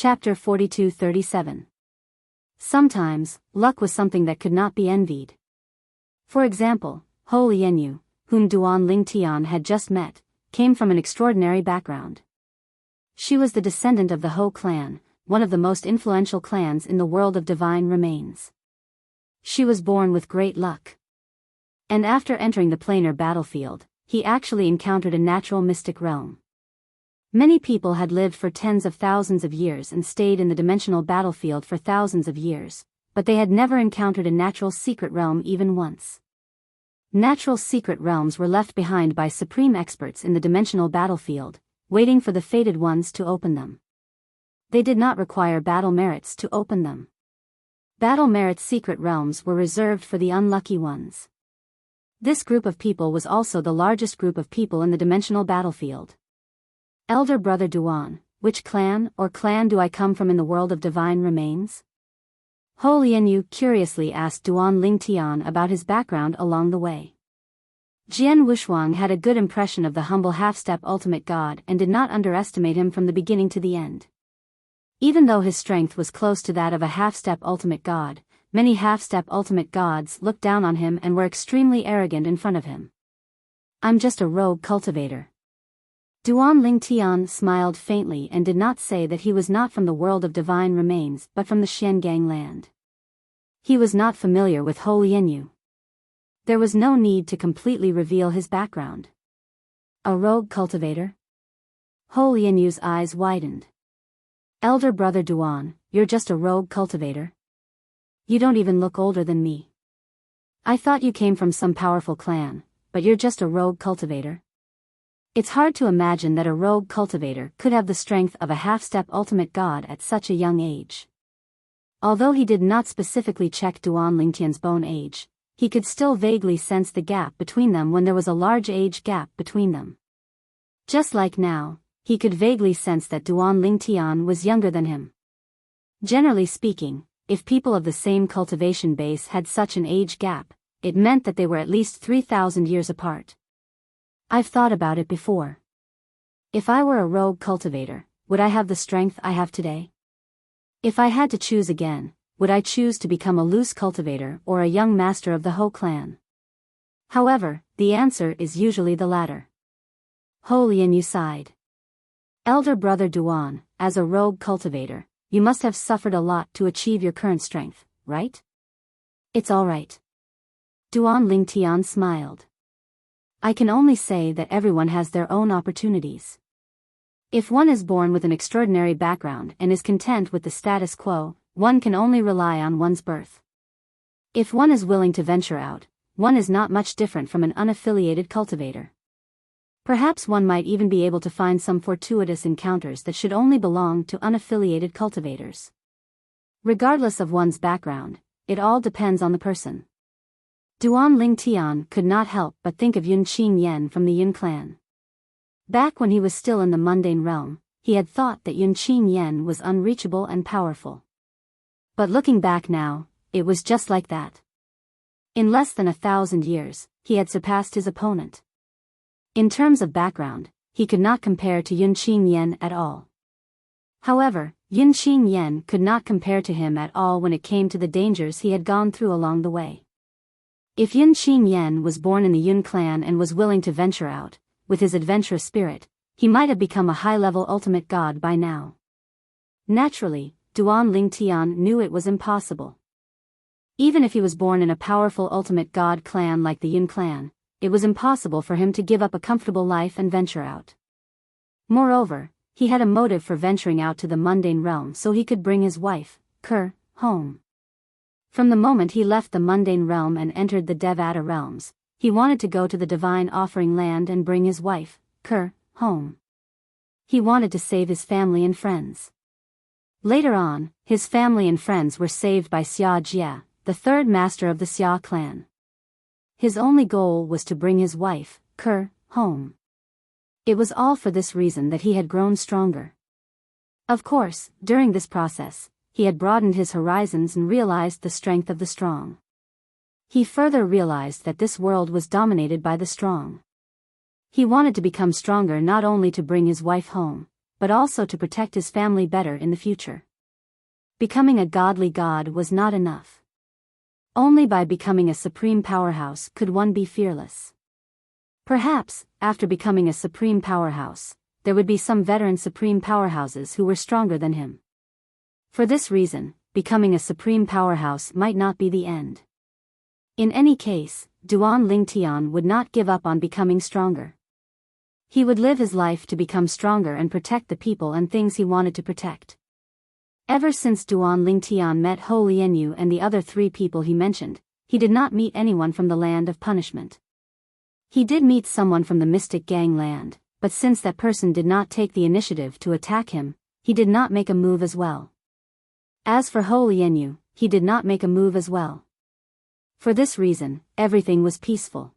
Chapter 42-37. Sometimes, luck was something that could not be envied. For example, Ho Lianyu, whom Duan Lingtian had just met, came from an extraordinary background. She was the descendant of the Ho clan, one of the most influential clans in the world of divine remains. She was born with great luck. And after entering the planar battlefield, he actually encountered a natural mystic realm. Many people had lived for tens of thousands of years and stayed in the dimensional battlefield for thousands of years, but they had never encountered a natural secret realm even once. Natural secret realms were left behind by supreme experts in the dimensional battlefield, waiting for the fated ones to open them. They did not require battle merits to open them. Battle merits secret realms were reserved for the unlucky ones. This group of people was also the largest group of people in the dimensional battlefield. Elder brother Duan, which clan or clan do I come from in the world of divine remains? Ho Lianyu curiously asked Duan Lingtian about his background along the way. Jian Wushuang had a good impression of the humble half-step ultimate god and did not underestimate him from the beginning to the end. Even though his strength was close to that of a half-step ultimate god, many half-step ultimate gods looked down on him and were extremely arrogant in front of him. I'm just a rogue cultivator. Duan Lingtian smiled faintly and did not say that he was not from the world of divine remains but from the Xiangang land. He was not familiar with Ho Lianyu. There was no need to completely reveal his background. A rogue cultivator? Ho Lianyu's eyes widened. Elder brother Duan, you're just a rogue cultivator? You don't even look older than me. I thought you came from some powerful clan, but you're just a rogue cultivator? It's hard to imagine that a rogue cultivator could have the strength of a half-step ultimate god at such a young age. Although he did not specifically check Duan Lingtian's bone age, he could still vaguely sense the gap between them when there was a large age gap between them. Just like now, he could vaguely sense that Duan Lingtian was younger than him. Generally speaking, if people of the same cultivation base had such an age gap, it meant that they were at least 3,000 years apart. I've thought about it before. If I were a rogue cultivator, would I have the strength I have today? If I had to choose again, would I choose to become a loose cultivator or a young master of the Ho clan? However, the answer is usually the latter. Ho Lianyu sighed. Elder brother Duan, as a rogue cultivator, you must have suffered a lot to achieve your current strength, right? It's all right. Duan Lingtian smiled. I can only say that everyone has their own opportunities. If one is born with an extraordinary background and is content with the status quo, one can only rely on one's birth. If one is willing to venture out, one is not much different from an unaffiliated cultivator. Perhaps one might even be able to find some fortuitous encounters that should only belong to unaffiliated cultivators. Regardless of one's background, it all depends on the person. Duan Lingtian could not help but think of Yun Qingyan from the Yun clan. Back when he was still in the mundane realm, he had thought that Yun Qingyan was unreachable and powerful. But looking back now, it was just like that. In less than 1,000 years, he had surpassed his opponent. In terms of background, he could not compare to Yun Qingyan at all. However, Yun Qingyan could not compare to him at all when it came to the dangers he had gone through along the way. If Yun Qingyan was born in the Yun clan and was willing to venture out, with his adventurous spirit, he might have become a high-level ultimate god by now. Naturally, Duan Lingtian knew it was impossible. Even if he was born in a powerful ultimate god clan like the Yun clan, it was impossible for him to give up a comfortable life and venture out. Moreover, he had a motive for venturing out to the mundane realm so he could bring his wife, Ker, home. From the moment he left the mundane realm and entered the Devata realms, he wanted to go to the divine offering land and bring his wife, Ker, home. He wanted to save his family and friends. Later on, his family and friends were saved by Xia Jia, the third master of the Xia clan. His only goal was to bring his wife, Ker, home. It was all for this reason that he had grown stronger. Of course, during this process, he had broadened his horizons and realized the strength of the strong. He further realized that this world was dominated by the strong. He wanted to become stronger not only to bring his wife home, but also to protect his family better in the future. Becoming a godly god was not enough. Only by becoming a supreme powerhouse could one be fearless. Perhaps, after becoming a supreme powerhouse, there would be some veteran supreme powerhouses who were stronger than him. For this reason, becoming a supreme powerhouse might not be the end. In any case, Duan Lingtian would not give up on becoming stronger. He would live his life to become stronger and protect the people and things he wanted to protect. Ever since Duan Lingtian met Ho Lianyu and the other 3 people he mentioned, he did not meet anyone from the land of punishment. He did meet someone from the mystic gang land, but since that person did not take the initiative to attack him, he did not make a move as well. As for Ho Lianyu, he did not make a move as well. For this reason, everything was peaceful.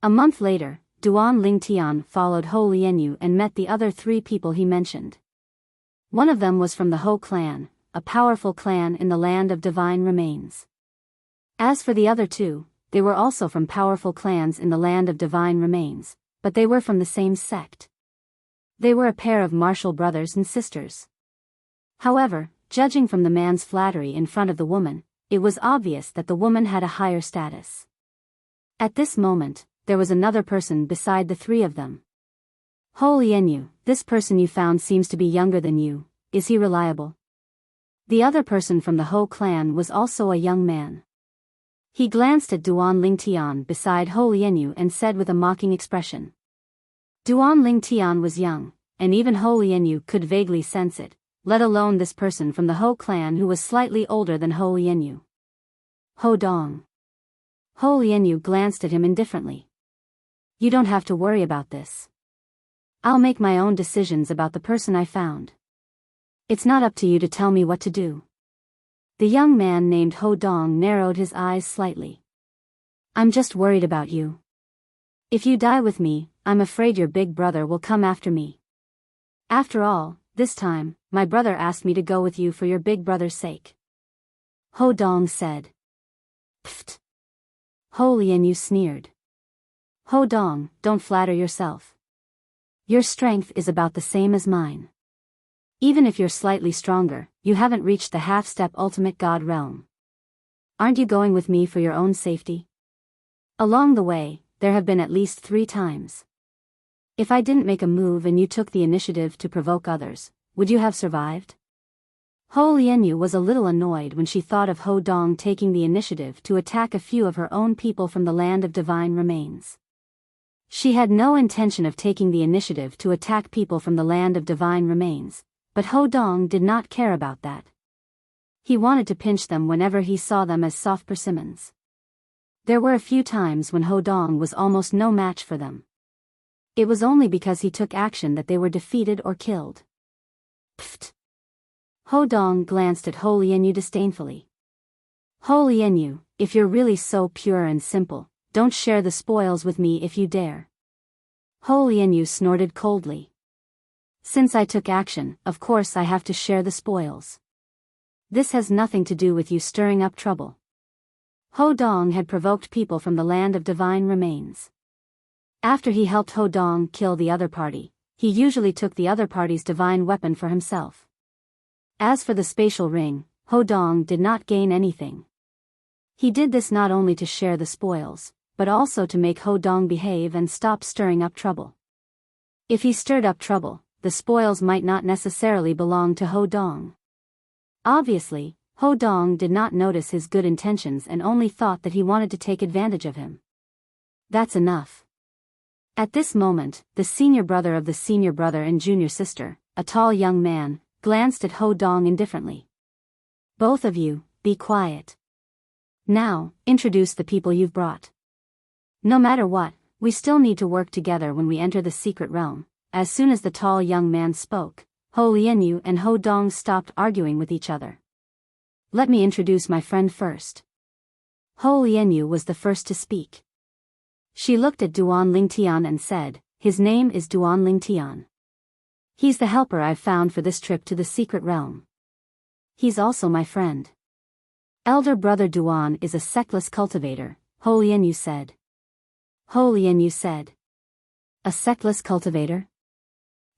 A month later, Duan Lingtian followed Ho Lianyu and met the other 3 people he mentioned. One of them was from the Ho clan, a powerful clan in the land of divine remains. As for the other 2, they were also from powerful clans in the land of divine remains, but they were from the same sect. They were a pair of martial brothers and sisters. However, judging from the man's flattery in front of the woman, it was obvious that the woman had a higher status. At this moment, there was another person beside the 3 of them. Ho Lianyu, this person you found seems to be younger than you, is he reliable? The other person from the Ho clan was also a young man. He glanced at Duan Lingtian beside Ho Lianyu and said with a mocking expression. Duan Lingtian was young, and even Ho Lianyu could vaguely sense it, let alone this person from the Ho clan who was slightly older than Ho Lianyu. Ho Dong. Ho Lianyu glanced at him indifferently. You don't have to worry about this. I'll make my own decisions about the person I found. It's not up to you to tell me what to do. The young man named Ho Dong narrowed his eyes slightly. I'm just worried about you. If you die with me, I'm afraid your big brother will come after me. After all, this time, my brother asked me to go with you for your big brother's sake. Ho Dong said. Pfft. Ho Lianyu sneered. Ho Dong, don't flatter yourself. Your strength is about the same as mine. Even if you're slightly stronger, you haven't reached the half-step ultimate god realm. Aren't you going with me for your own safety? Along the way, there have been at least 3 times. If I didn't make a move and you took the initiative to provoke others, would you have survived? Ho Lianyu was a little annoyed when she thought of Ho Dong taking the initiative to attack a few of her own people from the land of divine remains. She had no intention of taking the initiative to attack people from the land of divine remains, but Ho Dong did not care about that. He wanted to pinch them whenever he saw them as soft persimmons. There were a few times when Ho Dong was almost no match for them. It was only because he took action that they were defeated or killed. Pfft. Ho Dong glanced at Ho Lianyu disdainfully. Ho Lianyu, if you're really so pure and simple, don't share the spoils with me if you dare. Ho Lianyu snorted coldly. Since I took action, of course I have to share the spoils. This has nothing to do with you stirring up trouble. Ho Dong had provoked people from the land of divine remains. After he helped Ho Dong kill the other party, he usually took the other party's divine weapon for himself. As for the spatial ring, Ho Dong did not gain anything. He did this not only to share the spoils, but also to make Ho Dong behave and stop stirring up trouble. If he stirred up trouble, the spoils might not necessarily belong to Ho Dong. Obviously, Ho Dong did not notice his good intentions and only thought that he wanted to take advantage of him. That's enough. At this moment, the senior brother of the senior brother and junior sister, a tall young man, glanced at Ho Dong indifferently. Both of you, be quiet. Now, introduce the people you've brought. No matter what, we still need to work together when we enter the secret realm. As soon as the tall young man spoke, Ho Lianyu and Ho Dong stopped arguing with each other. Let me introduce my friend first. Ho Lianyu was the first to speak. She looked at Duan Lingtian and said, his name is Duan Lingtian. He's the helper I've found for this trip to the secret realm. He's also my friend. Elder brother Duan is a sectless cultivator, Ho Lianyu said. Ho Lianyu said. A sectless cultivator?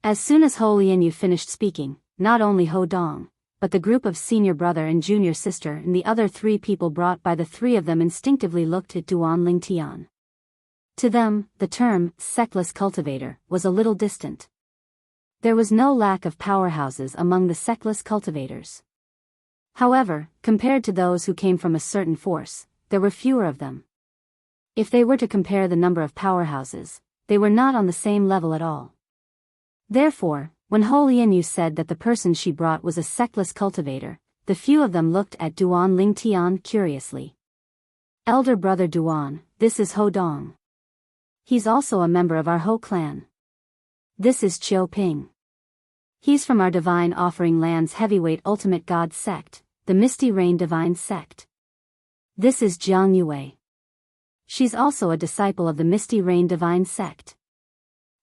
As soon as Ho Lianyu finished speaking, not only Ho Dong, but the group of senior brother and junior sister and the other 3 people brought by the 3 of them instinctively looked at Duan Lingtian. To them, the term, sectless cultivator, was a little distant. There was no lack of powerhouses among the sectless cultivators. However, compared to those who came from a certain force, there were fewer of them. If they were to compare the number of powerhouses, they were not on the same level at all. Therefore, when Ho Lianyu said that the person she brought was a sectless cultivator, the few of them looked at Duan Lingtian curiously. Elder brother Duan, this is Ho Dong. He's also a member of our Ho clan. This is Chiu Ping. He's from our Divine Offering Land's heavyweight ultimate god sect, the Misty Rain Divine Sect. This is Jiang Yue. She's also a disciple of the Misty Rain Divine Sect.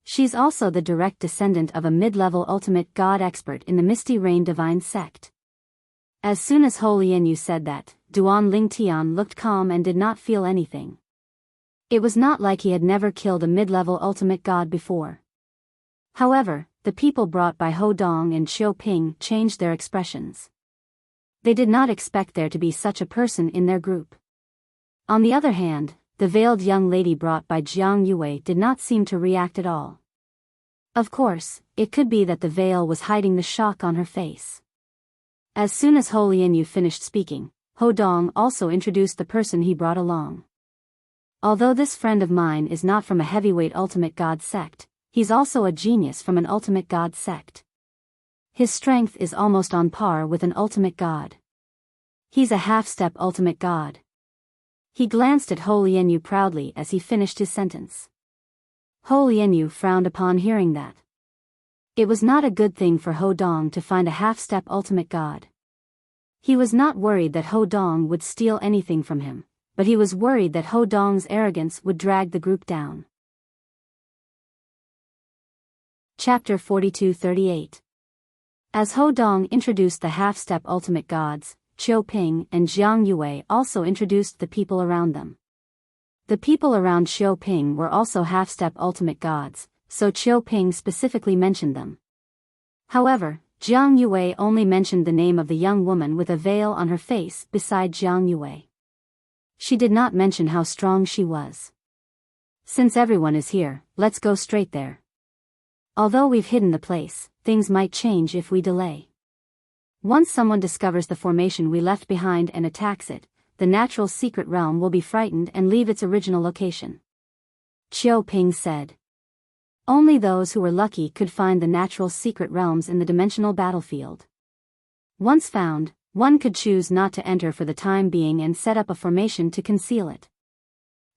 She's also the direct descendant of a mid-level ultimate god expert in the Misty Rain Divine Sect. As soon as Ho Lianyu said that, Duan Lingtian looked calm and did not feel anything. It was not like he had never killed a mid-level ultimate god before. However, the people brought by Ho Dong and Chiu Ping changed their expressions. They did not expect there to be such a person in their group. On the other hand, the veiled young lady brought by Jiang Yue did not seem to react at all. Of course, it could be that the veil was hiding the shock on her face. As soon as Ho Lianyu finished speaking, Ho Dong also introduced the person he brought along. Although this friend of mine is not from a heavyweight ultimate god sect, he's also a genius from an ultimate god sect. His strength is almost on par with an ultimate god. He's a half-step ultimate god. He glanced at Ho Lianyu proudly as he finished his sentence. Ho Lianyu frowned upon hearing that. It was not a good thing for Ho Dong to find a half-step ultimate god. He was not worried that Ho Dong would steal anything from him, but he was worried that Ho Dong's arrogance would drag the group down. Chapter 42-38. As Ho Dong introduced the half-step ultimate gods, Chiu Ping and Jiang Yue also introduced the people around them. The people around Chiu Ping were also half-step ultimate gods, so Chiu Ping specifically mentioned them. However, Jiang Yue only mentioned the name of the young woman with a veil on her face beside Jiang Yue. She did not mention how strong she was. Since everyone is here, let's go straight there. Although we've hidden the place, things might change if we delay. Once someone discovers the formation we left behind and attacks it, the natural secret realm will be frightened and leave its original location. Chiu Ping said. Only those who were lucky could find the natural secret realms in the dimensional battlefield. Once found, one could choose not to enter for the time being and set up a formation to conceal it.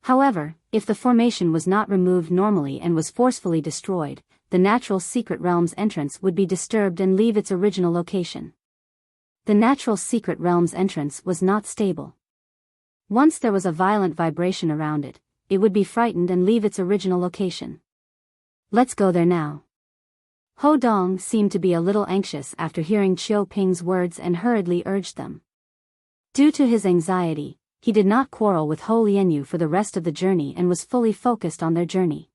However, if the formation was not removed normally and was forcefully destroyed, the natural secret realm's entrance would be disturbed and leave its original location. The natural secret realm's entrance was not stable. Once there was a violent vibration around it, it would be frightened and leave its original location. Let's go there now. Ho Dong seemed to be a little anxious after hearing Chiu Ping's words and hurriedly urged them. Due to his anxiety, he did not quarrel with Ho Lianyu for the rest of the journey and was fully focused on their journey.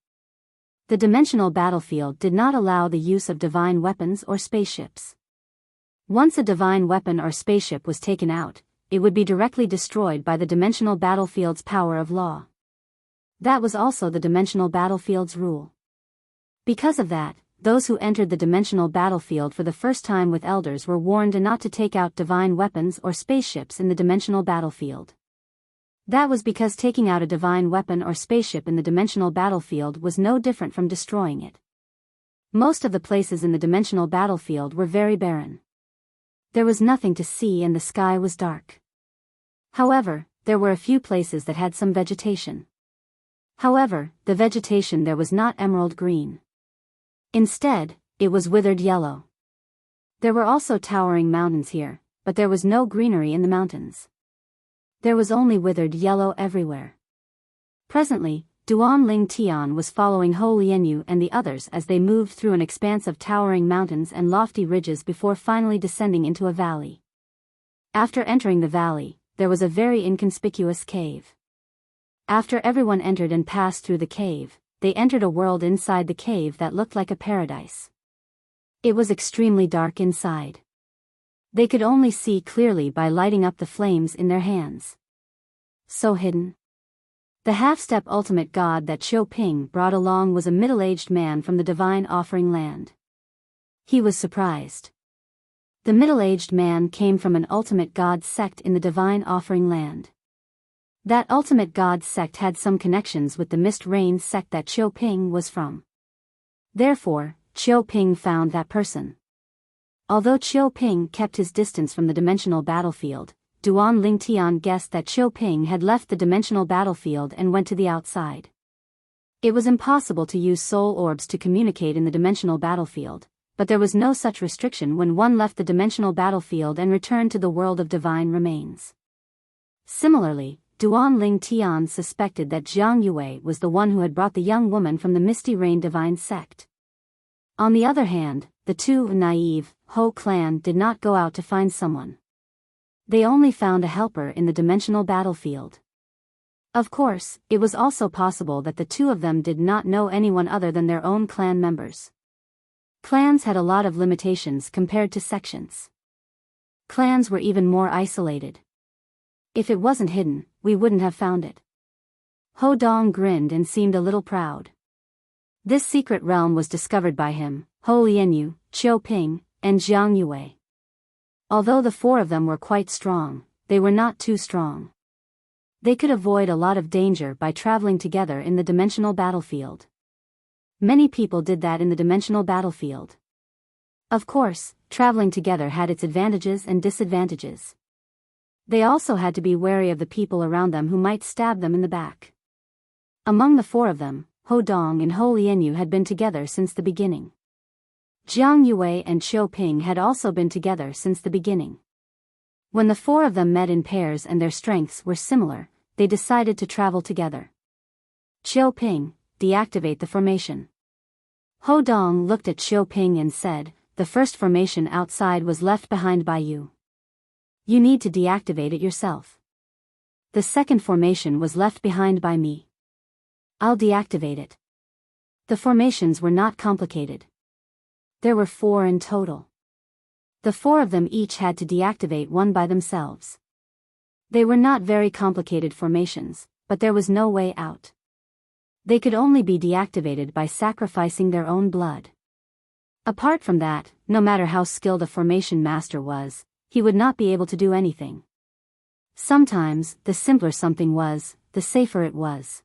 The dimensional battlefield did not allow the use of divine weapons or spaceships. Once a divine weapon or spaceship was taken out, it would be directly destroyed by the dimensional battlefield's power of law. That was also the dimensional battlefield's rule. Because of that, those who entered the dimensional battlefield for the first time with elders were warned not to take out divine weapons or spaceships in the dimensional battlefield. That was because taking out a divine weapon or spaceship in the dimensional battlefield was no different from destroying it. Most of the places in the dimensional battlefield were very barren. There was nothing to see and the sky was dark. However, there were a few places that had some vegetation. However, the vegetation there was not emerald green. Instead, it was withered yellow. There were also towering mountains here, but there was no greenery in the mountains. There was only withered yellow everywhere. Presently, Duan Lingtian was following Ho Lianyu and the others as they moved through an expanse of towering mountains and lofty ridges before finally descending into a valley. After entering the valley, there was a very inconspicuous cave. After everyone entered and passed through the cave, they entered a world inside the cave that looked like a paradise. It was extremely dark inside. They could only see clearly by lighting up the flames in their hands. So hidden. The half-step ultimate god that Qiu Ping brought along was a middle-aged man from the divine offering land. He was surprised. The middle-aged man came from an ultimate god sect in the divine offering land. That ultimate god sect had some connections with the mist rain sect that Qiu Ping was from. Therefore, Qiu Ping found that person. Although Qiu Ping kept his distance from the dimensional battlefield, Duan Lingtian guessed that Qiu Ping had left the dimensional battlefield and went to the outside. It was impossible to use soul orbs to communicate in the dimensional battlefield, but there was no such restriction when one left the dimensional battlefield and returned to the world of divine remains. Similarly, Duan Lingtian suspected that Jiang Yue was the one who had brought the young woman from the Misty Rain divine sect. On the other hand, the two naive Ho clan did not go out to find someone. They only found a helper in the dimensional battlefield. Of course, it was also possible that the two of them did not know anyone other than their own clan members. Clans had a lot of limitations compared to sections. Clans were even more isolated. If it wasn't hidden, we wouldn't have found it. Ho Dong grinned and seemed a little proud. This secret realm was discovered by him, Ho Lianyu, Qiu Ping, and Jiang Yue. Although the four of them were quite strong, they were not too strong. They could avoid a lot of danger by traveling together in the dimensional battlefield. Many people did that in the dimensional battlefield. Of course, traveling together had its advantages and disadvantages. They also had to be wary of the people around them who might stab them in the back. Among the four of them, Ho Dong and Ho Lianyu had been together since the beginning. Jiang Yue and Qiu Ping had also been together since the beginning. When the four of them met in pairs and their strengths were similar, they decided to travel together. Qiu Ping, deactivate the formation. Ho Dong looked at Qiu Ping and said, the first formation outside was left behind by you. You need to deactivate it yourself. The second formation was left behind by me. I'll deactivate it. The formations were not complicated. There were 4 in total. The 4 of them each had to deactivate one by themselves. They were not very complicated formations, but there was no way out. They could only be deactivated by sacrificing their own blood. Apart from that, no matter how skilled a formation master was, he would not be able to do anything. Sometimes, the simpler something was, the safer it was.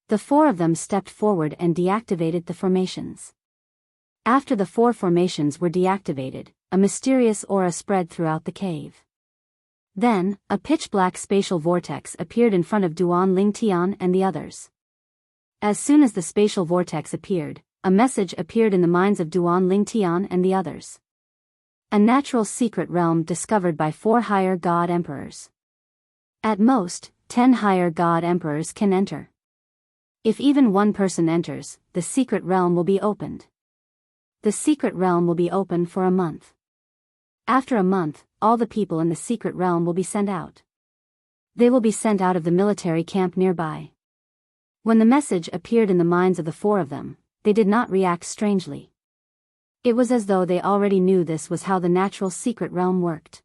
The 4 of them stepped forward and deactivated the formations. After the 4 formations were deactivated, a mysterious aura spread throughout the cave. Then, a pitch-black spatial vortex appeared in front of Duan Lingtian and the others. As soon as the spatial vortex appeared, a message appeared in the minds of Duan Lingtian and the others. A natural secret realm discovered by 4 higher god emperors. At most, 10 higher god emperors can enter. If even one person enters, the secret realm will be opened. The secret realm will be open for a month. After a month, all the people in the secret realm will be sent out. They will be sent out of the military camp nearby. When the message appeared in the minds of the 4 of them, they did not react strangely. It was as though they already knew this was how the natural secret realm worked.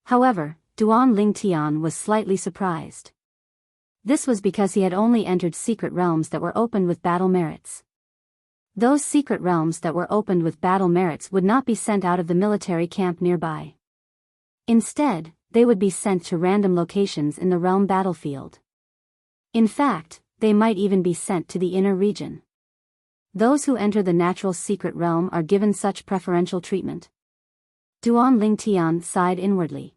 However, Duan Lingtian was slightly surprised. This was because he had only entered secret realms that were opened with battle merits. Those secret realms that were opened with battle merits would not be sent out of the military camp nearby. Instead, they would be sent to random locations in the realm battlefield. In fact, they might even be sent to the inner region. Those who enter the natural secret realm are given such preferential treatment. Duan Lingtian sighed inwardly.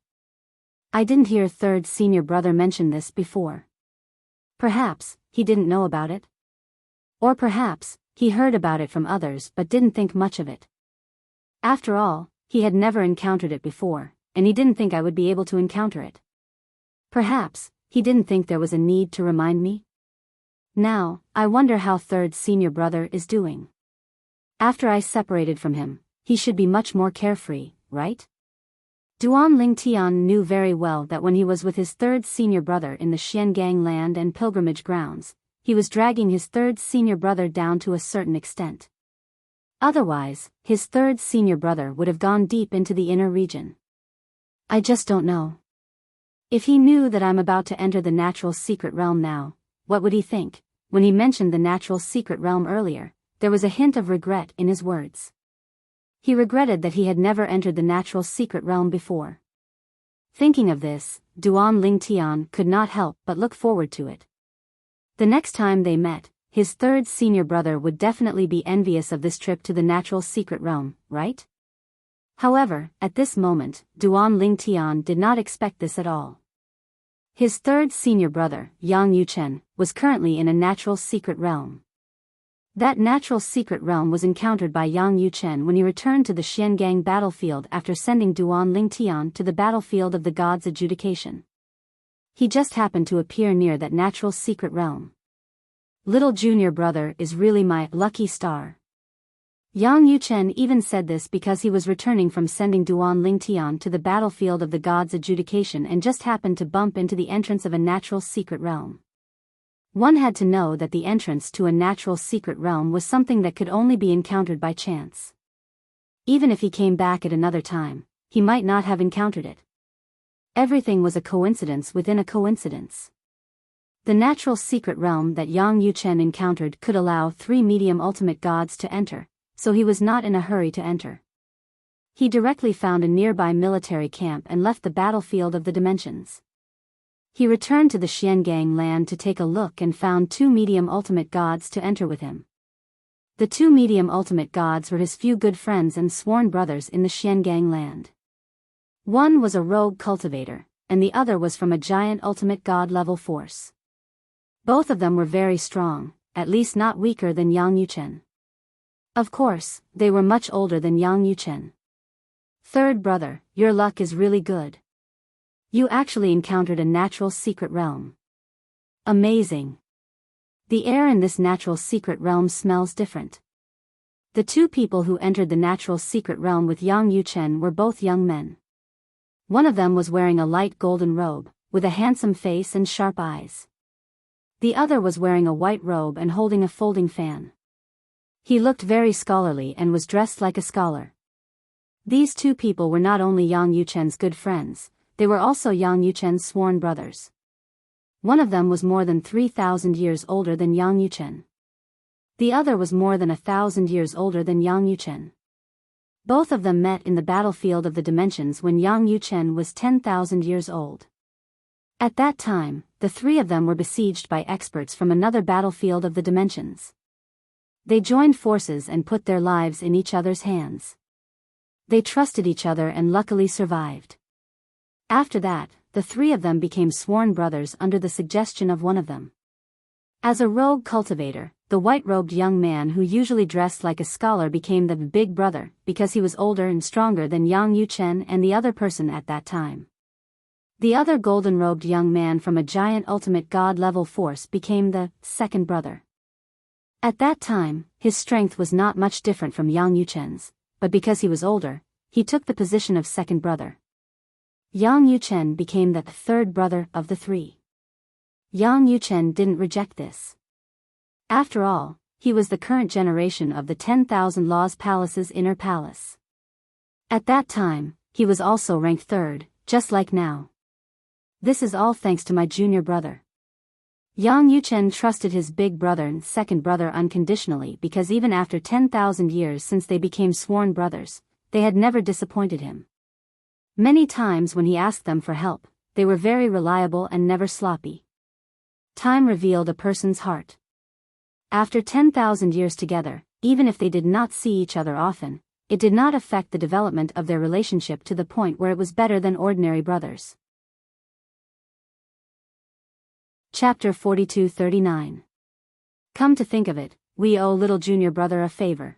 I didn't hear third senior brother mention this before. Perhaps, he didn't know about it. Or perhaps, he heard about it from others but didn't think much of it. After all, he had never encountered it before, and he didn't think I would be able to encounter it. Perhaps, he didn't think there was a need to remind me. Now, I wonder how third senior brother is doing. After I separated from him, he should be much more carefree, right? Duan Lingtian knew very well that when he was with his third senior brother in the Xiangang land and pilgrimage grounds, he was dragging his third senior brother down to a certain extent. Otherwise, his third senior brother would have gone deep into the inner region. I just don't know. If he knew that I'm about to enter the natural secret realm now, what would he think? When he mentioned the natural secret realm earlier, there was a hint of regret in his words. He regretted that he had never entered the natural secret realm before. Thinking of this, Duan Lingtian could not help but look forward to it. The next time they met, his third senior brother would definitely be envious of this trip to the natural secret realm, right? However, at this moment, Duan Lingtian did not expect this at all. His third senior brother, Yang Yuchen, was currently in a natural secret realm. That natural secret realm was encountered by Yang Yuchen when he returned to the Xiangang battlefield after sending Duan Lingtian to the battlefield of the gods' adjudication. He just happened to appear near that natural secret realm. Little junior brother is really my lucky star. Yang Yuchen even said this because he was returning from sending Duan Lingtian to the battlefield of the gods' adjudication and just happened to bump into the entrance of a natural secret realm. One had to know that the entrance to a natural secret realm was something that could only be encountered by chance. Even if he came back at another time, he might not have encountered it. Everything was a coincidence within a coincidence. The natural secret realm that Yang Yuchen encountered could allow 3 medium ultimate gods to enter, so he was not in a hurry to enter. He directly found a nearby military camp and left the battlefield of the dimensions. He returned to the Xiangang land to take a look and found 2 medium ultimate gods to enter with him. The 2 medium ultimate gods were his few good friends and sworn brothers in the Xiangang land. One was a rogue cultivator, and the other was from a giant ultimate god level force. Both of them were very strong, at least not weaker than Yang Yuchen. Of course, they were much older than Yang Yuchen. Third brother, your luck is really good. You actually encountered a natural secret realm. Amazing. The air in this natural secret realm smells different. The 2 people who entered the natural secret realm with Yang Yuchen were both young men. One of them was wearing a light golden robe, with a handsome face and sharp eyes. The other was wearing a white robe and holding a folding fan. He looked very scholarly and was dressed like a scholar. These 2 people were not only Yang Yuchen's good friends, they were also Yang Yuchen's sworn brothers. One of them was more than 3,000 years older than Yang Yuchen. The other was more than 1,000 years older than Yang Yuchen. Both of them met in the battlefield of the dimensions when Yang Yuchen was 10,000 years old. At that time, the 3 of them were besieged by experts from another battlefield of the dimensions. They joined forces and put their lives in each other's hands. They trusted each other and luckily survived. After that, the 3 of them became sworn brothers under the suggestion of one of them. As a rogue cultivator, the white-robed young man who usually dressed like a scholar became the big brother because he was older and stronger than Yang Yuchen and the other person at that time. The other golden-robed young man from a giant ultimate god-level force became the second brother. At that time, his strength was not much different from Yang Yuchen's, but because he was older, he took the position of second brother. Yang Yuchen became the 3rd brother of the 3. Yang Yuchen didn't reject this. After all, he was the current generation of the 10,000 Laws Palace's inner palace. At that time, he was also ranked 3rd, just like now. This is all thanks to my junior brother. Yang Yuchen trusted his big brother and second brother unconditionally because even after 10,000 years since they became sworn brothers, they had never disappointed him. Many times when he asked them for help, they were very reliable and never sloppy. Time revealed a person's heart. After 10,000 years together, even if they did not see each other often, it did not affect the development of their relationship to the point where it was better than ordinary brothers. Chapter 42-39. Come to think of it, we owe little junior brother a favor.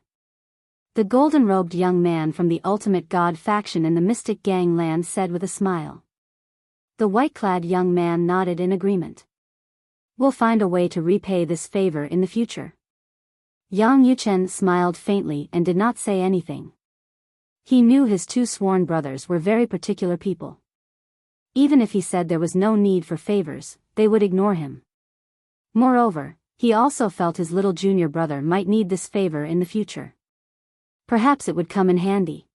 The golden-robed young man from the ultimate god faction in the Mystic Gang land said with a smile. The white-clad young man nodded in agreement. We'll find a way to repay this favor in the future. Yang Yuchen smiled faintly and did not say anything. He knew his 2 sworn brothers were very particular people. Even if he said there was no need for favors, they would ignore him. Moreover, he also felt his little junior brother might need this favor in the future. Perhaps it would come in handy.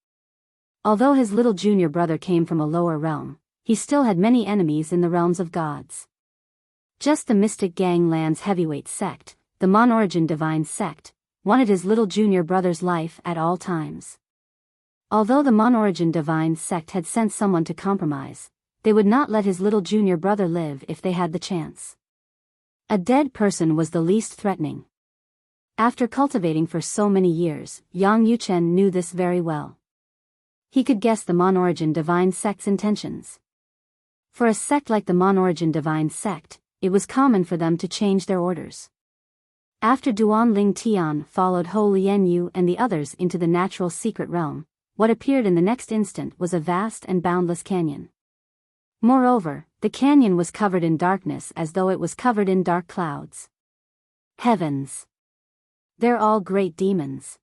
Although his little junior brother came from a lower realm, he still had many enemies in the realms of gods. Just the mystic gangland's heavyweight sect, the Mon-Origin divine sect, wanted his little junior brother's life at all times. Although the Mon-Origin divine sect had sent someone to compromise, they would not let his little junior brother live if they had the chance. A dead person was the least threatening. After cultivating for so many years, Yang Yuchen knew this very well. He could guess the Mon-Origin divine sect's intentions. For a sect like the Mon-Origin divine sect, it was common for them to change their orders. After Duan Ling Tian followed Ho Lianyu and the others into the natural secret realm, what appeared in the next instant was a vast and boundless canyon. Moreover, the canyon was covered in darkness as though it was covered in dark clouds. Heavens! They're all great demons.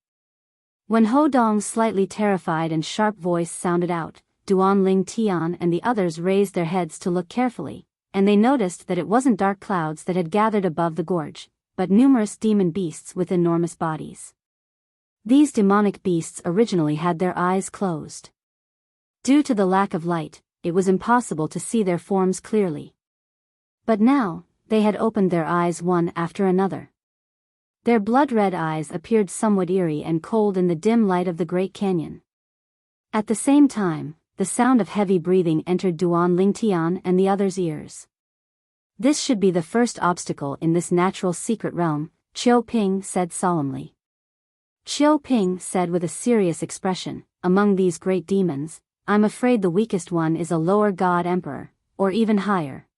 When Ho Dong's slightly terrified and sharp voice sounded out, Duan Ling Tian and the others raised their heads to look carefully, and they noticed that it wasn't dark clouds that had gathered above the gorge, but numerous demon beasts with enormous bodies. These demonic beasts originally had their eyes closed. Due to the lack of light, it was impossible to see their forms clearly. But now, they had opened their eyes one after another. Their blood-red eyes appeared somewhat eerie and cold in the dim light of the Great Canyon. At the same time, the sound of heavy breathing entered Duan Lingtian and the others' ears. This should be the first obstacle in this natural secret realm, Qiu Ping said solemnly. Qiu Ping said with a serious expression, among these great demons, I'm afraid the weakest one is a lower god emperor, or even higher.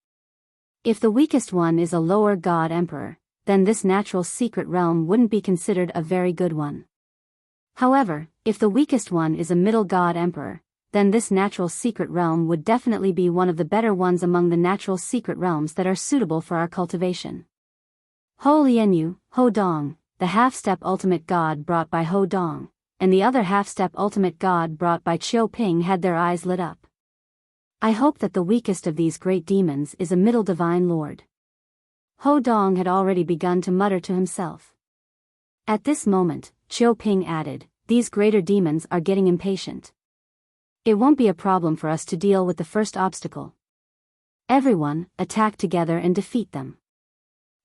If the weakest one is a lower god emperor, then this natural secret realm wouldn't be considered a very good one. However, if the weakest one is a middle god emperor, then this natural secret realm would definitely be one of the better ones among the natural secret realms that are suitable for our cultivation. Ho Lianyu, Ho Dong, the half-step ultimate god brought by Ho Dong, and the other half-step ultimate god brought by Qiu Ping had their eyes lit up. I hope that the weakest of these great demons is a middle divine lord. Ho Dong had already begun to mutter to himself. At this moment, Qiu Ping added, these greater demons are getting impatient. It won't be a problem for us to deal with the first obstacle. Everyone, attack together and defeat them.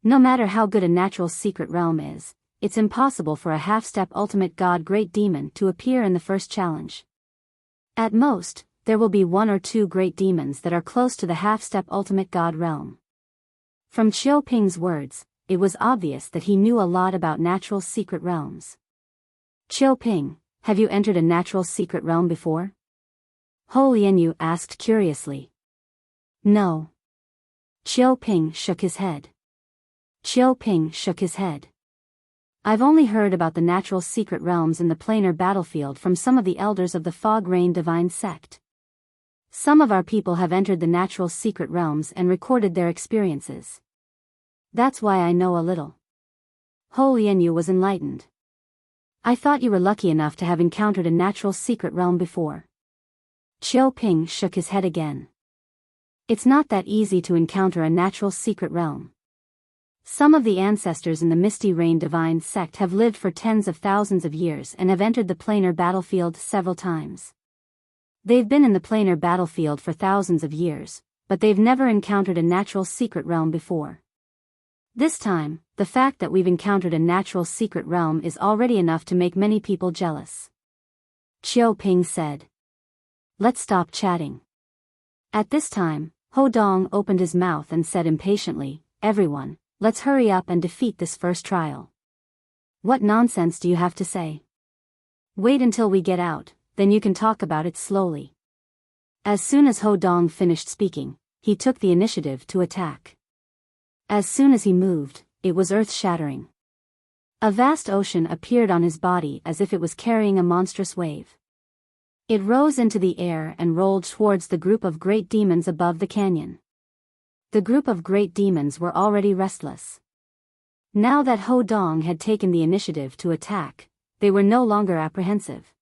No matter how good a natural secret realm is, it's impossible for a half-step ultimate god great demon to appear in the first challenge. At most, there will be one or two great demons that are close to the half-step ultimate god realm. From Qiu Ping's words, it was obvious that he knew a lot about natural secret realms. Qiu Ping, have you entered a natural secret realm before? Ho Lianyu asked curiously. No. Qiu Ping shook his head. Qiu Ping shook his head. I've only heard about the natural secret realms in the planar battlefield from some of the elders of the Fog Rain Divine Sect. Some of our people have entered the natural secret realms and recorded their experiences. That's why I know a little. Ho Lianyu was enlightened. I thought you were lucky enough to have encountered a natural secret realm before. Qiu Ping shook his head again. It's not that easy to encounter a natural secret realm. Some of the ancestors in the Misty Rain Divine Sect have lived for tens of thousands of years and have entered the planar battlefield several times. They've been in the planar battlefield for thousands of years, but they've never encountered a natural secret realm before. This time, the fact that we've encountered a natural secret realm is already enough to make many people jealous. Qiu Ping said. Let's stop chatting. At this time, Ho Dong opened his mouth and said impatiently, everyone, let's hurry up and defeat this first trial. What nonsense do you have to say? Wait until we get out, then you can talk about it slowly. As soon as Ho Dong finished speaking, he took the initiative to attack. As soon as he moved, it was earth-shattering. A vast ocean appeared on his body as if it was carrying a monstrous wave. It rose into the air and rolled towards the group of great demons above the canyon. The group of great demons were already restless. Now that Ho Dong had taken the initiative to attack, they were no longer apprehensive.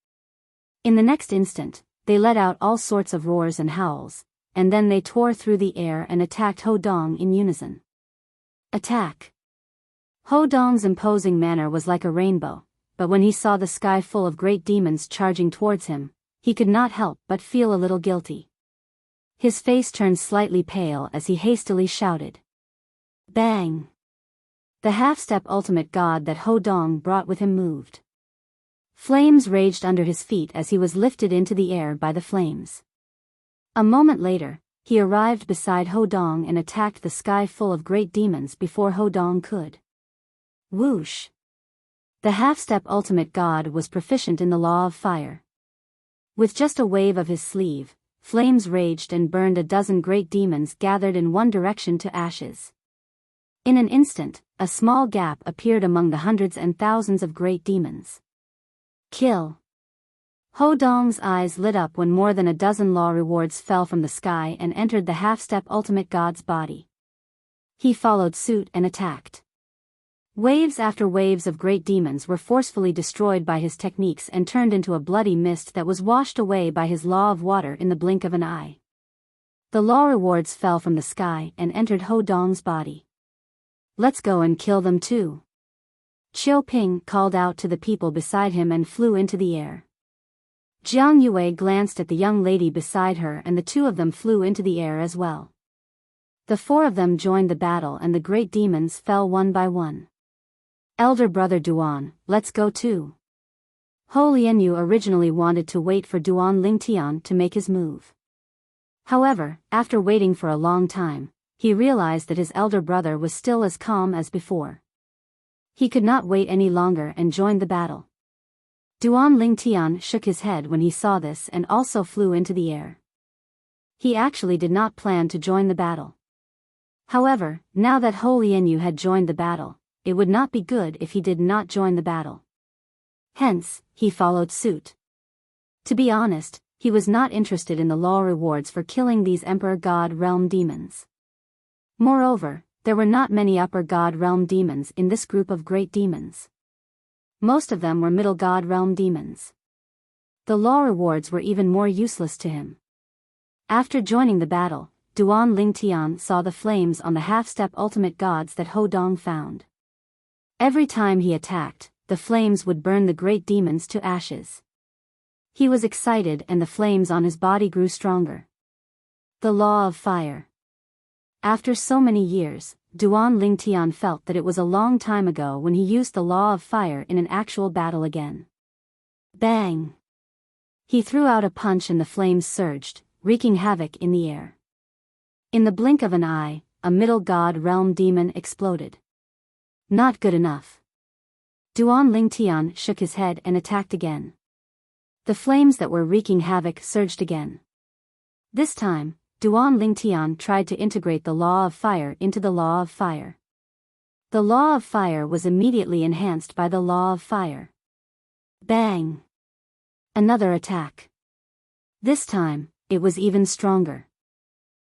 In the next instant, they let out all sorts of roars and howls, and then they tore through the air and attacked Ho Dong in unison. Attack! Ho Dong's imposing manner was like a rainbow, but when he saw the sky full of great demons charging towards him, he could not help but feel a little guilty. His face turned slightly pale as he hastily shouted. Bang! The half-step ultimate god that Ho Dong brought with him moved. Flames raged under his feet as he was lifted into the air by the flames. A moment later, he arrived beside Ho Dong and attacked the sky full of great demons before Ho Dong could. Whoosh! The half-step ultimate god was proficient in the law of fire. With just a wave of his sleeve, flames raged and burned a dozen great demons gathered in one direction to ashes. In an instant, a small gap appeared among the hundreds and thousands of great demons. Kill! Ho Dong's eyes lit up when more than a dozen law rewards fell from the sky and entered the half-step ultimate god's body. He followed suit and attacked. Waves after waves of great demons were forcefully destroyed by his techniques and turned into a bloody mist that was washed away by his law of water in the blink of an eye. The law rewards fell from the sky and entered Ho Dong's body. Let's go and kill them too. Qiu Ping called out to the people beside him and flew into the air. Jiang Yue glanced at the young lady beside her and the two of them flew into the air as well. The four of them joined the battle and the great demons fell one by one. Elder brother Duan, let's go too. Ho Lianyu originally wanted to wait for Duan Lingtian to make his move. However, after waiting for a long time, he realized that his elder brother was still as calm as before. He could not wait any longer and joined the battle. Duan Lingtian shook his head when he saw this and also flew into the air. He actually did not plan to join the battle. However, now that Ho Lianyu had joined the battle, it would not be good if he did not join the battle. Hence, he followed suit. To be honest, he was not interested in the law rewards for killing these Emperor God Realm demons. Moreover, there were not many Upper God Realm demons in this group of great demons. Most of them were Middle God Realm demons. The law rewards were even more useless to him. After joining the battle, Duan Lingtian saw the flames on the half-step ultimate gods that Ho Dong found. Every time he attacked, the flames would burn the great demons to ashes. He was excited and the flames on his body grew stronger. The law of fire. After so many years, Duan Lingtian felt that it was a long time ago when he used the law of fire in an actual battle again. Bang! He threw out a punch and the flames surged, wreaking havoc in the air. In the blink of an eye, a Middle God Realm demon exploded. Not good enough. Duan Lingtian shook his head and attacked again. The flames that were wreaking havoc surged again. This time, Duan Lingtian tried to integrate the law of fire into the law of fire. The law of fire was immediately enhanced by the law of fire. Bang! Another attack. This time, it was even stronger.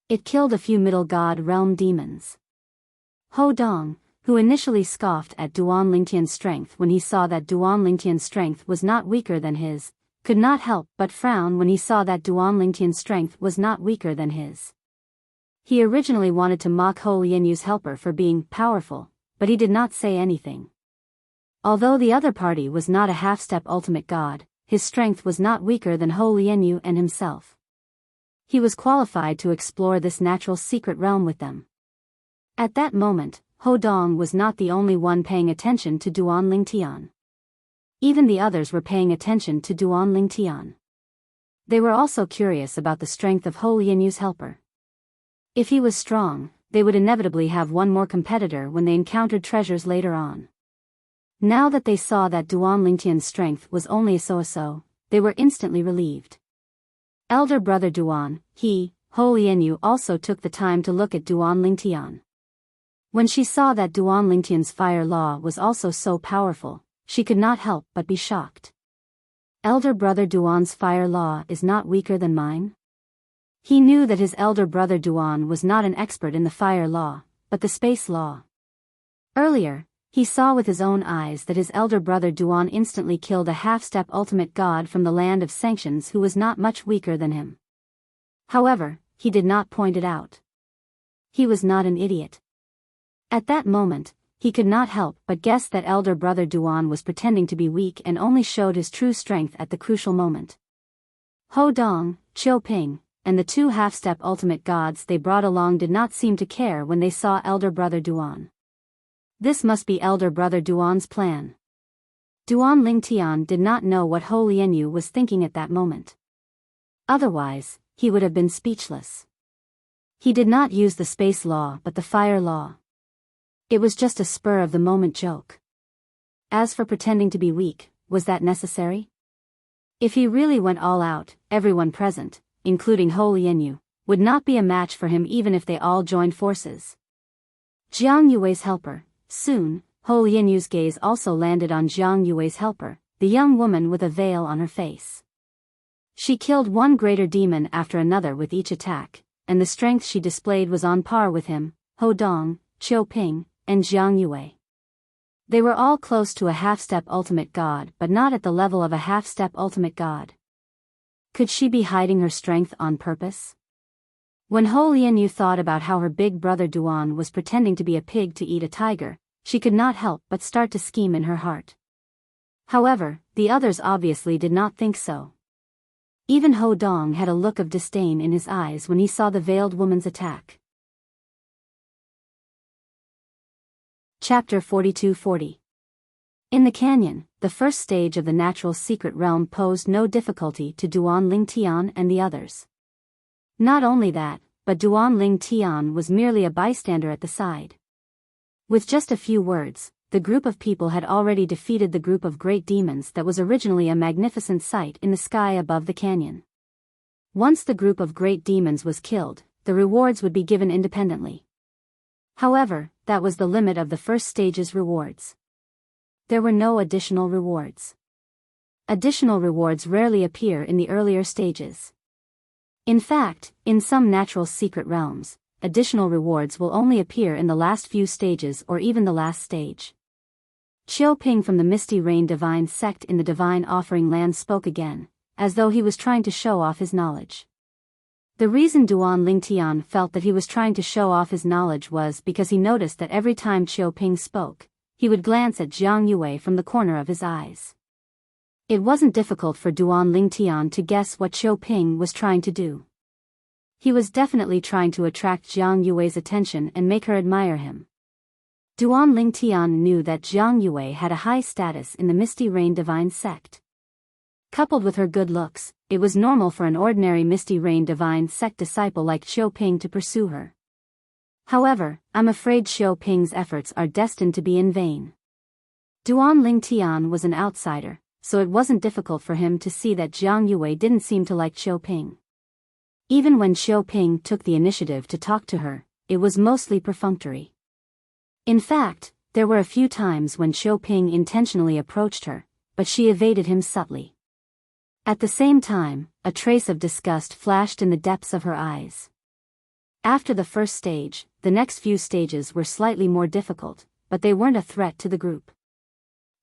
It killed a few Middle God Realm demons. Ho Dong, who initially scoffed at Duan Lingtian's strength when he saw that Duan Lingtian's strength was not weaker than his, could not help but frown when he saw that Duan Lingtian's strength was not weaker than his. He originally wanted to mock Ho Lianyu's helper for being powerful, but he did not say anything. Although the other party was not a half-step ultimate god, his strength was not weaker than Ho Lianyu and himself. He was qualified to explore this natural secret realm with them. At that moment, Ho Dong was not the only one paying attention to Duan Lingtian. Even the others were paying attention to Duan Lingtian. They were also curious about the strength of Ho Lianyu's helper. If he was strong, they would inevitably have one more competitor when they encountered treasures later on. Now that they saw that Duan Lingtian's strength was only a so-so, they were instantly relieved. Elder brother Duan, Ho Lianyu also took the time to look at Duan Lingtian. When she saw that Duan Lingtian's fire law was also so powerful, she could not help but be shocked. Elder brother Duan's fire law is not weaker than mine? He knew that his elder brother Duan was not an expert in the fire law, but the space law. Earlier, he saw with his own eyes that his elder brother Duan instantly killed a half-step ultimate god from the land of sanctions who was not much weaker than him. However, he did not point it out. He was not an idiot. At that moment, he could not help but guess that elder brother Duan was pretending to be weak and only showed his true strength at the crucial moment. Ho Dong, Chiu Ping, and the two half-step ultimate gods they brought along did not seem to care when they saw elder brother Duan. This must be elder brother Duan's plan. Duan Lingtian did not know what Ho Lianyu was thinking at that moment. Otherwise, he would have been speechless. He did not use the space law but the fire law. It was just a spur-of-the-moment joke. As for pretending to be weak, was that necessary? If he really went all out, everyone present, including Ho Lianyu, would not be a match for him even if they all joined forces. Jiang Yue's helper. Soon, Ho Lianyu's gaze also landed on Jiang Yue's helper, the young woman with a veil on her face. She killed one greater demon after another with each attack, and the strength she displayed was on par with him, Ho Dong, Chiu Ping, and Jiang Yue. They were all close to a half-step ultimate god but not at the level of a half-step ultimate god. Could she be hiding her strength on purpose? When Ho Lianyu thought about how her big brother Duan was pretending to be a pig to eat a tiger, she could not help but start to scheme in her heart. However, the others obviously did not think so. Even Ho Dong had a look of disdain in his eyes when he saw the veiled woman's attack. Chapter 42-40. In the canyon, the first stage of the natural secret realm posed no difficulty to Duan Lingtian and the others. Not only that, but Duan Lingtian was merely a bystander at the side. With just a few words, the group of people had already defeated the group of great demons that was originally a magnificent sight in the sky above the canyon. Once the group of great demons was killed, the rewards would be given independently. However, that was the limit of the first stage's rewards. There were no additional rewards. Additional rewards rarely appear in the earlier stages. In fact, in some natural secret realms, additional rewards will only appear in the last few stages or even the last stage. Chiu Ping from the Misty Rain Divine Sect in the Divine Offering Land spoke again, as though he was trying to show off his knowledge. The reason Duan Lingtian felt that he was trying to show off his knowledge was because he noticed that every time Chiu Ping spoke, he would glance at Jiang Yue from the corner of his eyes. It wasn't difficult for Duan Lingtian to guess what Chiu Ping was trying to do. He was definitely trying to attract Jiang Yue's attention and make her admire him. Duan Lingtian knew that Jiang Yue had a high status in the Misty Rain Divine Sect. Coupled with her good looks, it was normal for an ordinary Misty Rain Divine Sect disciple like Chiu Ping to pursue her. However, I'm afraid Chiu Ping's efforts are destined to be in vain. Duan Lingtian was an outsider, so it wasn't difficult for him to see that Jiang Yue didn't seem to like Chiu Ping. Even when Chiu Ping took the initiative to talk to her, it was mostly perfunctory. In fact, there were a few times when Chiu Ping intentionally approached her, but she evaded him subtly. At the same time, a trace of disgust flashed in the depths of her eyes. After the first stage, the next few stages were slightly more difficult, but they weren't a threat to the group.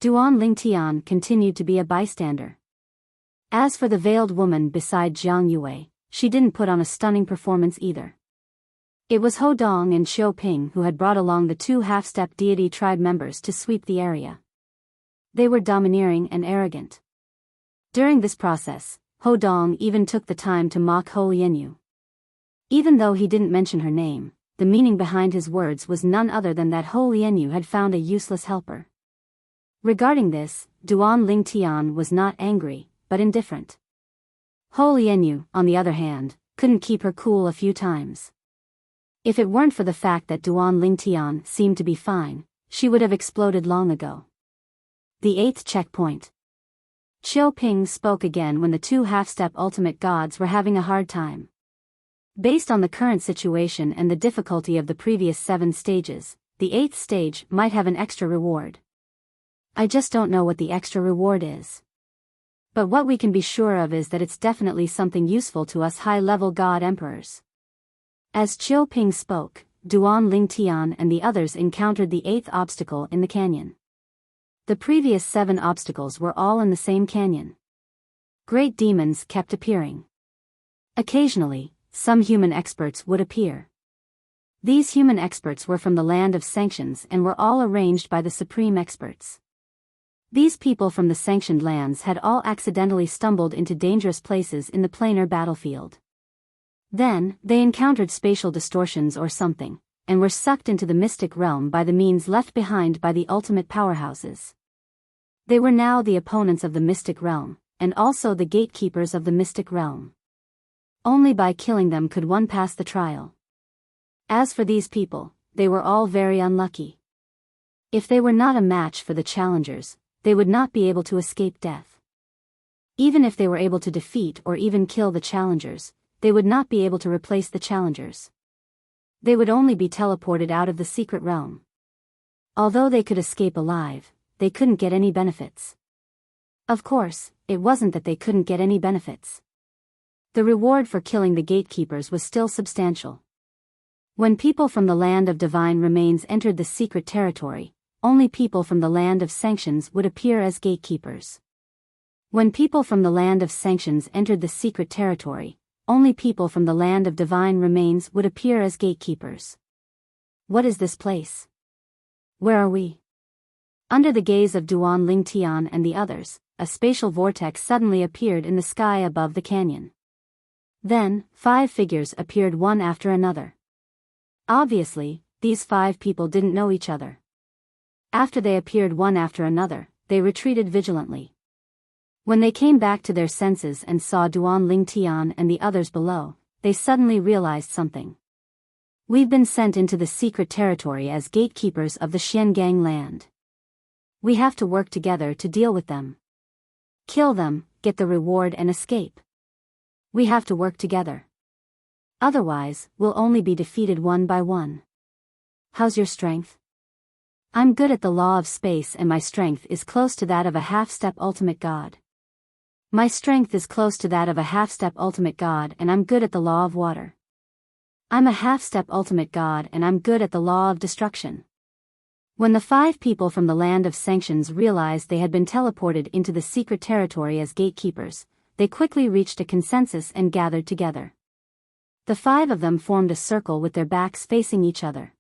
Duan Lingtian continued to be a bystander. As for the veiled woman beside Jiang Yue, she didn't put on a stunning performance either. It was Ho Dong and Chiu Ping who had brought along the two half-step deity tribe members to sweep the area. They were domineering and arrogant. During this process, Ho Dong even took the time to mock Ho Lianyu. Even though he didn't mention her name, the meaning behind his words was none other than that Ho Lianyu had found a useless helper. Regarding this, Duan Lingtian was not angry, but indifferent. Ho Lianyu, on the other hand, couldn't keep her cool a few times. If it weren't for the fact that Duan Lingtian seemed to be fine, she would have exploded long ago. The 8th checkpoint. Chiu Ping spoke again when the two half-step ultimate gods were having a hard time. Based on the current situation and the difficulty of the previous 7 stages, the 8th stage might have an extra reward. I just don't know what the extra reward is. But what we can be sure of is that it's definitely something useful to us high-level god emperors. As Chiu Ping spoke, Duan Lingtian and the others encountered the 8th obstacle in the canyon. The previous 7 obstacles were all in the same canyon. Great demons kept appearing. Occasionally, some human experts would appear. These human experts were from the land of sanctions and were all arranged by the supreme experts. These people from the sanctioned lands had all accidentally stumbled into dangerous places in the planar battlefield. Then, they encountered spatial distortions or something, and were sucked into the mystic realm by the means left behind by the ultimate powerhouses. They were now the opponents of the mystic realm, and also the gatekeepers of the mystic realm. Only by killing them could one pass the trial. As for these people, they were all very unlucky. If they were not a match for the challengers, they would not be able to escape death. Even if they were able to defeat or even kill the challengers, they would not be able to replace the challengers. They would only be teleported out of the secret realm. Although they could escape alive, they couldn't get any benefits. Of course, it wasn't that they couldn't get any benefits. The reward for killing the gatekeepers was still substantial. When people from the land of divine remains entered the secret territory, only people from the land of sanctions would appear as gatekeepers. When people from the land of sanctions entered the secret territory, only people from the land of divine remains would appear as gatekeepers. What is this place? Where are we? Under the gaze of Duan Ling Tian and the others, a spatial vortex suddenly appeared in the sky above the canyon. Then, 5 figures appeared one after another. Obviously, these 5 people didn't know each other. After they appeared one after another, they retreated vigilantly. When they came back to their senses and saw Duan Ling Tian and the others below, they suddenly realized something. We've been sent into the secret territory as gatekeepers of the Xiangang land. We have to work together to deal with them. Kill them, get the reward and escape. We have to work together. Otherwise, we'll only be defeated one by one. How's your strength? I'm good at the law of space and my strength is close to that of a half-step ultimate god. My strength is close to that of a half-step ultimate god and I'm good at the law of water. I'm a half-step ultimate god and I'm good at the law of destruction. When the 5 people from the land of sanctions realized they had been teleported into the secret territory as gatekeepers, they quickly reached a consensus and gathered together. The 5 of them formed a circle with their backs facing each other.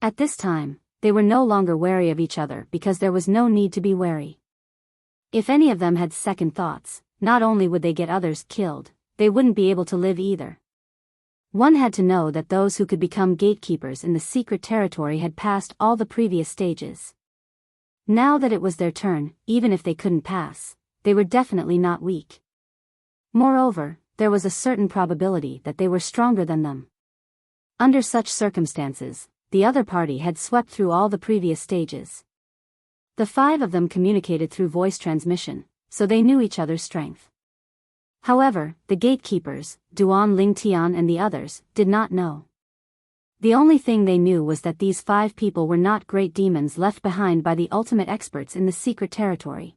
At this time, they were no longer wary of each other because there was no need to be wary. If any of them had second thoughts, not only would they get others killed, they wouldn't be able to live either. One had to know that those who could become gatekeepers in the secret territory had passed all the previous stages. Now that it was their turn, even if they couldn't pass, they were definitely not weak. Moreover, there was a certain probability that they were stronger than them. Under such circumstances, the other party had swept through all the previous stages. The 5 of them communicated through voice transmission, so they knew each other's strength. However, the gatekeepers, Duan Ling Tian and the others, did not know. The only thing they knew was that these 5 people were not great demons left behind by the ultimate experts in the secret territory.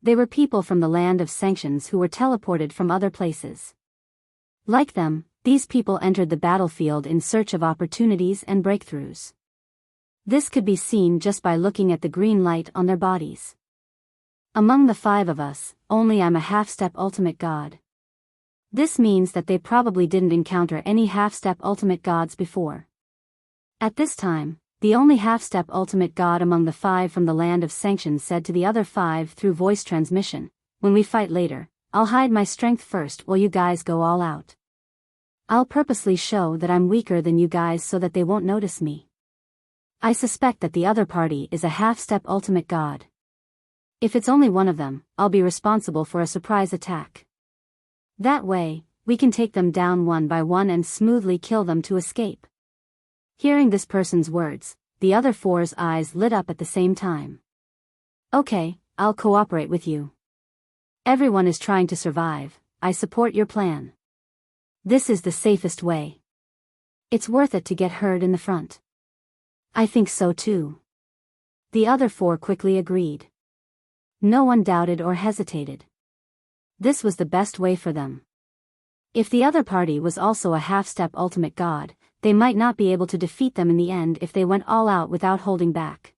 They were people from the land of sanctions who were teleported from other places. Like them, these people entered the battlefield in search of opportunities and breakthroughs. This could be seen just by looking at the green light on their bodies. Among the 5 of us, only I'm a half-step ultimate god. This means that they probably didn't encounter any half-step ultimate gods before. At this time, the only half-step ultimate god among the 5 from the land of sanctions said to the other 5 through voice transmission, "When we fight later, I'll hide my strength first while you guys go all out. I'll purposely show that I'm weaker than you guys so that they won't notice me. I suspect that the other party is a half-step ultimate god. If it's only one of them, I'll be responsible for a surprise attack. That way, we can take them down one by one and smoothly kill them to escape." Hearing this person's words, the other 4's eyes lit up at the same time. "Okay, I'll cooperate with you. Everyone is trying to survive, I support your plan. This is the safest way. It's worth it to get heard in the front." "I think so too." The other 4 quickly agreed. No one doubted or hesitated. This was the best way for them. If the other party was also a half-step ultimate god, they might not be able to defeat them in the end if they went all out without holding back.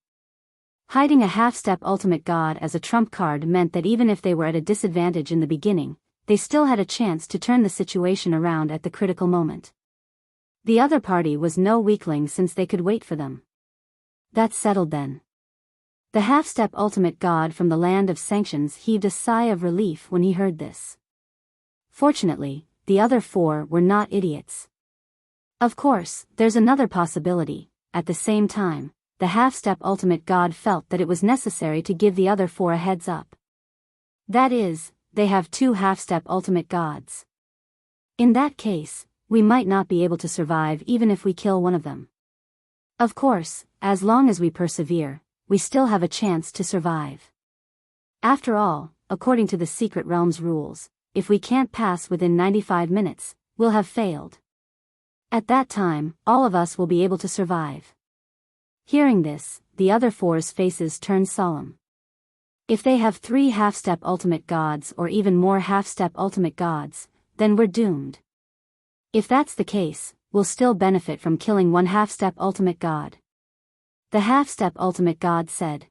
Hiding a half-step ultimate god as a trump card meant that even if they were at a disadvantage in the beginning, they still had a chance to turn the situation around at the critical moment. The other party was no weakling since they could wait for them. That's settled then. The half-step ultimate god from the land of sanctions heaved a sigh of relief when he heard this. Fortunately, the other four were not idiots. Of course, there's another possibility. At the same time, the half-step ultimate god felt that it was necessary to give the other four a heads up. That is, they have two half-step ultimate gods. In that case, we might not be able to survive even if we kill one of them. Of course, as long as we persevere, we still have a chance to survive. After all, according to the Secret Realm's rules, if we can't pass within 95 minutes, we'll have failed. At that time, all of us will be able to survive. Hearing this, the other four's faces turned solemn. If they have 3 half-step ultimate gods or even more half-step ultimate gods, then we're doomed. If that's the case, we'll still benefit from killing one half-step ultimate god. The half-step ultimate god said.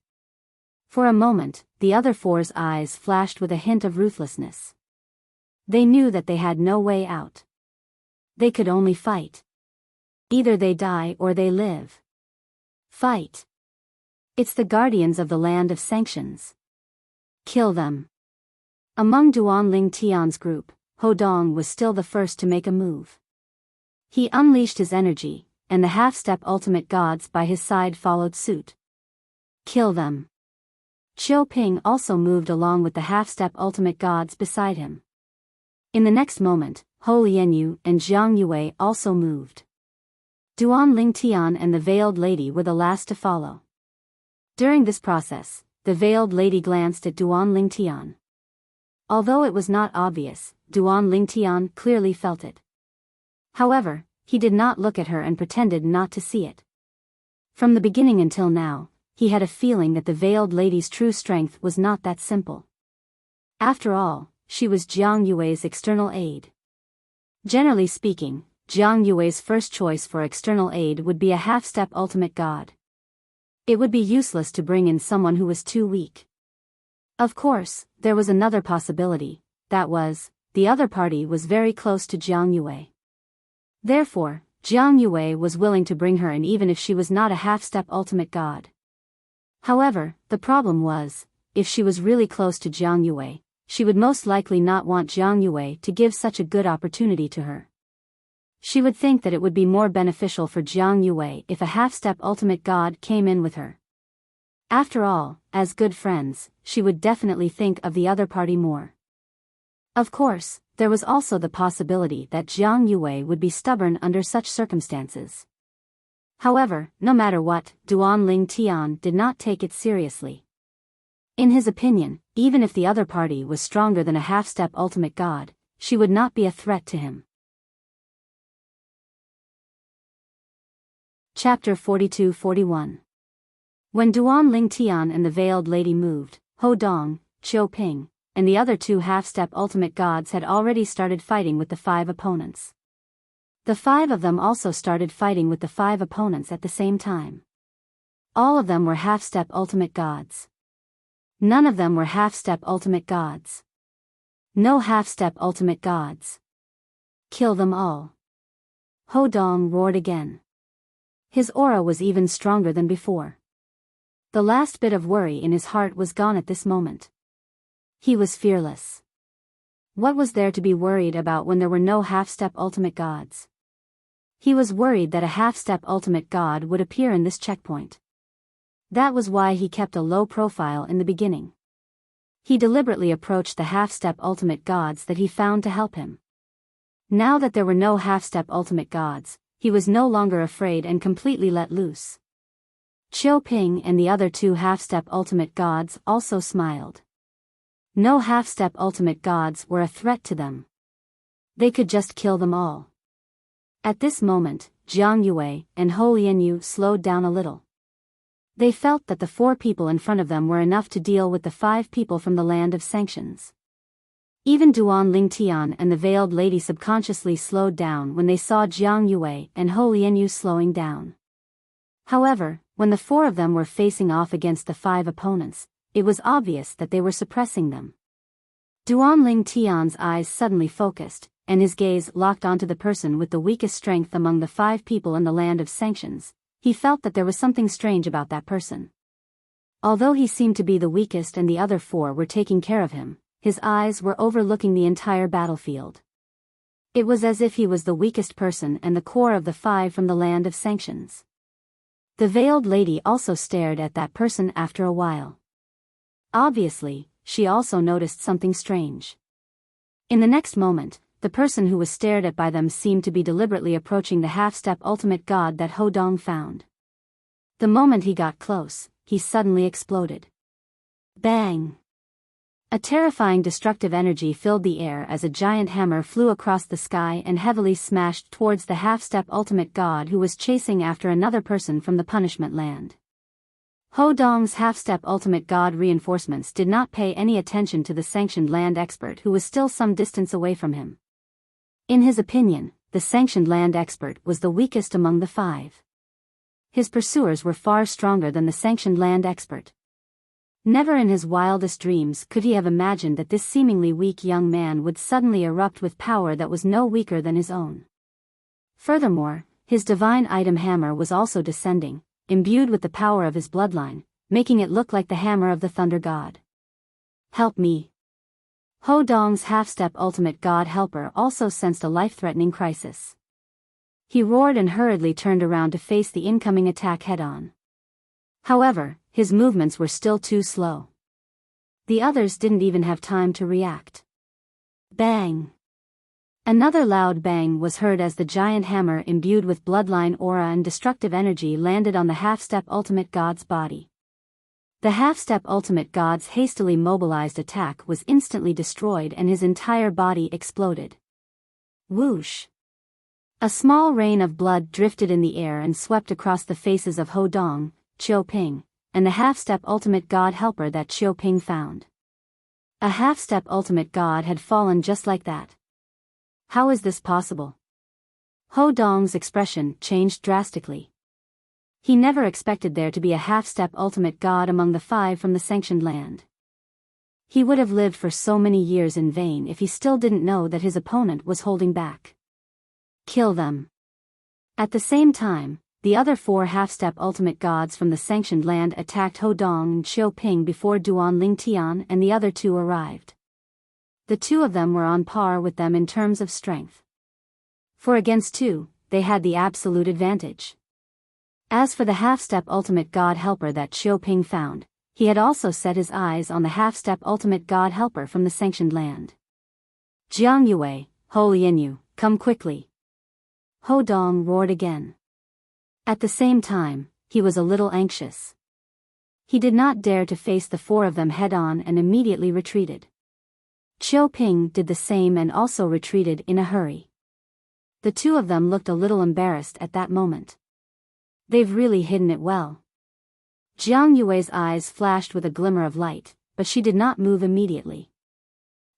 For a moment, the other four's eyes flashed with a hint of ruthlessness. They knew that they had no way out. They could only fight. Either they die or they live. Fight. It's the guardians of the land of sanctions. Kill them. Among Duanling Tian's group, Ho Dong was still the first to make a move. He unleashed his energy, and the half-step ultimate gods by his side followed suit. Kill them. Qiu Ping also moved along with the half-step ultimate gods beside him. In the next moment, Ho Lianyu and Jiang Yue also moved. Duanling Tian and the Veiled Lady were the last to follow. During this process, the Veiled Lady glanced at Duanling Tian. Although it was not obvious, Duanling Tian clearly felt it. However, he did not look at her and pretended not to see it. From the beginning until now, he had a feeling that the Veiled Lady's true strength was not that simple. After all, she was Jiang Yue's external aid. Generally speaking, Jiang Yue's first choice for external aid would be a half-step ultimate god. It would be useless to bring in someone who was too weak. Of course, there was another possibility, that was, the other party was very close to Jiang Yue. Therefore, Jiang Yue was willing to bring her in even if she was not a half-step ultimate god. However, the problem was, if she was really close to Jiang Yue, she would most likely not want Jiang Yue to give such a good opportunity to her. She would think that it would be more beneficial for Jiang Yue if a half-step ultimate god came in with her. After all, as good friends, she would definitely think of the other party more. Of course, there was also the possibility that Jiang Yue would be stubborn under such circumstances. However, no matter what, Duanling Tian did not take it seriously. In his opinion, even if the other party was stronger than a half-step ultimate god, she would not be a threat to him. Chapter 42-41. When Duanling Tian and the Veiled Lady moved, Ho Dong, Qiu Ping, and the other 2 half-step ultimate gods had already started fighting with the 5 opponents. The 5 of them also started fighting with the 5 opponents at the same time. All of them were half-step ultimate gods. None of them were half-step ultimate gods. No half-step ultimate gods. Kill them all. Ho Dong roared again. His aura was even stronger than before. The last bit of worry in his heart was gone at this moment. He was fearless. What was there to be worried about when there were no half-step ultimate gods? He was worried that a half-step ultimate god would appear in this checkpoint. That was why he kept a low profile in the beginning. He deliberately approached the half-step ultimate gods that he found to help him. Now that there were no half-step ultimate gods, he was no longer afraid and completely let loose. Qiu Ping and the other 2 half-step ultimate gods also smiled. No half-step ultimate gods were a threat to them. They could just kill them all. At this moment, Jiang Yue and Ho Lianyu slowed down a little. They felt that the 4 people in front of them were enough to deal with the 5 people from the land of sanctions. Even Duanling Tian and the Veiled Lady subconsciously slowed down when they saw Jiang Yue and Ho Lianyu slowing down. However, when the 4 of them were facing off against the 5 opponents, it was obvious that they were suppressing them. Duanling Tian's eyes suddenly focused, and his gaze locked onto the person with the weakest strength among the 5 people in the land of sanctions, he felt that there was something strange about that person. Although he seemed to be the weakest and the other 4 were taking care of him, his eyes were overlooking the entire battlefield. It was as if he was the weakest person and the core of the 5 from the land of sanctions. The veiled lady also stared at that person after a while. Obviously, she also noticed something strange. In the next moment, the person who was stared at by them seemed to be deliberately approaching the half-step ultimate god that Ho Dong found. The moment he got close, he suddenly exploded. Bang! A terrifying destructive energy filled the air as a giant hammer flew across the sky and heavily smashed towards the half-step ultimate god who was chasing after another person from the punishment land. Ho Dong's half-step ultimate god reinforcements did not pay any attention to the sanctioned land expert who was still some distance away from him. In his opinion, the sanctioned land expert was the weakest among the 5. His pursuers were far stronger than the sanctioned land expert. Never in his wildest dreams could he have imagined that this seemingly weak young man would suddenly erupt with power that was no weaker than his own. Furthermore, his divine item hammer was also descending, imbued with the power of his bloodline, making it look like the hammer of the thunder god. Help me! Ho Dong's half-step ultimate god helper also sensed a life-threatening crisis. He roared and hurriedly turned around to face the incoming attack head-on. However, his movements were still too slow. The others didn't even have time to react. Bang! Another loud bang was heard as the giant hammer imbued with bloodline aura and destructive energy landed on the half-step ultimate god's body. The half-step ultimate god's hastily mobilized attack was instantly destroyed and his entire body exploded. Whoosh! A small rain of blood drifted in the air and swept across the faces of Ho Dong, Chiu Ping, and the half-step ultimate god helper that Chiu Ping found. A half-step ultimate god had fallen just like that. How is this possible? Ho Dong's expression changed drastically. He never expected there to be a half-step ultimate god among the 5 from the sanctioned land. He would have lived for so many years in vain if he still didn't know that his opponent was holding back. Kill them. At the same time, the other 4 half-step ultimate gods from the sanctioned land attacked Ho Dong and Chiu Ping before Duan Lingtian and the other 2 arrived. The 2 of them were on par with them in terms of strength. For against 2, they had the absolute advantage. As for the half-step ultimate god helper that Chiu Ping found, he had also set his eyes on the half-step ultimate god helper from the sanctioned land. Jiang Yue, Ho Lianyu, come quickly! Ho Dong roared again. At the same time, he was a little anxious. He did not dare to face the 4 of them head-on and immediately retreated. Chiu Ping did the same and also retreated in a hurry. The 2 of them looked a little embarrassed at that moment. They've really hidden it well. Jiang Yue's eyes flashed with a glimmer of light, but she did not move immediately.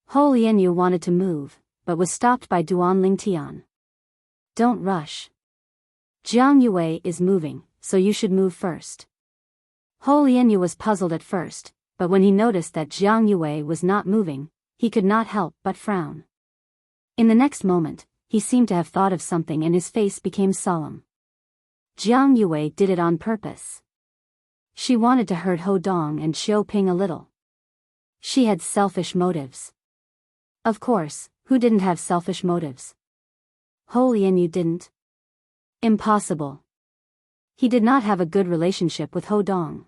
Ho Lianyu wanted to move, but was stopped by Duan Lingtian. Don't rush. Jiang Yue is moving, so you should move first. Ho Lianyu was puzzled at first, but when he noticed that Jiang Yue was not moving, he could not help but frown. In the next moment, he seemed to have thought of something and his face became solemn. Jiang Yue did it on purpose. She wanted to hurt Ho Dong and Chiu Ping a little. She had selfish motives. Of course, who didn't have selfish motives? Ho Lianyu didn't. Impossible. He did not have a good relationship with Ho Dong.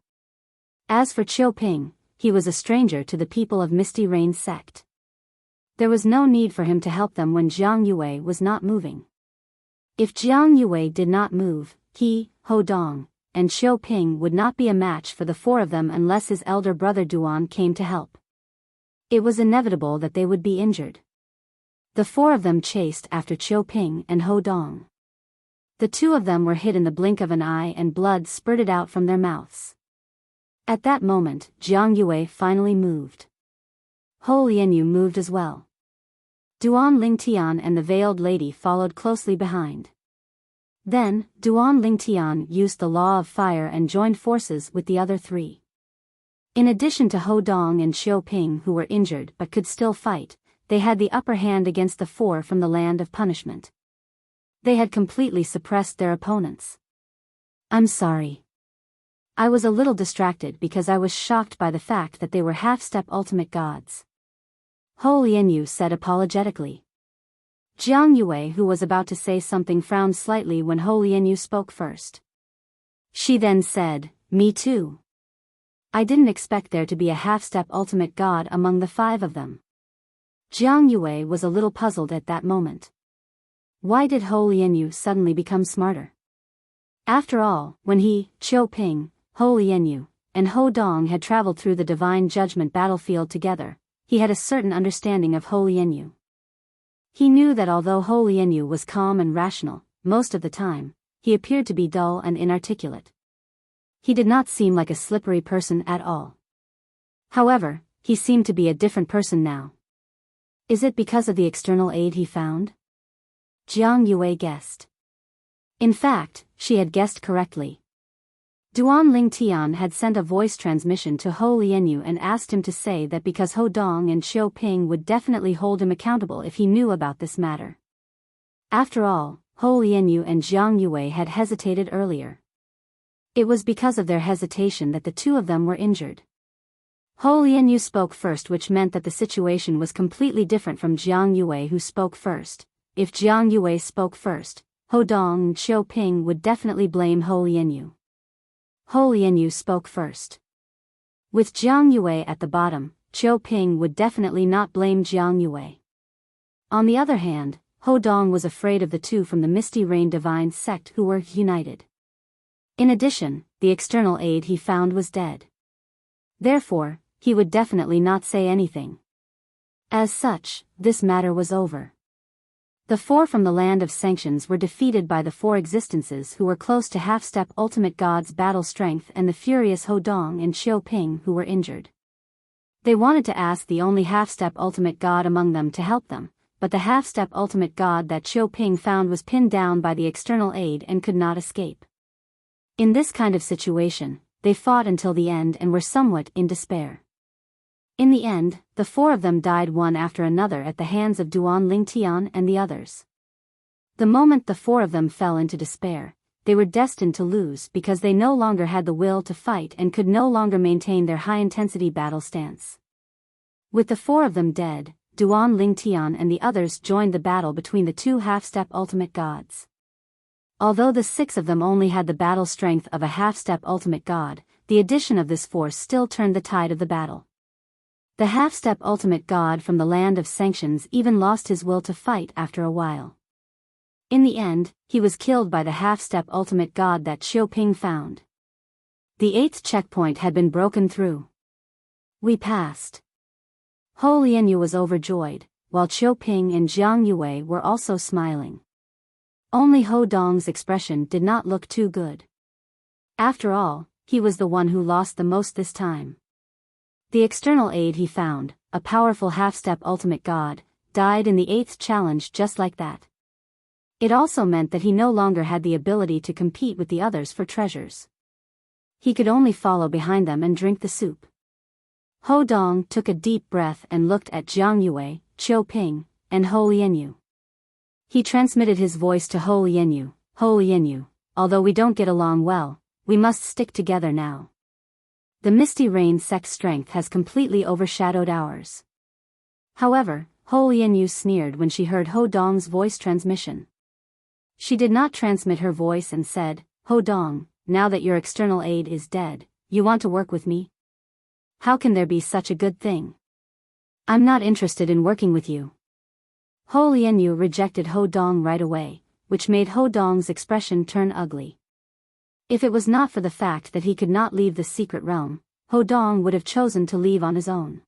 As for Chiu Ping, he was a stranger to the people of Misty Rain sect. There was no need for him to help them when Jiang Yue was not moving. If Jiang Yue did not move, he, Ho Dong, and Chiu Ping would not be a match for the 4 of them unless his elder brother Duan came to help. It was inevitable that they would be injured. The 4 of them chased after Chiu Ping and Ho Dong. The 2 of them were hit in the blink of an eye and blood spurted out from their mouths. At that moment, Jiang Yue finally moved. Ho Lianyu moved as well. Duan Lingtian and the veiled lady followed closely behind. Then, Duan Lingtian used the law of fire and joined forces with the other 3. In addition to Ho Dong and Chiu Ping who were injured but could still fight, they had the upper hand against the four from the land of punishment. They had completely suppressed their opponents. I'm sorry. I was a little distracted because I was shocked by the fact that they were half-step ultimate gods. Ho Lianyu said apologetically. Jiang Yue, who was about to say something, frowned slightly when Ho Lianyu spoke first. She then said, "Me too. I didn't expect there to be a half-step ultimate god among the five of them." Jiang Yue was a little puzzled at that moment. Why did Ho Lianyu suddenly become smarter? After all, when he, Qiu Ping, Ho Lianyu, and Ho Dong had traveled through the Divine Judgment battlefield together, he had a certain understanding of Ho Lianyu. He knew that although Ho Lianyu was calm and rational, most of the time, he appeared to be dull and inarticulate. He did not seem like a slippery person at all. However, he seemed to be a different person now. Is it because of the external aid he found? Jiang Yue guessed. In fact, she had guessed correctly. Duan Lingtian had sent a voice transmission to Ho Lianyu and asked him to say that because Ho Dong and Qiu Ping would definitely hold him accountable if he knew about this matter. After all, Ho Lianyu and Jiang Yue had hesitated earlier. It was because of their hesitation that the two of them were injured. Ho Lianyu spoke first, which meant that the situation was completely different from Jiang Yue, who spoke first. If Jiang Yue spoke first, Ho Dong and Qiu Ping would definitely blame Ho Lianyu. Ho Lianyu spoke first. With Jiang Yue at the bottom, Qiu Ping would definitely not blame Jiang Yue. On the other hand, Ho Dong was afraid of the two from the Misty Rain Divine sect who were united. In addition, the external aid he found was dead. Therefore, he would definitely not say anything. As such, this matter was over. The four from the land of sanctions were defeated by the four existences who were close to half-step ultimate god's battle strength and the furious Ho Dong and Qiu Ping who were injured. They wanted to ask the only half-step ultimate god among them to help them, but the half-step ultimate god that Qiu Ping found was pinned down by the external aid and could not escape. In this kind of situation, they fought until the end and were somewhat in despair. In the end, the four of them died one after another at the hands of Duan Lingtian and the others. The moment the four of them fell into despair, they were destined to lose because they no longer had the will to fight and could no longer maintain their high-intensity battle stance. With the four of them dead, Duan Lingtian and the others joined the battle between the two half-step ultimate gods. Although the six of them only had the battle strength of a half-step ultimate god, the addition of this force still turned the tide of the battle. The half-step ultimate god from the land of sanctions even lost his will to fight after a while. In the end, he was killed by the half-step ultimate god that Qiu Ping found. The 8th checkpoint had been broken through. We passed. Ho Lianyu was overjoyed, while Qiu Ping and Jiang Yue were also smiling. Only Ho Dong's expression did not look too good. After all, he was the one who lost the most this time. The external aid he found, a powerful half-step ultimate god, died in the 8th challenge just like that. It also meant that he no longer had the ability to compete with the others for treasures. He could only follow behind them and drink the soup. Ho Dong took a deep breath and looked at Jiang Yue, Qiu Ping, and Ho Lianyu. He transmitted his voice to Ho Lianyu. Ho Lianyu, although we don't get along well, we must stick together now. The Misty Rain sect's strength has completely overshadowed ours. However, Ho Lianyu sneered when she heard Ho Dong's voice transmission. She did not transmit her voice and said, "Ho Dong, now that your external aid is dead, you want to work with me? How can there be such a good thing? I'm not interested in working with you." Ho Lianyu rejected Ho Dong right away, which made Ho Dong's expression turn ugly. If it was not for the fact that he could not leave the secret realm, Ho Dong would have chosen to leave on his own.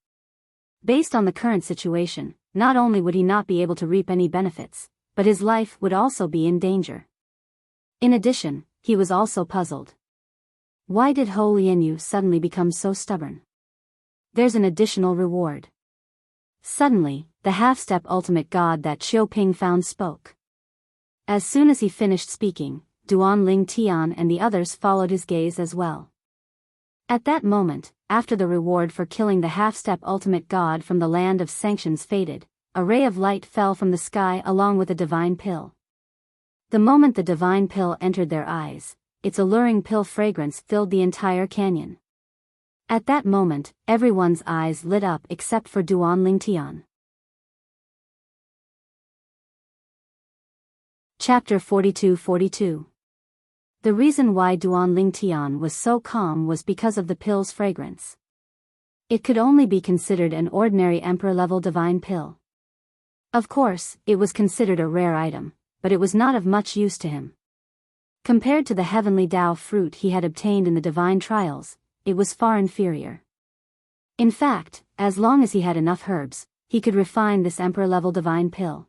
Based on the current situation, not only would he not be able to reap any benefits, but his life would also be in danger. In addition, he was also puzzled. Why did Ho Lianyu suddenly become so stubborn? There's an additional reward. Suddenly, the half-step ultimate god that Qiu Ping found spoke. As soon as he finished speaking, Duan Lingtian and the others followed his gaze as well. At that moment, after the reward for killing the half-step ultimate god from the land of sanctions faded, a ray of light fell from the sky along with a divine pill. The moment the divine pill entered their eyes, its alluring pill fragrance filled the entire canyon. At that moment, everyone's eyes lit up except for Duan Lingtian. Chapter 42-42. The reason why Duan Lingtian was so calm was because of the pill's fragrance. It could only be considered an ordinary emperor-level divine pill. Of course, it was considered a rare item, but it was not of much use to him. Compared to the heavenly Tao fruit he had obtained in the divine trials, it was far inferior. In fact, as long as he had enough herbs, he could refine this emperor-level divine pill.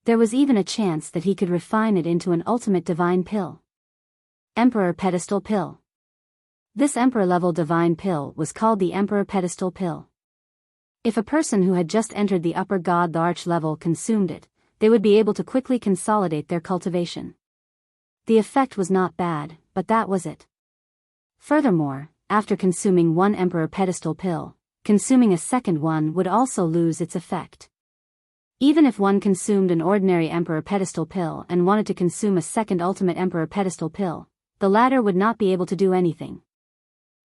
There was even a chance that he could refine it into an ultimate divine pill. Emperor Pedestal Pill. This emperor-level divine pill was called the Emperor Pedestal Pill. If a person who had just entered the upper god the arch level consumed it, they would be able to quickly consolidate their cultivation. The effect was not bad, but that was it. Furthermore, after consuming one Emperor Pedestal Pill, consuming a second one would also lose its effect. Even if one consumed an ordinary Emperor Pedestal Pill and wanted to consume a second Ultimate Emperor Pedestal Pill, the latter would not be able to do anything.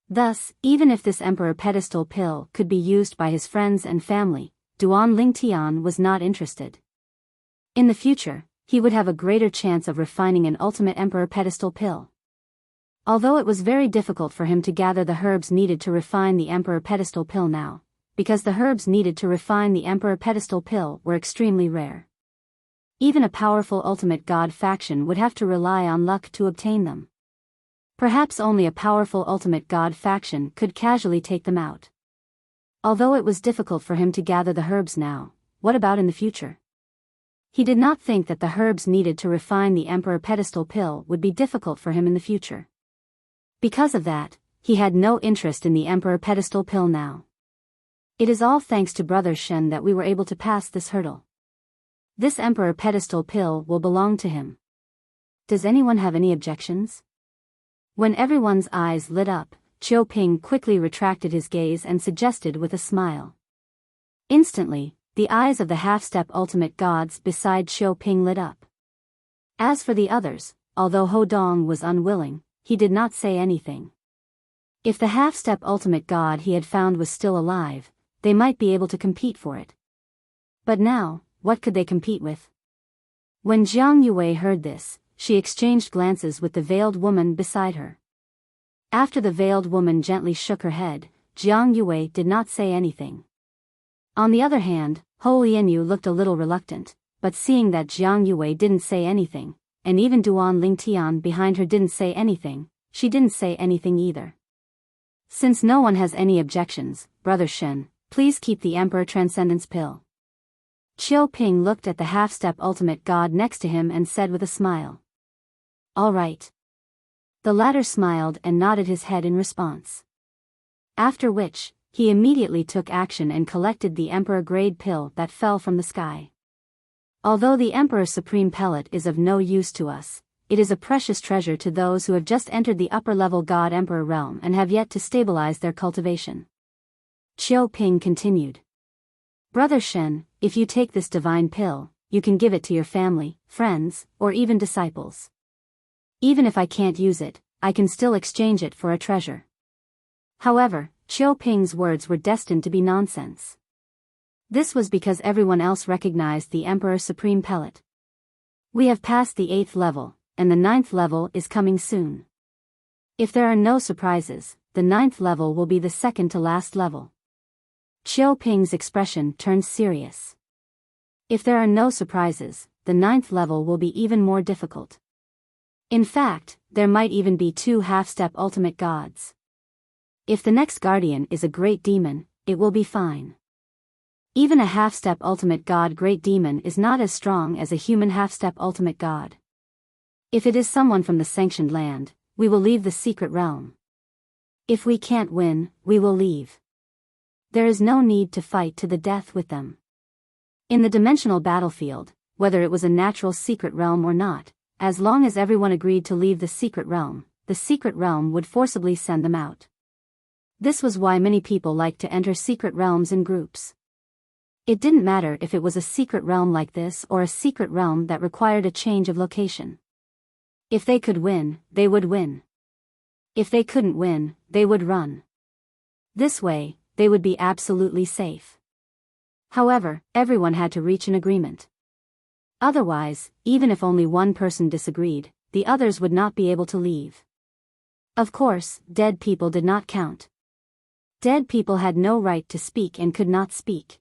Thus, even if this Emperor Pedestal Pill could be used by his friends and family, Duan Lingtian was not interested. In the future, he would have a greater chance of refining an Ultimate Emperor Pedestal Pill. Although it was very difficult for him to gather the herbs needed to refine the Emperor Pedestal Pill now, because the herbs needed to refine the Emperor Pedestal Pill were extremely rare. Even a powerful Ultimate God faction would have to rely on luck to obtain them. Perhaps only a powerful Ultimate God faction could casually take them out. Although it was difficult for him to gather the herbs now, what about in the future? He did not think that the herbs needed to refine the Emperor Pedestal Pill would be difficult for him in the future. Because of that, he had no interest in the Emperor Pedestal Pill now. It is all thanks to Brother Shen that we were able to pass this hurdle. This Emperor Pedestal Pill will belong to him. Does anyone have any objections? When everyone's eyes lit up, Chiu Ping quickly retracted his gaze and suggested with a smile. Instantly, the eyes of the half-step ultimate gods beside Chiu Ping lit up. As for the others, although Ho Dong was unwilling, he did not say anything. If the half-step ultimate god he had found was still alive, they might be able to compete for it. But now, what could they compete with? When Jiang Yue heard this, she exchanged glances with the veiled woman beside her. After the veiled woman gently shook her head, Jiang Yue did not say anything. On the other hand, Ho Lianyu looked a little reluctant, but seeing that Jiang Yue didn't say anything, and even Duan Lingtian behind her didn't say anything, she didn't say anything either. Since no one has any objections, Brother Shen, please keep the Emperor Transcendence Pill. Chiu Ping looked at the half-step ultimate god next to him and said with a smile. All right. The latter smiled and nodded his head in response. After which, he immediately took action and collected the Emperor Grade Pill that fell from the sky. Although the Emperor Supreme Pellet is of no use to us, it is a precious treasure to those who have just entered the upper-level God Emperor realm and have yet to stabilize their cultivation. Chiu Ping continued. Brother Shen, if you take this divine pill, you can give it to your family, friends, or even disciples. Even if I can't use it, I can still exchange it for a treasure. However, Chiu Ping's words were destined to be nonsense. This was because everyone else recognized the Emperor Supreme Pellet. We have passed the 8th level, and the 9th level is coming soon. If there are no surprises, the 9th level will be the second to last level. Chiu Ping's expression turned serious. If there are no surprises, the 9th level will be even more difficult. In fact, there might even be 2 half-step ultimate gods. If the next guardian is a great demon, it will be fine. Even a half-step ultimate god great demon is not as strong as a human half-step ultimate god. If it is someone from the sanctioned land, we will leave the secret realm. If we can't win, we will leave. There is no need to fight to the death with them. In the dimensional battlefield, whether it was a natural secret realm or not, as long as everyone agreed to leave the secret realm would forcibly send them out. This was why many people liked to enter secret realms in groups. It didn't matter if it was a secret realm like this or a secret realm that required a change of location. If they could win, they would win. If they couldn't win, they would run. This way, they would be absolutely safe. However, everyone had to reach an agreement. Otherwise, even if only one person disagreed, the others would not be able to leave. Of course, dead people did not count. Dead people had no right to speak and could not speak.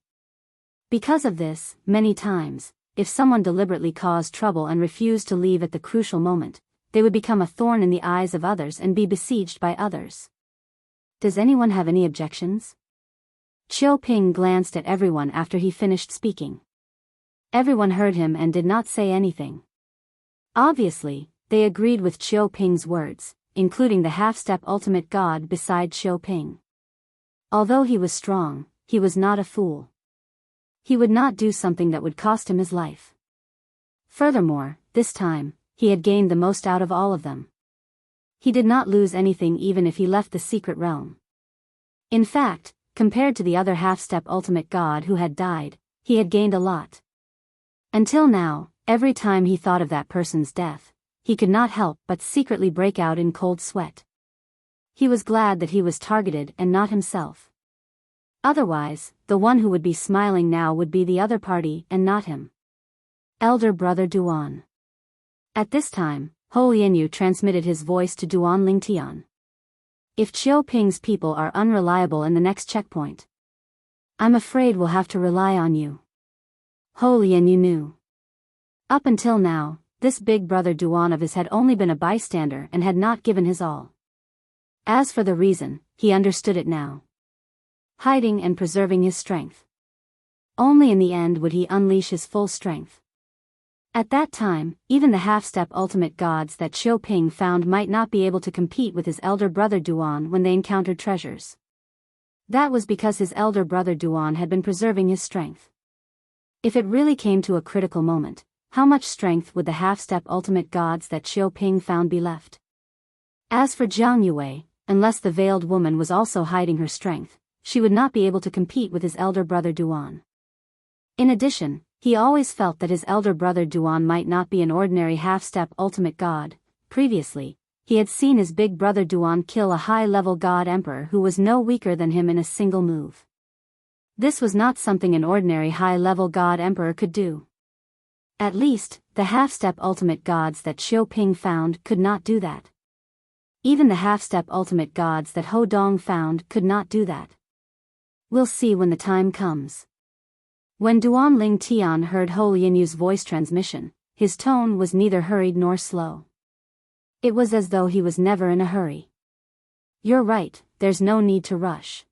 Because of this, many times, if someone deliberately caused trouble and refused to leave at the crucial moment, they would become a thorn in the eyes of others and be besieged by others. Does anyone have any objections? Qiu Ping glanced at everyone after he finished speaking. Everyone heard him and did not say anything. Obviously, they agreed with Qiu Ping's words, including the half-step ultimate god beside Qiu Ping. Although he was strong, he was not a fool. He would not do something that would cost him his life. Furthermore, this time, he had gained the most out of all of them. He did not lose anything even if he left the secret realm. In fact, compared to the other half-step ultimate god who had died, he had gained a lot. Until now, every time he thought of that person's death, he could not help but secretly break out in cold sweat. He was glad that he was targeted and not himself. Otherwise, the one who would be smiling now would be the other party and not him. Elder Brother Duan. At this time, Ho Lianyu transmitted his voice to Duan Lingtian. If Qiu Ping's people are unreliable in the next checkpoint, I'm afraid we'll have to rely on you. Ho Lianyu knew. Up until now, this big brother Duan of his had only been a bystander and had not given his all. As for the reason, he understood it now. Hiding and preserving his strength. Only in the end would he unleash his full strength. At that time, even the half-step ultimate gods that Qiu Ping found might not be able to compete with his elder brother Duan when they encountered treasures. That was because his elder brother Duan had been preserving his strength. If it really came to a critical moment, how much strength would the half-step ultimate gods that Qiu Ping found be left? As for Jiang Yue, unless the veiled woman was also hiding her strength, she would not be able to compete with his elder brother Duan. In addition, he always felt that his elder brother Duan might not be an ordinary half-step ultimate god. Previously, he had seen his big brother Duan kill a high-level god emperor who was no weaker than him in a single move. This was not something an ordinary high-level god emperor could do. At least, the half-step ultimate gods that Qiu Ping found could not do that. Even the half-step ultimate gods that Ho Dong found could not do that. We'll see when the time comes. When Duan Ling Tian heard Ho Lianyu's voice transmission, his tone was neither hurried nor slow. It was as though he was never in a hurry. You're right, there's no need to rush.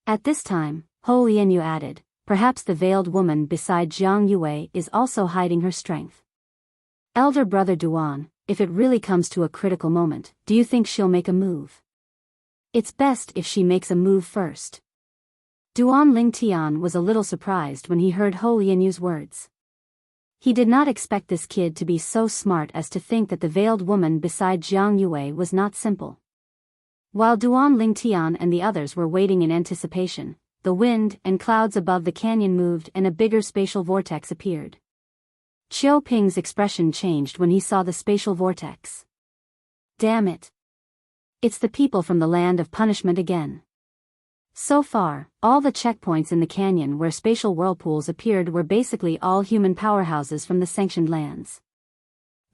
At this time, Ho Lianyu added, perhaps the veiled woman beside Jiang Yue is also hiding her strength. Elder brother Duan, if it really comes to a critical moment, do you think she'll make a move? It's best if she makes a move first. Duan Lingtian was a little surprised when he heard Ho Lianyu's words. He did not expect this kid to be so smart as to think that the veiled woman beside Jiang Yue was not simple. While Duan Lingtian and the others were waiting in anticipation, the wind and clouds above the canyon moved and a bigger spatial vortex appeared. Qiu Ping's expression changed when he saw the spatial vortex. Damn it. It's the people from the land of punishment again. So far, all the checkpoints in the canyon where spatial whirlpools appeared were basically all human powerhouses from the sanctioned lands.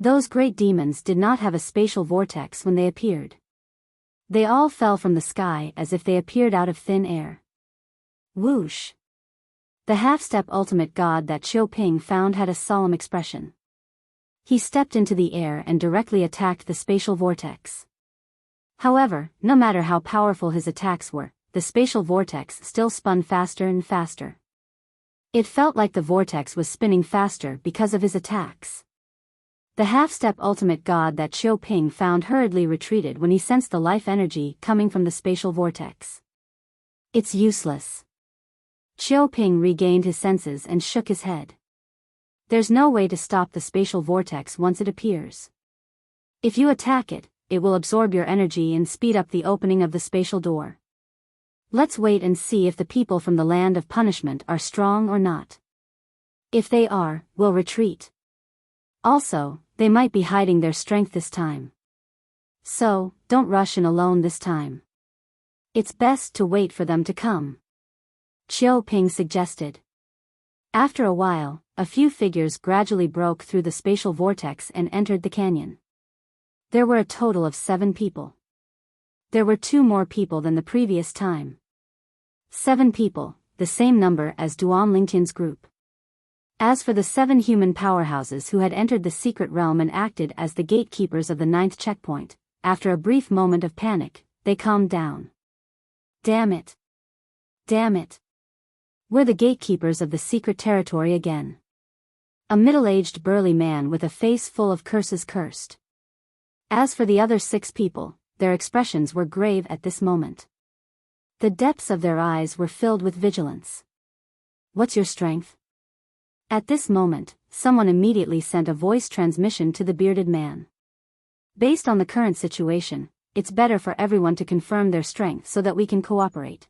Those great demons did not have a spatial vortex when they appeared. They all fell from the sky as if they appeared out of thin air. Whoosh! The half-step ultimate god that Qiu Ping found had a solemn expression. He stepped into the air and directly attacked the spatial vortex. However, no matter how powerful his attacks were, the spatial vortex still spun faster and faster. It felt like the vortex was spinning faster because of his attacks. The half-step ultimate god that Qiu Ping found hurriedly retreated when he sensed the life energy coming from the spatial vortex. It's useless. Qiu Ping regained his senses and shook his head. There's no way to stop the spatial vortex once it appears. If you attack it, it will absorb your energy and speed up the opening of the spatial door. Let's wait and see if the people from the land of punishment are strong or not. If they are, we'll retreat. Also, they might be hiding their strength this time. So, don't rush in alone this time. It's best to wait for them to come. Qiu Ping suggested. After a while, a few figures gradually broke through the spatial vortex and entered the canyon. There were a total of 7 people. There were 2 more people than the previous time. 7 people, the same number as Duan Lingtian's group. As for the 7 human powerhouses who had entered the secret realm and acted as the gatekeepers of the 9th checkpoint, after a brief moment of panic, they calmed down. Damn it. Damn it. We're the gatekeepers of the secret territory again. A middle-aged burly man with a face full of curses cursed. As for the other 6 people, their expressions were grave at this moment. The depths of their eyes were filled with vigilance. What's your strength? At this moment, someone immediately sent a voice transmission to the bearded man. Based on the current situation, it's better for everyone to confirm their strength so that we can cooperate.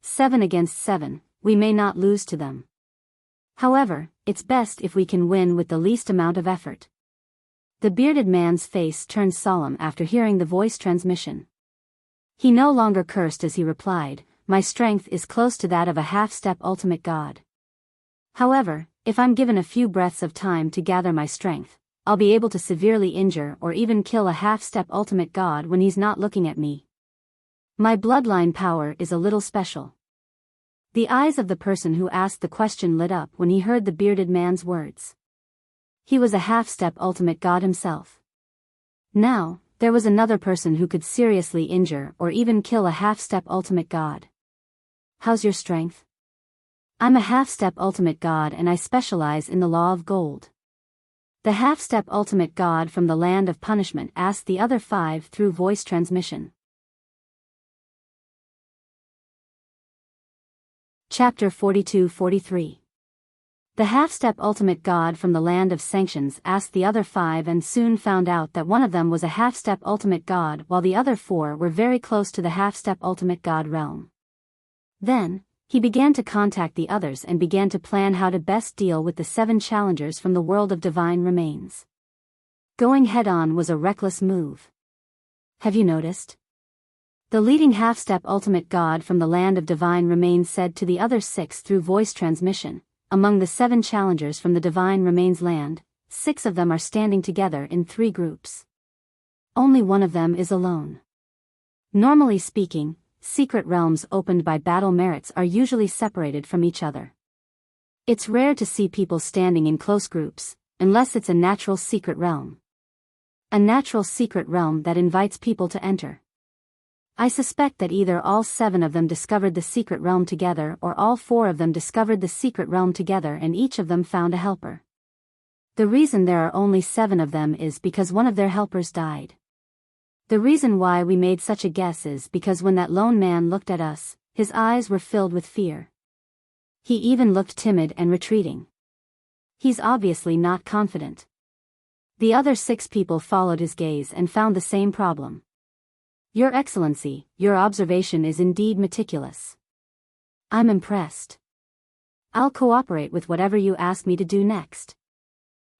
7 against 7, we may not lose to them. However, it's best if we can win with the least amount of effort. The bearded man's face turned solemn after hearing the voice transmission. He no longer cursed as he replied, "My strength is close to that of a half-step ultimate god. However, if I'm given a few breaths of time to gather my strength, I'll be able to severely injure or even kill a half-step ultimate god when he's not looking at me. My bloodline power is a little special." The eyes of the person who asked the question lit up when he heard the bearded man's words. He was a half-step ultimate god himself. Now, there was another person who could seriously injure or even kill a half-step ultimate god. How's your strength? I'm a half-step ultimate god and I specialize in the law of gold. The half-step ultimate god from the land of punishment asked the other 5 through voice transmission. Chapter 42-43. The half-step ultimate god from the land of sanctions asked the other 5 and soon found out that one of them was a half-step ultimate god while the other 4 were very close to the half-step ultimate god realm. Then, he began to contact the others and began to plan how to best deal with the 7 challengers from the world of divine remains. Going head-on was a reckless move. Have you noticed? The leading half-step ultimate god from the land of divine remains said to the other 6 through voice transmission, among the 7 challengers from the divine remains land, 6 of them are standing together in 3 groups. Only one of them is alone. Normally speaking, secret realms opened by battle merits are usually separated from each other. It's rare to see people standing in close groups, unless it's a natural secret realm. A natural secret realm that invites people to enter. I suspect that either all 7 of them discovered the secret realm together or all 4 of them discovered the secret realm together and each of them found a helper. The reason there are only 7 of them is because one of their helpers died. The reason why we made such a guess is because when that lone man looked at us, his eyes were filled with fear. He even looked timid and retreating. He's obviously not confident. The other 6 people followed his gaze and found the same problem. Your Excellency, your observation is indeed meticulous. I'm impressed. I'll cooperate with whatever you ask me to do next.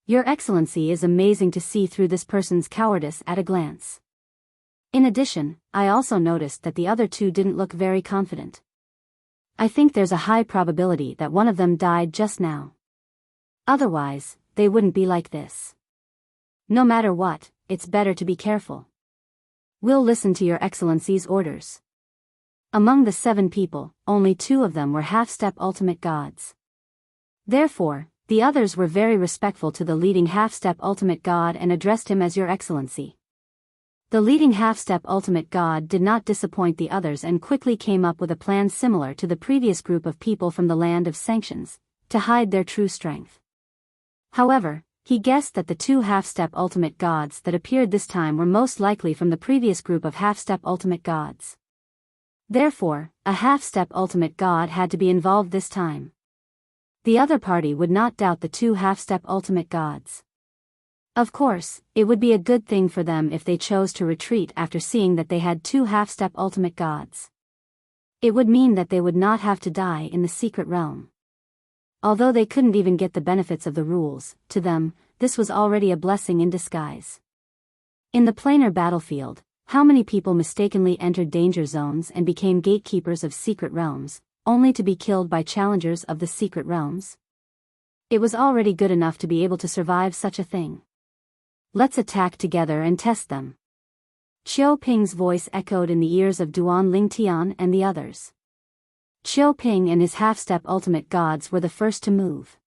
Your Excellency is amazing to see through this person's cowardice at a glance. In addition, I also noticed that the other 2 didn't look very confident. I think there's a high probability that one of them died just now. Otherwise, they wouldn't be like this. No matter what, it's better to be careful. We'll listen to your Excellency's orders. Among the 7 people, only 2 of them were half-step ultimate gods. Therefore, the others were very respectful to the leading half-step ultimate god and addressed him as Your Excellency. The leading half-step ultimate god did not disappoint the others and quickly came up with a plan similar to the previous group of people from the land of sanctions, to hide their true strength. However, he guessed that the 2 half-step ultimate gods that appeared this time were most likely from the previous group of half-step ultimate gods. Therefore, a half-step ultimate god had to be involved this time. The other party would not doubt the 2 half-step ultimate gods. Of course, it would be a good thing for them if they chose to retreat after seeing that they had 2 half-step ultimate gods. It would mean that they would not have to die in the secret realm. Although they couldn't even get the benefits of the rules, to them, this was already a blessing in disguise. In the planar battlefield, how many people mistakenly entered danger zones and became gatekeepers of secret realms, only to be killed by challengers of the secret realms? It was already good enough to be able to survive such a thing. Let's attack together and test them. Qiu Ping's voice echoed in the ears of Duan Lingtian and the others. Qiu Ping and his half-step ultimate gods were the first to move.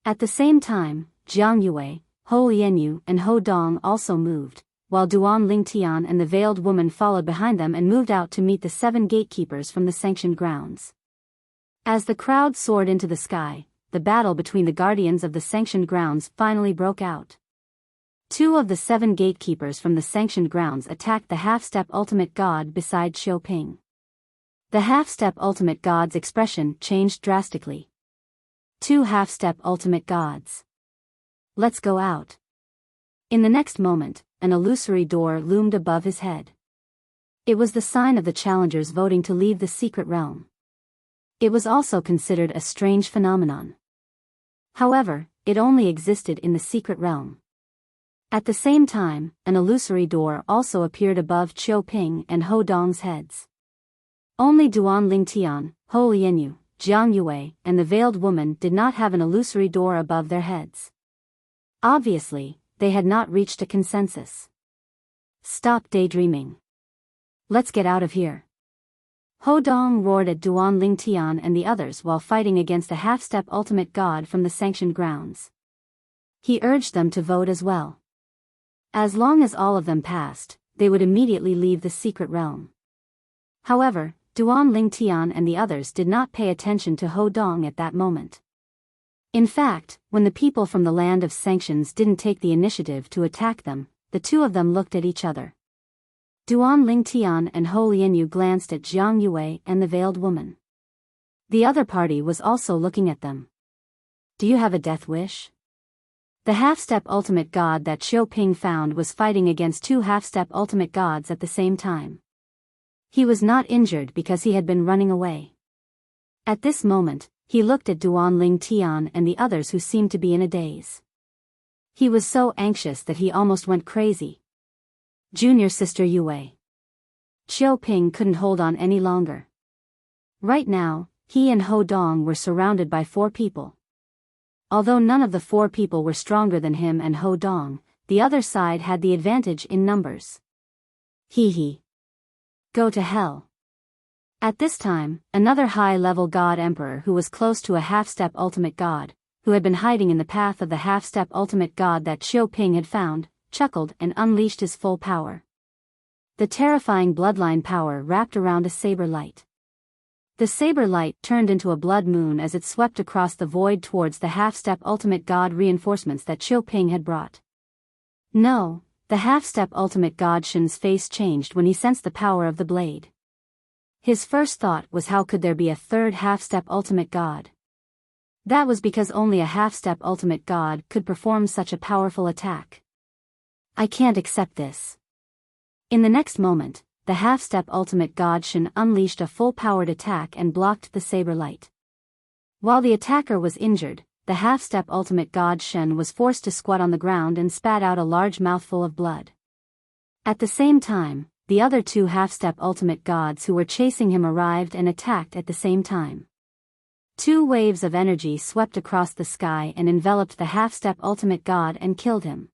At the same time, Jiang Yue, Ho Lianyu and Ho Dong also moved, while Duan Lingtian and the veiled woman followed behind them and moved out to meet the 7 gatekeepers from the sanctioned grounds. As the crowd soared into the sky, the battle between the guardians of the sanctioned grounds finally broke out. 2 of the 7 gatekeepers from the sanctioned grounds attacked the half-step ultimate god beside Qiu Ping. The half-step ultimate god's expression changed drastically. 2 half-step ultimate gods. Let's go out. In the next moment, an illusory door loomed above his head. It was the sign of the challengers voting to leave the secret realm. It was also considered a strange phenomenon. However, it only existed in the secret realm. At the same time, an illusory door also appeared above Qiu Ping and Ho Dong's heads. Only Duan Lingtian, Ho Lianyu, Jiang Yue, and the veiled woman did not have an illusory door above their heads. Obviously, they had not reached a consensus. Stop daydreaming. Let's get out of here. Ho Dong roared at Duan Lingtian and the others while fighting against a half-step ultimate god from the sanctioned grounds. He urged them to vote as well. As long as all of them passed, they would immediately leave the secret realm. However, Duan Lingtian and the others did not pay attention to Ho Dong at that moment. In fact, when the people from the land of sanctions didn't take the initiative to attack them, the 2 of them looked at each other. Duan Lingtian and Ho Lianyu glanced at Jiang Yue and the veiled woman. The other party was also looking at them. Do you have a death wish? The half-step ultimate god that Qiu Ping found was fighting against 2 half-step ultimate gods at the same time. He was not injured because he had been running away. At this moment, he looked at Duan Lingtian and the others who seemed to be in a daze. He was so anxious that he almost went crazy. Junior sister Yue. Qiu Ping couldn't hold on any longer. Right now, he and Ho Dong were surrounded by 4 people. Although none of the 4 people were stronger than him and Ho Dong, the other side had the advantage in numbers. Hee. Go to hell. At this time, another high-level god emperor who was close to a half-step ultimate god, who had been hiding in the path of the half-step ultimate god that Qiu Ping had found, chuckled and unleashed his full power. The terrifying bloodline power wrapped around a saber light. The saber light turned into a blood moon as it swept across the void towards the half-step ultimate god reinforcements that Qiu Ping had brought. No, the half-step ultimate god Shen's face changed when he sensed the power of the blade. His first thought was how could there be a 3rd half-step ultimate god? That was because only a half-step ultimate god could perform such a powerful attack. I can't accept this. In the next moment, the half-step ultimate god Shen unleashed a full-powered attack and blocked the saber light. While the attacker was injured, the half-step ultimate god Shen was forced to squat on the ground and spat out a large mouthful of blood. At the same time, the other 2 half-step ultimate gods who were chasing him arrived and attacked at the same time. 2 waves of energy swept across the sky and enveloped the half-step ultimate god and killed him.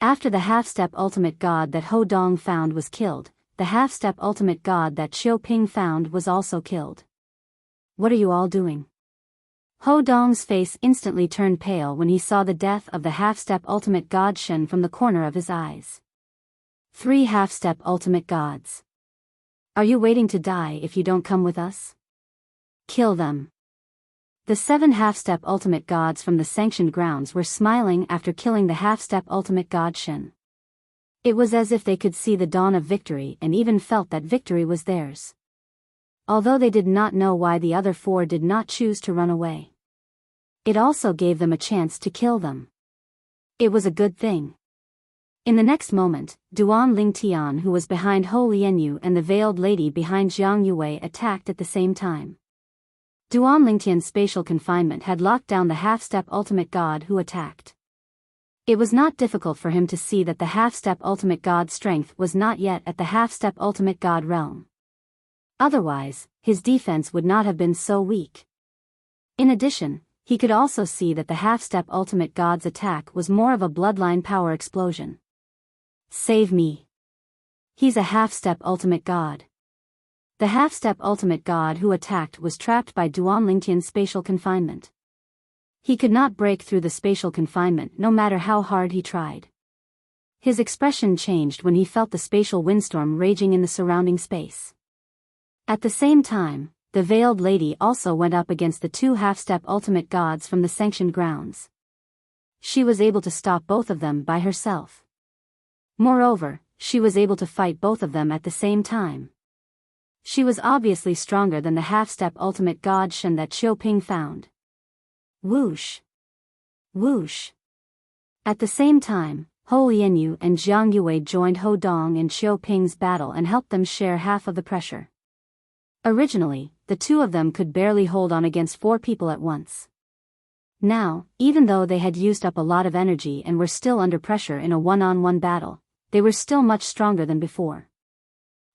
After the half-step ultimate god that Ho Dong found was killed, the half-step ultimate god that Qiu Ping found was also killed. What are you all doing? Ho Dong's face instantly turned pale when he saw the death of the half-step ultimate god Shen from the corner of his eyes. 3 half-step ultimate gods. Are you waiting to die if you don't come with us? Kill them. The 7 half-step ultimate gods from the sanctioned grounds were smiling after killing the half-step ultimate god Shen. It was as if they could see the dawn of victory and even felt that victory was theirs. Although they did not know why the other 4 did not choose to run away. It also gave them a chance to kill them. It was a good thing. In the next moment, Duan Lingtian, who was behind Ho Lianyu, and the veiled lady behind Jiang Yue attacked at the same time. Duan Lingtian's spatial confinement had locked down the half-step ultimate god who attacked. It was not difficult for him to see that the half-step ultimate god's strength was not yet at the half-step ultimate god realm. Otherwise, his defense would not have been so weak. In addition, he could also see that the half-step ultimate god's attack was more of a bloodline power explosion. Save me. He's a half-step ultimate god. The half-step ultimate god who attacked was trapped by Duan Lingtian's spatial confinement. He could not break through the spatial confinement no matter how hard he tried. His expression changed when he felt the spatial windstorm raging in the surrounding space. At the same time, the veiled lady also went up against the two half-step ultimate gods from the sanctioned grounds. She was able to stop both of them by herself. Moreover, she was able to fight both of them at the same time. She was obviously stronger than the half-step ultimate god Shen that Xiaoping found. Whoosh! Whoosh! At the same time, Ho Lianyu and Jiang Yue joined Ho Dong in Xiaoping's battle and helped them share half of the pressure. Originally, the two of them could barely hold on against 4 people at once. Now, even though they had used up a lot of energy and were still under pressure in a one-on-one battle, they were still much stronger than before.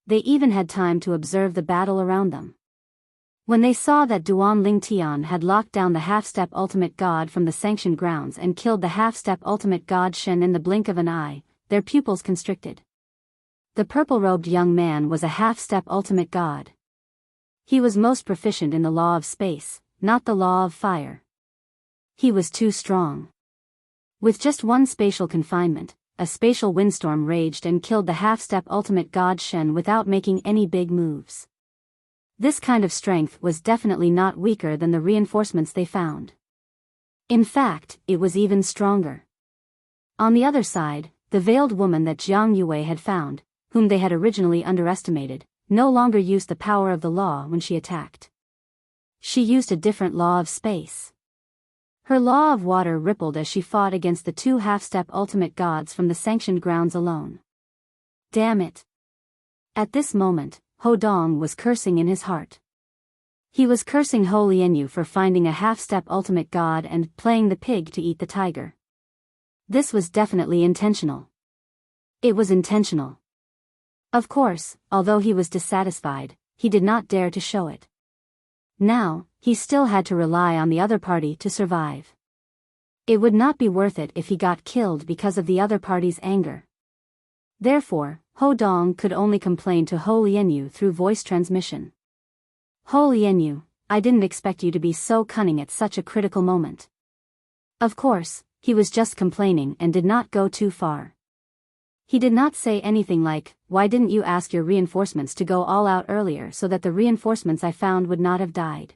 They even had time to observe the battle around them. When they saw that Duan Lingtian had locked down the half-step ultimate god from the sanctioned grounds and killed the half-step ultimate god Shen in the blink of an eye, their pupils constricted. The purple-robed young man was a half-step ultimate god. He was most proficient in the law of space, not the law of fire. He was too strong. With just one spatial confinement, a spatial windstorm raged and killed the half-step ultimate god Shen without making any big moves. This kind of strength was definitely not weaker than the reinforcements they found. In fact, it was even stronger. On the other side, the veiled woman that Jiang Yue had found, whom they had originally underestimated, no longer used the power of the law when she attacked. She used a different law of space. Her law of water rippled as she fought against the two half-step ultimate gods from the sanctioned grounds alone. Damn it! At this moment, Ho Dong was cursing in his heart. He was cursing Ho Lianyu for finding a half-step ultimate god and playing the pig to eat the tiger. This was definitely intentional. It was intentional. Of course, although he was dissatisfied, he did not dare to show it. Now, he still had to rely on the other party to survive. It would not be worth it if he got killed because of the other party's anger. Therefore, Ho Dong could only complain to Ho Lianyu through voice transmission. Ho Lianyu, I didn't expect you to be so cunning at such a critical moment. Of course, he was just complaining and did not go too far. He did not say anything like, why didn't you ask your reinforcements to go all out earlier so that the reinforcements I found would not have died?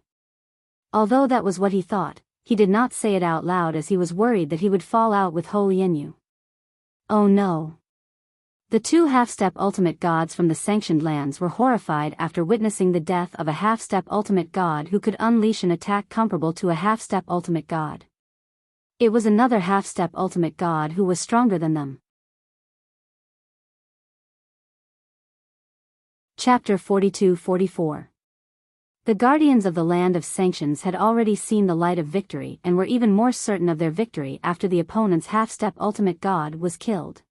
Although that was what he thought, he did not say it out loud as he was worried that he would fall out with Ho Lianyu. Oh no. The two half-step ultimate gods from the sanctioned lands were horrified after witnessing the death of a half-step ultimate god who could unleash an attack comparable to a half-step ultimate god. It was another half-step ultimate god who was stronger than them. Chapter 42-44. The guardians of the land of sanctions had already seen the light of victory and were even more certain of their victory after the opponent's half-step ultimate god was killed.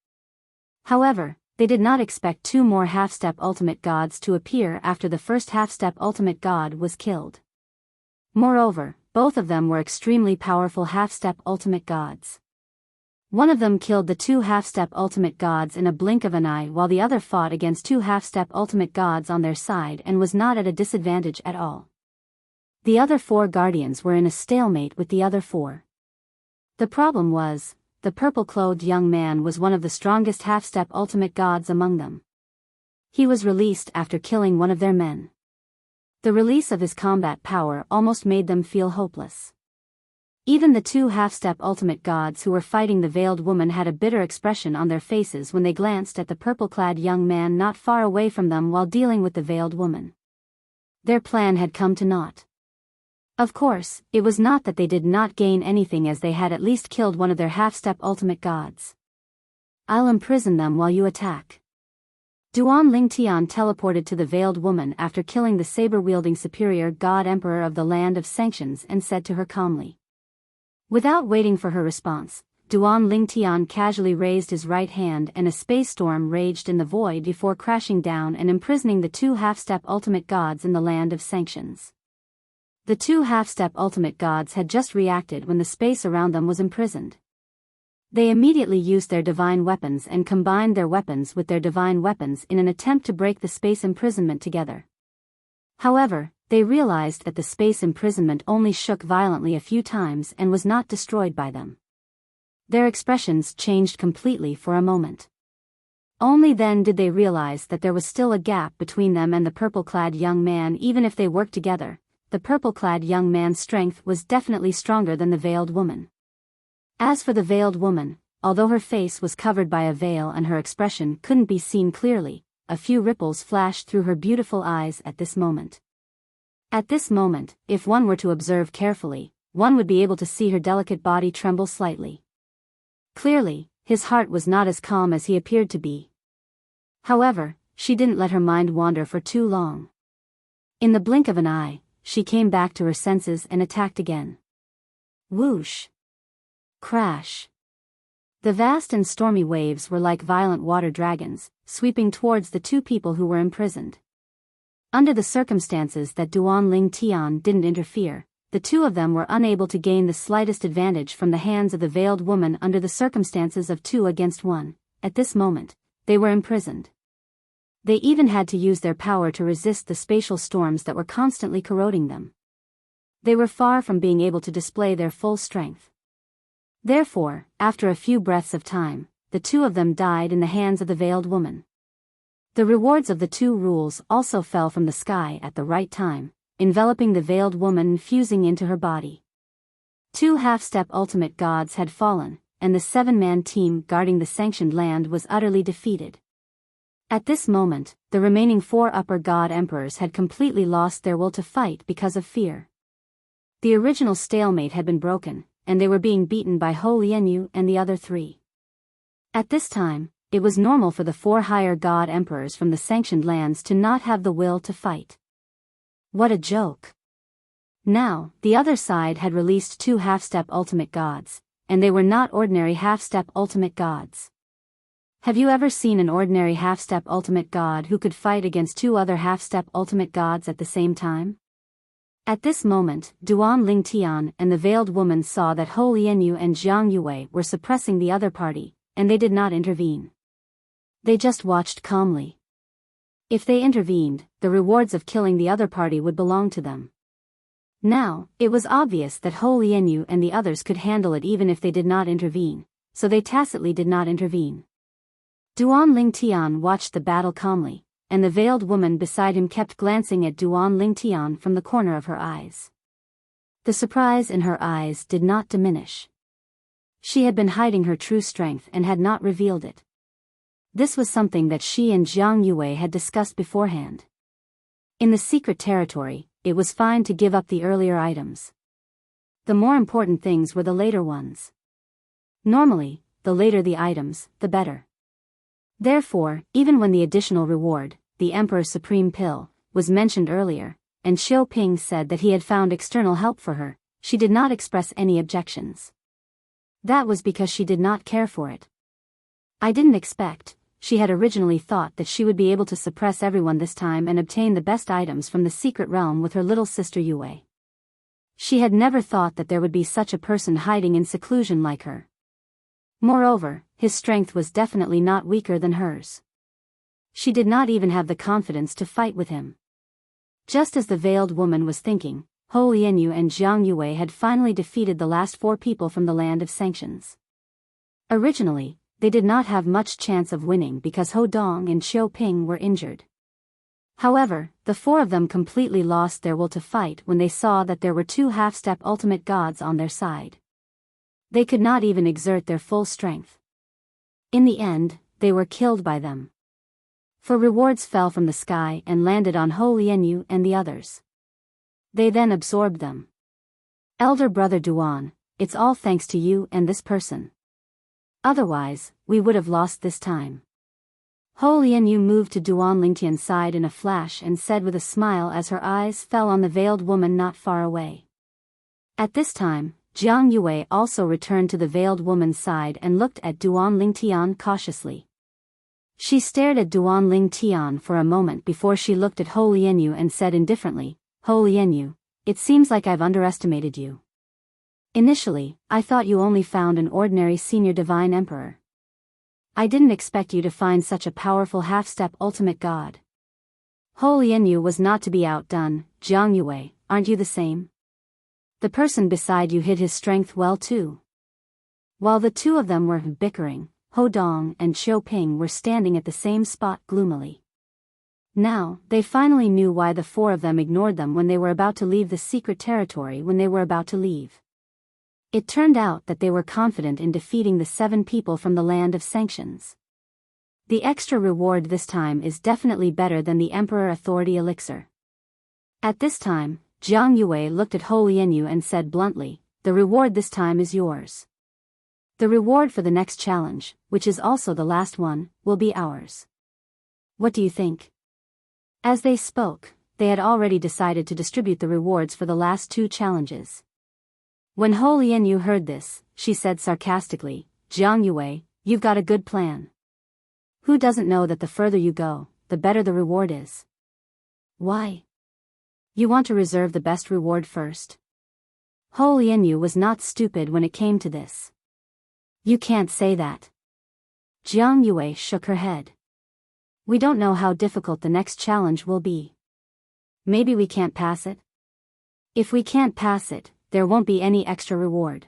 However, they did not expect 2 more half-step ultimate gods to appear after the first half-step ultimate god was killed. Moreover, both of them were extremely powerful half-step ultimate gods. One of them killed the 2 half-step ultimate gods in a blink of an eye while the other fought against 2 half-step ultimate gods on their side and was not at a disadvantage at all. The other 4 guardians were in a stalemate with the other 4. The problem was, the purple-clothed young man was one of the strongest half-step ultimate gods among them. He was released after killing one of their men. The release of his combat power almost made them feel hopeless. Even the 2 half-step ultimate gods who were fighting the veiled woman had a bitter expression on their faces when they glanced at the purple-clad young man not far away from them while dealing with the veiled woman. Their plan had come to naught. Of course, it was not that they did not gain anything as they had at least killed one of their half-step ultimate gods. I'll imprison them while you attack. Duan Lingtian teleported to the veiled woman after killing the saber-wielding superior god emperor of the Land of Sanctions and said to her calmly. Without waiting for her response, Duan Lingtian casually raised his right hand and a space storm raged in the void before crashing down and imprisoning the two half-step ultimate gods in the Land of Sanctions. The two half-step ultimate gods had just reacted when the space around them was imprisoned. They immediately used their divine weapons and combined their weapons with their divine weapons in an attempt to break the space imprisonment together. However, they realized that the space imprisonment only shook violently a few times and was not destroyed by them. Their expressions changed completely for a moment. Only then did they realize that there was still a gap between them and the purple-clad young man. Even if they worked together, the purple-clad young man's strength was definitely stronger than the veiled woman. As for the veiled woman, although her face was covered by a veil and her expression couldn't be seen clearly, a few ripples flashed through her beautiful eyes at this moment. At this moment, if one were to observe carefully, one would be able to see her delicate body tremble slightly. Clearly, his heart was not as calm as he appeared to be. However, she didn't let her mind wander for too long. In the blink of an eye, she came back to her senses and attacked again. Whoosh! Crash! The vast and stormy waves were like violent water dragons, sweeping towards the two people who were imprisoned. Under the circumstances that Duan Lingtian didn't interfere, the two of them were unable to gain the slightest advantage from the hands of the veiled woman under the circumstances of 2 against 1. At this moment, they were imprisoned. They even had to use their power to resist the spatial storms that were constantly corroding them. They were far from being able to display their full strength. Therefore, after a few breaths of time, the two of them died in the hands of the veiled woman. The rewards of the 2 rules also fell from the sky at the right time, enveloping the veiled woman and fusing into her body. 2 half-step ultimate gods had fallen, and the 7-man team guarding the sanctioned land was utterly defeated. At this moment, the remaining 4 upper god emperors had completely lost their will to fight because of fear. The original stalemate had been broken, and they were being beaten by Ho Lianyu and the other 3. At this time, it was normal for the 4 higher god emperors from the sanctioned lands to not have the will to fight. What a joke! Now, the other side had released 2 half-step ultimate gods, and they were not ordinary half-step ultimate gods. Have you ever seen an ordinary half-step ultimate god who could fight against 2 other half-step ultimate gods at the same time? At this moment, Duan Lingtian and the veiled woman saw that Ho Lianyu and Jiang Yue were suppressing the other party, and they did not intervene. They just watched calmly. If they intervened, the rewards of killing the other party would belong to them. Now, it was obvious that Ho Lianyu and the others could handle it even if they did not intervene, so they tacitly did not intervene. Duan Lingtian watched the battle calmly, and the veiled woman beside him kept glancing at Duan Lingtian from the corner of her eyes. The surprise in her eyes did not diminish. She had been hiding her true strength and had not revealed it. This was something that she and Jiang Yue had discussed beforehand. In the secret territory, it was fine to give up the earlier items. The more important things were the later ones. Normally, the later the items, the better. Therefore, even when the additional reward, the Emperor's Supreme Pill, was mentioned earlier, and Xiu Ping said that he had found external help for her, she did not express any objections. That was because she did not care for it. I didn't expect, she had originally thought that she would be able to suppress everyone this time and obtain the best items from the secret realm with her little sister Yue. She had never thought that there would be such a person hiding in seclusion like her. Moreover, his strength was definitely not weaker than hers. She did not even have the confidence to fight with him. Just as the veiled woman was thinking, Ho Lianyu and Jiang Yue had finally defeated the last 4 people from the Land of Sanctions. Originally, they did not have much chance of winning because Ho Dong and Xiu Ping were injured. However, the 4 of them completely lost their will to fight when they saw that there were 2 half-step ultimate gods on their side. They could not even exert their full strength. In the end, they were killed by them. For rewards fell from the sky and landed on Ho Lianyu and the others. They then absorbed them. Elder brother Duan, it's all thanks to you and this person. Otherwise, we would have lost this time. Ho Lianyu moved to Duan Lingtian's side in a flash and said with a smile as her eyes fell on the veiled woman not far away. At this time, Jiang Yue also returned to the veiled woman's side and looked at Duan Lingtian cautiously. She stared at Duan Lingtian for a moment before she looked at Ho Lianyu and said indifferently, "Ho Lianyu, it seems like I've underestimated you. Initially, I thought you only found an ordinary senior divine emperor. I didn't expect you to find such a powerful half-step ultimate god." Ho Lianyu was not to be outdone. "Jiang Yue, aren't you the same? The person beside you hid his strength well too." While the two of them were bickering, Ho Dong and Qiu Ping were standing at the same spot gloomily. Now, they finally knew why the four of them ignored them when they were about to leave the secret territory when they were about to leave. It turned out that they were confident in defeating the 7 people from the land of sanctions. The extra reward this time is definitely better than the Emperor Authority Elixir. At this time, Jiang Yue looked at Ho Lianyu and said bluntly, "The reward this time is yours. The reward for the next challenge, which is also the last one, will be ours. What do you think?" As they spoke, they had already decided to distribute the rewards for the last 2 challenges. When Ho Lianyu heard this, she said sarcastically, "Jiang Yue, you've got a good plan. Who doesn't know that the further you go, the better the reward is? Why? You want to reserve the best reward first?" Ho Lianyu was not stupid when it came to this. "You can't say that." Jiang Yue shook her head. "We don't know how difficult the next challenge will be. Maybe we can't pass it? If we can't pass it, there won't be any extra reward.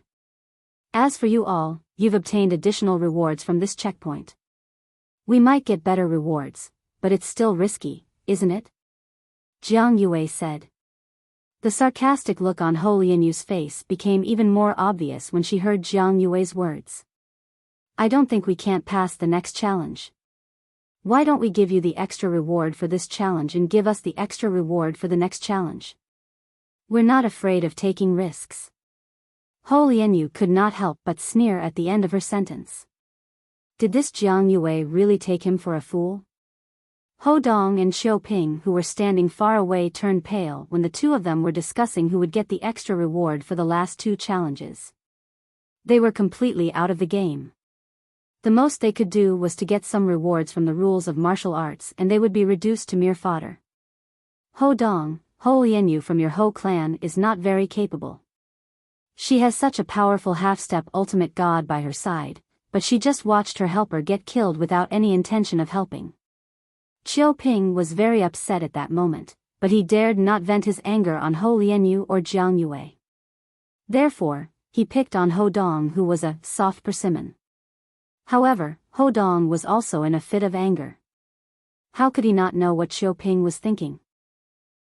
As for you all, you've obtained additional rewards from this checkpoint. We might get better rewards, but it's still risky, isn't it?" Jiang Yue said. The sarcastic look on Ho Lianyu's face became even more obvious when she heard Jiang Yue's words. "I don't think we can't pass the next challenge. Why don't we give you the extra reward for this challenge and give us the extra reward for the next challenge? We're not afraid of taking risks." Ho Lianyu could not help but sneer at the end of her sentence. Did this Jiang Yue really take him for a fool? Ho Dong and Qiu Ping, who were standing far away, turned pale when the two of them were discussing who would get the extra reward for the last 2 challenges. They were completely out of the game. The most they could do was to get some rewards from the rules of martial arts, and they would be reduced to mere fodder. Ho Dong, Ho Lianyu from your Ho clan is not very capable. She has such a powerful half-step ultimate god by her side, but she just watched her helper get killed without any intention of helping. Qiu Ping was very upset at that moment, but he dared not vent his anger on Ho Lianyu or Jiang Yue. Therefore, he picked on Ho Dong, who was a soft persimmon. However, Ho Dong was also in a fit of anger. How could he not know what Qiu Ping was thinking?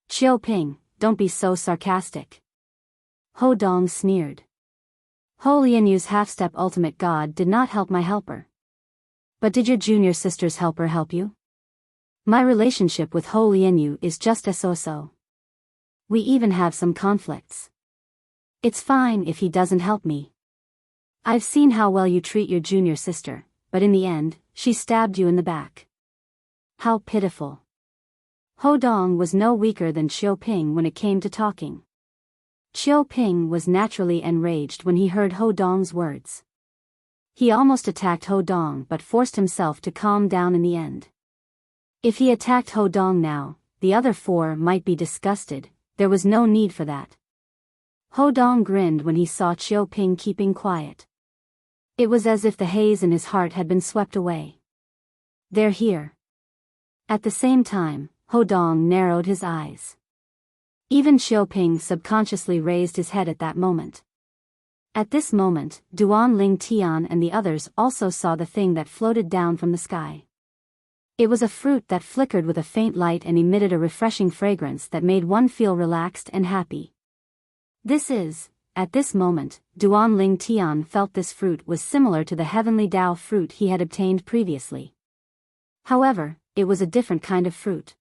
"Qiu Ping, don't be so sarcastic." Ho Dong sneered. "Ho Lianyu's half-step ultimate god did not help my helper. But did your junior sister's helper help you? My relationship with Ho Lianyu is just so-so. We even have some conflicts. It's fine if he doesn't help me. I've seen how well you treat your junior sister, but in the end, she stabbed you in the back. How pitiful." Ho Dong was no weaker than Qiu Ping when it came to talking. Qiu Ping was naturally enraged when he heard Ho Dong's words. He almost attacked Ho Dong but forced himself to calm down in the end. If he attacked Ho Dong now, the other 4 might be disgusted. There was no need for that. Ho Dong grinned when he saw Qiu Ping keeping quiet. It was as if the haze in his heart had been swept away. "They're here." At the same time, Ho Dong narrowed his eyes. Even Qiu Ping subconsciously raised his head at that moment. At this moment, Duan Ling Tian and the others also saw the thing that floated down from the sky. It was a fruit that flickered with a faint light and emitted a refreshing fragrance that made one feel relaxed and happy. At this moment, Duan Ling Tian felt this fruit was similar to the heavenly Dao fruit he had obtained previously. However, it was a different kind of fruit.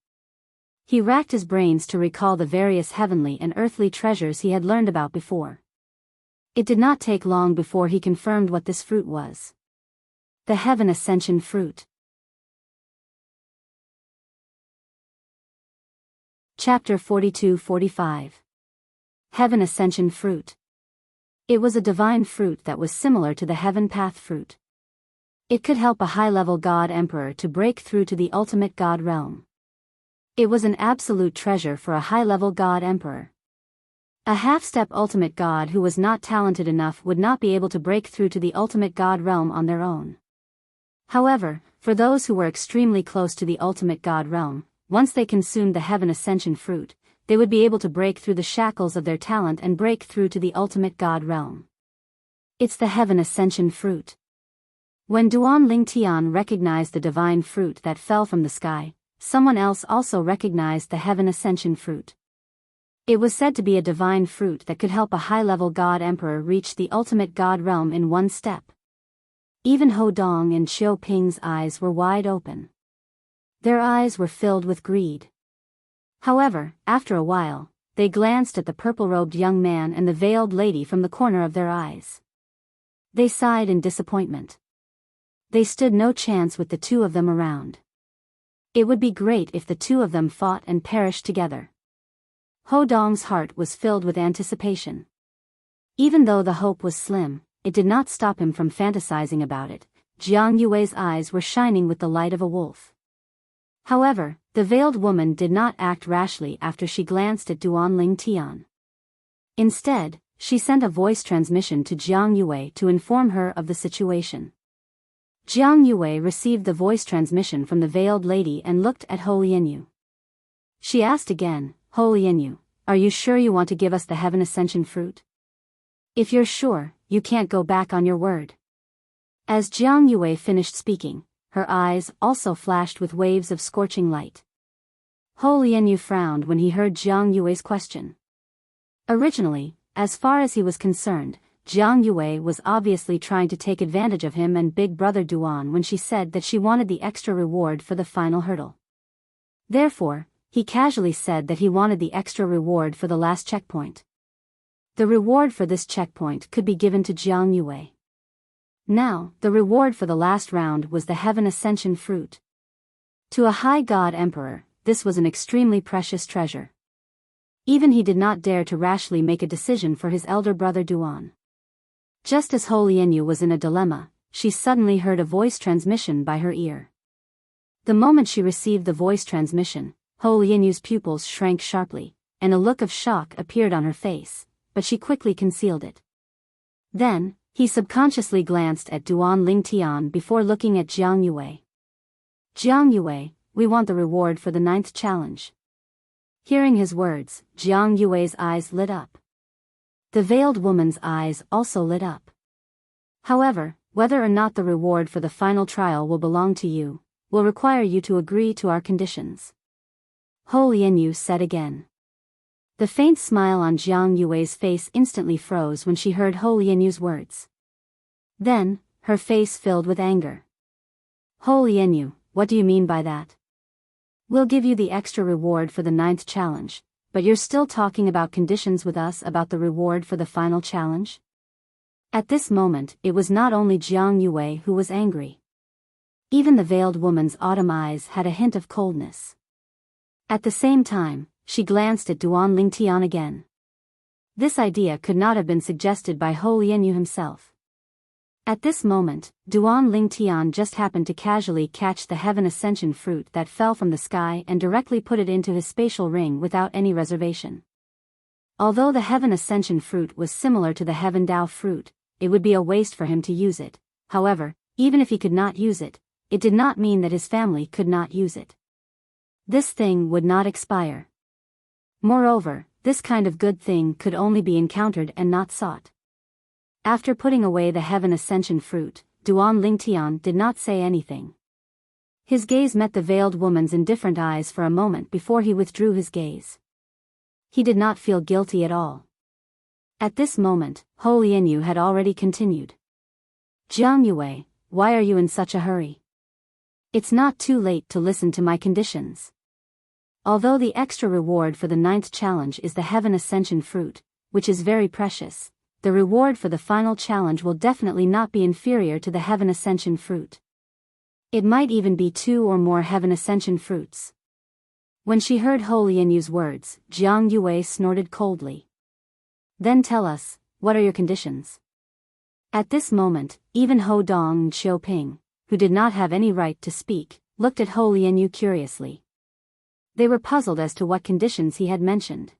He racked his brains to recall the various heavenly and earthly treasures he had learned about before. It did not take long before he confirmed what this fruit was. The Heaven Ascension Fruit. Chapter 42-45. Heaven Ascension Fruit. It was a divine fruit that was similar to the Heaven Path fruit. It could help a high-level God Emperor to break through to the ultimate God realm. It was an absolute treasure for a high-level God Emperor. A half-step ultimate God who was not talented enough would not be able to break through to the ultimate God realm on their own. However, for those who were extremely close to the ultimate God realm, once they consumed the Heaven Ascension fruit, they would be able to break through the shackles of their talent and break through to the ultimate God realm. It's the Heaven Ascension fruit. When Duan Ling Tian recognized the divine fruit that fell from the sky, someone else also recognized the Heaven Ascension fruit. It was said to be a divine fruit that could help a high-level God Emperor reach the ultimate God realm in one step. Even Ho Dong and Xiao Ping's eyes were wide open. Their eyes were filled with greed. However, after a while, they glanced at the purple-robed young man and the veiled lady from the corner of their eyes. They sighed in disappointment. They stood no chance with the two of them around. It would be great if the two of them fought and perished together. Ho Dong's heart was filled with anticipation. Even though the hope was slim, it did not stop him from fantasizing about it. Jiang Yue's eyes were shining with the light of a wolf. However, the veiled woman did not act rashly after she glanced at Duan Ling Tian. Instead, she sent a voice transmission to Jiang Yue to inform her of the situation. Jiang Yue received the voice transmission from the veiled lady and looked at Ho Lianyu. She asked again, Ho Lianyu, are you sure you want to give us the Heaven Ascension fruit? If you're sure, you can't go back on your word. As Jiang Yue finished speaking, her eyes also flashed with waves of scorching light. Ho Lianyu frowned when he heard Jiang Yue's question. Originally, as far as he was concerned, Jiang Yue was obviously trying to take advantage of him and Big Brother Duan when she said that she wanted the extra reward for the final hurdle. Therefore, he casually said that he wanted the extra reward for the last checkpoint. The reward for this checkpoint could be given to Jiang Yue. Now, the reward for the last round was the Heaven Ascension fruit. To a high God Emperor, this was an extremely precious treasure. Even he did not dare to rashly make a decision for his elder brother Duan. Just as Ho Lianyu was in a dilemma, she suddenly heard a voice transmission by her ear. The moment she received the voice transmission, Ho Lianyu's pupils shrank sharply, and a look of shock appeared on her face, but she quickly concealed it. Then, he subconsciously glanced at Duan Ling Tian before looking at Jiang Yue. Jiang Yue, we want the reward for the 9th challenge. Hearing his words, Jiang Yue's eyes lit up. The veiled woman's eyes also lit up. However, whether or not the reward for the final trial will belong to you, will require you to agree to our conditions. Ho Lianyu said again. The faint smile on Jiang Yue's face instantly froze when she heard Ho Lianyu's words. Then, her face filled with anger. Ho Lianyu, what do you mean by that? We'll give you the extra reward for the 9th challenge, but you're still talking about conditions with us about the reward for the final challenge? At this moment, it was not only Jiang Yue who was angry. Even the veiled woman's autumn eyes had a hint of coldness. At the same time, she glanced at Duan Ling Tian again. This idea could not have been suggested by Ho Lianyu himself. At this moment, Duan Ling Tian just happened to casually catch the Heaven Ascension fruit that fell from the sky and directly put it into his spatial ring without any reservation. Although the Heaven Ascension fruit was similar to the Heaven Dao fruit, it would be a waste for him to use it. However, even if he could not use it, it did not mean that his family could not use it. This thing would not expire. Moreover, this kind of good thing could only be encountered and not sought. After putting away the Heaven Ascension fruit, Duan Ling Tian did not say anything. His gaze met the veiled woman's indifferent eyes for a moment before he withdrew his gaze. He did not feel guilty at all. At this moment, Ho Lianyu had already continued. Jiang Yue, why are you in such a hurry? It's not too late to listen to my conditions. Although the extra reward for the 9th challenge is the Heaven Ascension fruit, which is very precious, the reward for the final challenge will definitely not be inferior to the Heaven Ascension fruit. It might even be 2 or more Heaven Ascension fruits. When she heard Ho Lianyu's words, Jiang Yue snorted coldly. Then tell us, what are your conditions? At this moment, even Ho Dong and Xiao Ping, who did not have any right to speak, looked at Ho Lianyu curiously. They were puzzled as to what conditions he had mentioned.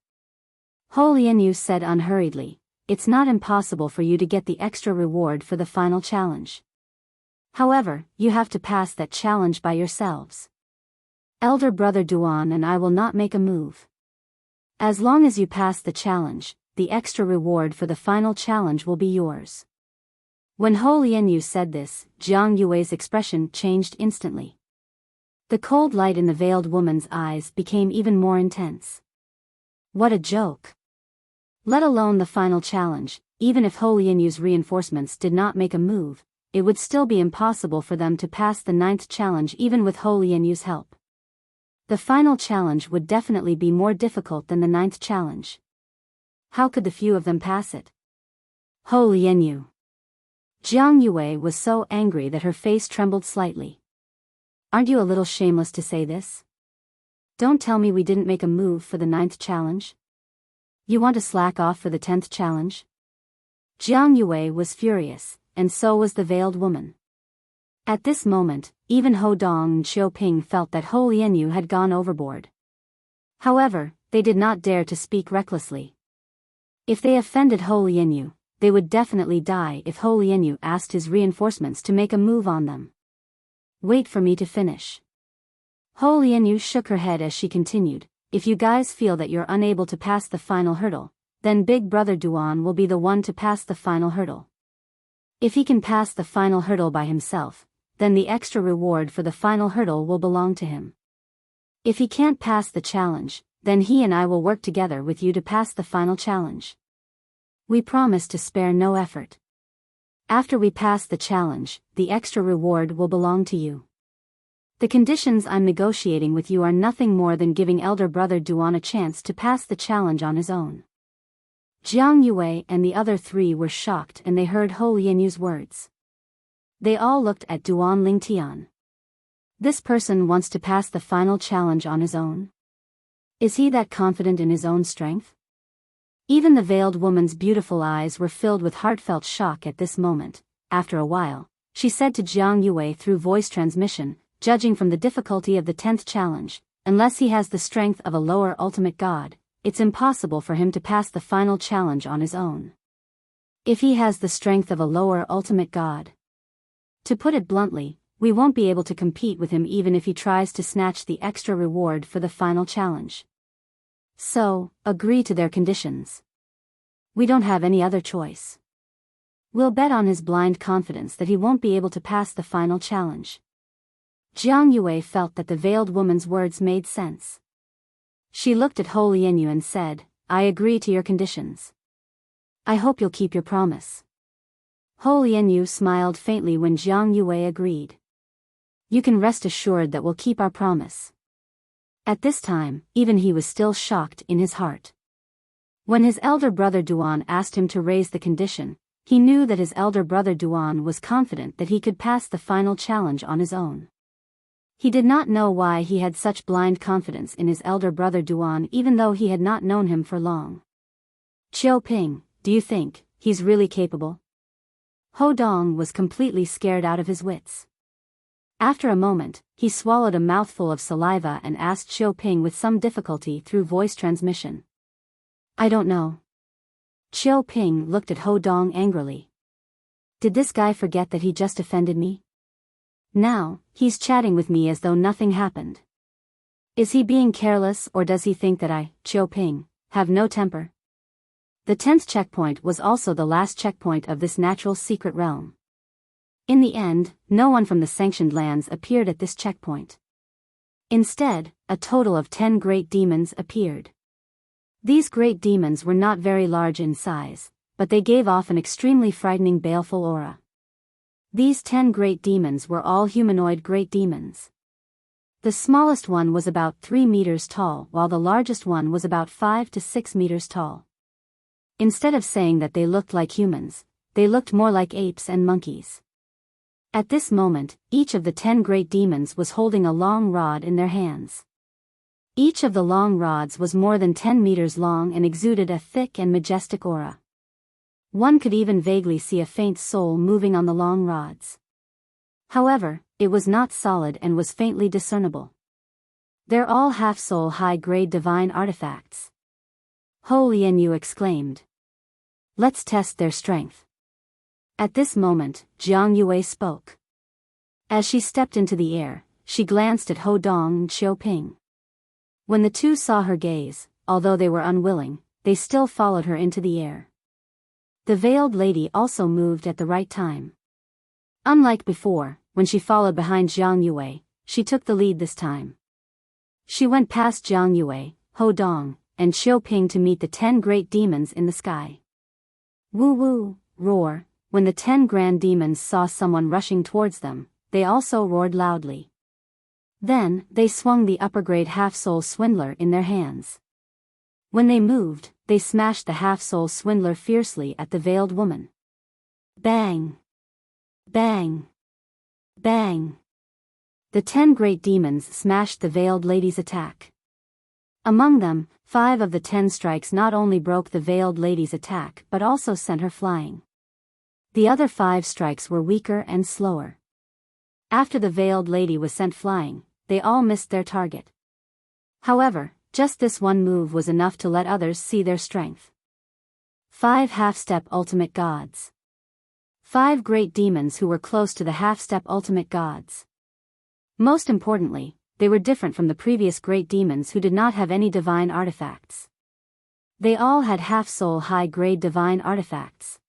Ho Lianyu said unhurriedly, "It's not impossible for you to get the extra reward for the final challenge. However, you have to pass that challenge by yourselves. Elder brother Duan and I will not make a move. As long as you pass the challenge, the extra reward for the final challenge will be yours." When Ho Lianyu said this, Jiang Yue's expression changed instantly. The cold light in the veiled woman's eyes became even more intense. What a joke! Let alone the final challenge, even if Ho Lianyu's reinforcements did not make a move, it would still be impossible for them to pass the 9th challenge even with Ho Lianyu's help. The final challenge would definitely be more difficult than the 9th challenge. How could the few of them pass it? Ho Lianyu. Jiang Yue was so angry that her face trembled slightly. Aren't you a little shameless to say this? Don't tell me we didn't make a move for the 9th challenge. You want to slack off for the 10th challenge? Jiang Yue was furious, and so was the veiled woman. At this moment, even Ho Dong and Xiao Ping felt that Ho Lianyu had gone overboard. However, they did not dare to speak recklessly. If they offended Ho Lianyu, they would definitely die if Ho Lianyu asked his reinforcements to make a move on them. Wait for me to finish. Ho Lianyu shook her head as she continued, "If you guys feel that you're unable to pass the final hurdle, then Big Brother Duan will be the one to pass the final hurdle. If he can pass the final hurdle by himself, then the extra reward for the final hurdle will belong to him. If he can't pass the challenge, then he and I will work together with you to pass the final challenge. We promise to spare no effort. After we pass the challenge, the extra reward will belong to you. The conditions I'm negotiating with you are nothing more than giving Elder Brother Duan a chance to pass the challenge on his own." Jiang Yue and the other 3 were shocked and they heard Ho Lianyu's words. They all looked at Duan Lingtian. This person wants to pass the final challenge on his own? Is he that confident in his own strength? Even the veiled woman's beautiful eyes were filled with heartfelt shock at this moment. After a while, she said to Jiang Yue through voice transmission, "Judging from the difficulty of the 10th challenge, unless he has the strength of a lower ultimate god, it's impossible for him to pass the final challenge on his own. If he has the strength of a lower ultimate god, to put it bluntly, we won't be able to compete with him even if he tries to snatch the extra reward for the final challenge. So, agree to their conditions. We don't have any other choice. We'll bet on his blind confidence that he won't be able to pass the final challenge." Jiang Yue felt that the veiled woman's words made sense. She looked at Ho Lianyu and said, "I agree to your conditions. I hope you'll keep your promise." Ho Lianyu smiled faintly when Jiang Yue agreed. "You can rest assured that we'll keep our promise." At this time, even he was still shocked in his heart. When his elder brother Duan asked him to raise the condition, he knew that his elder brother Duan was confident that he could pass the final challenge on his own. He did not know why he had such blind confidence in his elder brother Duan even though he had not known him for long. "Xiao Ping, do you think he's really capable?" Ho Dong was completely scared out of his wits. After a moment, he swallowed a mouthful of saliva and asked Xiao Ping with some difficulty through voice transmission. "I don't know." Xiao Ping looked at Ho Dong angrily. "Did this guy forget that he just offended me? Now, he's chatting with me as though nothing happened. Is he being careless or does he think that I, Xiao Ping, have no temper?" The 10th checkpoint was also the last checkpoint of this natural secret realm. In the end, no one from the sanctioned lands appeared at this checkpoint. Instead, a total of 10 great demons appeared. These great demons were not very large in size, but they gave off an extremely frightening baleful aura. These 10 great demons were all humanoid great demons. The smallest one was about 3 meters tall while the largest one was about 5 to 6 meters tall. Instead of saying that they looked like humans, they looked more like apes and monkeys. At this moment, each of the 10 great demons was holding a long rod in their hands. Each of the long rods was more than 10 meters long and exuded a thick and majestic aura. One could even vaguely see a faint soul moving on the long rods. However, it was not solid and was faintly discernible. They're all half-soul high-grade divine artifacts. Ho Lianyu exclaimed. Let's test their strength. At this moment, Jiang Yue spoke. As she stepped into the air, she glanced at Ho Dong and Xiu Ping. When the two saw her gaze, although they were unwilling, they still followed her into the air. The veiled lady also moved at the right time. Unlike before, when she followed behind Jiang Yue, she took the lead this time. She went past Jiang Yue, Ho Dong, and Xiu Ping to meet the 10 great demons in the sky. Woo woo, roar, when the 10 grand demons saw someone rushing towards them, they also roared loudly. Then, they swung the upper-grade half-soul swindler in their hands. When they moved, they smashed the half-soul swindler fiercely at the veiled woman. Bang! Bang! Bang! The 10 great demons smashed the veiled lady's attack. Among them, 5 of the 10 strikes not only broke the veiled lady's attack but also sent her flying. The other 5 strikes were weaker and slower. After the veiled lady was sent flying, they all missed their target. However, just this one move was enough to let others see their strength. 5 half-step ultimate gods. 5 great demons who were close to the half-step ultimate gods. Most importantly, they were different from the previous great demons who did not have any divine artifacts. They all had half-soul high-grade divine artifacts.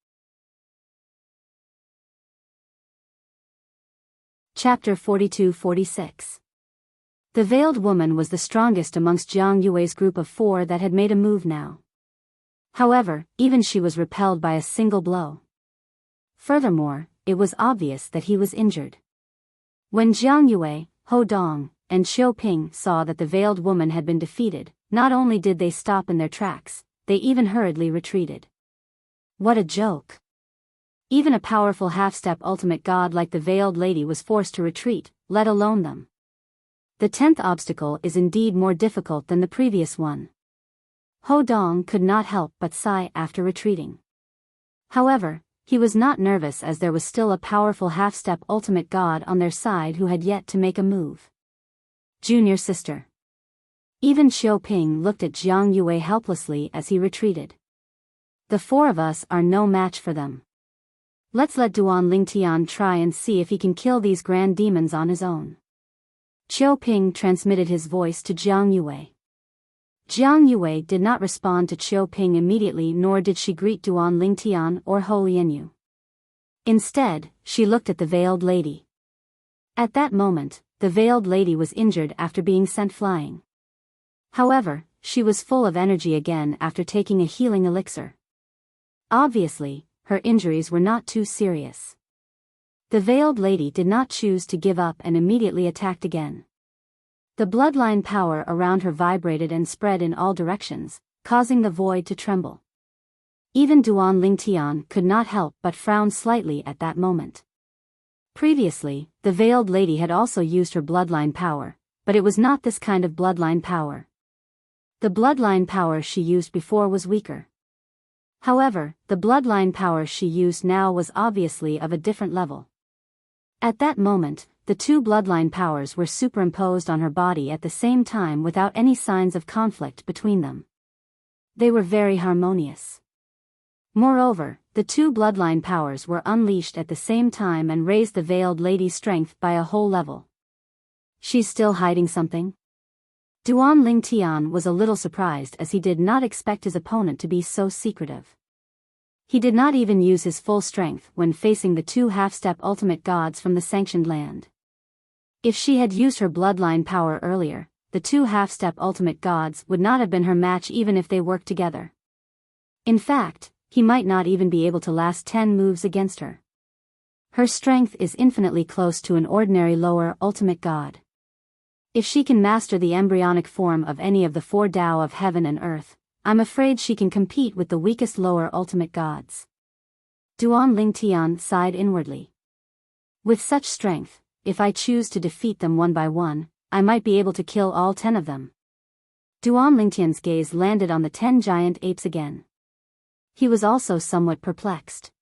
Chapter 42-46. The veiled woman was the strongest amongst Jiang Yue's group of 4 that had made a move now. However, even she was repelled by a single blow. Furthermore, it was obvious that he was injured. When Jiang Yue, Ho Dong, and Xiu Ping saw that the veiled woman had been defeated, not only did they stop in their tracks, they even hurriedly retreated. What a joke! Even a powerful half-step ultimate god like the veiled lady was forced to retreat, let alone them. The 10th obstacle is indeed more difficult than the previous one. Ho Dong could not help but sigh after retreating. However, he was not nervous as there was still a powerful half-step ultimate god on their side who had yet to make a move. Junior sister. Even Xiu Ping looked at Jiang Yue helplessly as he retreated. The 4 of us are no match for them. Let's let Duan Lingtian try and see if he can kill these grand demons on his own. Xiu Ping transmitted his voice to Jiang Yue. Jiang Yue did not respond to Xiu Ping immediately, nor did she greet Duan Lingtian or Ho Lianyu. Instead, she looked at the veiled lady. At that moment, the veiled lady was injured after being sent flying. However, she was full of energy again after taking a healing elixir. Obviously, her injuries were not too serious. The veiled lady did not choose to give up and immediately attacked again. The bloodline power around her vibrated and spread in all directions, causing the void to tremble. Even Duan Lingtian could not help but frown slightly at that moment. Previously, the veiled lady had also used her bloodline power, but it was not this kind of bloodline power. The bloodline power she used before was weaker. However, the bloodline power she used now was obviously of a different level. At that moment, the 2 bloodline powers were superimposed on her body at the same time without any signs of conflict between them. They were very harmonious. Moreover, the 2 bloodline powers were unleashed at the same time and raised the veiled lady's strength by a whole level. She's still hiding something? Duan Lingtian was a little surprised as he did not expect his opponent to be so secretive. He did not even use his full strength when facing the 2 half-step ultimate gods from the sanctioned land. If she had used her bloodline power earlier, the 2 half-step ultimate gods would not have been her match even if they worked together. In fact, he might not even be able to last 10 moves against her. Her strength is infinitely close to an ordinary lower ultimate god. If she can master the embryonic form of any of the 4 Tao of heaven and earth, I'm afraid she can compete with the weakest lower ultimate gods. Duan Lingtian sighed inwardly. With such strength, if I choose to defeat them one by one, I might be able to kill all 10 of them. Duan Lingtian's gaze landed on the 10 giant apes again. He was also somewhat perplexed.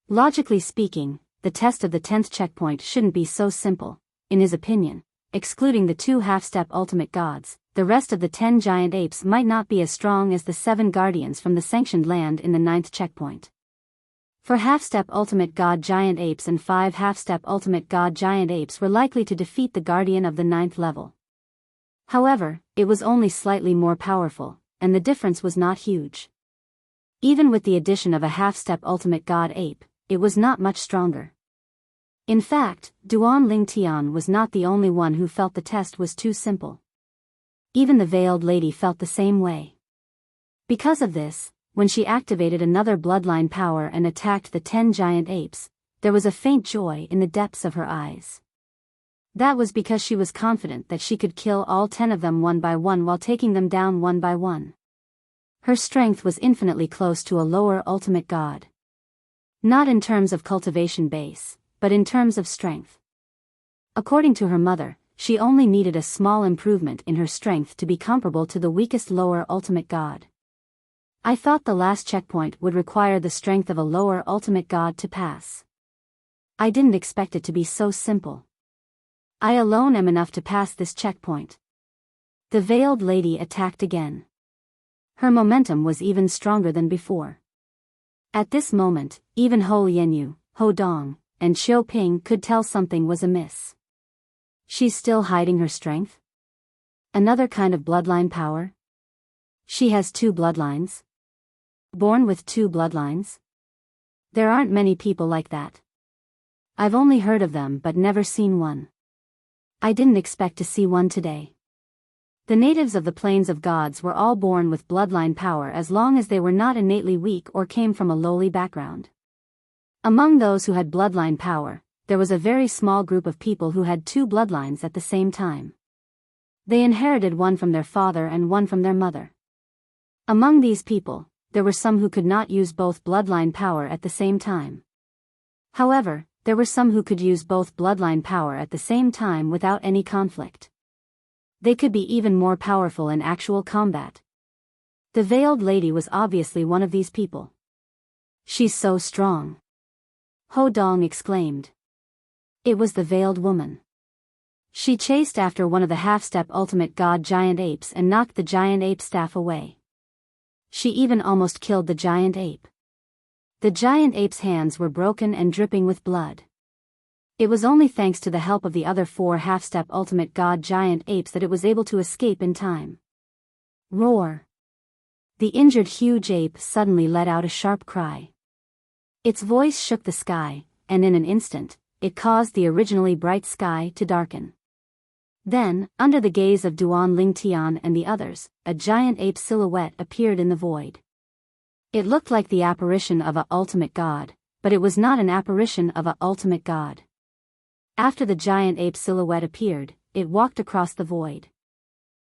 Logically speaking, the test of the 10th checkpoint shouldn't be so simple. In his opinion, excluding the 2 half-step ultimate gods, the rest of the 10 giant apes might not be as strong as the 7 guardians from the sanctioned land in the 9th checkpoint. For half-step ultimate god giant apes and 5 half-step ultimate god giant apes were likely to defeat the guardian of the 9th level. However, it was only slightly more powerful, and the difference was not huge. Even with the addition of a half-step ultimate god ape, it was not much stronger. In fact, Duan Lingtian was not the only one who felt the test was too simple. Even the veiled lady felt the same way. Because of this, when she activated another bloodline power and attacked the 10 giant apes, there was a faint joy in the depths of her eyes. That was because she was confident that she could kill all 10 of them one by one while taking them down one by one. Her strength was infinitely close to a lower ultimate god. Not in terms of cultivation base, but in terms of strength. According to her mother, she only needed a small improvement in her strength to be comparable to the weakest lower ultimate god. I thought the last checkpoint would require the strength of a lower ultimate god to pass. I didn't expect it to be so simple. I alone am enough to pass this checkpoint. The veiled lady attacked again. Her momentum was even stronger than before. At this moment, even Ho Lianyu, Ho Dong, and Qiu Ping could tell something was amiss. She's still hiding her strength? Another kind of bloodline power? She has 2 bloodlines? Born with 2 bloodlines? There aren't many people like that. I've only heard of them but never seen one. I didn't expect to see one today. The natives of the Plains of Gods were all born with bloodline power as long as they were not innately weak or came from a lowly background. Among those who had bloodline power, there was a very small group of people who had 2 bloodlines at the same time. They inherited one from their father and one from their mother. Among these people, there were some who could not use both bloodline power at the same time. However, there were some who could use both bloodline power at the same time without any conflict. They could be even more powerful in actual combat. The veiled lady was obviously one of these people. She's so strong. Ho Dong exclaimed. It was the veiled woman. She chased after one of the half-step ultimate god giant apes and knocked the giant ape staff away. She even almost killed the giant ape. The giant ape's hands were broken and dripping with blood. It was only thanks to the help of the other 4 half-step ultimate god giant apes that it was able to escape in time. Roar! The injured huge ape suddenly let out a sharp cry. Its voice shook the sky, and in an instant, it caused the originally bright sky to darken. Then, under the gaze of Duan Lingtian and the others, a giant ape silhouette appeared in the void. It looked like the apparition of a ultimate god, but it was not an apparition of a ultimate god. After the giant ape silhouette appeared, it walked across the void.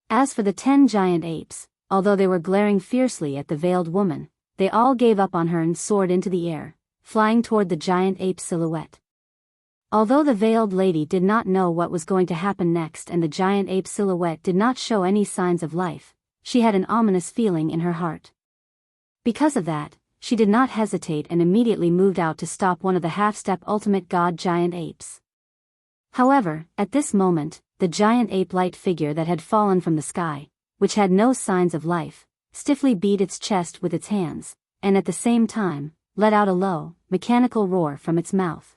As for the 10 giant apes, although they were glaring fiercely at the veiled woman, they all gave up on her and soared into the air, flying toward the giant ape silhouette. Although the veiled lady did not know what was going to happen next and the giant ape silhouette did not show any signs of life, she had an ominous feeling in her heart. Because of that, she did not hesitate and immediately moved out to stop one of the half-step ultimate god giant apes. However, at this moment, the giant ape-like figure that had fallen from the sky, which had no signs of life, stiffly beat its chest with its hands, and at the same time, let out a low, mechanical roar from its mouth.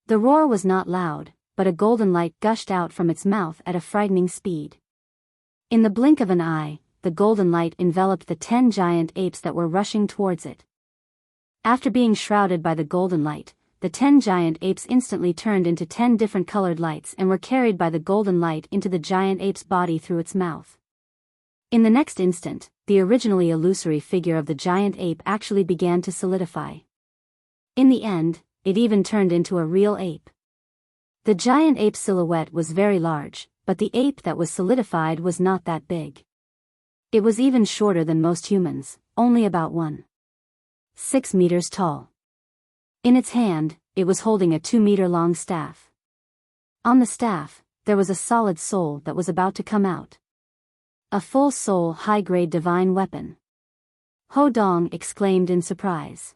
The roar was not loud, but a golden light gushed out from its mouth at a frightening speed. In the blink of an eye, the golden light enveloped the 10 giant apes that were rushing towards it. After being shrouded by the golden light, the 10 giant apes instantly turned into 10 different colored lights and were carried by the golden light into the giant ape's body through its mouth. In the next instant, the originally illusory figure of the giant ape actually began to solidify. In the end, it even turned into a real ape. The giant ape silhouette was very large, but the ape that was solidified was not that big. It was even shorter than most humans, only about 1.6 meters tall. In its hand, it was holding a 2-meter-long staff. On the staff, there was a solid soul that was about to come out. A full soul high-grade divine weapon. Ho Dong exclaimed in surprise.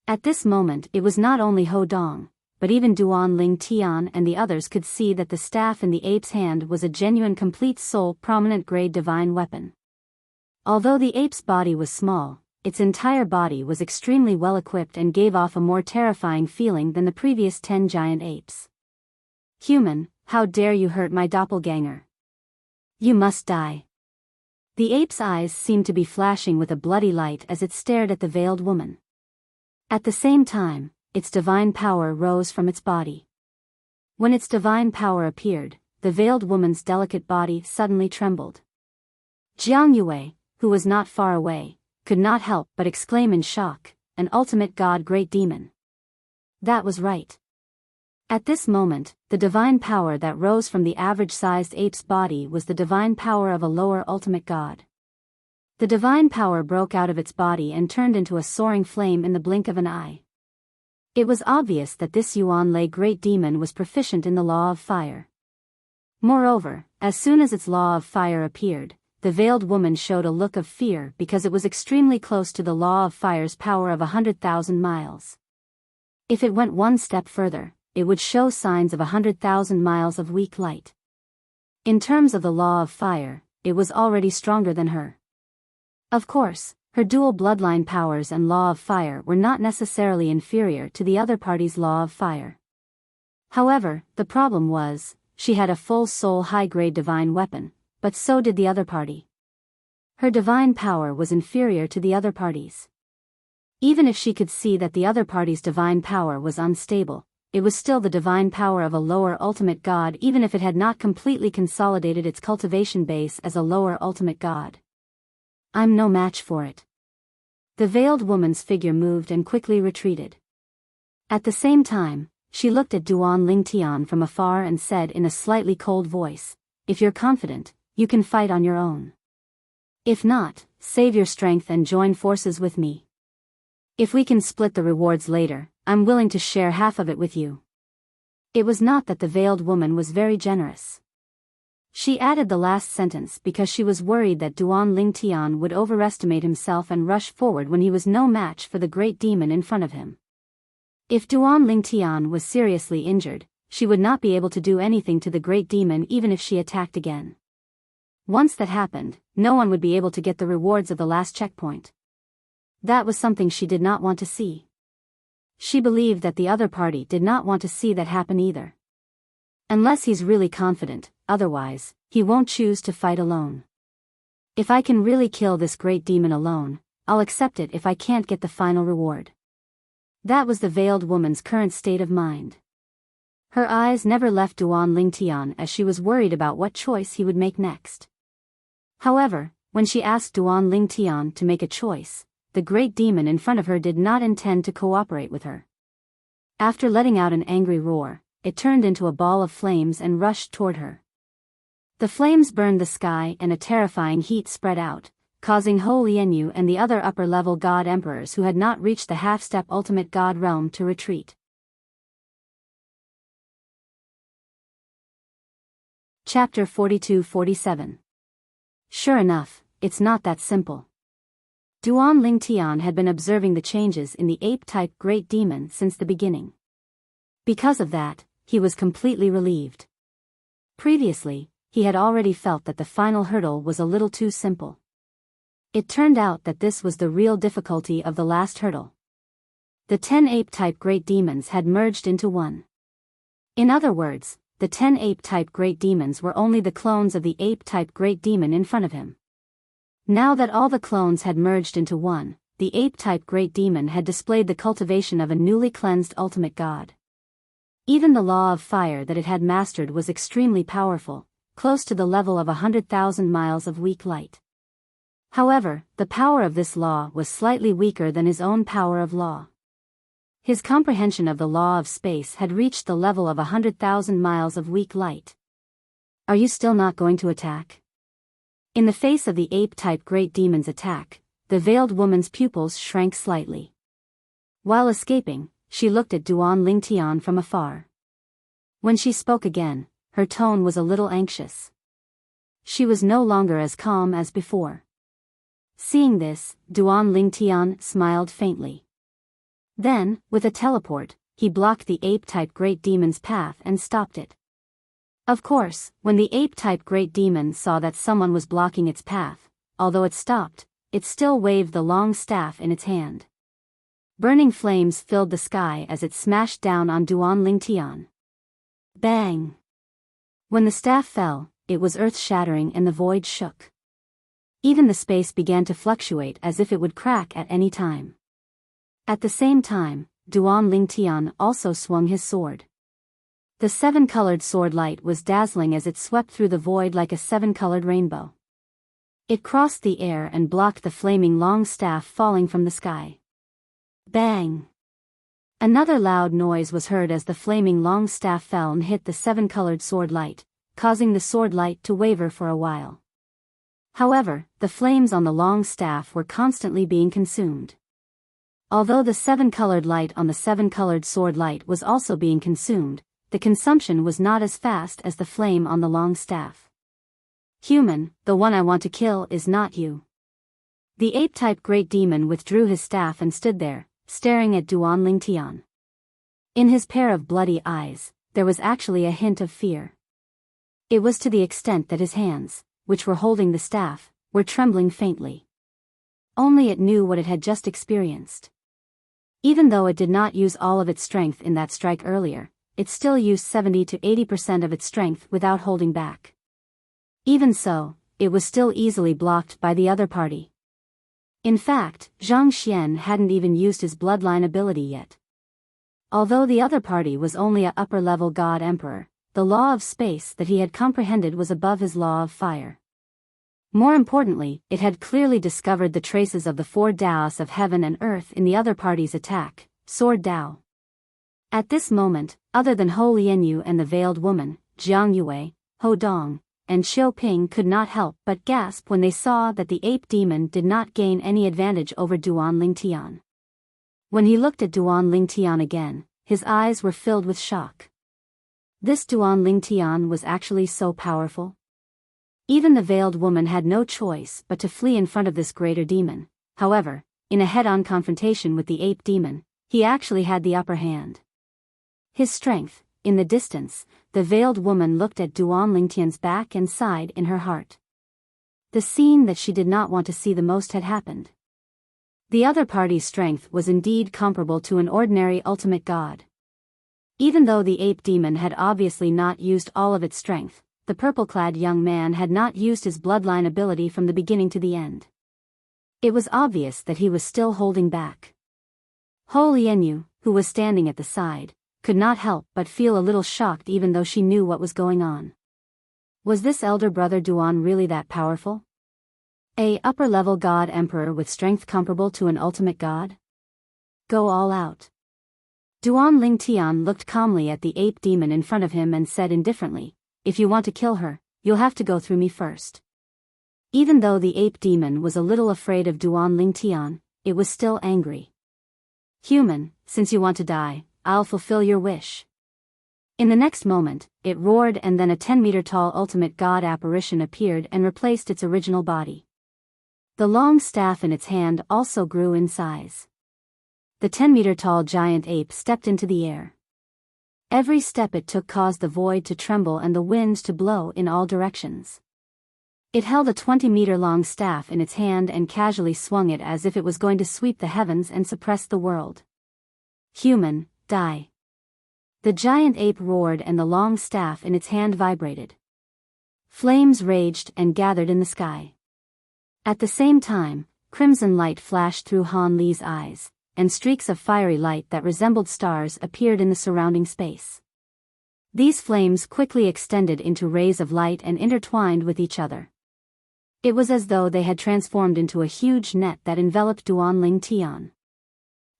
At this moment it was not only Ho Dong, but even Duan Ling Tian and the others could see that the staff in the ape's hand was a genuine complete soul prominent grade divine weapon. Although the ape's body was small, its entire body was extremely well equipped and gave off a more terrifying feeling than the previous 10 giant apes. Human, how dare you hurt my doppelganger? You must die. The ape's eyes seemed to be flashing with a bloody light as it stared at the veiled woman. At the same time, its divine power rose from its body. When its divine power appeared, the veiled woman's delicate body suddenly trembled. Jiang Yue, who was not far away, could not help but exclaim in shock, "An ultimate god great demon." That was right. At this moment, the divine power that rose from the average-sized ape's body was the divine power of a lower ultimate god. The divine power broke out of its body and turned into a soaring flame in the blink of an eye. It was obvious that this Yuan Lei great demon was proficient in the law of fire. Moreover, as soon as its law of fire appeared, the veiled woman showed a look of fear because it was extremely close to the law of fire's power of 100,000 miles. If it went one step further, it would show signs of 100,000 miles of weak light. In terms of the law of fire, it was already stronger than her. Of course, her dual bloodline powers and law of fire were not necessarily inferior to the other party's law of fire. However, the problem was, she had a full soul high-grade divine weapon, but so did the other party. Her divine power was inferior to the other party's. Even if she could see that the other party's divine power was unstable, it was still the divine power of a lower ultimate god even if it had not completely consolidated its cultivation base as a lower ultimate god. I'm no match for it. The veiled woman's figure moved and quickly retreated. At the same time, she looked at Duan Ling Tian from afar and said in a slightly cold voice, "If you're confident, you can fight on your own. If not, save your strength and join forces with me. If we can split the rewards later, I'm willing to share half of it with you." It was not that the veiled woman was very generous. She added the last sentence because she was worried that Duan Ling Tian would overestimate himself and rush forward when he was no match for the great demon in front of him. If Duan Ling Tian was seriously injured, she would not be able to do anything to the great demon even if she attacked again. Once that happened, no one would be able to get the rewards of the last checkpoint. That was something she did not want to see. She believed that the other party did not want to see that happen either. Unless he's really confident, otherwise, he won't choose to fight alone. If I can really kill this great demon alone, I'll accept it if I can't get the final reward. That was the veiled woman's current state of mind. Her eyes never left Duan Ling Tian as she was worried about what choice he would make next. However, when she asked Duan Ling Tian to make a choice, the great demon in front of her did not intend to cooperate with her. After letting out an angry roar, it turned into a ball of flames and rushed toward her. The flames burned the sky and a terrifying heat spread out, causing Ho Lianyu and the other upper-level god emperors who had not reached the half-step ultimate god realm to retreat. Chapter 42-47. Sure enough, it's not that simple. Duan Ling Tian had been observing the changes in the ape-type great demon since the beginning. Because of that, he was completely relieved. Previously, he had already felt that the final hurdle was a little too simple. It turned out that this was the real difficulty of the last hurdle. The 10 ape-type great demons had merged into one. In other words, the 10 ape-type great demons were only the clones of the ape-type great demon in front of him. Now that all the clones had merged into one, the ape-type great demon had displayed the cultivation of a newly cleansed ultimate god. Even the law of fire that it had mastered was extremely powerful, close to the level of 100,000 miles of weak light. However, the power of this law was slightly weaker than his own power of law. His comprehension of the law of space had reached the level of 100,000 miles of weak light. Are you still not going to attack? In the face of the ape-type great demon's attack, the veiled woman's pupils shrank slightly. While escaping, she looked at Duan Lingtian from afar. When she spoke again, her tone was a little anxious. She was no longer as calm as before. Seeing this, Duan Lingtian smiled faintly. Then, with a teleport, he blocked the ape-type great demon's path and stopped it. Of course, when the ape-type great demon saw that someone was blocking its path, although it stopped, it still waved the long staff in its hand. Burning flames filled the sky as it smashed down on Duan Lingtian. Bang! When the staff fell, it was earth-shattering and the void shook. Even the space began to fluctuate as if it would crack at any time. At the same time, Duan Lingtian also swung his sword. The seven-colored sword light was dazzling as it swept through the void like a seven-colored rainbow. It crossed the air and blocked the flaming long staff falling from the sky. Bang! Another loud noise was heard as the flaming long staff fell and hit the seven-colored sword light, causing the sword light to waver for a while. However, the flames on the long staff were constantly being consumed. Although the seven-colored light on the seven-colored sword light was also being consumed, the consumption was not as fast as the flame on the long staff. Human, the one I want to kill is not you. The ape-type great demon withdrew his staff and stood there, staring at Duan Lingtian. In his pair of bloody eyes, there was actually a hint of fear. It was to the extent that his hands, which were holding the staff, were trembling faintly. Only it knew what it had just experienced. Even though it did not use all of its strength in that strike earlier, it still used 70 to 80% of its strength without holding back. Even so, it was still easily blocked by the other party. In fact, Zhang Xian hadn't even used his bloodline ability yet. Although the other party was only a upper-level god emperor, the law of space that he had comprehended was above his law of fire. More importantly, it had clearly discovered the traces of the four Daos of heaven and earth in the other party's attack, Sword Dao. At this moment, other than Ho Lianyu and the veiled woman, Jiang Yue, Ho Dong, and Xiu Ping could not help but gasp when they saw that the ape demon did not gain any advantage over Duan Lingtian. When he looked at Duan Lingtian again, his eyes were filled with shock. This Duan Lingtian was actually so powerful? Even the veiled woman had no choice but to flee in front of this greater demon. However, in a head-on confrontation with the ape demon, he actually had the upper hand. His strength, in the distance, the veiled woman looked at Duan Lingtian's back and sighed in her heart. The scene that she did not want to see the most had happened. The other party's strength was indeed comparable to an ordinary ultimate god. Even though the ape demon had obviously not used all of its strength, the purple-clad young man had not used his bloodline ability from the beginning to the end. It was obvious that he was still holding back. Ho Lianyu, who was standing at the side, could not help but feel a little shocked even though she knew what was going on. Was this elder brother Duan really that powerful? A upper-level god emperor with strength comparable to an ultimate god? Go all out. Duan Lingtian looked calmly at the ape demon in front of him and said indifferently, "If you want to kill her, you'll have to go through me first." Even though the ape demon was a little afraid of Duan Lingtian, it was still angry. "Human, since you want to die, I'll fulfill your wish." In the next moment, it roared and then a 10-meter-tall ultimate god apparition appeared and replaced its original body. The long staff in its hand also grew in size. The 10-meter-tall giant ape stepped into the air. Every step it took caused the void to tremble and the wind to blow in all directions. It held a 20-meter-long staff in its hand and casually swung it as if it was going to sweep the heavens and suppress the world. "Human, die." The giant ape roared and the long staff in its hand vibrated. Flames raged and gathered in the sky. At the same time, crimson light flashed through Han Li's eyes, and streaks of fiery light that resembled stars appeared in the surrounding space. These flames quickly extended into rays of light and intertwined with each other. It was as though they had transformed into a huge net that enveloped Duan Lingtian.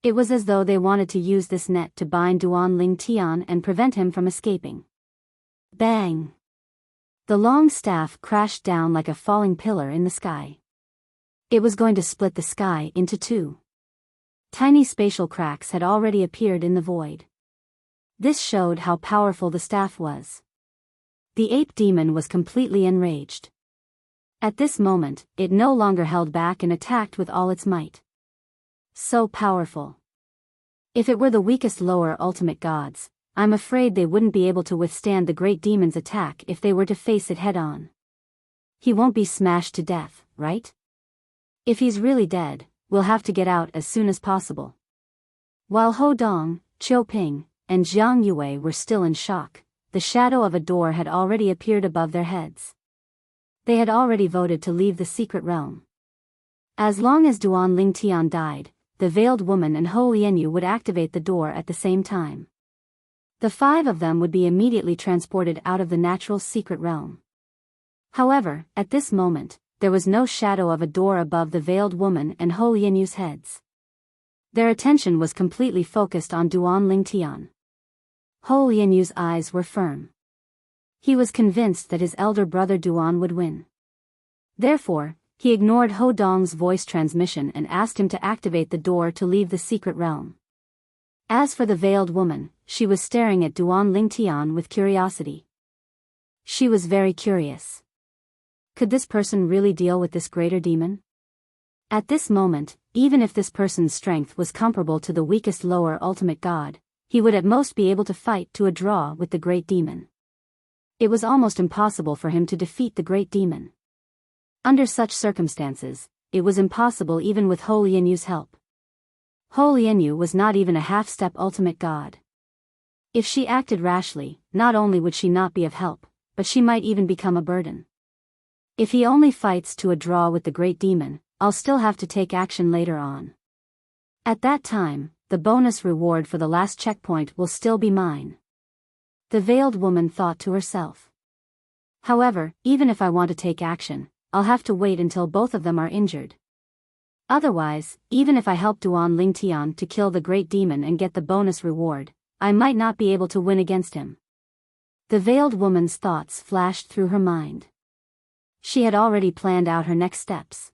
It was as though they wanted to use this net to bind Duan Lingtian and prevent him from escaping. Bang! The long staff crashed down like a falling pillar in the sky. It was going to split the sky into two. Tiny spatial cracks had already appeared in the void. This showed how powerful the staff was. The ape demon was completely enraged. At this moment, it no longer held back and attacked with all its might. So powerful. If it were the weakest lower ultimate gods, I'm afraid they wouldn't be able to withstand the great demon's attack if they were to face it head-on. He won't be smashed to death, right? If he's really dead, we'll have to get out as soon as possible. While Ho Dong, Qiu Ping, and Jiang Yue were still in shock, the shadow of a door had already appeared above their heads. They had already voted to leave the secret realm. As long as Duan Lingtian died, the veiled woman and Ho Lianyu would activate the door at the same time. The five of them would be immediately transported out of the natural secret realm. However, at this moment, there was no shadow of a door above the veiled woman and Ho Lianyu's heads. Their attention was completely focused on Duan Lingtian. Ho Lianyu's eyes were firm. He was convinced that his elder brother Duan would win. Therefore, he ignored Ho Dong's voice transmission and asked him to activate the door to leave the secret realm. As for the veiled woman, she was staring at Duan Lingtian with curiosity. She was very curious. Could this person really deal with this greater demon? At this moment, even if this person's strength was comparable to the weakest lower ultimate god, he would at most be able to fight to a draw with the great demon. It was almost impossible for him to defeat the great demon. Under such circumstances, it was impossible even with Ho Lianyu's help. Ho Lianyu was not even a half-step ultimate god. If she acted rashly, not only would she not be of help, but she might even become a burden. If he only fights to a draw with the great demon, I'll still have to take action later on. At that time, the bonus reward for the last checkpoint will still be mine. The veiled woman thought to herself. However, even if I want to take action, I'll have to wait until both of them are injured. Otherwise, even if I help Duan Lingtian to kill the great demon and get the bonus reward, I might not be able to win against him. The veiled woman's thoughts flashed through her mind. She had already planned out her next steps.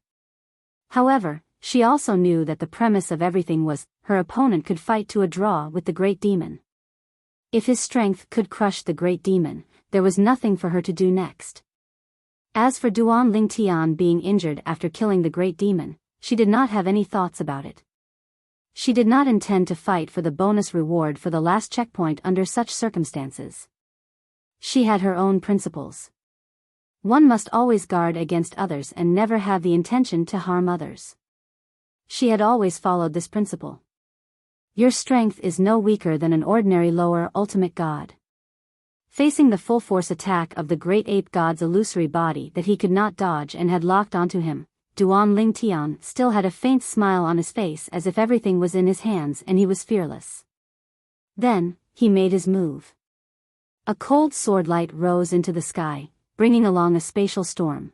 However, she also knew that the premise of everything was, her opponent could fight to a draw with the great demon. If his strength could crush the great demon, there was nothing for her to do next. As for Duan Lingtian being injured after killing the great demon, she did not have any thoughts about it. She did not intend to fight for the bonus reward for the last checkpoint under such circumstances. She had her own principles. One must always guard against others and never have the intention to harm others. She had always followed this principle. Your strength is no weaker than an ordinary lower ultimate god. Facing the full force attack of the great ape god's illusory body that he could not dodge and had locked onto him, Duan Lingtian still had a faint smile on his face as if everything was in his hands and he was fearless. Then, he made his move. A cold sword light rose into the sky, bringing along a spatial storm.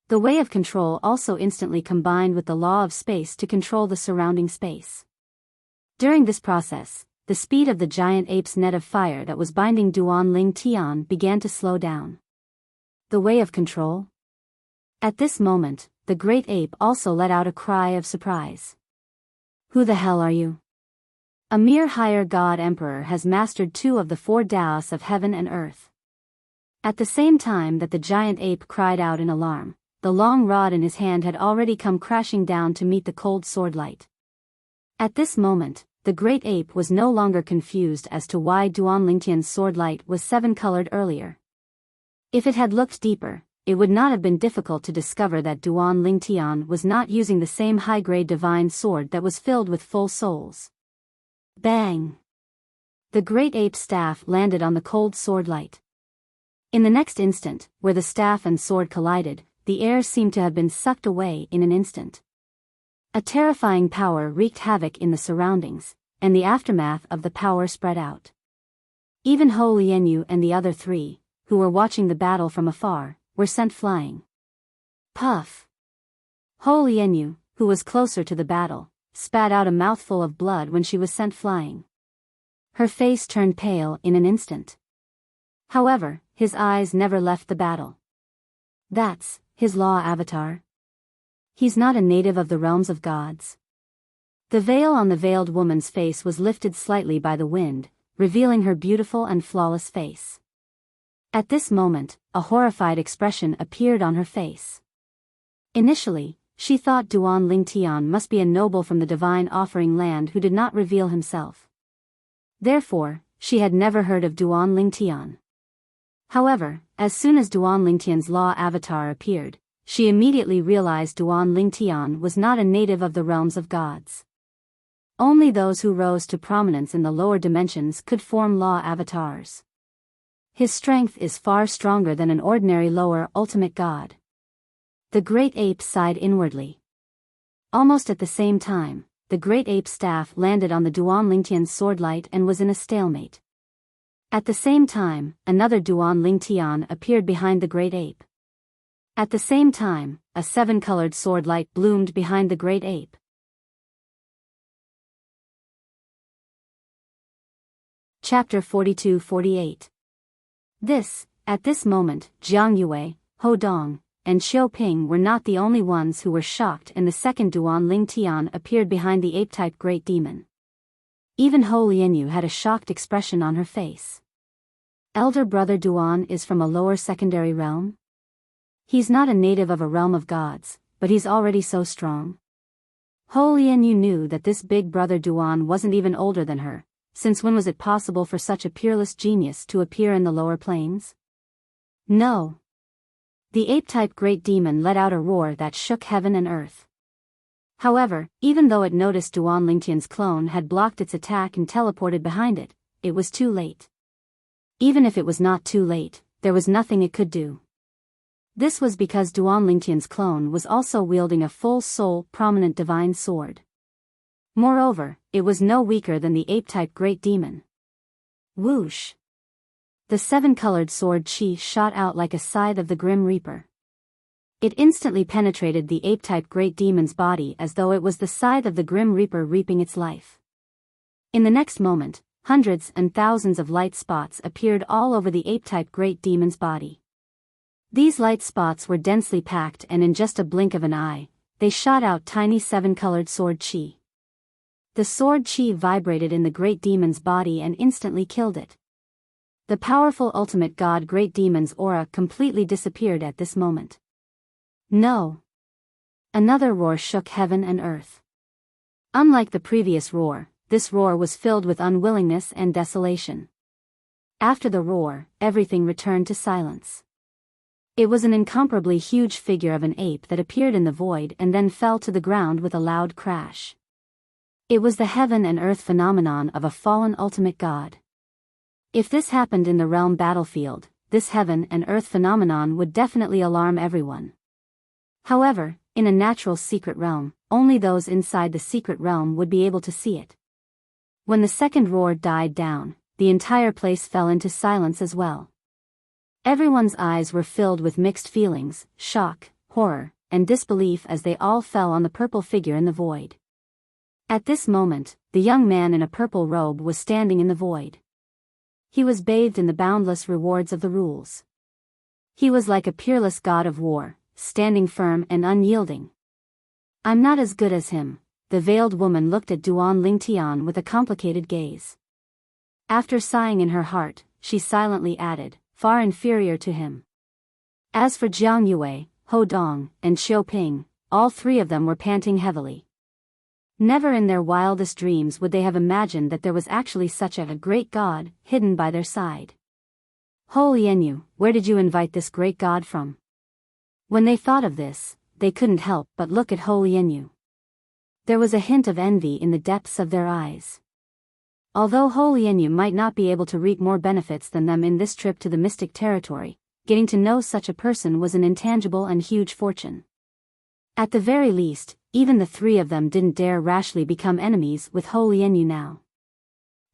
The way of control also instantly combined with the law of space to control the surrounding space. During this process, the speed of the giant ape's net of fire that was binding Duan Lingtian began to slow down. The way of control? At this moment, the great ape also let out a cry of surprise. Who the hell are you? A mere higher god emperor has mastered 2 of the 4 Daos of heaven and earth. At the same time that the giant ape cried out in alarm, the long rod in his hand had already come crashing down to meet the cold sword light. At this moment, the great ape was no longer confused as to why Duan Lingtian's sword light was 7-colored earlier. If it had looked deeper, it would not have been difficult to discover that Duan Lingtian was not using the same high-grade divine sword that was filled with full souls. Bang! The great ape's staff landed on the cold sword light. In the next instant, where the staff and sword collided, the air seemed to have been sucked away in an instant. A terrifying power wreaked havoc in the surroundings, and the aftermath of the power spread out. Even Ho Lianyu and the other 3, who were watching the battle from afar, were sent flying. Puff! Ho Lianyu, who was closer to the battle, spat out a mouthful of blood when she was sent flying. Her face turned pale in an instant. However, his eyes never left the battle. That's his law avatar. He's not a native of the realms of gods. The veil on the veiled woman's face was lifted slightly by the wind, revealing her beautiful and flawless face. At this moment, a horrified expression appeared on her face. Initially, she thought Duan Lingtian must be a noble from the divine offering land who did not reveal himself. Therefore, she had never heard of Duan Lingtian. However, as soon as Duan Lingtian's law avatar appeared, she immediately realized Duan Lingtian was not a native of the realms of gods. Only those who rose to prominence in the lower dimensions could form law avatars. His strength is far stronger than an ordinary lower ultimate god. The great ape sighed inwardly. Almost at the same time, the great ape's staff landed on the Duan Lingtian's swordlight and was in a stalemate. At the same time, another Duan Lingtian appeared behind the great ape. At the same time, a seven-colored swordlight bloomed behind the great ape. Chapter 42-48. At this moment, Jiang Yue, Ho Dong, and Xiao Ping were not the only ones who were shocked, and the second Duan Lingtian appeared behind the ape-type great demon. Even Ho Lianyu had a shocked expression on her face. Elder brother Duan is from a lower secondary realm? He's not a native of a realm of gods, but he's already so strong. Ho Lianyu knew that this big brother Duan wasn't even older than her, since when was it possible for such a peerless genius to appear in the lower planes? No. The ape-type great demon let out a roar that shook heaven and earth. However, even though it noticed Duan Lingtian's clone had blocked its attack and teleported behind it, it was too late. Even if it was not too late, there was nothing it could do. This was because Duan Lingtian's clone was also wielding a full-soul, prominent divine sword. Moreover, it was no weaker than the ape-type great demon. Whoosh! The seven-colored sword chi shot out like a scythe of the Grim Reaper. It instantly penetrated the ape-type great demon's body as though it was the scythe of the Grim Reaper reaping its life. In the next moment, hundreds and thousands of light spots appeared all over the ape-type great demon's body. These light spots were densely packed, and in just a blink of an eye, they shot out tiny seven-colored sword chi. The sword chi vibrated in the great demon's body and instantly killed it. The powerful ultimate god great demon's aura completely disappeared at this moment. No! Another roar shook heaven and earth. Unlike the previous roar, this roar was filled with unwillingness and desolation. After the roar, everything returned to silence. It was an incomparably huge figure of an ape that appeared in the void and then fell to the ground with a loud crash. It was the heaven and earth phenomenon of a fallen ultimate god. If this happened in the realm battlefield, this heaven and earth phenomenon would definitely alarm everyone. However, in a natural secret realm, only those inside the secret realm would be able to see it. When the second roar died down, the entire place fell into silence as well. Everyone's eyes were filled with mixed feelings, shock, horror, and disbelief as they all fell on the purple figure in the void. At this moment, the young man in a purple robe was standing in the void. He was bathed in the boundless rewards of the rules. He was like a peerless god of war, standing firm and unyielding. I'm not as good as him, the veiled woman looked at Duan Lingtian with a complicated gaze. After sighing in her heart, she silently added, far inferior to him. As for Jiang Yue, Ho Dong, and Xiao Ping, all three of them were panting heavily. Never in their wildest dreams would they have imagined that there was actually such a great god, hidden by their side. Ho Lianyu, where did you invite this great god from? When they thought of this, they couldn't help but look at Ho Lianyu. There was a hint of envy in the depths of their eyes. Although Ho Lianyu might not be able to reap more benefits than them in this trip to the mystic territory, getting to know such a person was an intangible and huge fortune. At the very least, even the three of them didn't dare rashly become enemies with Ho Lianyu now.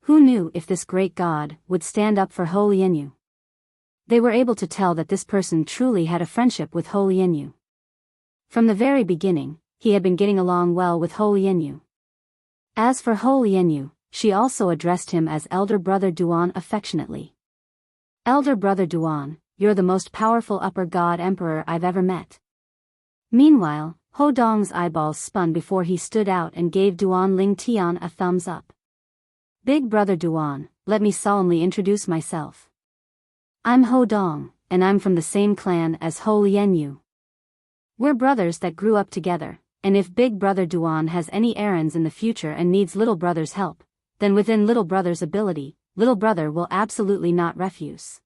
Who knew if this great god would stand up for Ho Lianyu? They were able to tell that this person truly had a friendship with Ho Lianyu. From the very beginning, he had been getting along well with Ho Lianyu. As for Ho Lianyu, she also addressed him as elder brother Duan affectionately. Elder brother Duan, you're the most powerful upper god emperor I've ever met. Meanwhile, Ho Dong's eyeballs spun before he stood out and gave Duan Ling Tian a thumbs up. Big brother Duan, let me solemnly introduce myself. I'm Ho Dong, and I'm from the same clan as Ho Lianyu. We're brothers that grew up together, and if big brother Duan has any errands in the future and needs little brother's help, then within little brother's ability, little brother will absolutely not refuse.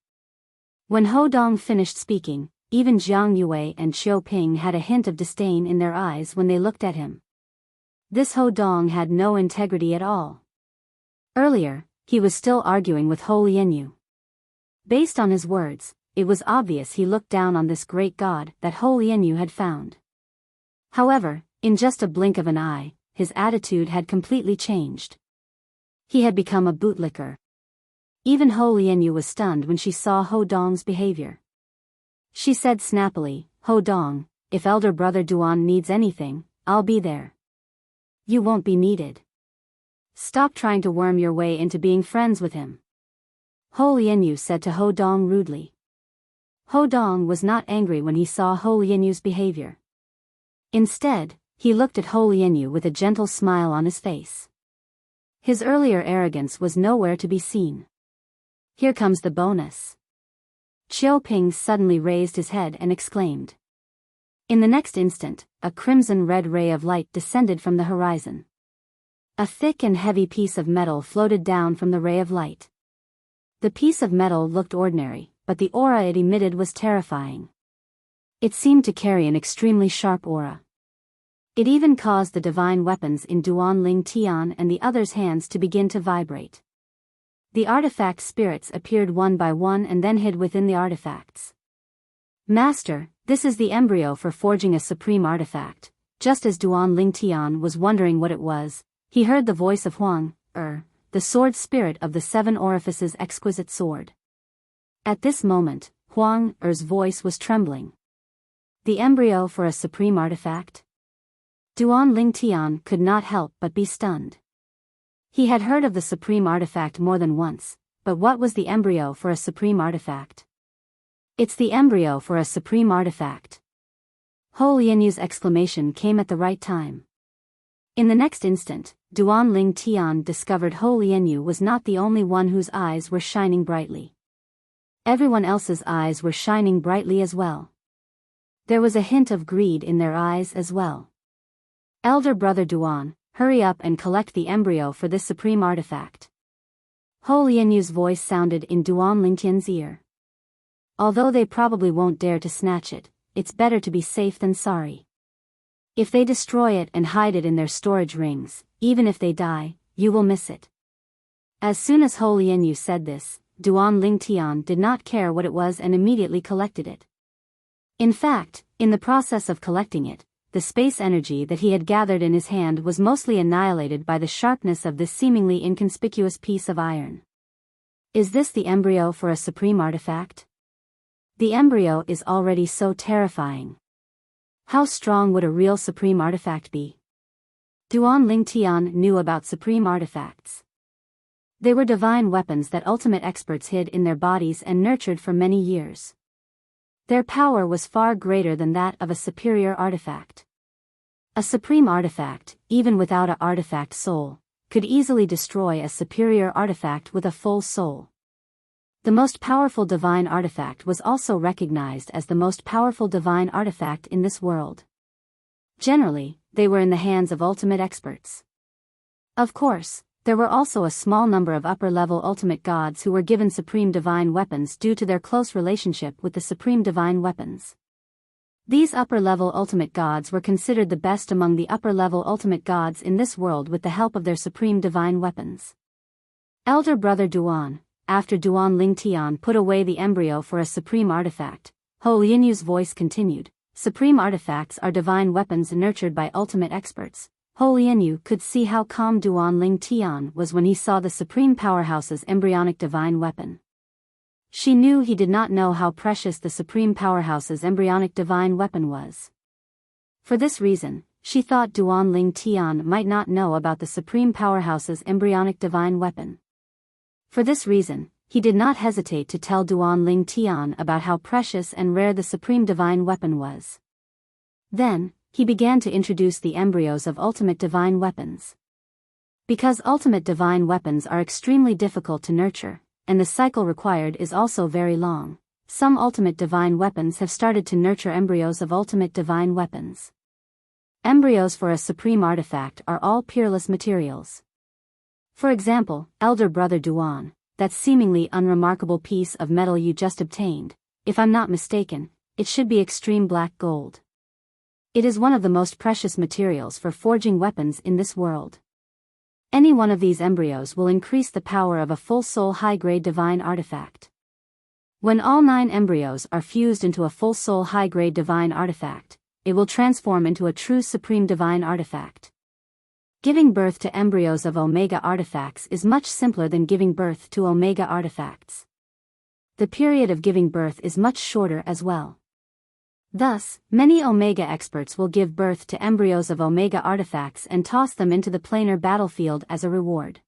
When Ho Dong finished speaking, even Jiang Yue and Qiu Ping had a hint of disdain in their eyes when they looked at him. This Ho Dong had no integrity at all. Earlier, he was still arguing with Ho Lianyu. Based on his words, it was obvious he looked down on this great god that Ho Lianyu had found. However, in just a blink of an eye, his attitude had completely changed. He had become a bootlicker. Even Ho Lianyu was stunned when she saw Ho Dong's behavior. She said snappily, Ho Dong, if elder brother Duan needs anything, I'll be there. You won't be needed. Stop trying to worm your way into being friends with him. Ho Lianyu said to Ho Dong rudely. Ho Dong was not angry when he saw Ho Lianyu's behavior. Instead, he looked at Ho Lianyu with a gentle smile on his face. His earlier arrogance was nowhere to be seen. Here comes the bonus. Qiu Ping suddenly raised his head and exclaimed. In the next instant, a crimson-red ray of light descended from the horizon. A thick and heavy piece of metal floated down from the ray of light. The piece of metal looked ordinary, but the aura it emitted was terrifying. It seemed to carry an extremely sharp aura. It even caused the divine weapons in Duan Ling Tian and the others' hands to begin to vibrate. The artifact spirits appeared one by one and then hid within the artifacts. Master, this is the embryo for forging a supreme artifact. Just as Duan Ling Tian was wondering what it was, he heard the voice of Huang, the sword spirit of the seven orifices exquisite sword. At this moment, Huang Er's voice was trembling. The embryo for a supreme artifact? Duan Ling Tian could not help but be stunned. He had heard of the supreme artifact more than once, but what was the embryo for a supreme artifact? It's the embryo for a supreme artifact. Ho Lianyu's exclamation came at the right time. In the next instant, Duan Ling Tian discovered Ho Lianyu was not the only one whose eyes were shining brightly. Everyone else's eyes were shining brightly as well. There was a hint of greed in their eyes as well. Elder brother Duan, hurry up and collect the embryo for this supreme artifact. Ho Lianyu's voice sounded in Duan Lingtian's ear. Although they probably won't dare to snatch it, it's better to be safe than sorry. If they destroy it and hide it in their storage rings, even if they die, you will miss it. As soon as Ho Lianyu said this, Duan Ling Tian did not care what it was and immediately collected it. In fact, in the process of collecting it, the space energy that he had gathered in his hand was mostly annihilated by the sharpness of this seemingly inconspicuous piece of iron. Is this the embryo for a supreme artifact? The embryo is already so terrifying. How strong would a real supreme artifact be? Duan Ling Tian knew about supreme artifacts. They were divine weapons that ultimate experts hid in their bodies and nurtured for many years. Their power was far greater than that of a superior artifact. A supreme artifact, even without an artifact soul, could easily destroy a superior artifact with a full soul. The most powerful divine artifact was also recognized as the most powerful divine artifact in this world. Generally, they were in the hands of ultimate experts. Of course, there were also a small number of upper-level ultimate gods who were given supreme divine weapons due to their close relationship with the supreme divine weapons. These upper-level ultimate gods were considered the best among the upper-level ultimate gods in this world with the help of their supreme divine weapons. Elder brother Duan, after Duan Ling Tian put away the embryo for a supreme artifact, Ho Lianyu's voice continued, supreme artifacts are divine weapons nurtured by ultimate experts. Ho Lianyu could see how calm Duan Ling Tian was when he saw the Supreme Powerhouse's embryonic divine weapon. She knew he did not know how precious the Supreme Powerhouse's embryonic divine weapon was. For this reason, she thought Duan Ling Tian might not know about the Supreme Powerhouse's embryonic divine weapon. For this reason, he did not hesitate to tell Duan Ling Tian about how precious and rare the supreme divine weapon was. Then, he began to introduce the embryos of ultimate divine weapons. Because ultimate divine weapons are extremely difficult to nurture, and the cycle required is also very long, some ultimate divine weapons have started to nurture embryos of ultimate divine weapons. Embryos for a supreme artifact are all peerless materials. For example, elder brother Duan, that seemingly unremarkable piece of metal you just obtained, if I'm not mistaken, it should be extreme black gold. It is one of the most precious materials for forging weapons in this world. Any one of these embryos will increase the power of a full soul high-grade divine artifact. When all 9 embryos are fused into a full soul high-grade divine artifact, it will transform into a true supreme divine artifact. Giving birth to embryos of Omega artifacts is much simpler than giving birth to Omega artifacts. The period of giving birth is much shorter as well. Thus, many Omega experts will give birth to embryos of Omega artifacts and toss them into the planar battlefield as a reward.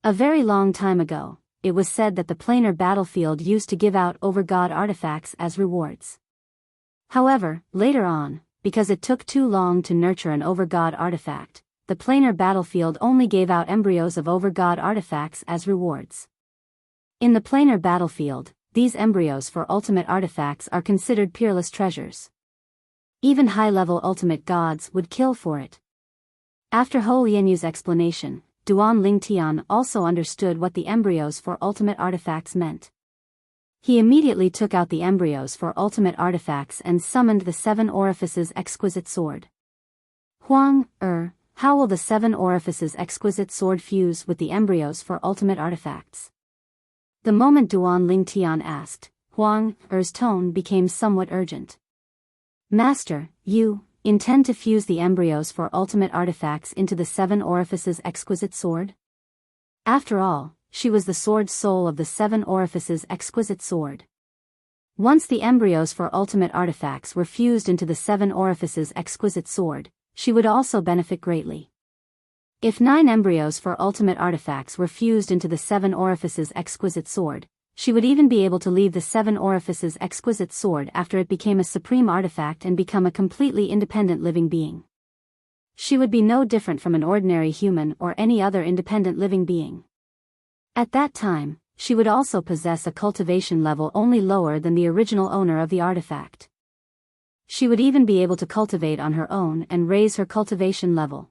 A very long time ago, it was said that the planar battlefield used to give out over-god artifacts as rewards. However, later on, because it took too long to nurture an over-god artifact, the planar battlefield only gave out embryos of over-god artifacts as rewards. In the planar battlefield, these embryos for ultimate artifacts are considered peerless treasures. Even high-level ultimate gods would kill for it. After Ho Lianyu's explanation, Duan Ling Tian also understood what the embryos for ultimate artifacts meant. He immediately took out the embryos for ultimate artifacts and summoned the 7 Orifices Exquisite Sword. Huang, how will the 7 Orifices Exquisite Sword fuse with the embryos for ultimate artifacts? The moment Duan Ling Tian asked, Huang Er's tone became somewhat urgent. Master, you intend to fuse the embryos for ultimate artifacts into the 7 Orifices Exquisite Sword? After all, she was the sword soul of the 7 Orifices Exquisite Sword. Once the embryos for ultimate artifacts were fused into the 7 Orifices Exquisite Sword, she would also benefit greatly. If 9 embryos for ultimate artifacts were fused into the 7 Orifices Exquisite Sword, she would even be able to leave the 7 Orifices Exquisite Sword after it became a supreme artifact and become a completely independent living being. She would be no different from an ordinary human or any other independent living being. At that time, she would also possess a cultivation level only lower than the original owner of the artifact. She would even be able to cultivate on her own and raise her cultivation level.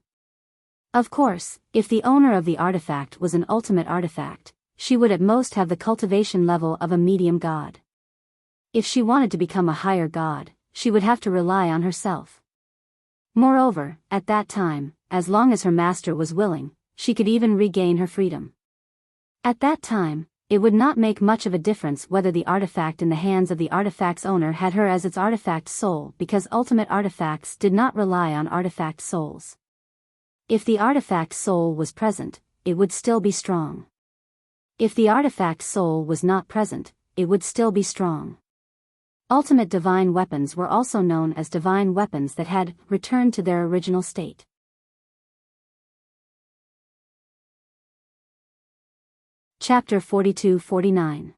Of course, if the owner of the artifact was an ultimate artifact, she would at most have the cultivation level of a medium god. If she wanted to become a higher god, she would have to rely on herself. Moreover, at that time, as long as her master was willing, she could even regain her freedom. At that time, it would not make much of a difference whether the artifact in the hands of the artifact's owner had her as its artifact soul, because ultimate artifacts did not rely on artifact souls. If the artifact soul was present, it would still be strong. If the artifact soul was not present, it would still be strong. Ultimate divine weapons were also known as divine weapons that had returned to their original state. Chapter 42-49.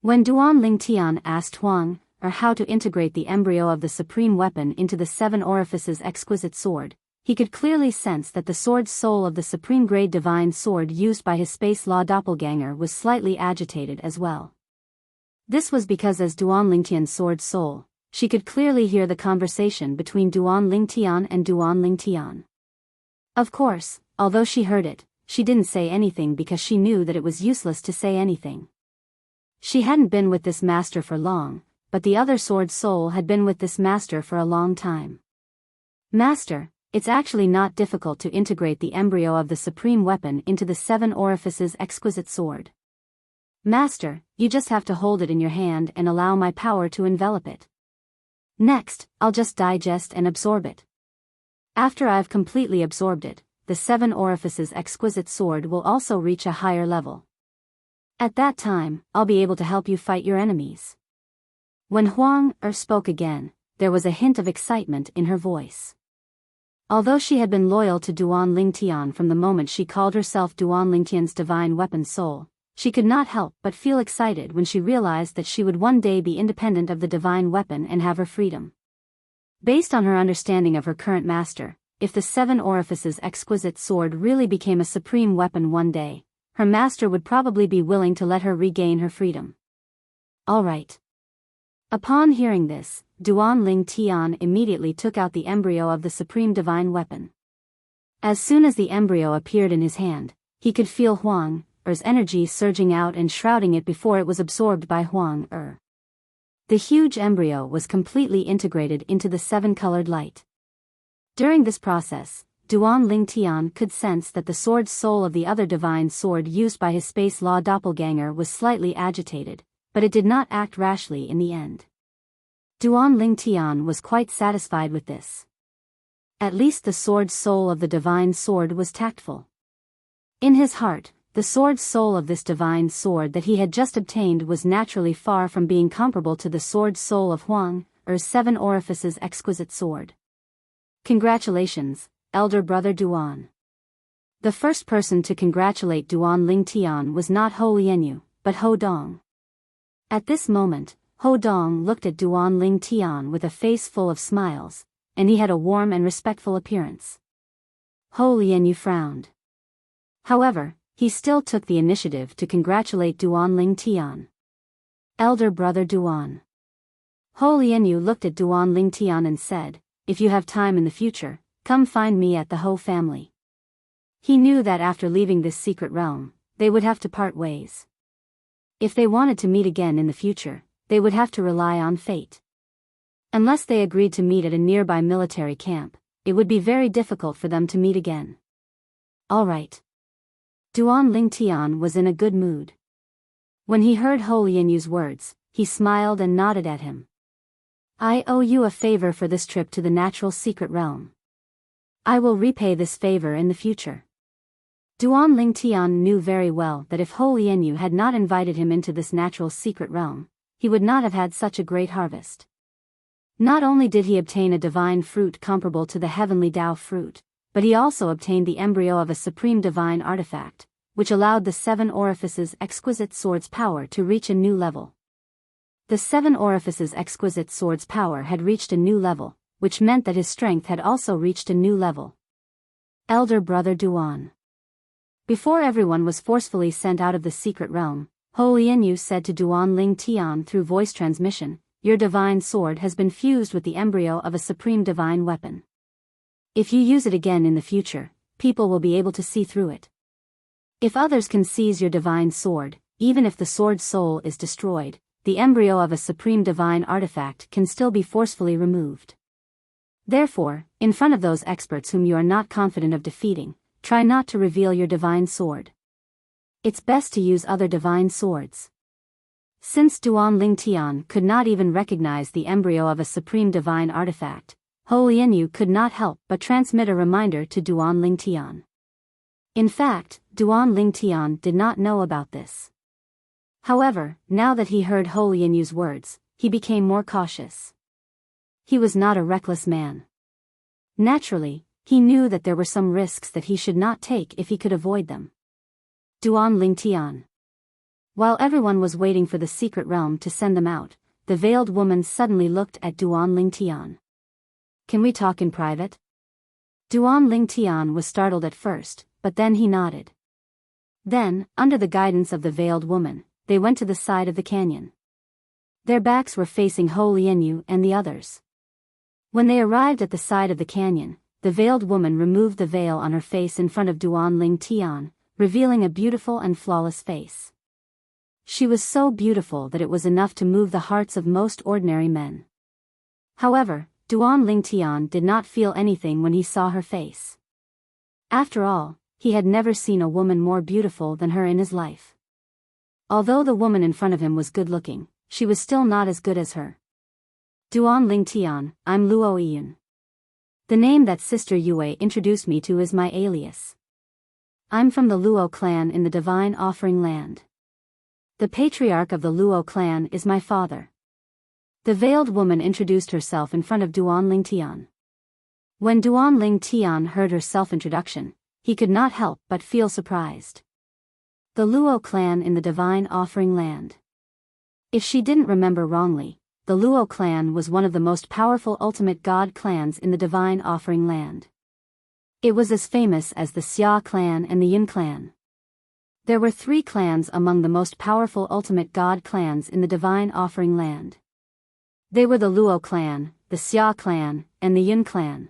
When Duan Ling Tian asked Huang how to integrate the embryo of the supreme weapon into the 7 Orifices Exquisite Sword, he could clearly sense that the sword soul of the supreme grade divine sword used by his space law doppelganger was slightly agitated as well. This was because as Duan Ling Tian's sword soul, she could clearly hear the conversation between Duan Ling Tian and Duan Ling Tian. Of course, although she heard it, she didn't say anything because she knew that it was useless to say anything. She hadn't been with this master for long, but the other sword soul had been with this master for a long time. Master, it's actually not difficult to integrate the embryo of the supreme weapon into the 7 Orifices Exquisite Sword. Master, you just have to hold it in your hand and allow my power to envelop it. Next, I'll just digest and absorb it. After I've completely absorbed it, the 7 Orifices Exquisite Sword will also reach a higher level. At that time, I'll be able to help you fight your enemies. When Huang spoke again, there was a hint of excitement in her voice. Although she had been loyal to Duan Ling Tian from the moment she called herself Duan Ling Tian's divine weapon soul, she could not help but feel excited when she realized that she would one day be independent of the divine weapon and have her freedom. Based on her understanding of her current master, if the 7 Orifices exquisite sword really became a supreme weapon one day, her master would probably be willing to let her regain her freedom. All right. Upon hearing this, Duan Ling Tian immediately took out the embryo of the supreme divine weapon. As soon as the embryo appeared in his hand, he could feel Huang Er's energy surging out and shrouding it before it was absorbed by Huang Er. The huge embryo was completely integrated into the 7-colored light. During this process, Duan Ling Tian could sense that the sword's soul of the other divine sword used by his space law doppelganger was slightly agitated, but it did not act rashly in the end. Duan Ling Tian was quite satisfied with this. At least the sword's soul of the divine sword was tactful. In his heart, the sword's soul of this divine sword that he had just obtained was naturally far from being comparable to the sword's soul of Huang Er's 7 Orifices exquisite sword. Congratulations, elder brother Duan. The first person to congratulate Duan Ling Tian was not Ho Lianyu, but Ho Dong. At this moment, Ho Dong looked at Duan Ling Tian with a face full of smiles, and he had a warm and respectful appearance. Ho Lianyu frowned. However, he still took the initiative to congratulate Duan Ling Tian. Elder brother Duan. Ho Lianyu looked at Duan Ling Tian and said, "If you have time in the future, come find me at the Ho family." He knew that after leaving this secret realm, they would have to part ways. If they wanted to meet again in the future, they would have to rely on fate. Unless they agreed to meet at a nearby military camp, it would be very difficult for them to meet again. All right. Duan Ling Tian was in a good mood. When he heard Ho Lianyu's words, he smiled and nodded at him. "I owe you a favor for this trip to the natural secret realm. I will repay this favor in the future." Duan Ling Tian knew very well that if Ho Lianyu had not invited him into this natural secret realm, he would not have had such a great harvest. Not only did he obtain a divine fruit comparable to the heavenly Tao fruit, but he also obtained the embryo of a supreme divine artifact, which allowed the 7 Orifices exquisite sword's power to reach a new level. The 7 Orifices exquisite sword's power had reached a new level, which meant that his strength had also reached a new level. Elder brother Duan. Before everyone was forcefully sent out of the secret realm, Ho Lianyu said to Duan Ling Tian through voice transmission, "Your divine sword has been fused with the embryo of a supreme divine weapon. If you use it again in the future, people will be able to see through it. If others can seize your divine sword, even if the sword's soul is destroyed, the embryo of a supreme divine artifact can still be forcefully removed. Therefore, in front of those experts whom you are not confident of defeating, try not to reveal your divine sword. It's best to use other divine swords." Since Duan Ling Tian could not even recognize the embryo of a supreme divine artifact, Ho Lianyu could not help but transmit a reminder to Duan Ling Tian. In fact, Duan Ling Tian did not know about this. However, now that he heard Ho Lianyu's words, he became more cautious. He was not a reckless man. Naturally, he knew that there were some risks that he should not take if he could avoid them. Duan Ling Tian. While everyone was waiting for the secret realm to send them out, the veiled woman suddenly looked at Duan Ling Tian. "Can we talk in private?" Duan Ling Tian was startled at first, but then he nodded. Then, under the guidance of the veiled woman, they went to the side of the canyon. Their backs were facing Ho Lianyu and the others. When they arrived at the side of the canyon, the veiled woman removed the veil on her face in front of Duan Ling Tian, revealing a beautiful and flawless face. She was so beautiful that it was enough to move the hearts of most ordinary men. However, Duan Ling Tian did not feel anything when he saw her face. After all, he had never seen a woman more beautiful than her in his life. Although the woman in front of him was good-looking, she was still not as good as her. "Duan Ling Tian, I'm Luo Yiyun. The name that Sister Yue introduced me to is my alias. I'm from the Luo clan in the Divine Offering Land. The patriarch of the Luo clan is my father." The veiled woman introduced herself in front of Duan Ling Tian. When Duan Ling Tian heard her self-introduction, he could not help but feel surprised. The Luo clan in the Divine Offering Land. If she didn't remember wrongly, the Luo clan was one of the most powerful ultimate god clans in the Divine Offering Land. It was as famous as the Xia clan and the Yin clan. There were 3 clans among the most powerful ultimate god clans in the Divine Offering Land. They were the Luo clan, the Xia clan, and the Yin clan.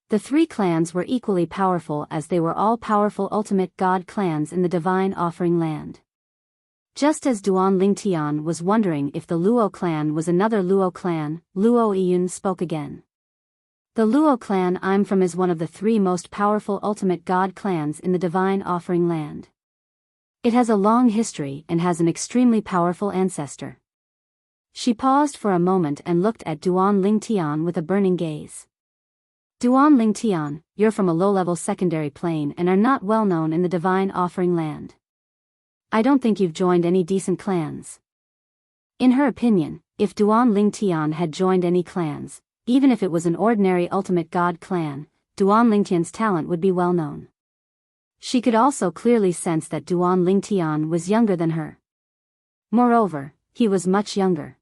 The 3 clans were equally powerful as they were all powerful ultimate god clans in the Divine Offering Land. Just as Duan Lingtian was wondering if the Luo clan was another Luo clan, Luo Yun spoke again. The Luo clan I'm from is one of the 3 most powerful ultimate god clans in the Divine Offering Land. It has a long history and has an extremely powerful ancestor. She paused for a moment and looked at Duan Lingtian with a burning gaze. Duan Lingtian, you're from a low-level secondary plane and are not well known in the Divine Offering Land. I don't think you've joined any decent clans. In her opinion, if Duan Lingtian had joined any clans, even if it was an ordinary ultimate god clan, Duan Lingtian's talent would be well known. She could also clearly sense that Duan Lingtian was younger than her. Moreover, he was much younger.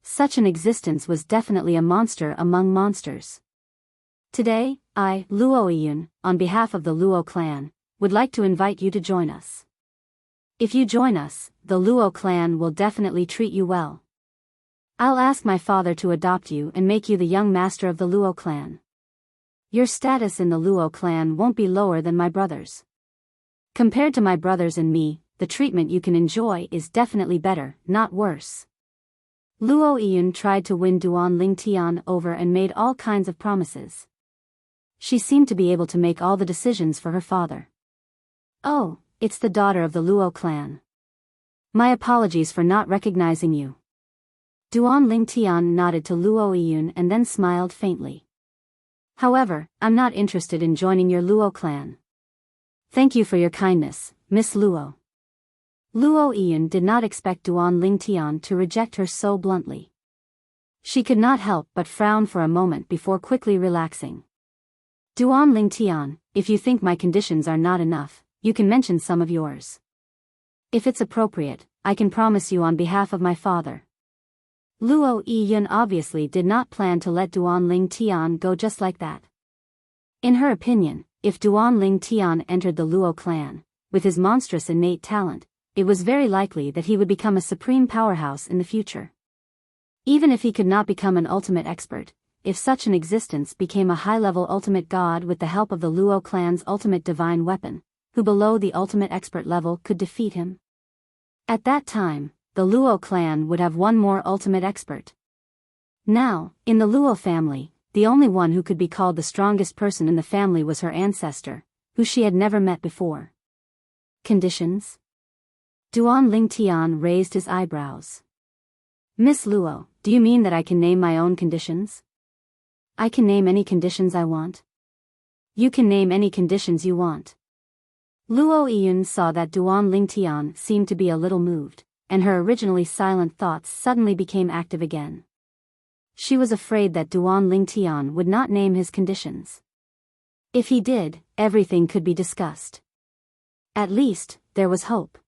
Such an existence was definitely a monster among monsters. Today, I, Luo Yun, on behalf of the Luo clan, would like to invite you to join us. If you join us, the Luo clan will definitely treat you well. I'll ask my father to adopt you and make you the young master of the Luo clan. Your status in the Luo clan won't be lower than my brother's. Compared to my brothers and me, the treatment you can enjoy is definitely better, not worse. Luo Yun tried to win Duan Lingtian over and made all kinds of promises. She seemed to be able to make all the decisions for her father. Oh, it's the daughter of the Luo clan. My apologies for not recognizing you. Duan Lingtian nodded to Luo Yun and then smiled faintly. However, I'm not interested in joining your Luo clan. Thank you for your kindness, Miss Luo. Luo Yun did not expect Duan Lingtian to reject her so bluntly. She could not help but frown for a moment before quickly relaxing. Duan Lingtian, if you think my conditions are not enough, you can mention some of yours. If it's appropriate, I can promise you on behalf of my father. Luo Yun obviously did not plan to let Duan Lingtian go just like that. In her opinion, if Duan Lingtian entered the Luo clan, with his monstrous innate talent, it was very likely that he would become a supreme powerhouse in the future. Even if he could not become an ultimate expert, if such an existence became a high-level ultimate god with the help of the Luo clan's ultimate divine weapon, who below the ultimate expert level could defeat him? At that time, the Luo clan would have one more ultimate expert. Now, in the Luo family, the only one who could be called the strongest person in the family was her ancestor, who she had never met before. Conditions? Duan Lingtian raised his eyebrows. Miss Luo, do you mean that I can name my own conditions? I can name any conditions I want. You can name any conditions you want. Luo Yun saw that Duan Lingtian seemed to be a little moved, and her originally silent thoughts suddenly became active again. She was afraid that Duan Lingtian would not name his conditions. If he did, everything could be discussed. At least, there was hope.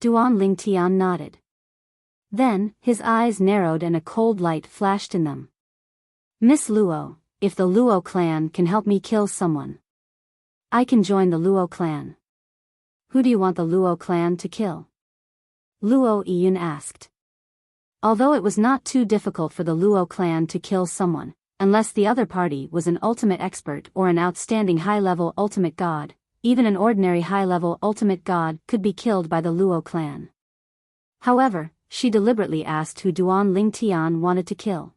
Duan Lingtian nodded. Then, his eyes narrowed and a cold light flashed in them. Miss Luo, if the Luo clan can help me kill someone, I can join the Luo clan. Who do you want the Luo clan to kill? Luo Yun asked. Although it was not too difficult for the Luo clan to kill someone, unless the other party was an ultimate expert or an outstanding high-level ultimate god, even an ordinary high-level ultimate god could be killed by the Luo clan. However, she deliberately asked who Duan Lingtian wanted to kill.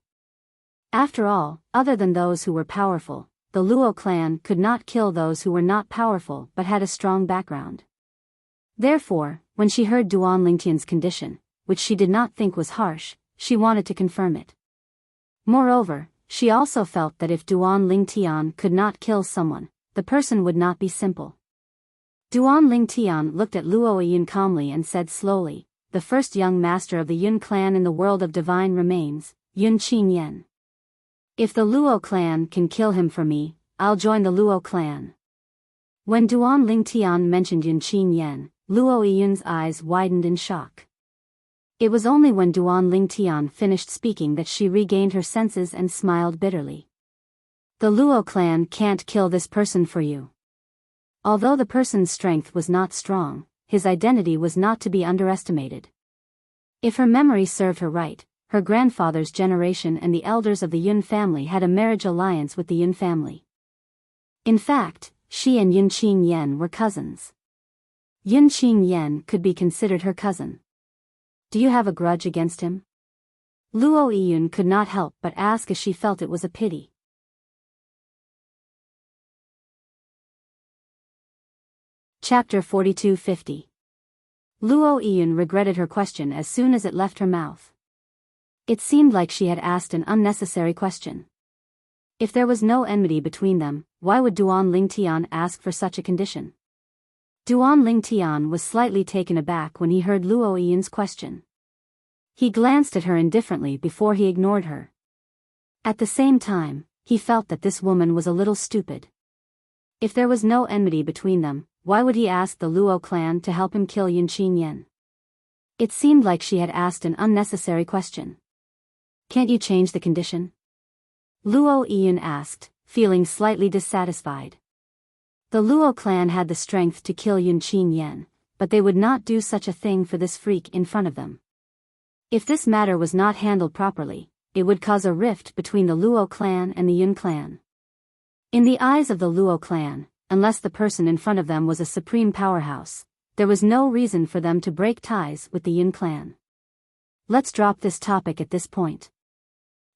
After all, other than those who were powerful, the Luo clan could not kill those who were not powerful but had a strong background. Therefore, when she heard Duan Lingtian's condition, which she did not think was harsh, she wanted to confirm it. Moreover, she also felt that if Duan Lingtian could not kill someone, the person would not be simple. Duan Lingtian looked at Luo Yun calmly and said slowly, the first young master of the Yun clan in the world of divine remains, Yun Qin Yen. If the Luo clan can kill him for me, I'll join the Luo clan. When Duan Lingtian mentioned Yunqin Yen, Luo Yiyun's eyes widened in shock. It was only when Duan Lingtian finished speaking that she regained her senses and smiled bitterly. The Luo clan can't kill this person for you. Although the person's strength was not strong, his identity was not to be underestimated. If her memory served her right, her grandfather's generation and the elders of the Yun family had a marriage alliance with the Yun family. In fact, she and Yunqin Yen were cousins. Yunqin Yen could be considered her cousin. Do you have a grudge against him? Luo Yiyun could not help but ask, as she felt it was a pity. Chapter 4250. Luo Yiyun regretted her question as soon as it left her mouth. It seemed like she had asked an unnecessary question. If there was no enmity between them, why would Duan Lingtian ask for such a condition? Duan Lingtian was slightly taken aback when he heard Luo Yiyun's question. He glanced at her indifferently before he ignored her. At the same time, he felt that this woman was a little stupid. If there was no enmity between them, why would he ask the Luo clan to help him kill Yunqin Yen? It seemed like she had asked an unnecessary question. Can't you change the condition? Luo Yiyun asked, feeling slightly dissatisfied. The Luo clan had the strength to kill Yunqin Yen, but they would not do such a thing for this freak in front of them. If this matter was not handled properly, it would cause a rift between the Luo clan and the Yun clan. In the eyes of the Luo clan, unless the person in front of them was a supreme powerhouse, there was no reason for them to break ties with the Yun clan. Let's drop this topic at this point,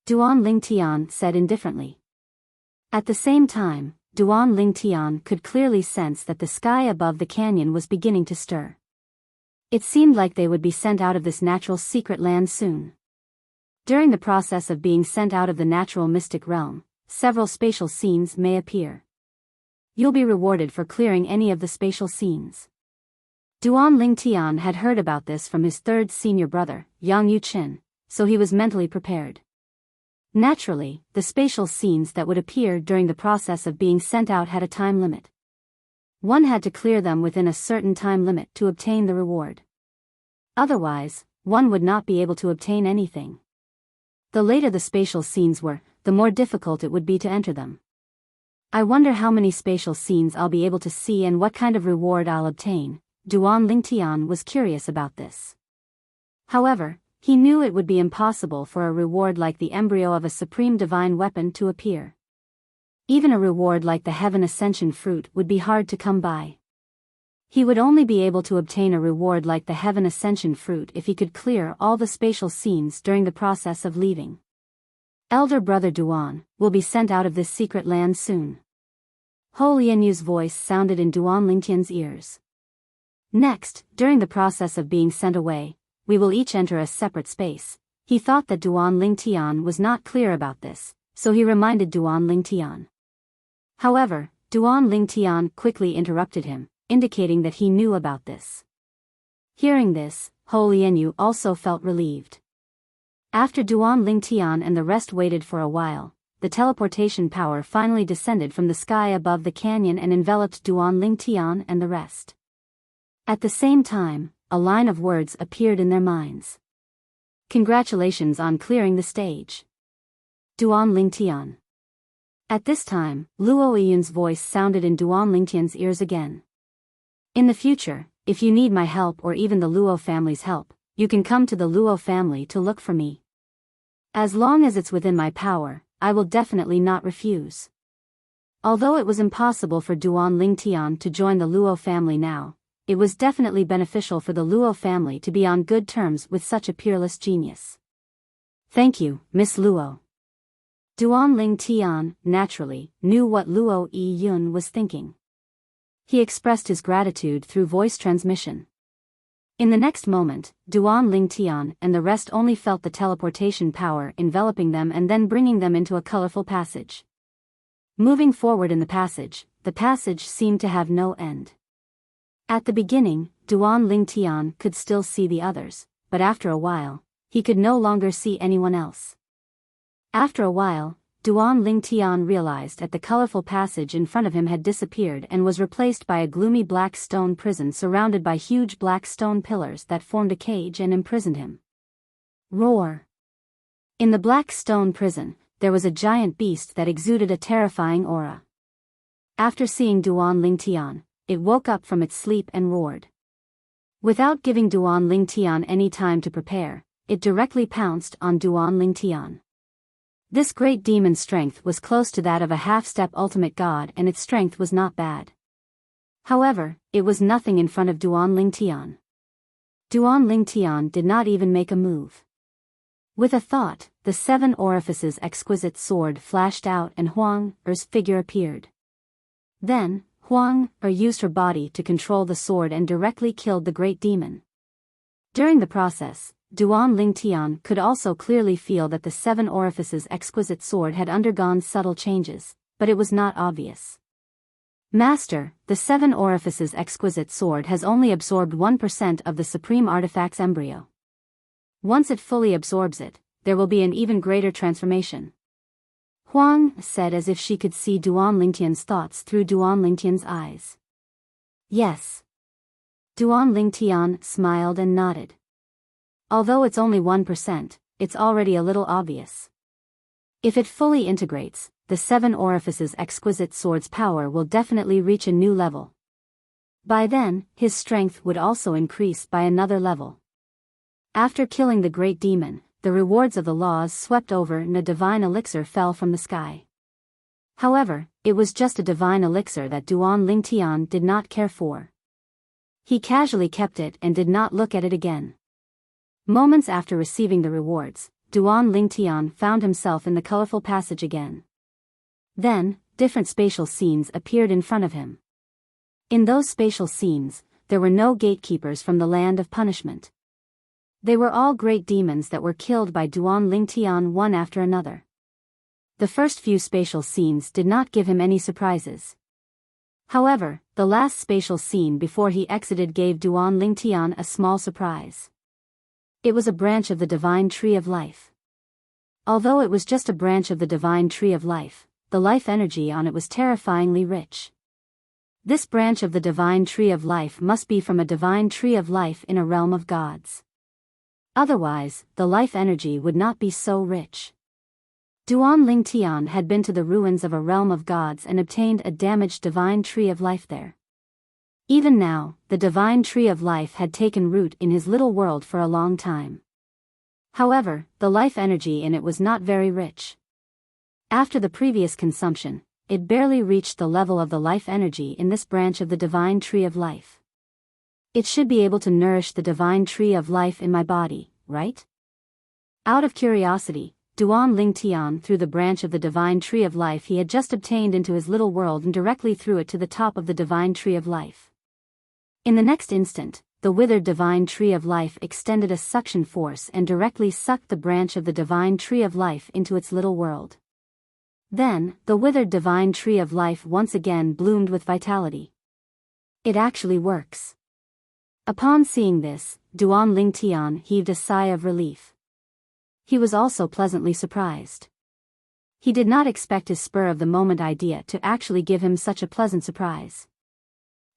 Duan Lingtian said indifferently. At the same time, Duan Lingtian could clearly sense that the sky above the canyon was beginning to stir. It seemed like they would be sent out of this natural secret land soon. During the process of being sent out of the natural mystic realm, several spatial scenes may appear. You'll be rewarded for clearing any of the spatial scenes. Duan Lingtian had heard about this from his third senior brother, Yang Yuqin, so he was mentally prepared. Naturally, the spatial scenes that would appear during the process of being sent out had a time limit. One had to clear them within a certain time limit to obtain the reward. Otherwise, one would not be able to obtain anything. The later the spatial scenes were, the more difficult it would be to enter them. I wonder how many spatial scenes I'll be able to see and what kind of reward I'll obtain. Duan Lingtian was curious about this. However, he knew it would be impossible for a reward like the embryo of a supreme divine weapon to appear. Even a reward like the Heaven Ascension fruit would be hard to come by. He would only be able to obtain a reward like the Heaven Ascension fruit if he could clear all the spatial scenes during the process of leaving. Elder brother Duan will be sent out of this secret land soon. Ho Lianyu's voice sounded in Duan Lingtian's ears. Next, during the process of being sent away, we will each enter a separate space. He thought that Duan Lingtian was not clear about this, so he reminded Duan Lingtian. However, Duan Lingtian quickly interrupted him, indicating that he knew about this. Hearing this, Ho Lianyu also felt relieved. After Duan Lingtian and the rest waited for a while, the teleportation power finally descended from the sky above the canyon and enveloped Duan Lingtian and the rest. At the same time, a line of words appeared in their minds. Congratulations on clearing the stage, Duan Lingtian. At this time, Luo Yiyun's voice sounded in Duan Lingtian's ears again. In the future, if you need my help or even the Luo family's help, you can come to the Luo family to look for me. As long as it's within my power, I will definitely not refuse. Although it was impossible for Duan Lingtian to join the Luo family now, it was definitely beneficial for the Luo family to be on good terms with such a peerless genius. Thank you, Miss Luo. Duan Lingtian, naturally, knew what Luo Yiyun was thinking. He expressed his gratitude through voice transmission. In the next moment, Duan Lingtian and the rest only felt the teleportation power enveloping them and then bringing them into a colorful passage. Moving forward in the passage seemed to have no end. At the beginning, Duan Lingtian could still see the others, but after a while, he could no longer see anyone else. After a while, Duan Lingtian realized that the colorful passage in front of him had disappeared and was replaced by a gloomy black stone prison surrounded by huge black stone pillars that formed a cage and imprisoned him. Roar! In the black stone prison, there was a giant beast that exuded a terrifying aura. After seeing Duan Lingtian, it woke up from its sleep and roared. Without giving Duan Lingtian any time to prepare, it directly pounced on Duan Lingtian. This great demon's strength was close to that of a half-step ultimate god, and its strength was not bad. However, it was nothing in front of Duan Lingtian. Duan Lingtian did not even make a move. With a thought, the 7 orifices exquisite sword flashed out and Huang Er's figure appeared. Then, Huang Er used her body to control the sword and directly killed the great demon. During the process, Duan Lingtian could also clearly feel that the 7 orifices exquisite sword had undergone subtle changes, but it was not obvious. Master, the 7 orifices exquisite sword has only absorbed 1% of the supreme artifact's embryo. Once it fully absorbs it, there will be an even greater transformation. Huang said as if she could see Duan Lingtian's thoughts through Duan Lingtian's eyes. Yes. Duan Lingtian smiled and nodded. Although it's only 1%, it's already a little obvious. If it fully integrates, the 7 orifices exquisite sword's power will definitely reach a new level. By then, his strength would also increase by another level. After killing the great demon, the rewards of the laws swept over and a divine elixir fell from the sky. However, it was just a divine elixir that Duan Lingtian did not care for. He casually kept it and did not look at it again. Moments after receiving the rewards, Duan Lingtian found himself in the colorful passage again. Then, different spatial scenes appeared in front of him. In those spatial scenes, there were no gatekeepers from the land of punishment. They were all great demons that were killed by Duan Lingtian one after another. The first few spatial scenes did not give him any surprises. However, the last spatial scene before he exited gave Duan Lingtian a small surprise. It was a branch of the divine tree of life. Although it was just a branch of the divine tree of life, the life energy on it was terrifyingly rich. This branch of the divine tree of life must be from a divine tree of life in a realm of gods. Otherwise, the life energy would not be so rich. Duan Lingtian had been to the ruins of a realm of gods and obtained a damaged divine tree of life there. Even now, the divine tree of life had taken root in his little world for a long time. However, the life energy in it was not very rich. After the previous consumption, it barely reached the level of the life energy in this branch of the divine tree of life. It should be able to nourish the divine tree of life in my body, right? Out of curiosity, Duan Lingtian threw the branch of the divine tree of life he had just obtained into his little world and directly threw it to the top of the divine tree of life. In the next instant, the withered divine tree of life extended a suction force and directly sucked the branch of the divine tree of life into its little world. Then, the withered divine tree of life once again bloomed with vitality. It actually works. Upon seeing this, Duan Lingtian heaved a sigh of relief. He was also pleasantly surprised. He did not expect his spur-of-the-moment idea to actually give him such a pleasant surprise.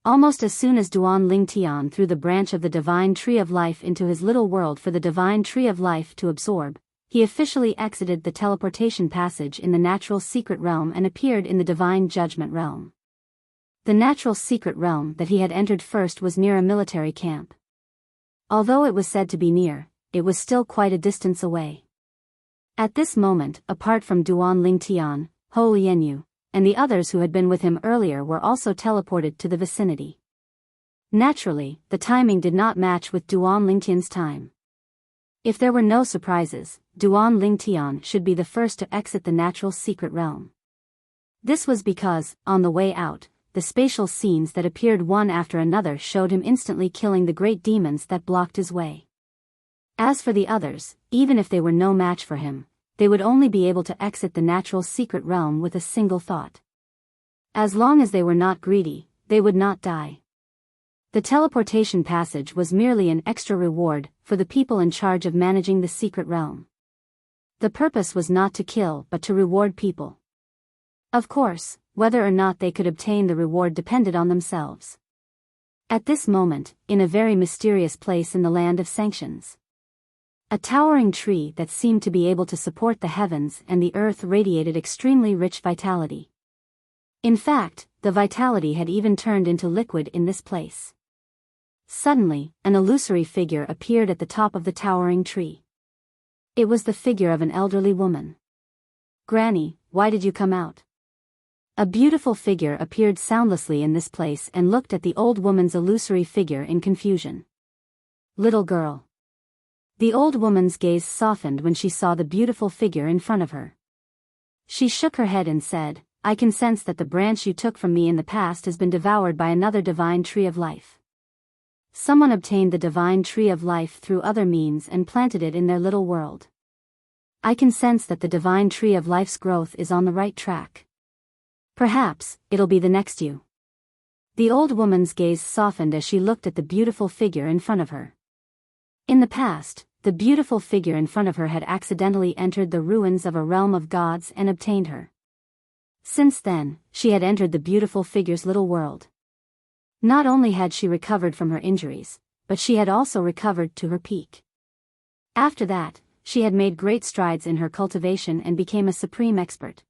Almost as soon as Duan Lingtian threw the branch of the divine tree of life into his little world for the divine tree of life to absorb, he officially exited the teleportation passage in the natural secret realm and appeared in the divine judgment realm. The natural secret realm that he had entered first was near a military camp. Although it was said to be near, it was still quite a distance away. At this moment, apart from Duan Lingtian, Ho Lianyu, and the others who had been with him earlier were also teleported to the vicinity. Naturally, the timing did not match with Duan Lingtian's time. If there were no surprises, Duan Lingtian should be the first to exit the natural secret realm. This was because, on the way out, the spatial scenes that appeared one after another showed him instantly killing the great demons that blocked his way. As for the others, even if they were no match for him, they would only be able to exit the natural secret realm with a single thought. As long as they were not greedy, they would not die. The teleportation passage was merely an extra reward for the people in charge of managing the secret realm. The purpose was not to kill but to reward people. Of course, whether or not they could obtain the reward depended on themselves. At this moment, in a very mysterious place in the land of sanctions, a towering tree that seemed to be able to support the heavens and the earth radiated extremely rich vitality. In fact, the vitality had even turned into liquid in this place. Suddenly, an illusory figure appeared at the top of the towering tree. It was the figure of an elderly woman. "Granny, why did you come out?" A beautiful figure appeared soundlessly in this place and looked at the old woman's illusory figure in confusion. "Little girl." The old woman's gaze softened when she saw the beautiful figure in front of her. She shook her head and said, "I can sense that the branch you took from me in the past has been devoured by another divine tree of life. Someone obtained the divine tree of life through other means and planted it in their little world. I can sense that the divine tree of life's growth is on the right track. Perhaps, it'll be the next you." The old woman's gaze softened as she looked at the beautiful figure in front of her. In the past, the beautiful figure in front of her had accidentally entered the ruins of a realm of gods and obtained her. Since then, she had entered the beautiful figure's little world. Not only had she recovered from her injuries, but she had also recovered to her peak. After that, she had made great strides in her cultivation and became a supreme expert.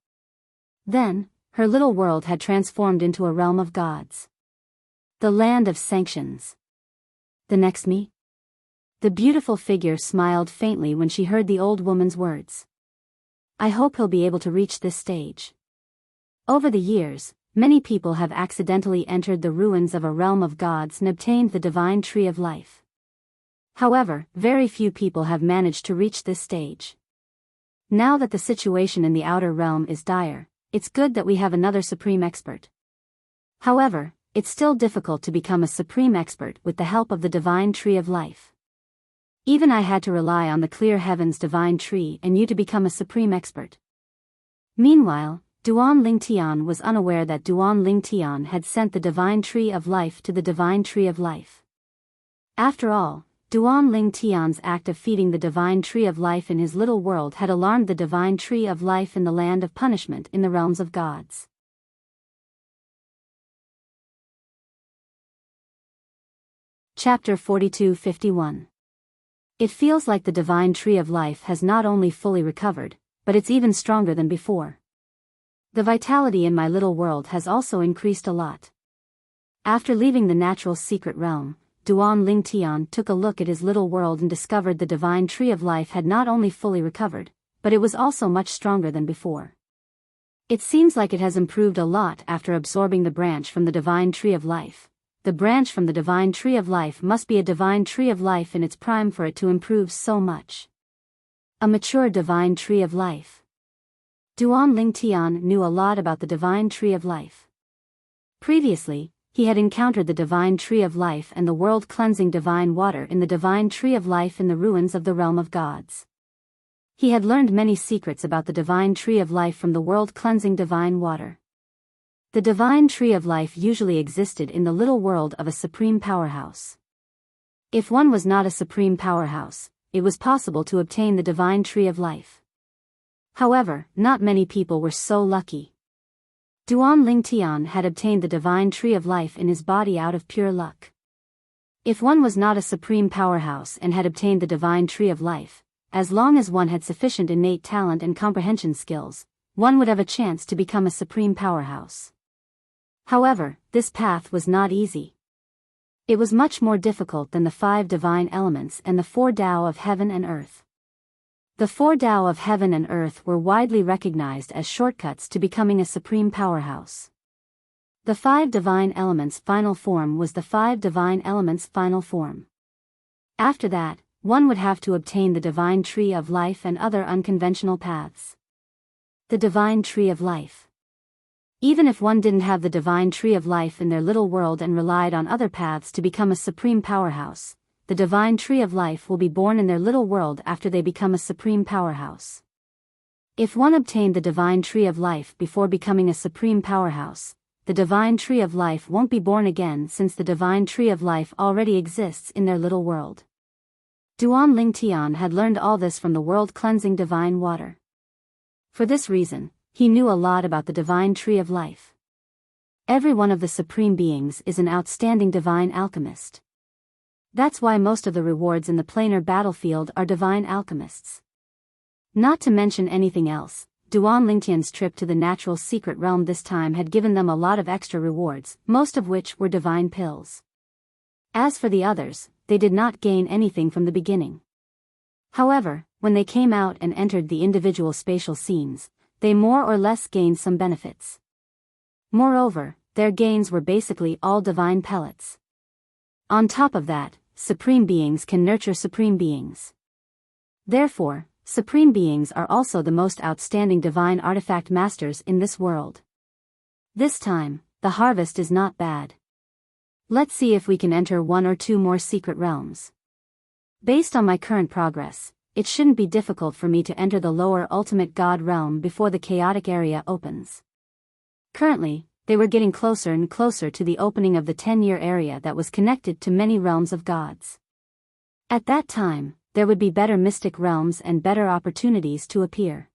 Then, her little world had transformed into a realm of gods. The land of sanctions. "The next me?" The beautiful figure smiled faintly when she heard the old woman's words. "I hope he'll be able to reach this stage." Over the years, many people have accidentally entered the ruins of a realm of gods and obtained the divine tree of life. However, very few people have managed to reach this stage. Now that the situation in the outer realm is dire, it's good that we have another supreme expert. However, it's still difficult to become a supreme expert with the help of the divine tree of life. Even I had to rely on the clear heavens divine tree and you to become a supreme expert. Meanwhile, Duan Ling Tian was unaware that Duan Ling Tian had sent the divine tree of life to the divine tree of life. After all, Duan Ling Tian's act of feeding the divine tree of life in his little world had alarmed the divine tree of life in the land of punishment in the realms of gods. Chapter 42-51. It feels like the divine tree of life has not only fully recovered, but it's even stronger than before. The vitality in my little world has also increased a lot. After leaving the natural secret realm, Duan Ling Tian took a look at his little world and discovered the divine tree of life had not only fully recovered, but it was also much stronger than before. It seems like it has improved a lot after absorbing the branch from the divine tree of life. The branch from the divine tree of life must be a divine tree of life in its prime for it to improve so much. A mature divine tree of life. Duan Ling Tian knew a lot about the divine tree of life. Previously, he had encountered the divine tree of life and the world-cleansing divine water in the divine tree of life in the ruins of the realm of gods. He had learned many secrets about the divine tree of life from the world-cleansing divine water. The divine tree of life usually existed in the little world of a supreme powerhouse. If one was not a supreme powerhouse, it was possible to obtain the divine tree of life. However, not many people were so lucky. Duan Ling Tian had obtained the divine tree of life in his body out of pure luck. If one was not a supreme powerhouse and had obtained the divine tree of life, as long as one had sufficient innate talent and comprehension skills, one would have a chance to become a supreme powerhouse. However, this path was not easy. It was much more difficult than the 5 divine elements and the 4 Tao of heaven and earth. The 4 Tao of heaven and earth were widely recognized as shortcuts to becoming a supreme powerhouse. The 5 divine elements' final form was the 5 divine elements' final form. After that, one would have to obtain the divine tree of life and other unconventional paths. The divine tree of life. Even if one didn't have the divine tree of life in their little world and relied on other paths to become a supreme powerhouse, the divine tree of life will be born in their little world after they become a supreme powerhouse. If one obtained the divine tree of life before becoming a supreme powerhouse, the divine tree of life won't be born again since the divine tree of life already exists in their little world. Duan Lingtian had learned all this from the world-cleansing divine water. For this reason, he knew a lot about the divine tree of life. Every one of the supreme beings is an outstanding divine alchemist. That's why most of the rewards in the planar battlefield are divine alchemists. Not to mention anything else, Duan Lingtian's trip to the natural secret realm this time had given them a lot of extra rewards, most of which were divine pills. As for the others, they did not gain anything from the beginning. However, when they came out and entered the individual spatial scenes, they more or less gained some benefits. Moreover, their gains were basically all divine pellets. On top of that, supreme beings can nurture supreme beings. Therefore, supreme beings are also the most outstanding divine artifact masters in this world. This time, the harvest is not bad. Let's see if we can enter 1 or 2 more secret realms. Based on my current progress, it shouldn't be difficult for me to enter the lower ultimate god realm before the chaotic area opens. Currently, they were getting closer and closer to the opening of the 10-year area that was connected to many realms of gods. At that time, there would be better mystic realms and better opportunities to appear.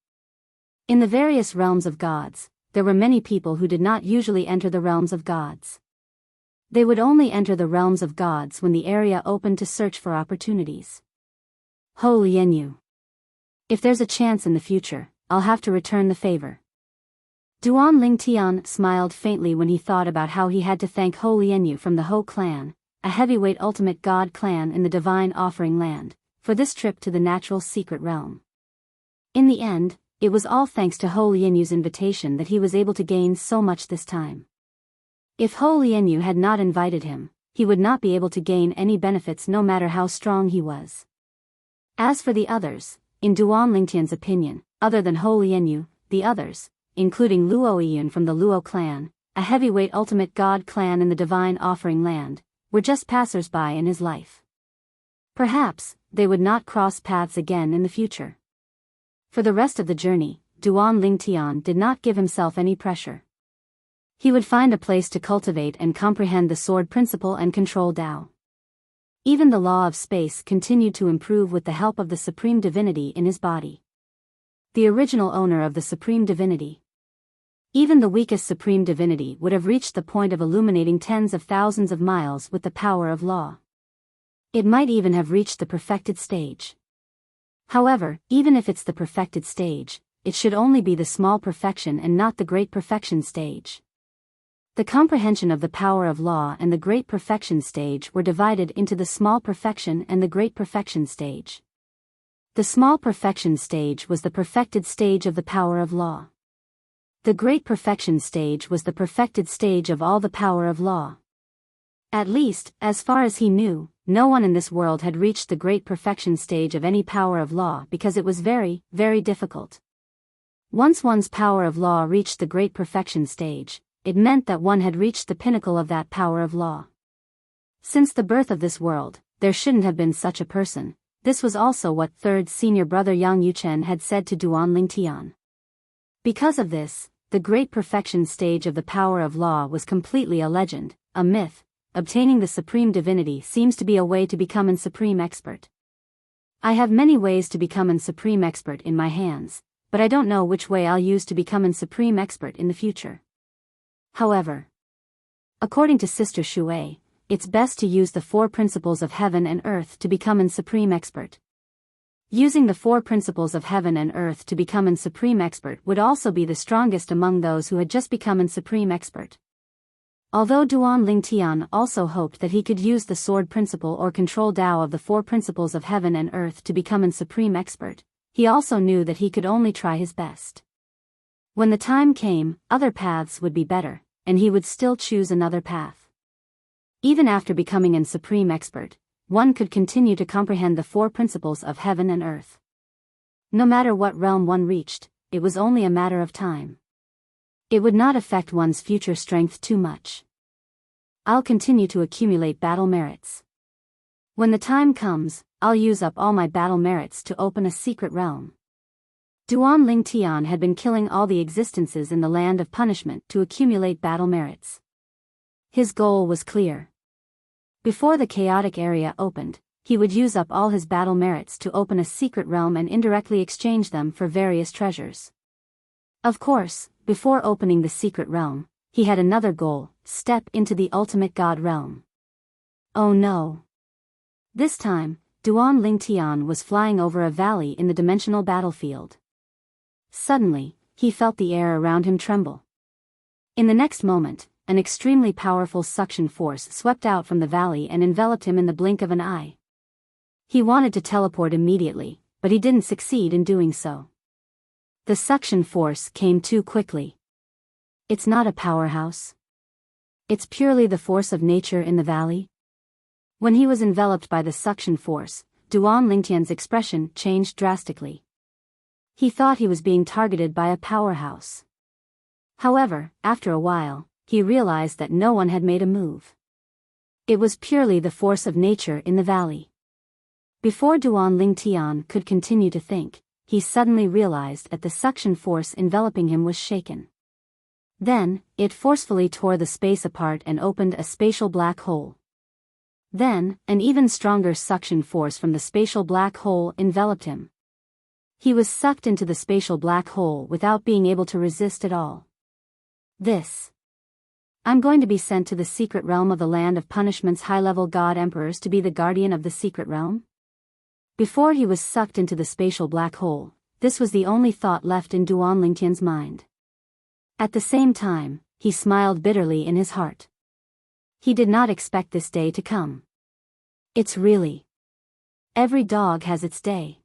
In the various realms of gods, there were many people who did not usually enter the realms of gods. They would only enter the realms of gods when the area opened to search for opportunities. Ho Lianyu. If there's a chance in the future, I'll have to return the favor. Duan Lingtian smiled faintly when he thought about how he had to thank Ho Lianyu from the Ho clan, a heavyweight ultimate god clan in the divine offering land, for this trip to the natural secret realm. In the end, it was all thanks to Ho Lianyu's invitation that he was able to gain so much this time. If Ho Lianyu had not invited him, he would not be able to gain any benefits no matter how strong he was. As for the others, in Duan Lingtian's opinion, other than Ho Lianyu, the others, including Luo Yun from the Luo clan, a heavyweight ultimate god clan in the divine offering land, were just passers-by in his life. Perhaps, they would not cross paths again in the future. For the rest of the journey, Duan Lingtian did not give himself any pressure. He would find a place to cultivate and comprehend the sword principle and control Tao. Even the law of space continued to improve with the help of the supreme divinity in his body. The original owner of the supreme divinity. Even the weakest supreme divinity would have reached the point of illuminating tens of thousands of miles with the power of law. It might even have reached the perfected stage. However, even if it's the perfected stage, it should only be the small perfection and not the great perfection stage. The comprehension of the power of law and the great perfection stage were divided into the small perfection and the great perfection stage. The small perfection stage was the perfected stage of the power of law. The great perfection stage was the perfected stage of all the power of law. At least, as far as he knew, no one in this world had reached the great perfection stage of any power of law because it was very, very difficult. Once one's power of law reached the great perfection stage, it meant that one had reached the pinnacle of that power of law. Since the birth of this world, there shouldn't have been such a person. This was also what third senior brother Yang Yuchen had said to Duan Lingtian. Because of this, the great perfection stage of the power of law was completely a legend, a myth. Obtaining the supreme divinity seems to be a way to become an supreme expert. I have many ways to become an supreme expert in my hands, but I don't know which way I'll use to become an supreme expert in the future. However, according to Sister Shui, it's best to use the 4 principles of heaven and earth to become an supreme expert. Using the 4 principles of heaven and earth to become an supreme expert would also be the strongest among those who had just become an supreme expert. Although Duan Lingtian also hoped that he could use the sword principle or control Tao of the 4 principles of heaven and earth to become an supreme expert, he also knew that he could only try his best. When the time came, other paths would be better, and he would still choose another path. Even after becoming an supreme expert, one could continue to comprehend the 4 principles of heaven and earth. No matter what realm one reached, it was only a matter of time. It would not affect one's future strength too much. I'll continue to accumulate battle merits. When the time comes, I'll use up all my battle merits to open a secret realm. Duan Lingtian had been killing all the existences in the land of punishment to accumulate battle merits. His goal was clear. Before the chaotic area opened, he would use up all his battle merits to open a secret realm and indirectly exchange them for various treasures. Of course, before opening the secret realm, he had another goal: step into the ultimate god realm. Oh no! This time, Duan Lingtian was flying over a valley in the dimensional battlefield. Suddenly, he felt the air around him tremble. In the next moment, an extremely powerful suction force swept out from the valley and enveloped him in the blink of an eye. He wanted to teleport immediately, but he didn't succeed in doing so. The suction force came too quickly. It's not a powerhouse. It's purely the force of nature in the valley. When he was enveloped by the suction force, Duan Lingtian's expression changed drastically. He thought he was being targeted by a powerhouse. However, after a while, he realized that no one had made a move. It was purely the force of nature in the valley. Before Duan Lingtian could continue to think, he suddenly realized that the suction force enveloping him was shaken. Then, it forcefully tore the space apart and opened a spatial black hole. Then, an even stronger suction force from the spatial black hole enveloped him. He was sucked into the spatial black hole without being able to resist at all. I'm going to be sent to the secret realm of the land of punishment's high-level god emperors to be the guardian of the secret realm? Before he was sucked into the spatial black hole, this was the only thought left in Duan Lingtian's mind. At the same time, he smiled bitterly in his heart. He did not expect this day to come. It's really. Every dog has its day.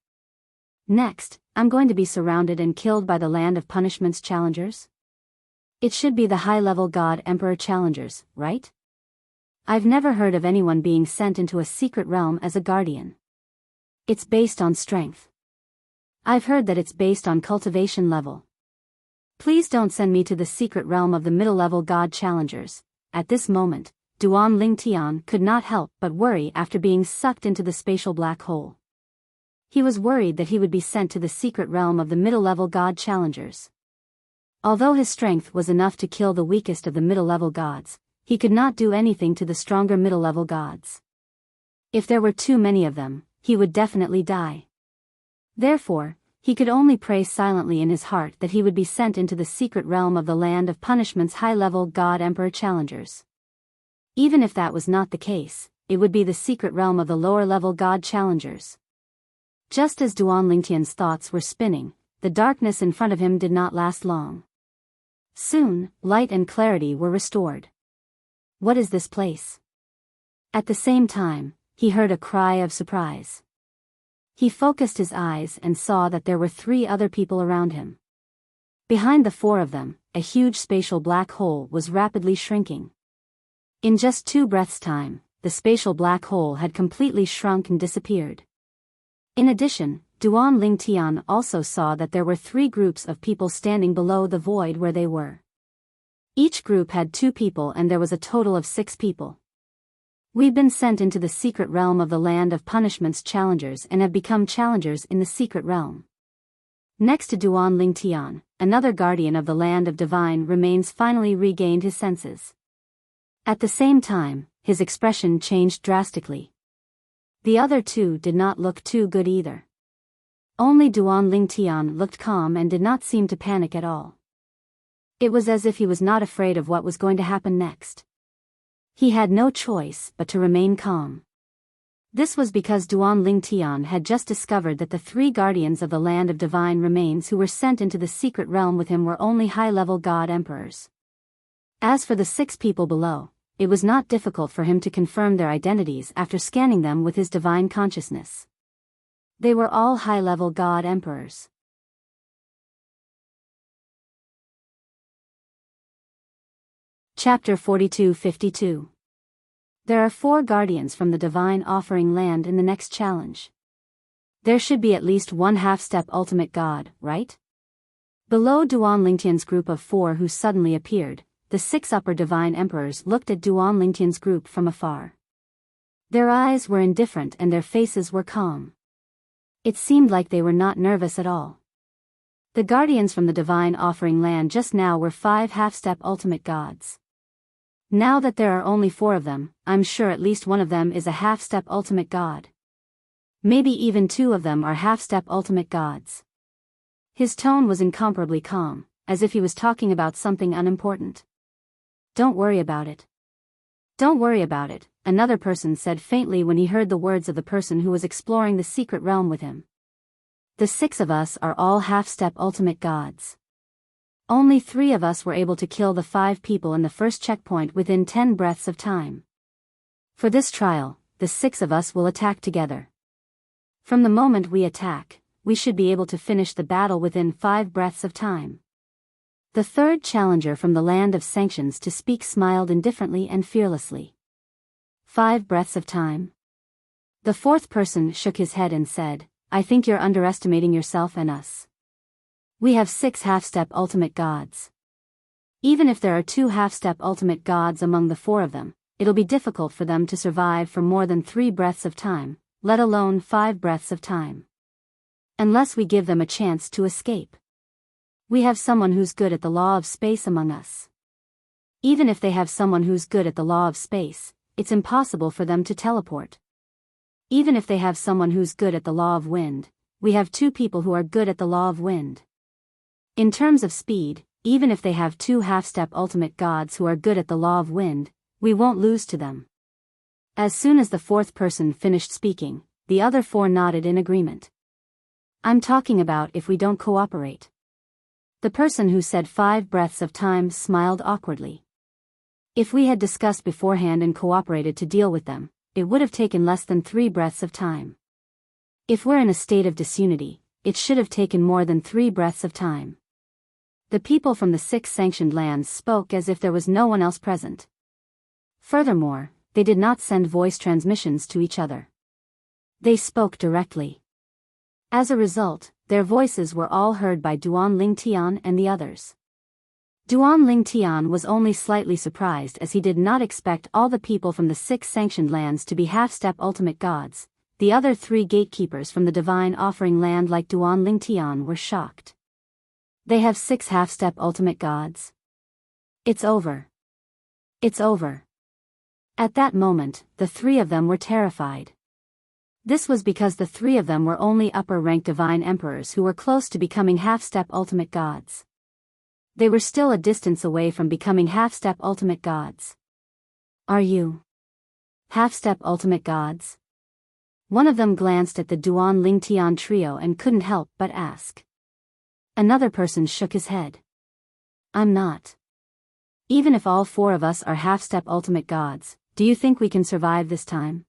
Next, I'm going to be surrounded and killed by the land of punishment's challengers? It should be the high-level god emperor challengers, right? I've never heard of anyone being sent into a secret realm as a guardian. It's based on strength. I've heard that it's based on cultivation level. Please don't send me to the secret realm of the middle-level god challengers. At this moment, Duan Lingtian could not help but worry after being sucked into the spatial black hole. He was worried that he would be sent to the secret realm of the middle-level god challengers. Although his strength was enough to kill the weakest of the middle-level gods, he could not do anything to the stronger middle-level gods. If there were too many of them, he would definitely die. Therefore, he could only pray silently in his heart that he would be sent into the secret realm of the land of punishment's high-level god emperor challengers. Even if that was not the case, it would be the secret realm of the lower-level god challengers. Just as Duan Lingtian's thoughts were spinning, the darkness in front of him did not last long. Soon, light and clarity were restored. What is this place? At the same time, he heard a cry of surprise. He focused his eyes and saw that there were 3 other people around him. Behind the 4 of them, a huge spatial black hole was rapidly shrinking. In just 2 breaths' time, the spatial black hole had completely shrunk and disappeared. In addition, Duan Lingtian also saw that there were 3 groups of people standing below the void where they were. Each group had 2 people and there was a total of 6 people. We've been sent into the secret realm of the land of punishment's challengers and have become challengers in the secret realm. Next to Duan Lingtian, another guardian of the land of divine remains finally regained his senses. At the same time, his expression changed drastically. The other 2 did not look too good either. Only Duan Lingtian looked calm and did not seem to panic at all. It was as if he was not afraid of what was going to happen next. He had no choice but to remain calm. This was because Duan Lingtian had just discovered that the 3 guardians of the land of divine remains who were sent into the secret realm with him were only high-level god emperors. As for the 6 people below, it was not difficult for him to confirm their identities after scanning them with his divine consciousness. They were all high-level god emperors. Chapter 42-52. There are 4 guardians from the divine offering land in the next challenge. There should be at least 1 half-step ultimate god, right? Below Duan Lingtian's group of 4 who suddenly appeared, the 6 upper divine emperors looked at Duan Lingtian's group from afar. Their eyes were indifferent and their faces were calm. It seemed like they were not nervous at all. The guardians from the divine offering land just now were 5 half-step ultimate gods. Now that there are only 4 of them, I'm sure at least one of them is a half-step ultimate god. Maybe even 2 of them are half-step ultimate gods. His tone was incomparably calm, as if he was talking about something unimportant. Don't worry about it. Don't worry about it, another person said faintly when he heard the words of the person who was exploring the secret realm with him. The 6 of us are all half-step ultimate gods. Only 3 of us were able to kill the 5 people in the first checkpoint within 10 breaths of time. For this trial, the 6 of us will attack together. From the moment we attack, we should be able to finish the battle within 5 breaths of time. The third challenger from the land of sanctions to speak smiled indifferently and fearlessly. 5 breaths of time? The fourth person shook his head and said, I think you're underestimating yourself and us. We have 6 half-step ultimate gods. Even if there are 2 half-step ultimate gods among the 4 of them, it'll be difficult for them to survive for more than 3 breaths of time, let alone 5 breaths of time. Unless we give them a chance to escape. We have someone who's good at the law of space among us. Even if they have someone who's good at the law of space, it's impossible for them to teleport. Even if they have someone who's good at the law of wind, we have 2 people who are good at the law of wind. In terms of speed, even if they have 2 half-step ultimate gods who are good at the law of wind, we won't lose to them. As soon as the fourth person finished speaking, the other 4 nodded in agreement. I'm talking about if we don't cooperate. The person who said 5 breaths of time smiled awkwardly. If we had discussed beforehand and cooperated to deal with them, it would have taken less than 3 breaths of time. If we're in a state of disunity, it should have taken more than 3 breaths of time. The people from the 6 sanctioned lands spoke as if there was no one else present. Furthermore, they did not send voice transmissions to each other. They spoke directly. As a result, their voices were all heard by Duan Lingtian and the others. Duan Lingtian was only slightly surprised as he did not expect all the people from the 6 sanctioned lands to be half-step ultimate gods. The other 3 gatekeepers from the divine offering land like Duan Lingtian were shocked. They have 6 half-step ultimate gods. It's over. It's over. At that moment, the 3 of them were terrified. This was because the 3 of them were only upper-ranked divine emperors who were close to becoming half-step ultimate gods. They were still a distance away from becoming half-step ultimate gods. Are you half-step ultimate gods? One of them glanced at the Duan Lingtian trio and couldn't help but ask. Another person shook his head. I'm not. Even if all 4 of us are half-step ultimate gods, do you think we can survive this time?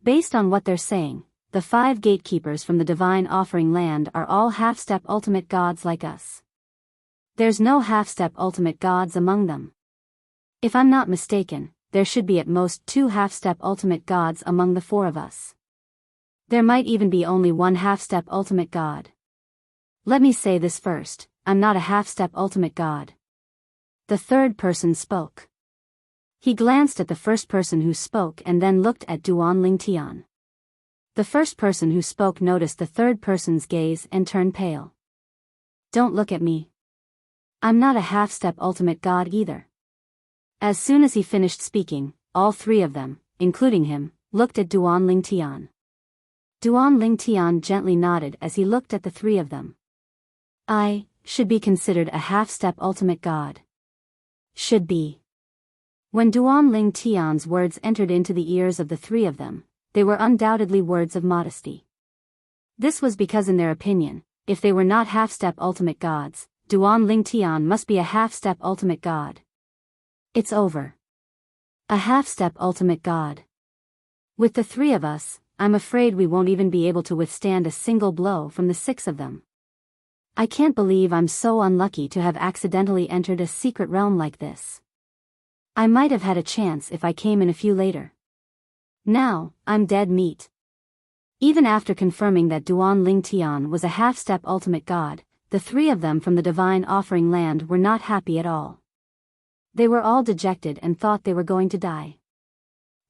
Based on what they're saying, the 5 gatekeepers from the divine offering land are all half-step ultimate gods like us. There's no half-step ultimate gods among them. If I'm not mistaken, there should be at most 2 half-step ultimate gods among the 4 of us. There might even be only 1 half-step ultimate god. Let me say this first, I'm not a half-step ultimate god. The third person spoke. He glanced at the first person who spoke and then looked at Duan Lingtian. The first person who spoke noticed the third person's gaze and turned pale. Don't look at me. I'm not a half-step ultimate god either. As soon as he finished speaking, all 3 of them, including him, looked at Duan Lingtian. Duan Lingtian gently nodded as he looked at the 3 of them. I should be considered a half-step ultimate god. Should be. When Duan Lingtian's words entered into the ears of the 3 of them, they were undoubtedly words of modesty. This was because in their opinion, if they were not half-step ultimate gods, Duan Lingtian must be a half-step ultimate god. It's over. A half-step ultimate god. With the 3 of us, I'm afraid we won't even be able to withstand a single blow from the 6 of them. I can't believe I'm so unlucky to have accidentally entered a secret realm like this. I might have had a chance if I came in a few later. Now, I'm dead meat. Even after confirming that Duan Lingtian was a half-step ultimate god, the 3 of them from the divine offering land were not happy at all. They were all dejected and thought they were going to die.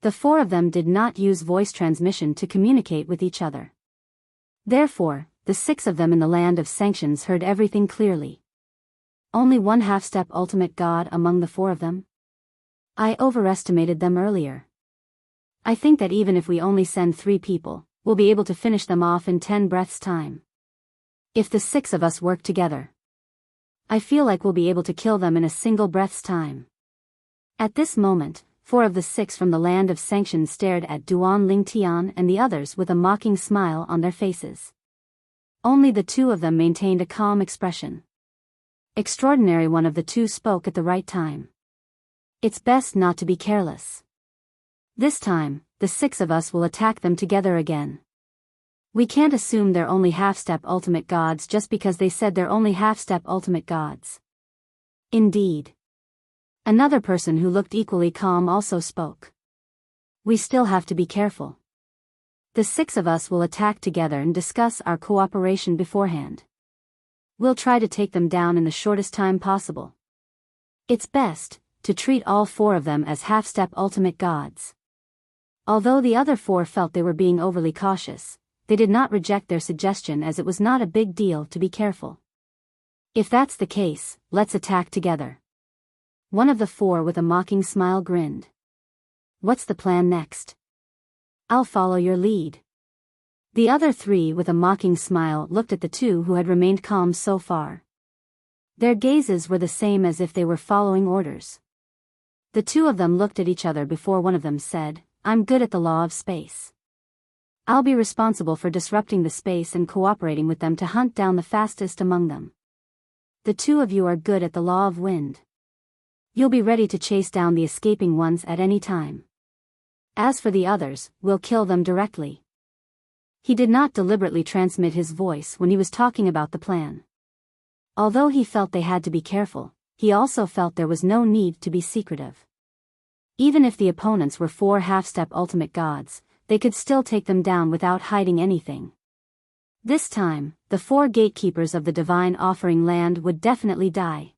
The 4 of them did not use voice transmission to communicate with each other. Therefore, the 6 of them in the land of sanctions heard everything clearly. Only 1 half-step ultimate god among the 4 of them? I overestimated them earlier. I think that even if we only send 3 people, we'll be able to finish them off in 10 breaths' time. If the 6 of us work together, I feel like we'll be able to kill them in a single breath's time. At this moment, 4 of the 6 from the land of sanction stared at Duan Lingtian and the others with a mocking smile on their faces. Only the 2 of them maintained a calm expression. Extraordinary, one of the 2 spoke at the right time. It's best not to be careless. This time, the 6 of us will attack them together again. We can't assume they're only half-step ultimate gods just because they said they're only half-step ultimate gods. Indeed. Another person who looked equally calm also spoke. We still have to be careful. The 6 of us will attack together and discuss our cooperation beforehand. We'll try to take them down in the shortest time possible. It's best to treat all 4 of them as half-step ultimate gods. Although the other 4 felt they were being overly cautious, they did not reject their suggestion as it was not a big deal to be careful. If that's the case, let's attack together. One of the 4 with a mocking smile grinned. What's the plan next? I'll follow your lead. The other 3 with a mocking smile looked at the 2 who had remained calm so far. Their gazes were the same as if they were following orders. The 2 of them looked at each other before one of them said, I'm good at the law of space. I'll be responsible for disrupting the space and cooperating with them to hunt down the fastest among them. The 2 of you are good at the law of wind. You'll be ready to chase down the escaping ones at any time. As for the others, we'll kill them directly. He did not deliberately transmit his voice when he was talking about the plan. Although he felt they had to be careful, he also felt there was no need to be secretive. Even if the opponents were 4 half-step ultimate gods, they could still take them down without hiding anything. This time, the 4 gatekeepers of the divine offering land would definitely die.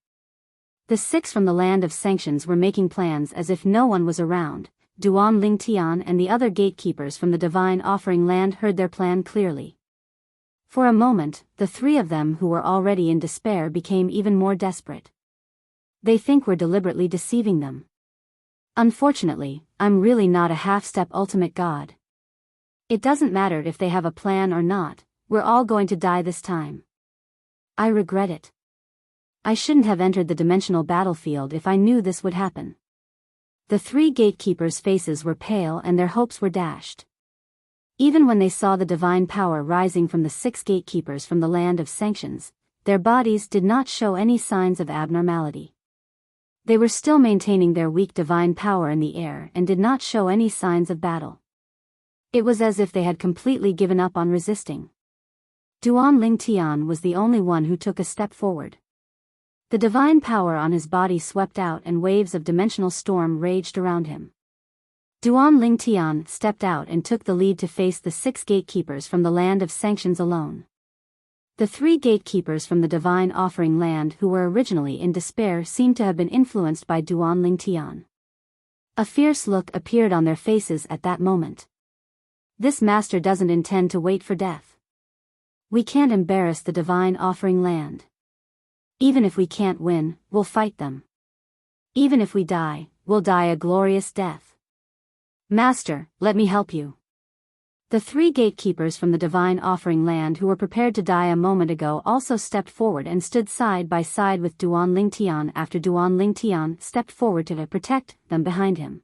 The 6 from the land of sanctions were making plans as if no one was around. Duan Lingtian and the other gatekeepers from the divine offering land heard their plan clearly. For a moment, the 3 of them who were already in despair became even more desperate. They think we're deliberately deceiving them. Unfortunately, I'm really not a half-step ultimate god. It doesn't matter if they have a plan or not, we're all going to die this time. I regret it. I shouldn't have entered the dimensional battlefield if I knew this would happen. The 3 gatekeepers' faces were pale and their hopes were dashed. Even when they saw the divine power rising from the 6 gatekeepers from the land of sanctions, their bodies did not show any signs of abnormality. They were still maintaining their weak divine power in the air and did not show any signs of battle. It was as if they had completely given up on resisting. Duan Lingtian was the only one who took a step forward. The divine power on his body swept out and waves of dimensional storm raged around him. Duan Lingtian stepped out and took the lead to face the 6 gatekeepers from the land of sanctions alone. The 3 gatekeepers from the divine offering land who were originally in despair seemed to have been influenced by Duan Lingtian. A fierce look appeared on their faces at that moment. This master doesn't intend to wait for death. We can't embarrass the divine offering land. Even if we can't win, we'll fight them. Even if we die, we'll die a glorious death. Master, let me help you. The 3 gatekeepers from the divine offering land who were prepared to die a moment ago also stepped forward and stood side by side with Duan Lingtian after Duan Lingtian stepped forward to protect them behind him.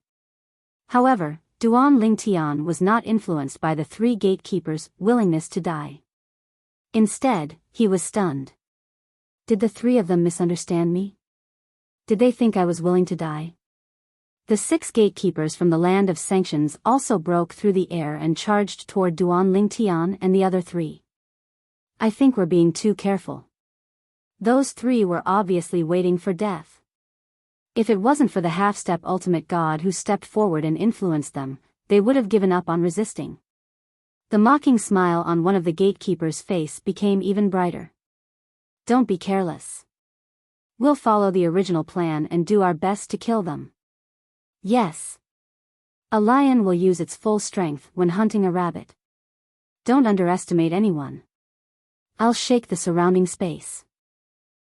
However, Duan Lingtian was not influenced by the 3 gatekeepers' willingness to die. Instead, he was stunned. Did the 3 of them misunderstand me? Did they think I was willing to die? The 6 gatekeepers from the land of sanctions also broke through the air and charged toward Duan Lingtian and the other 3. I think we're being too careful. Those 3 were obviously waiting for death. If it wasn't for the half-step ultimate god who stepped forward and influenced them, they would have given up on resisting. The mocking smile on one of the gatekeepers' face became even brighter. Don't be careless. We'll follow the original plan and do our best to kill them. Yes. A lion will use its full strength when hunting a rabbit. Don't underestimate anyone. I'll shake the surrounding space.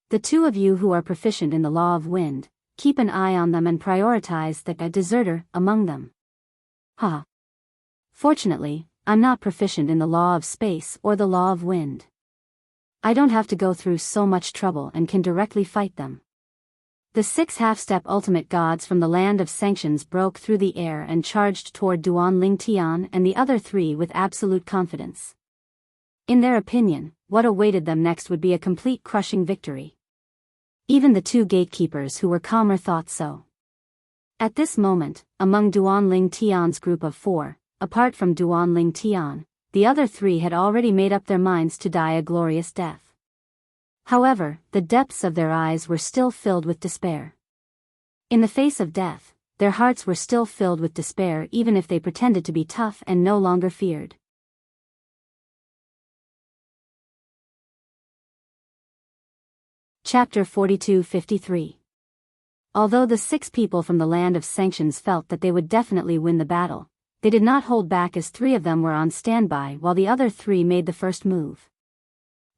The 2 of you who are proficient in the law of wind, keep an eye on them and prioritize a deserter among them. Fortunately, I'm not proficient in the law of space or the law of wind. I don't have to go through so much trouble and can directly fight them. The 6 half-step ultimate gods from the land of sanctions broke through the air and charged toward Duan Ling Tian and the other 3 with absolute confidence. In their opinion, what awaited them next would be a complete crushing victory. Even the 2 gatekeepers who were calmer thought so. At this moment, among Duan Ling Tian's group of 4, apart from Duan Ling Tian, the other 3 had already made up their minds to die a glorious death. However, the depths of their eyes were still filled with despair. In the face of death, their hearts were still filled with despair even if they pretended to be tough and no longer feared. Chapter 42-53. Although the 6 people from the land of sanctions felt that they would definitely win the battle, they did not hold back as 3 of them were on standby while the other 3 made the first move.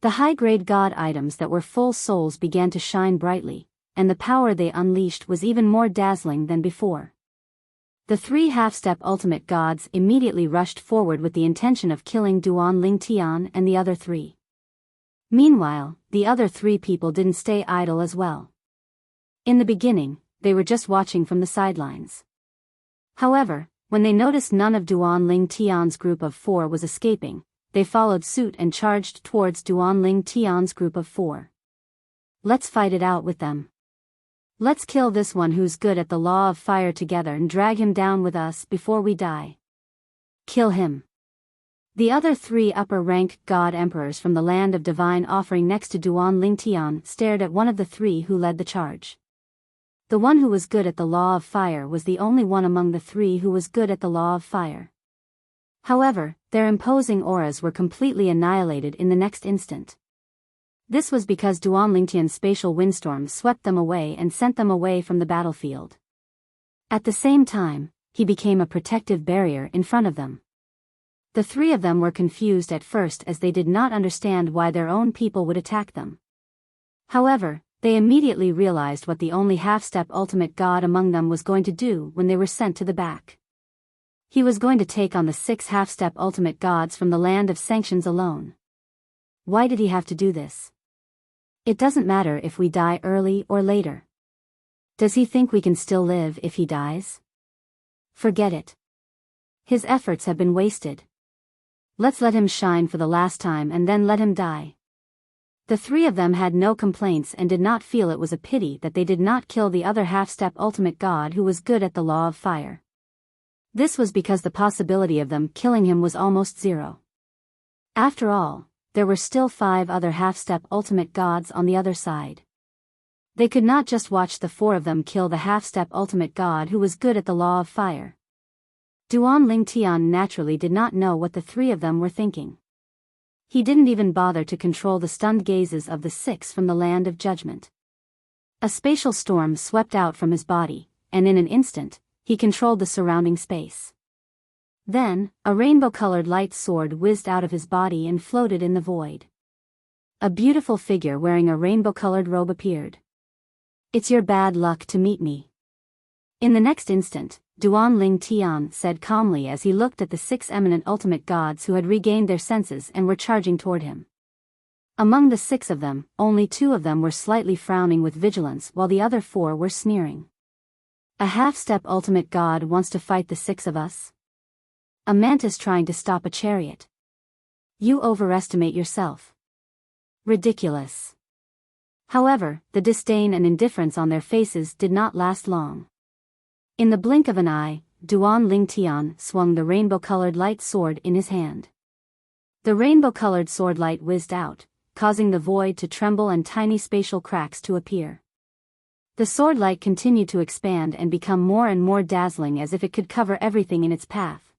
The high-grade god items that were full souls began to shine brightly, and the power they unleashed was even more dazzling than before. The 3 half-step ultimate gods immediately rushed forward with the intention of killing Duan Ling Tian and the other 3. Meanwhile, the other 3 people didn't stay idle as well. In the beginning, they were just watching from the sidelines. However, when they noticed none of Duan Ling Tian's group of 4 was escaping, they followed suit and charged towards Duan Ling Tian's group of 4. Let's fight it out with them. Let's kill this one who's good at the law of fire together and drag him down with us before we die. Kill him. The other 3 upper-rank god emperors from the land of divine offering next to Duan Ling Tian stared at one of the 3 who led the charge. The one who was good at the law of fire was the only one among the 3 who was good at the law of fire. However, their imposing auras were completely annihilated in the next instant. This was because Duan Lingtian's spatial windstorm swept them away and sent them away from the battlefield. At the same time, he became a protective barrier in front of them. The 3 of them were confused at first as they did not understand why their own people would attack them. However, they immediately realized what the only half-step ultimate god among them was going to do when they were sent to the back. He was going to take on the 6 half-step ultimate gods from the land of sanctions alone. Why did he have to do this? It doesn't matter if we die early or later. Does he think we can still live if he dies? Forget it. His efforts have been wasted. Let's let him shine for the last time and then let him die. The 3 of them had no complaints and did not feel it was a pity that they did not kill the other half-step ultimate god who was good at the law of fire. This was because the possibility of them killing him was almost 0. After all, there were still 5 other half-step ultimate gods on the other side. They could not just watch the 4 of them kill the half-step ultimate god who was good at the law of fire. Duan Ling Tian naturally did not know what the 3 of them were thinking. He didn't even bother to control the stunned gazes of the 6 from the land of judgment. A spatial storm swept out from his body, and in an instant, he controlled the surrounding space. Then, a rainbow-colored light sword whizzed out of his body and floated in the void. A beautiful figure wearing a rainbow-colored robe appeared. It's your bad luck to meet me. In the next instant, Duan Ling Tian said calmly as he looked at the 6 eminent ultimate gods who had regained their senses and were charging toward him. Among the 6 of them, only 2 of them were slightly frowning with vigilance while the other 4 were sneering. A half-step ultimate god wants to fight the 6 of us? A mantis trying to stop a chariot. You overestimate yourself. Ridiculous. However, the disdain and indifference on their faces did not last long. In the blink of an eye, Duan Ling Tian swung the rainbow-colored light sword in his hand. The rainbow-colored sword light whizzed out, causing the void to tremble and tiny spatial cracks to appear. The sword light continued to expand and become more and more dazzling as if it could cover everything in its path.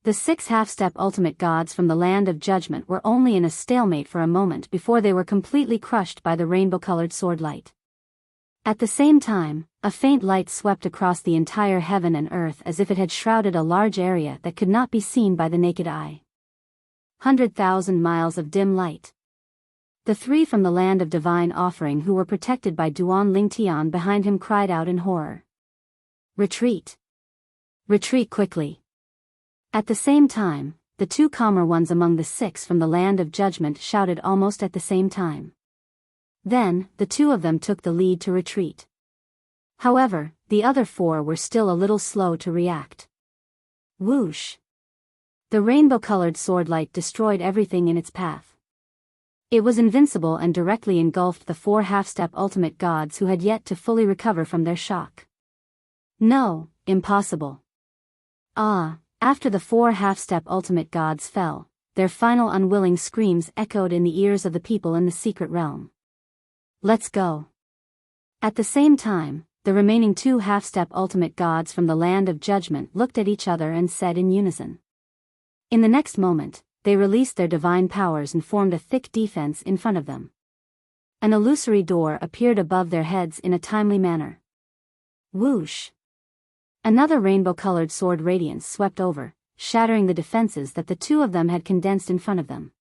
The 6 half-step ultimate gods from the land of judgment were only in a stalemate for a moment before they were completely crushed by the rainbow-colored sword light. At the same time, a faint light swept across the entire heaven and earth as if it had shrouded a large area that could not be seen by the naked eye. 100,000 miles of dim light. The 3 from the land of divine offering who were protected by Duan Ling Tian behind him cried out in horror. Retreat! Retreat quickly! At the same time, the two calmer ones among the 6 from the land of judgment shouted almost at the same time. Then, the 2 of them took the lead to retreat. However, the other 4 were still a little slow to react. Whoosh! The rainbow-colored sword light destroyed everything in its path. It was invincible and directly engulfed the 4 half-step ultimate gods who had yet to fully recover from their shock. No, impossible. After the 4 half-step ultimate gods fell, their final unwilling screams echoed in the ears of the people in the secret realm. Let's go. At the same time, the remaining 2 half-step ultimate gods from the land of judgment looked at each other and said in unison. In the next moment, they released their divine powers and formed a thick defense in front of them. An illusory door appeared above their heads in a timely manner. Whoosh! Another rainbow-colored sword radiance swept over, shattering the defenses that the 2 of them had condensed in front of them.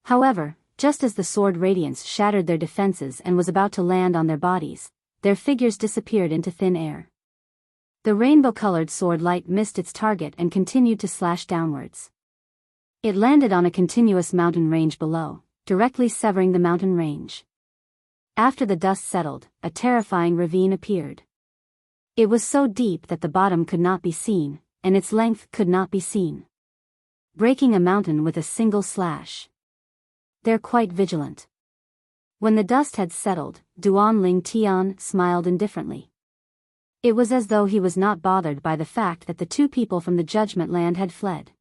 However, just as the sword radiance shattered their defenses and was about to land on their bodies, their figures disappeared into thin air. The rainbow-colored sword light missed its target and continued to slash downwards. It landed on a continuous mountain range below, directly severing the mountain range. After the dust settled, a terrifying ravine appeared. It was so deep that the bottom could not be seen, and its length could not be seen. Breaking a mountain with a single slash. They're quite vigilant. When the dust had settled, Duan Ling Tian smiled indifferently. It was as though he was not bothered by the fact that the 2 people from the Judgment Land had fled.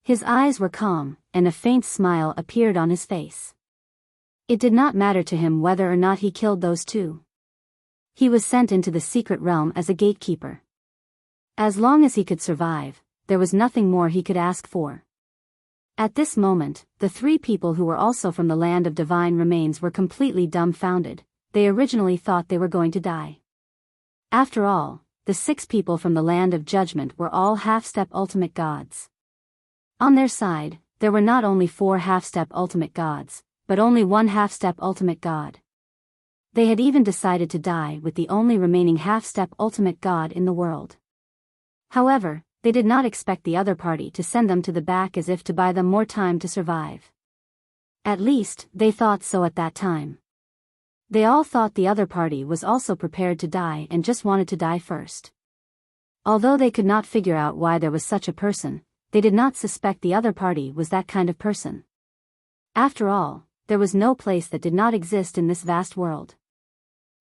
His eyes were calm, and a faint smile appeared on his face. It did not matter to him whether or not he killed those 2. He was sent into the secret realm as a gatekeeper. As long as he could survive, there was nothing more he could ask for. At this moment, the 3 people who were also from the land of divine remains were completely dumbfounded. They originally thought they were going to die. After all, the 6 people from the land of judgment were all half-step ultimate gods. On their side, there were not only 4 half-step ultimate gods, but only 1 half-step ultimate god. They had even decided to die with the only remaining half-step ultimate god in the world. However, they did not expect the other party to send them to the back as if to buy them more time to survive. At least, they thought so at that time. They all thought the other party was also prepared to die and just wanted to die first. Although they could not figure out why there was such a person, they did not suspect the other party was that kind of person. After all, there was no place that did not exist in this vast world.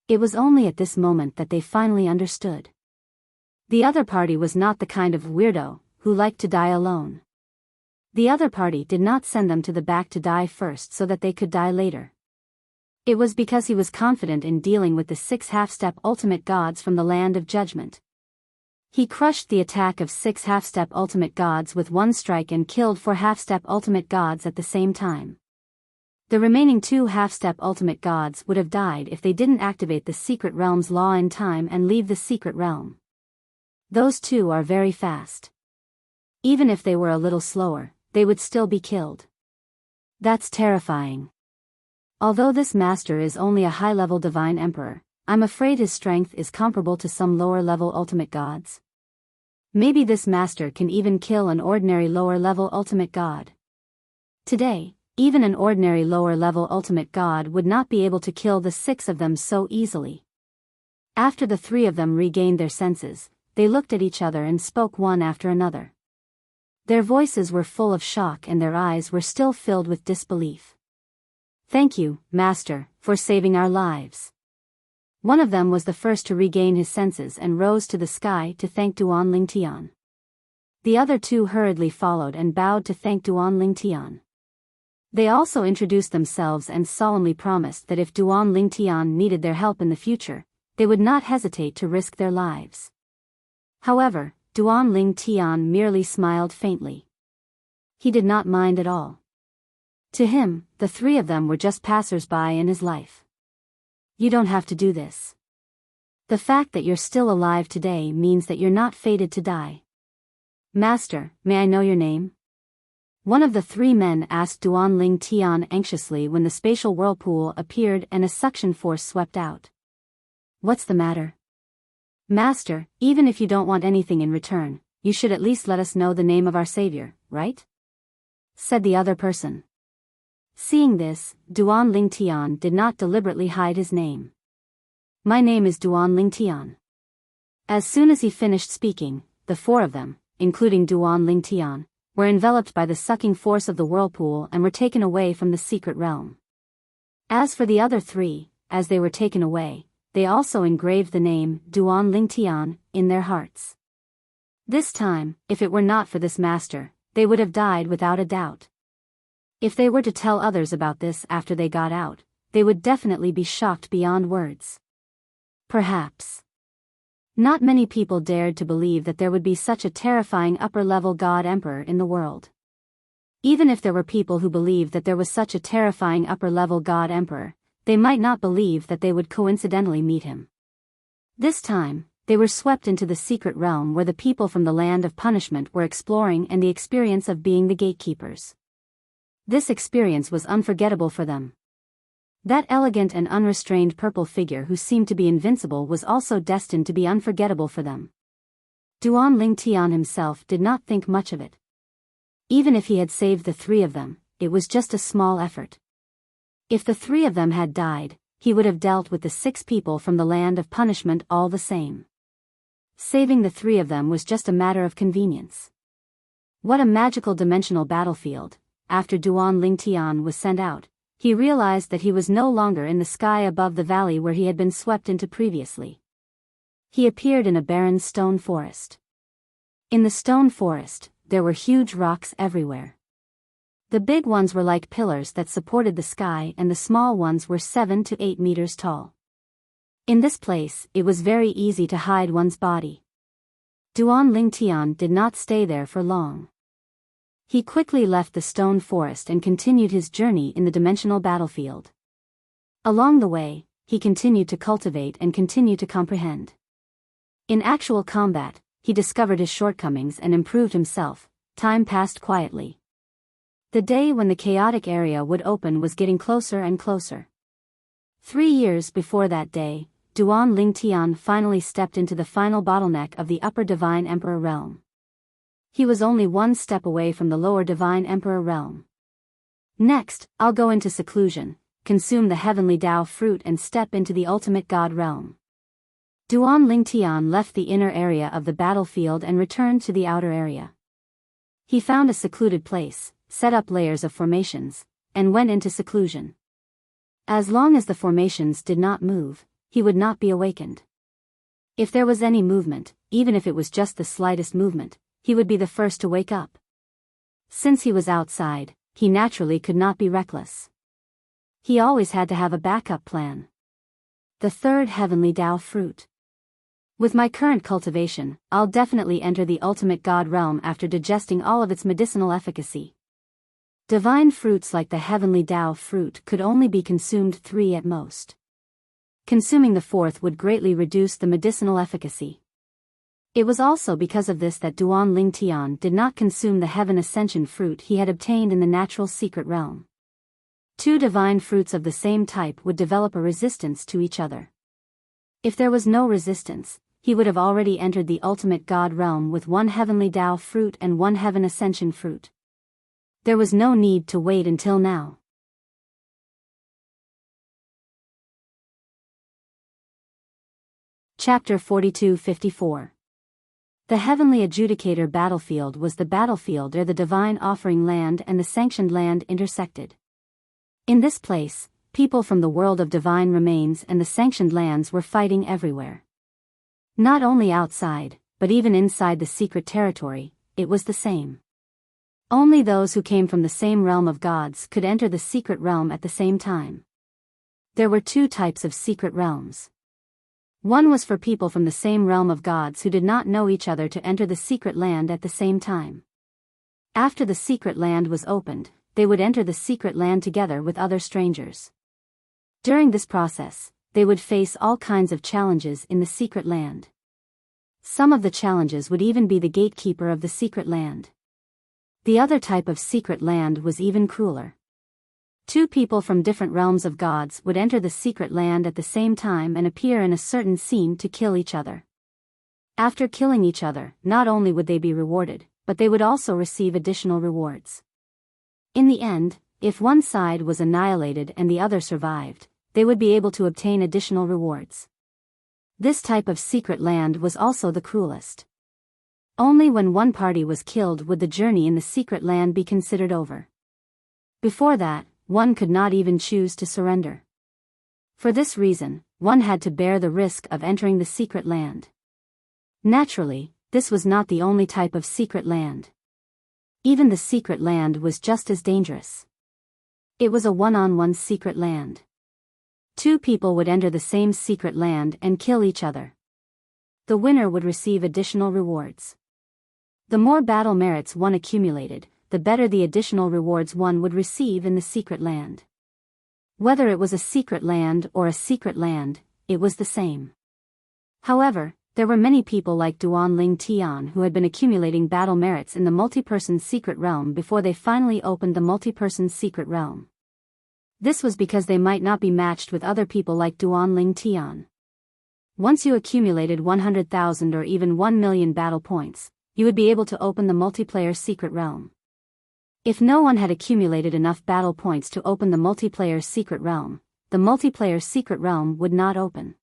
It was only at this moment that they finally understood. The other party was not the kind of weirdo who liked to die alone. The other party did not send them to the back to die first so that they could die later. It was because he was confident in dealing with the 6 half-step ultimate gods from the land of judgment. He crushed the attack of 6 half-step ultimate gods with 1 strike and killed 4 half-step ultimate gods at the same time. The remaining 2 half-step ultimate gods would have died if they didn't activate the secret realm's law in time and leave the secret realm. Those 2 are very fast. Even if they were a little slower, they would still be killed. That's terrifying. Although this master is only a high-level divine emperor, I'm afraid his strength is comparable to some lower-level ultimate gods. Maybe this master can even kill an ordinary lower-level ultimate god. Today, even an ordinary lower-level ultimate god would not be able to kill the 6 of them so easily. After the 3 of them regained their senses, they looked at each other and spoke one after another. Their voices were full of shock and their eyes were still filled with disbelief. Thank you, Master, for saving our lives. One of them was the first to regain his senses and rose to the sky to thank Duan Lingtian. The other 2 hurriedly followed and bowed to thank Duan Lingtian. They also introduced themselves and solemnly promised that if Duan Lingtian needed their help in the future, they would not hesitate to risk their lives. However, Duan Lingtian merely smiled faintly. He did not mind at all. To him, the 3 of them were just passers-by in his life. You don't have to do this. The fact that you're still alive today means that you're not fated to die. Master, may I know your name? One of the 3 men asked Duan Lingtian anxiously when the spatial whirlpool appeared and a suction force swept out. What's the matter? Master, even if you don't want anything in return, you should at least let us know the name of our savior, right?" said the other person. Seeing this, Duan Lingtian did not deliberately hide his name. "My name is Duan Lingtian." As soon as he finished speaking, the four of them, including Duan Lingtian, were enveloped by the sucking force of the whirlpool and were taken away from the secret realm. As for the other three, as they were taken away, they also engraved the name Duan Lingtian in their hearts. This time, if it were not for this master, they would have died without a doubt. If they were to tell others about this after they got out, they would definitely be shocked beyond words. Perhaps. Not many people dared to believe that there would be such a terrifying upper-level god emperor in the world. Even if there were people who believed that there was such a terrifying upper-level god emperor, they might not believe that they would coincidentally meet him. This time, they were swept into the secret realm where the people from the land of punishment were exploring and the experience of being the gatekeepers. This experience was unforgettable for them. That elegant and unrestrained purple figure who seemed to be invincible was also destined to be unforgettable for them. Duan Lingtian himself did not think much of it. Even if he had saved the three of them, it was just a small effort. If the three of them had died, he would have dealt with the 6 people from the land of punishment all the same. Saving the 3 of them was just a matter of convenience. What a magical dimensional battlefield. After Duan Lingtian was sent out, he realized that he was no longer in the sky above the valley where he had been swept into previously. He appeared in a barren stone forest. In the stone forest, there were huge rocks everywhere. The big ones were like pillars that supported the sky and the small ones were 7 to 8 meters tall. In this place, it was very easy to hide one's body. Duan Lingtian did not stay there for long. He quickly left the stone forest and continued his journey in the dimensional battlefield. Along the way, he continued to cultivate and continue to comprehend. In actual combat, he discovered his shortcomings and improved himself. Time passed quietly. The day when the chaotic area would open was getting closer and closer. 3 years before that day, Duan Lingtian finally stepped into the final bottleneck of the upper divine emperor realm. He was only 1 step away from the lower divine emperor realm. Next, I'll go into seclusion, consume the heavenly Tao fruit and step into the ultimate god realm. Duan Lingtian left the inner area of the battlefield and returned to the outer area. He found a secluded place, set up layers of formations, and went into seclusion. As long as the formations did not move, he would not be awakened. If there was any movement, even if it was just the slightest movement, he would be the first to wake up. Since he was outside, he naturally could not be reckless. He always had to have a backup plan. The 3rd heavenly Tao fruit. With my current cultivation, I'll definitely enter the ultimate god realm after digesting all of its medicinal efficacy. Divine fruits like the heavenly Tao fruit could only be consumed 3 at most. Consuming the 4th would greatly reduce the medicinal efficacy. It was also because of this that Duan Lingtian did not consume the heaven ascension fruit he had obtained in the natural secret realm. 2 divine fruits of the same type would develop a resistance to each other. If there was no resistance, he would have already entered the ultimate god realm with 1 heavenly Tao fruit and 1 heaven ascension fruit. There was no need to wait until now. Chapter 42-54. The heavenly adjudicator battlefield was the battlefield where the divine offering land and the sanctioned land intersected. In this place, people from the world of divine remains and the sanctioned lands were fighting everywhere. Not only outside, but even inside the secret territory, it was the same. Only those who came from the same realm of gods could enter the secret realm at the same time. There were 2 types of secret realms. One was for people from the same realm of gods who did not know each other to enter the secret land at the same time. After the secret land was opened, they would enter the secret land together with other strangers. During this process, they would face all kinds of challenges in the secret land. Some of the challenges would even be the gatekeeper of the secret land. The other type of secret land was even crueler. 2 people from different realms of gods would enter the secret land at the same time and appear in a certain scene to kill each other. After killing each other, not only would they be rewarded, but but they would also receive additional rewards. In the end, if one side was annihilated and the other survived, they would be able to obtain additional rewards. This type of secret land was also the cruelest. Only when one party was killed would the journey in the secret land be considered over. Before that, one could not even choose to surrender. For this reason, one had to bear the risk of entering the secret land. Naturally, this was not the only type of secret land. Even the secret land was just as dangerous. It was a one-on-one secret land. Two people would enter the same secret land and kill each other. The winner would receive additional rewards. The more battle merits one accumulated, the better the additional rewards one would receive in the secret land. Whether it was a secret land or a secret land, it was the same. However, there were many people like Duan Ling Tian who had been accumulating battle merits in the multi-person secret realm before they finally opened the multi-person secret realm. This was because they might not be matched with other people like Duan Ling Tian. Once you accumulated 100,000 or even 1 million battle points, you would be able to open the multiplayer secret realm. If no one had accumulated enough battle points to open the multiplayer secret realm, the multiplayer secret realm would not open.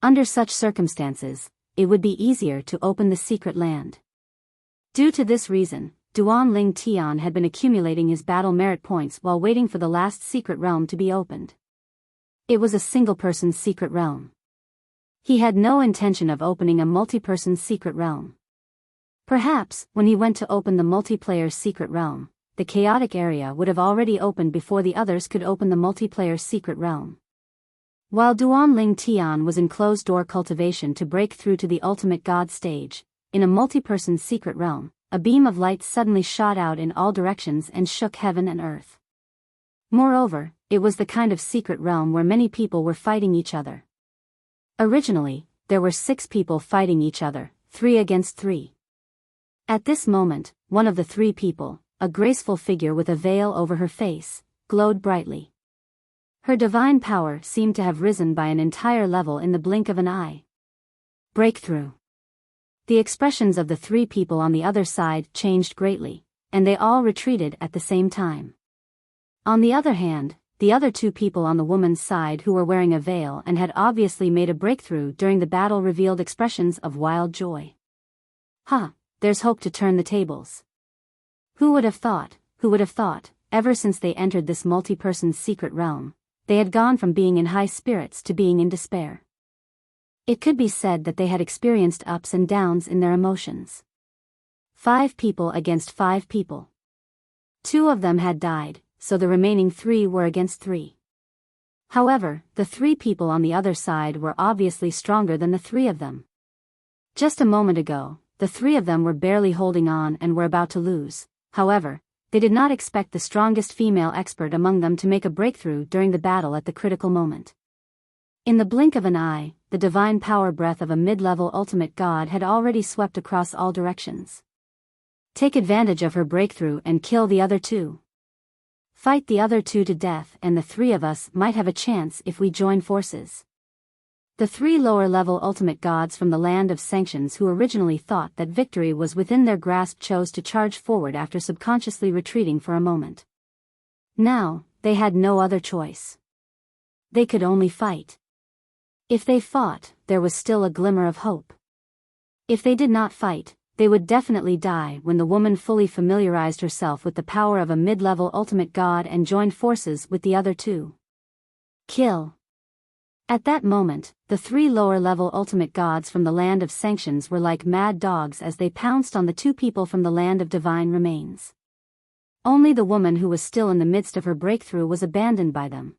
Under such circumstances, it would be easier to open the secret land. Due to this reason, Duan Ling Tian had been accumulating his battle merit points while waiting for the last secret realm to be opened. It was a single-person secret realm. He had no intention of opening a multi-person secret realm. Perhaps, when he went to open the multiplayer secret realm, the chaotic area would have already opened before the others could open the multiplayer secret realm. While Duan Ling Tian was in closed-door cultivation to break through to the ultimate god stage, in a multi-person secret realm, a beam of light suddenly shot out in all directions and shook heaven and earth. Moreover, it was the kind of secret realm where many people were fighting each other. Originally, there were 6 people fighting each other, 3 against 3. At this moment, one of the 3 people, a graceful figure with a veil over her face, glowed brightly. Her divine power seemed to have risen by an entire level in the blink of an eye. Breakthrough. The expressions of the 3 people on the other side changed greatly, and they all retreated at the same time. On the other hand, the other 2 people on the woman's side who were wearing a veil and had obviously made a breakthrough during the battle revealed expressions of wild joy. There's hope to turn the tables. Who would have thought, ever since they entered this multi-person secret realm, they had gone from being in high spirits to being in despair. It could be said that they had experienced ups and downs in their emotions. 5 people against 5 people. 2 of them had died, so the remaining 3 were against 3. However, the 3 people on the other side were obviously stronger than the 3 of them. Just a moment ago, the 3 of them were barely holding on and were about to lose. However, they did not expect the strongest female expert among them to make a breakthrough during the battle at the critical moment. In the blink of an eye, the divine power breath of a mid-level ultimate god had already swept across all directions. Take advantage of her breakthrough and kill the other 2. Fight the other 2 to death and the 3 of us might have a chance if we join forces. The 3 lower-level ultimate gods from the land of sanctions who originally thought that victory was within their grasp chose to charge forward after subconsciously retreating for a moment. Now, they had no other choice. They could only fight. If they fought, there was still a glimmer of hope. If they did not fight, they would definitely die when the woman fully familiarized herself with the power of a mid-level ultimate god and joined forces with the other 2. Kill. At that moment, the 3 lower-level ultimate gods from the land of sanctions were like mad dogs as they pounced on the 2 people from the land of divine remains. Only the woman who was still in the midst of her breakthrough was abandoned by them.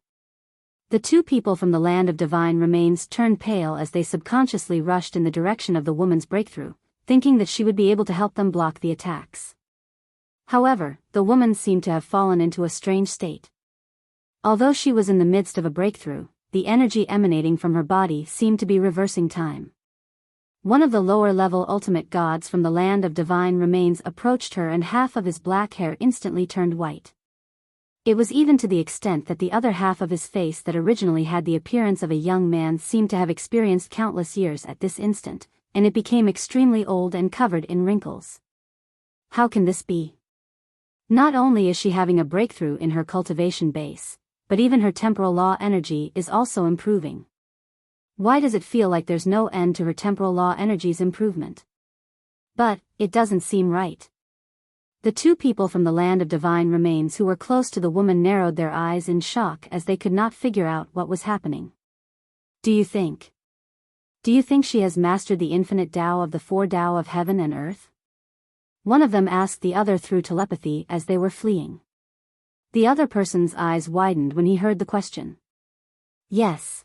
The 2 people from the land of divine remains turned pale as they subconsciously rushed in the direction of the woman's breakthrough, thinking that she would be able to help them block the attacks. However, the woman seemed to have fallen into a strange state. Although she was in the midst of a breakthrough, the energy emanating from her body seemed to be reversing time. One of the lower-level ultimate gods from the land of divine remains approached her and half of his black hair instantly turned white. It was even to the extent that the other half of his face that originally had the appearance of a young man seemed to have experienced countless years at this instant, and it became extremely old and covered in wrinkles. How can this be? Not only is she having a breakthrough in her cultivation base, but even her temporal law energy is also improving. Why does it feel like there's no end to her temporal law energy's improvement? But it doesn't seem right. The two people from the land of divine remains who were close to the woman narrowed their eyes in shock as they could not figure out what was happening. Do you think she has mastered the infinite Tao of the four Tao of heaven and earth? One of them asked the other through telepathy as they were fleeing. The other person's eyes widened when he heard the question. Yes.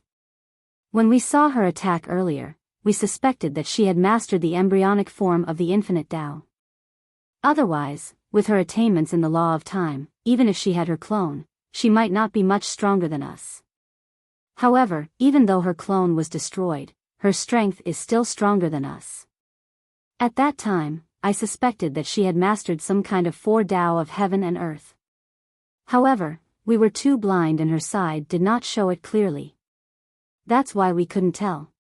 When we saw her attack earlier, we suspected that she had mastered the embryonic form of the infinite Tao. Otherwise, with her attainments in the law of time, even if she had her clone, she might not be much stronger than us. However, even though her clone was destroyed, her strength is still stronger than us. At that time, I suspected that she had mastered some kind of four Tao of heaven and earth. However, we were too blind and her side did not show it clearly. That's why we couldn't tell.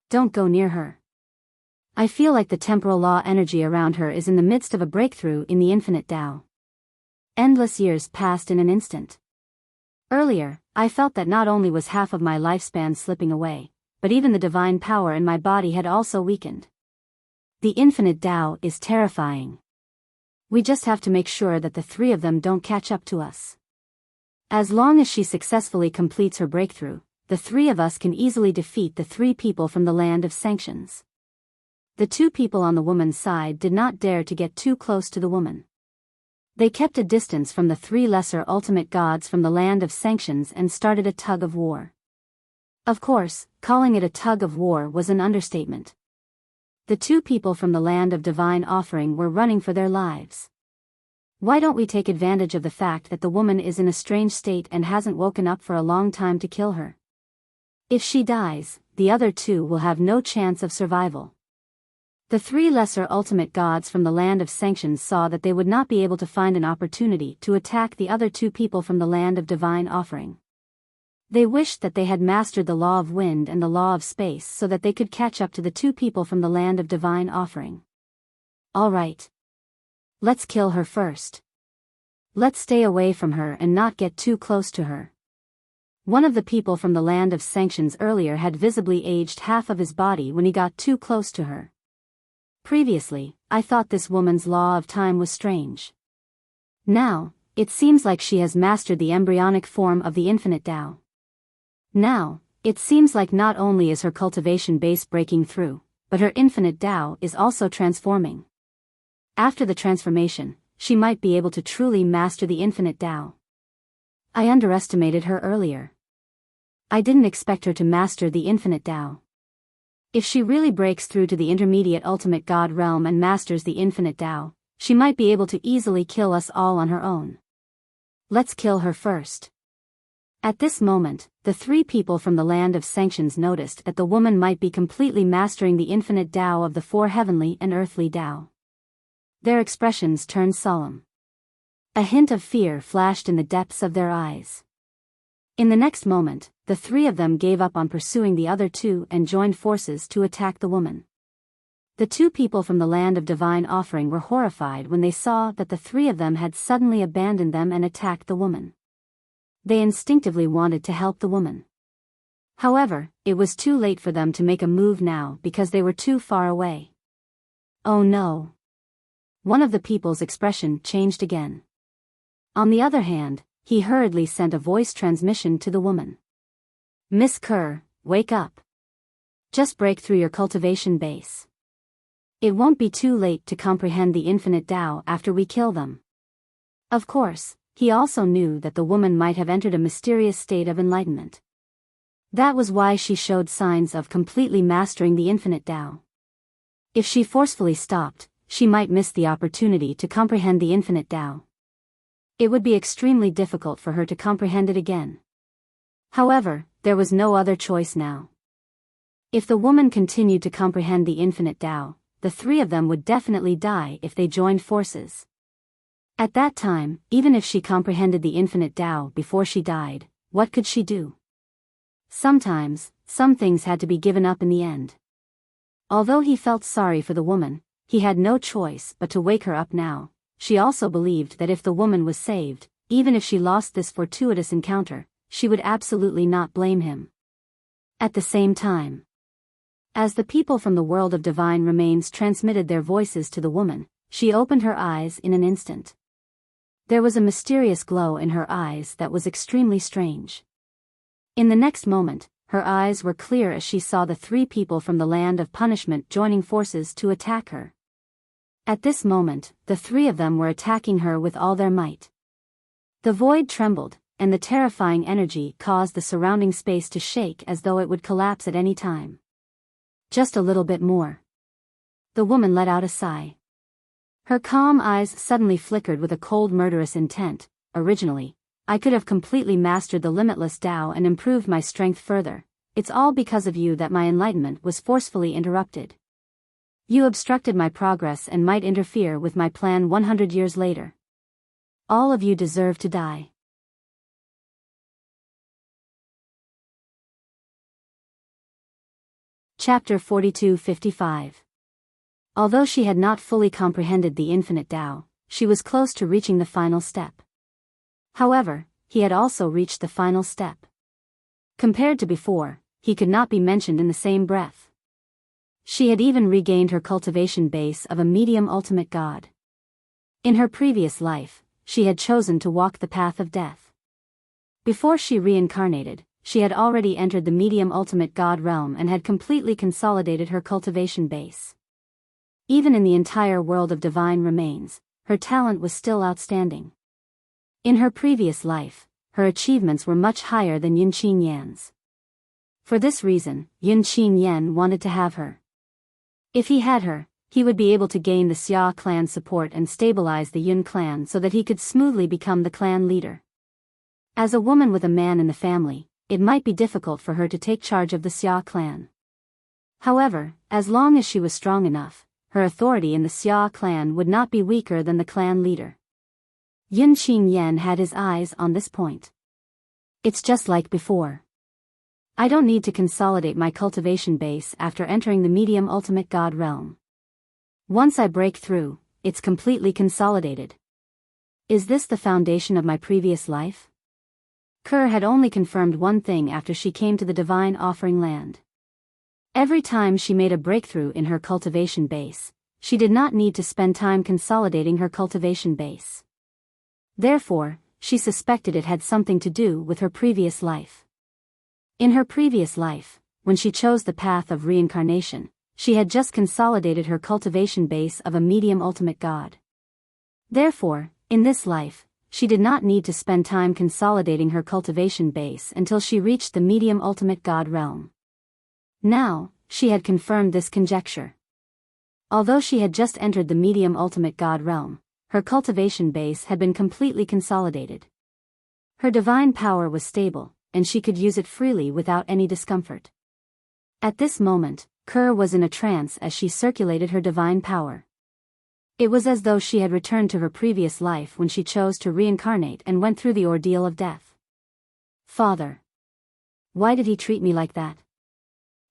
Don't go near her. I feel like the temporal law energy around her is in the midst of a breakthrough in the infinite Tao. Endless years passed in an instant. Earlier, I felt that not only was half of my lifespan slipping away, but even the divine power in my body had also weakened. The infinite Tao is terrifying. We just have to make sure that the three of them don't catch up to us. As long as she successfully completes her breakthrough, the three of us can easily defeat the three people from the land of sanctions. The two people on the woman's side did not dare to get too close to the woman. They kept a distance from the three lesser ultimate gods from the land of sanctions and started a tug of war. Of course, calling it a tug of war was an understatement. The two people from the land of divine offering were running for their lives. Why don't we take advantage of the fact that the woman is in a strange state and hasn't woken up for a long time to kill her? If she dies, the other two will have no chance of survival. The three lesser ultimate gods from the land of sanctions saw that they would not be able to find an opportunity to attack the other two people from the land of divine offering. They wished that they had mastered the law of wind and the law of space so that they could catch up to the two people from the land of divine offering. All right. Let's kill her first. Let's stay away from her and not get too close to her. One of the people from the land of sanctions earlier had visibly aged half of his body when he got too close to her. Previously, I thought this woman's law of time was strange. Now, it seems like she has mastered the embryonic form of the infinite Tao. Now, it seems like not only is her cultivation base breaking through, but her infinite Tao is also transforming. After the transformation, she might be able to truly master the infinite Tao. I underestimated her earlier. I didn't expect her to master the infinite Tao. If she really breaks through to the intermediate ultimate God realm and masters the infinite Tao, she might be able to easily kill us all on her own. Let's kill her first. At this moment, the three people from the land of sanctions noticed that the woman might be completely mastering the infinite Tao of the four heavenly and earthly Tao. Their expressions turned solemn. A hint of fear flashed in the depths of their eyes. In the next moment, the three of them gave up on pursuing the other two and joined forces to attack the woman. The two people from the land of divine offering were horrified when they saw that the three of them had suddenly abandoned them and attacked the woman. They instinctively wanted to help the woman. However, it was too late for them to make a move now because they were too far away. Oh no! One of the people's expression changed again. On the other hand, he hurriedly sent a voice transmission to the woman. Miss Kerr, wake up. Just break through your cultivation base. It won't be too late to comprehend the infinite Tao after we kill them. Of course, he also knew that the woman might have entered a mysterious state of enlightenment. That was why she showed signs of completely mastering the infinite Tao. If she forcefully stopped, she might miss the opportunity to comprehend the infinite Tao. It would be extremely difficult for her to comprehend it again. However, there was no other choice now. If the woman continued to comprehend the infinite Tao, the three of them would definitely die if they joined forces. At that time, even if she comprehended the infinite Tao before she died, what could she do? Sometimes, some things had to be given up in the end. Although he felt sorry for the woman, he had no choice but to wake her up now. She also believed that if the woman was saved, even if she lost this fortuitous encounter, she would absolutely not blame him. At the same time, as the people from the world of divine remains transmitted their voices to the woman, she opened her eyes in an instant. There was a mysterious glow in her eyes that was extremely strange. In the next moment, her eyes were clear as she saw the three people from the land of punishment joining forces to attack her. At this moment, the three of them were attacking her with all their might. The void trembled, and the terrifying energy caused the surrounding space to shake as though it would collapse at any time. Just a little bit more. The woman let out a sigh. Her calm eyes suddenly flickered with a cold murderous intent. Originally, I could have completely mastered the limitless Tao and improved my strength further. It's all because of you that my enlightenment was forcefully interrupted. You obstructed my progress and might interfere with my plan 100 years later. All of you deserve to die. Chapter 42-55. Although she had not fully comprehended the infinite Tao, she was close to reaching the final step. However, he had also reached the final step. Compared to before, he could not be mentioned in the same breath. She had even regained her cultivation base of a medium ultimate god. In her previous life, she had chosen to walk the path of death. Before she reincarnated, she had already entered the medium ultimate god realm and had completely consolidated her cultivation base. Even in the entire world of divine remains, her talent was still outstanding. In her previous life, her achievements were much higher than Yun Qin Yan's. For this reason, Yun Qin Yan wanted to have her. If he had her, he would be able to gain the Xia clan's support and stabilize the Yun clan so that he could smoothly become the clan leader. As a woman with a man in the family, it might be difficult for her to take charge of the Xia clan. However, as long as she was strong enough, her authority in the Xia clan would not be weaker than the clan leader. Yun Qin Yan had his eyes on this point. It's just like before. I don't need to consolidate my cultivation base after entering the medium ultimate god realm. Once I break through, it's completely consolidated. Is this the foundation of my previous life? Kerr had only confirmed one thing after she came to the divine offering land. Every time she made a breakthrough in her cultivation base, she did not need to spend time consolidating her cultivation base. Therefore, she suspected it had something to do with her previous life. In her previous life, when she chose the path of reincarnation, she had just consolidated her cultivation base of a medium ultimate god. Therefore, in this life, she did not need to spend time consolidating her cultivation base until she reached the medium ultimate god realm. Now, she had confirmed this conjecture. Although she had just entered the medium ultimate god realm, her cultivation base had been completely consolidated. Her divine power was stable, and she could use it freely without any discomfort. At this moment, Kerr was in a trance as she circulated her divine power. It was as though she had returned to her previous life when she chose to reincarnate and went through the ordeal of death. Father. Why did he treat me like that?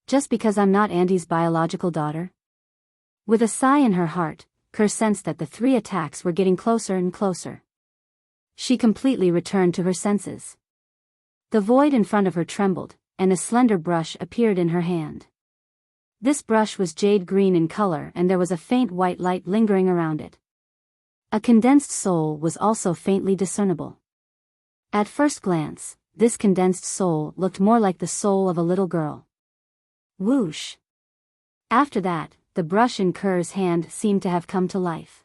Just because I'm not Andy's biological daughter? With a sigh in her heart, Kerr sensed that the three attacks were getting closer and closer. She completely returned to her senses. The void in front of her trembled, and a slender brush appeared in her hand. This brush was jade green in color and there was a faint white light lingering around it. A condensed soul was also faintly discernible. At first glance, this condensed soul looked more like the soul of a little girl. Whoosh! After that, the brush in Kerr's hand seemed to have come to life.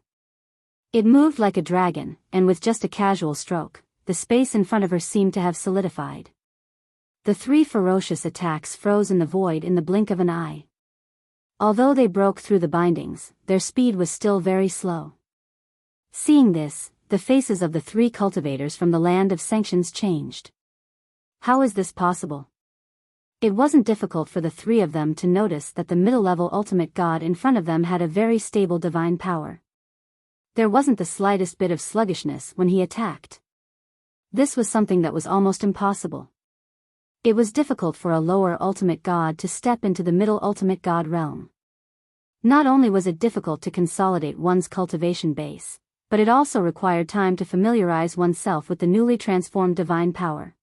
It moved like a dragon, and with just a casual stroke, the space in front of her seemed to have solidified. The three ferocious attacks froze in the void in the blink of an eye. Although they broke through the bindings, their speed was still very slow. Seeing this, the faces of the three cultivators from the land of sanctions changed. How is this possible? It wasn't difficult for the three of them to notice that the middle-level ultimate god in front of them had a very stable divine power. There wasn't the slightest bit of sluggishness when he attacked. This was something that was almost impossible. It was difficult for a lower ultimate god to step into the middle ultimate god realm. Not only was it difficult to consolidate one's cultivation base, but it also required time to familiarize oneself with the newly transformed divine power.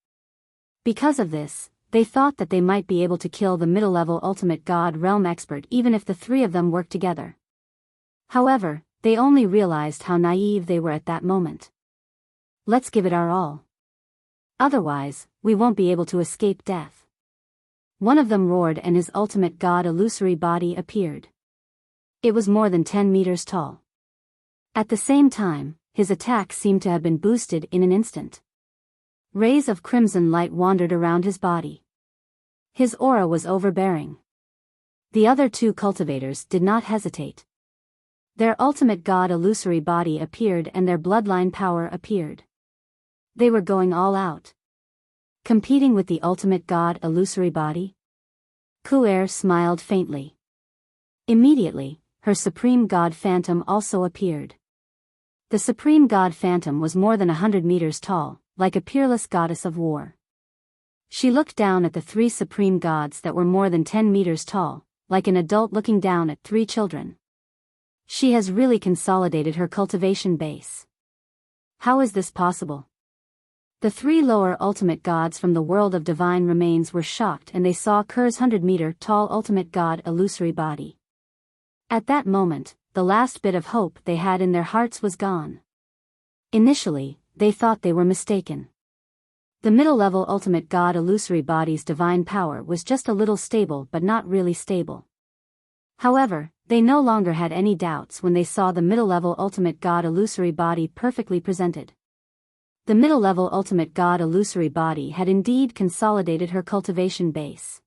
Because of this, they thought that they might be able to kill the middle-level ultimate god realm expert even if the three of them worked together. However, they only realized how naive they were at that moment. Let's give it our all. Otherwise, we won't be able to escape death. One of them roared and his ultimate god illusory body appeared. It was more than 10 meters tall. At the same time, his attack seemed to have been boosted in an instant. Rays of crimson light wandered around his body. His aura was overbearing. The other two cultivators did not hesitate. Their ultimate god illusory body appeared and their bloodline power appeared. They were going all out. Competing with the ultimate god illusory body? Ku'er smiled faintly. Immediately, her supreme god phantom also appeared. The supreme god phantom was more than 100 meters tall, like a peerless goddess of war. She looked down at the three supreme gods that were more than 10 meters tall, like an adult looking down at three children. She has really consolidated her cultivation base. How is this possible? The three lower ultimate gods from the world of divine remains were shocked and they saw Ker's 100-meter-tall ultimate god illusory body. At that moment, the last bit of hope they had in their hearts was gone. Initially, they thought they were mistaken. The middle-level ultimate god illusory body's divine power was just a little stable but not really stable. However, they no longer had any doubts when they saw the middle-level ultimate god illusory body perfectly presented. The middle-level ultimate god illusory body had indeed consolidated her cultivation base.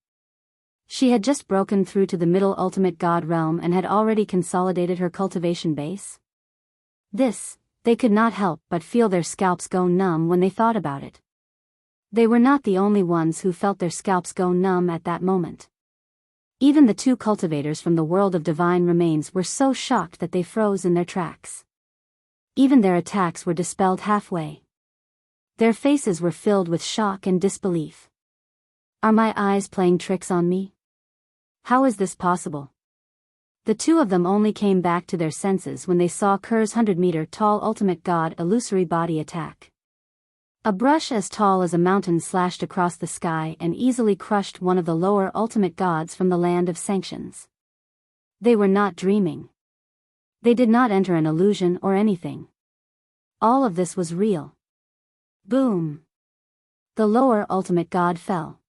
She had just broken through to the middle ultimate god realm and had already consolidated her cultivation base. This, they could not help but feel their scalps go numb when they thought about it. They were not the only ones who felt their scalps go numb at that moment. Even the two cultivators from the world of divine remains were so shocked that they froze in their tracks. Even their attacks were dispelled halfway. Their faces were filled with shock and disbelief. Are my eyes playing tricks on me? How is this possible? The two of them only came back to their senses when they saw Ker's 100-meter-tall ultimate god illusory body attack. A brush as tall as a mountain slashed across the sky and easily crushed one of the lower ultimate gods from the land of sanctions. They were not dreaming. They did not enter an illusion or anything. All of this was real. Boom! The lower ultimate god fell.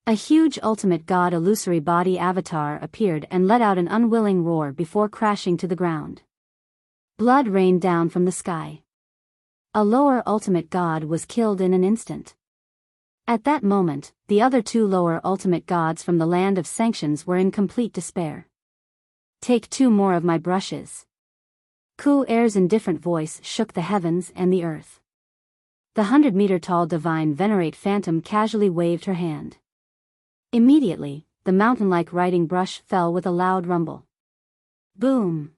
A huge ultimate god illusory body avatar appeared and let out an unwilling roar before crashing to the ground. Blood rained down from the sky. A lower ultimate god was killed in an instant. At that moment, the other two lower ultimate gods from the land of sanctions were in complete despair. Take two more of my brushes. Ku'er's indifferent voice shook the heavens and the earth. The 100-meter-tall divine venerate phantom casually waved her hand. Immediately, the mountain-like writing brush fell with a loud rumble. Boom!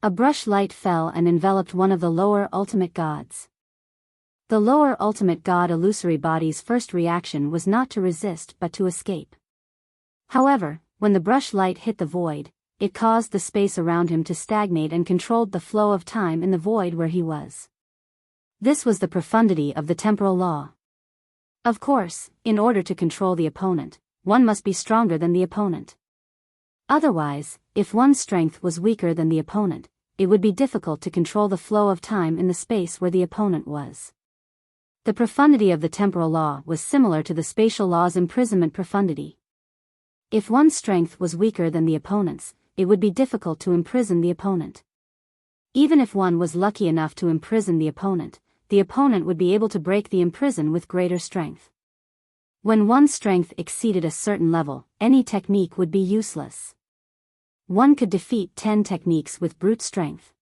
A brush light fell and enveloped one of the lower ultimate gods. The lower ultimate god illusory body's first reaction was not to resist but to escape. However, when the brush light hit the void, it caused the space around him to stagnate and controlled the flow of time in the void where he was. This was the profundity of the temporal law. Of course, in order to control the opponent, one must be stronger than the opponent. Otherwise, if one's strength was weaker than the opponent, it would be difficult to control the flow of time in the space where the opponent was. The profundity of the temporal law was similar to the spatial law's imprisonment profundity. If one's strength was weaker than the opponent's, it would be difficult to imprison the opponent. Even if one was lucky enough to imprison the opponent would be able to break the imprison with greater strength. When one's strength exceeded a certain level, any technique would be useless. One could defeat 10 techniques with brute strength.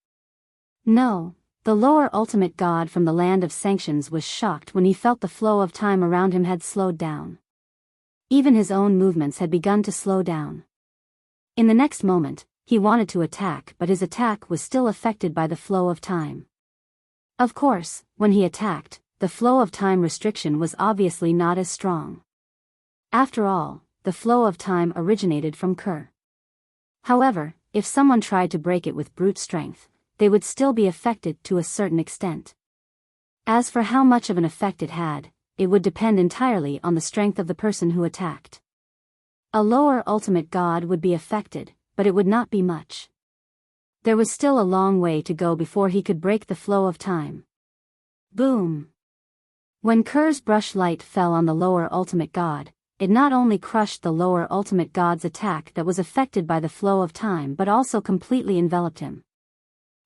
No, the lower ultimate god from the land of sanctions was shocked when he felt the flow of time around him had slowed down. Even his own movements had begun to slow down. In the next moment, he wanted to attack, but his attack was still affected by the flow of time. Of course, when he attacked, the flow of time restriction was obviously not as strong. After all, the flow of time originated from Ker. However, if someone tried to break it with brute strength, they would still be affected to a certain extent. As for how much of an effect it had, it would depend entirely on the strength of the person who attacked. A lower ultimate god would be affected, but it would not be much. There was still a long way to go before he could break the flow of time. Boom! When Kerr's brush light fell on the lower ultimate god, it not only crushed the lower ultimate god's attack that was affected by the flow of time but also completely enveloped him.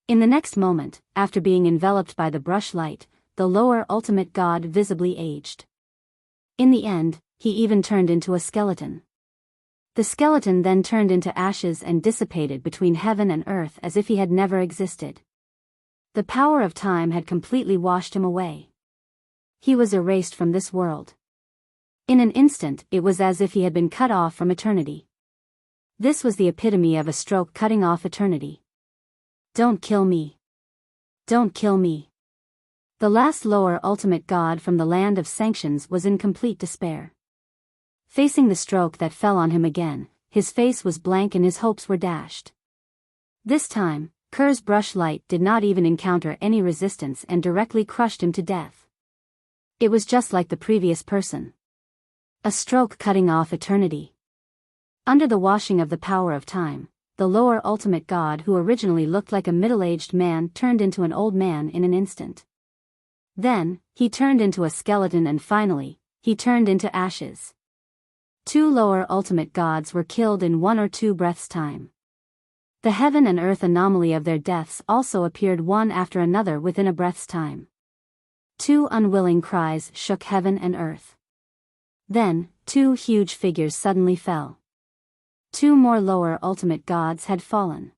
In the next moment, after being enveloped by the brush light, the lower ultimate god visibly aged. In the end, he even turned into a skeleton. The skeleton then turned into ashes and dissipated between heaven and earth as if he had never existed. The power of time had completely washed him away. He was erased from this world. In an instant, it was as if he had been cut off from eternity. This was the epitome of a stroke cutting off eternity. Don't kill me. Don't kill me. The last lower ultimate god from the land of sanctions was in complete despair. Facing the stroke that fell on him again, his face was blank and his hopes were dashed. This time, Kerr's brush light did not even encounter any resistance and directly crushed him to death. It was just like the previous person. A stroke cutting off eternity. Under the washing of the power of time, the lower ultimate god who originally looked like a middle-aged man turned into an old man in an instant. Then, he turned into a skeleton and finally, he turned into ashes. 2 lower ultimate gods were killed in 1 or 2 breaths' time. The heaven and earth anomaly of their deaths also appeared one after another within a breath's time. 2 unwilling cries shook heaven and earth. Then, 2 huge figures suddenly fell. 2 more lower ultimate gods had fallen.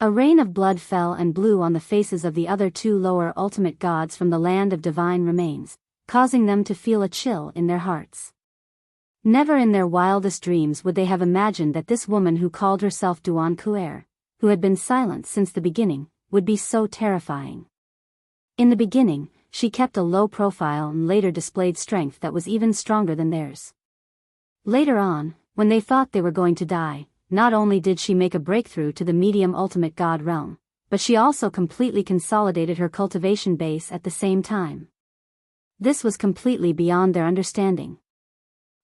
A rain of blood fell and blew on the faces of the other 2 lower ultimate gods from the land of divine remains, causing them to feel a chill in their hearts. Never in their wildest dreams would they have imagined that this woman who called herself Duan Kuer, who had been silent since the beginning, would be so terrifying. In the beginning, she kept a low profile and later displayed strength that was even stronger than theirs. Later on, when they thought they were going to die, not only did she make a breakthrough to the medium ultimate god realm, but she also completely consolidated her cultivation base at the same time. This was completely beyond their understanding.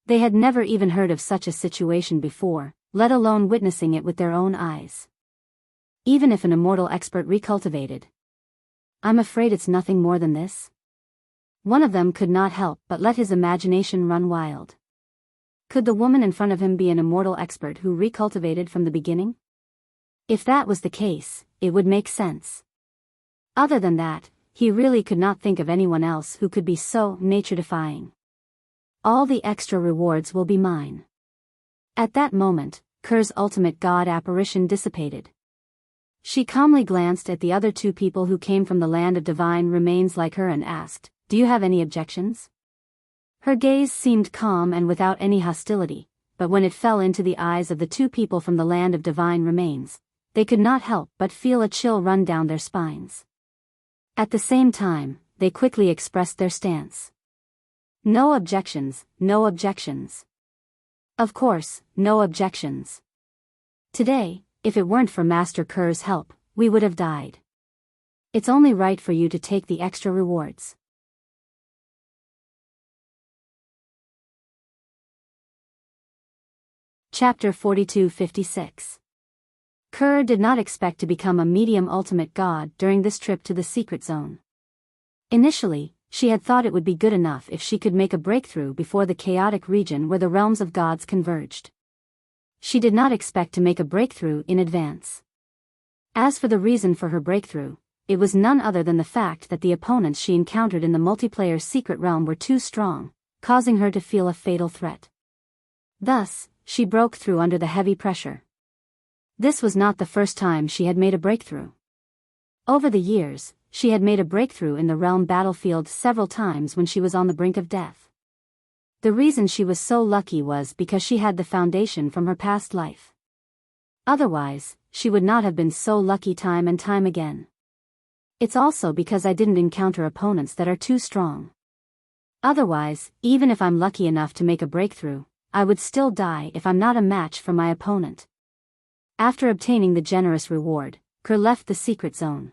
They had never even heard of such a situation before, let alone witnessing it with their own eyes. Even if an immortal expert recultivated. I'm afraid it's nothing more than this. One of them could not help but let his imagination run wild. Could the woman in front of him be an immortal expert who recultivated from the beginning? If that was the case, it would make sense. Other than that, he really could not think of anyone else who could be so nature-defying. All the extra rewards will be mine. At that moment, Kerr's ultimate god apparition dissipated. She calmly glanced at the other 2 people who came from the land of divine remains like her and asked, "Do you have any objections?" Her gaze seemed calm and without any hostility, but when it fell into the eyes of the 2 people from the land of divine remains, they could not help but feel a chill run down their spines. At the same time, they quickly expressed their stance. No objections, no objections. Of course, no objections. Today, if it weren't for Master Kerr's help, we would have died. It's only right for you to take the extra rewards. Chapter 42-56. Kerr did not expect to become a medium ultimate god during this trip to the secret zone. Initially, she had thought it would be good enough if she could make a breakthrough before the chaotic region where the realms of gods converged. She did not expect to make a breakthrough in advance. As for the reason for her breakthrough, it was none other than the fact that the opponents she encountered in the multiplayer secret realm were too strong, causing her to feel a fatal threat. Thus, she broke through under the heavy pressure. This was not the first time she had made a breakthrough. Over the years, she had made a breakthrough in the realm battlefield several times when she was on the brink of death. The reason she was so lucky was because she had the foundation from her past life. Otherwise, she would not have been so lucky time and time again. It's also because I didn't encounter opponents that are too strong. Otherwise, even if I'm lucky enough to make a breakthrough, I would still die if I'm not a match for my opponent. After obtaining the generous reward, Kerr left the secret zone.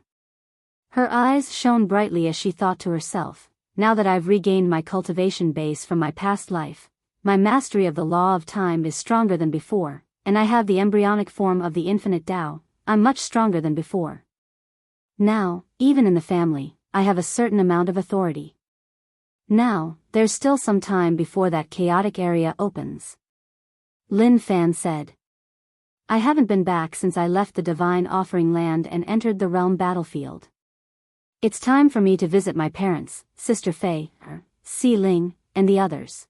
Her eyes shone brightly as she thought to herself, now that I've regained my cultivation base from my past life, my mastery of the law of time is stronger than before, and I have the embryonic form of the infinite Tao, I'm much stronger than before. Now, even in the family, I have a certain amount of authority. Now, there's still some time before that chaotic area opens. Lin Fan said. I haven't been back since I left the Divine Offering Land and entered the realm battlefield. It's time for me to visit my parents, Sister Fei, Si Ling, and the others.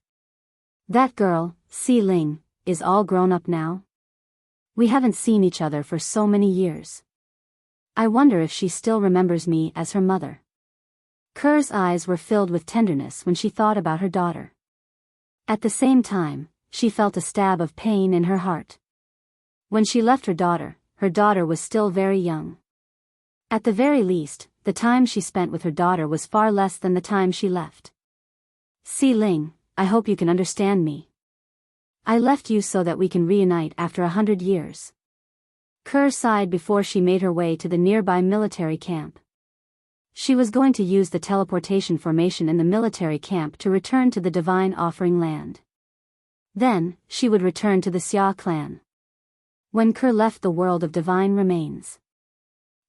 That girl, Si Ling, is all grown up now? We haven't seen each other for so many years. I wonder if she still remembers me as her mother. Kerr's eyes were filled with tenderness when she thought about her daughter. At the same time, she felt a stab of pain in her heart. When she left her daughter was still very young. At the very least, the time she spent with her daughter was far less than the time she left. Si Ling, I hope you can understand me. I left you so that we can reunite after 100 years. Kerr sighed before she made her way to the nearby military camp. She was going to use the teleportation formation in the military camp to return to the Divine Offering Land. Then, she would return to the Xia clan. When Kerr left the world of Divine Remains.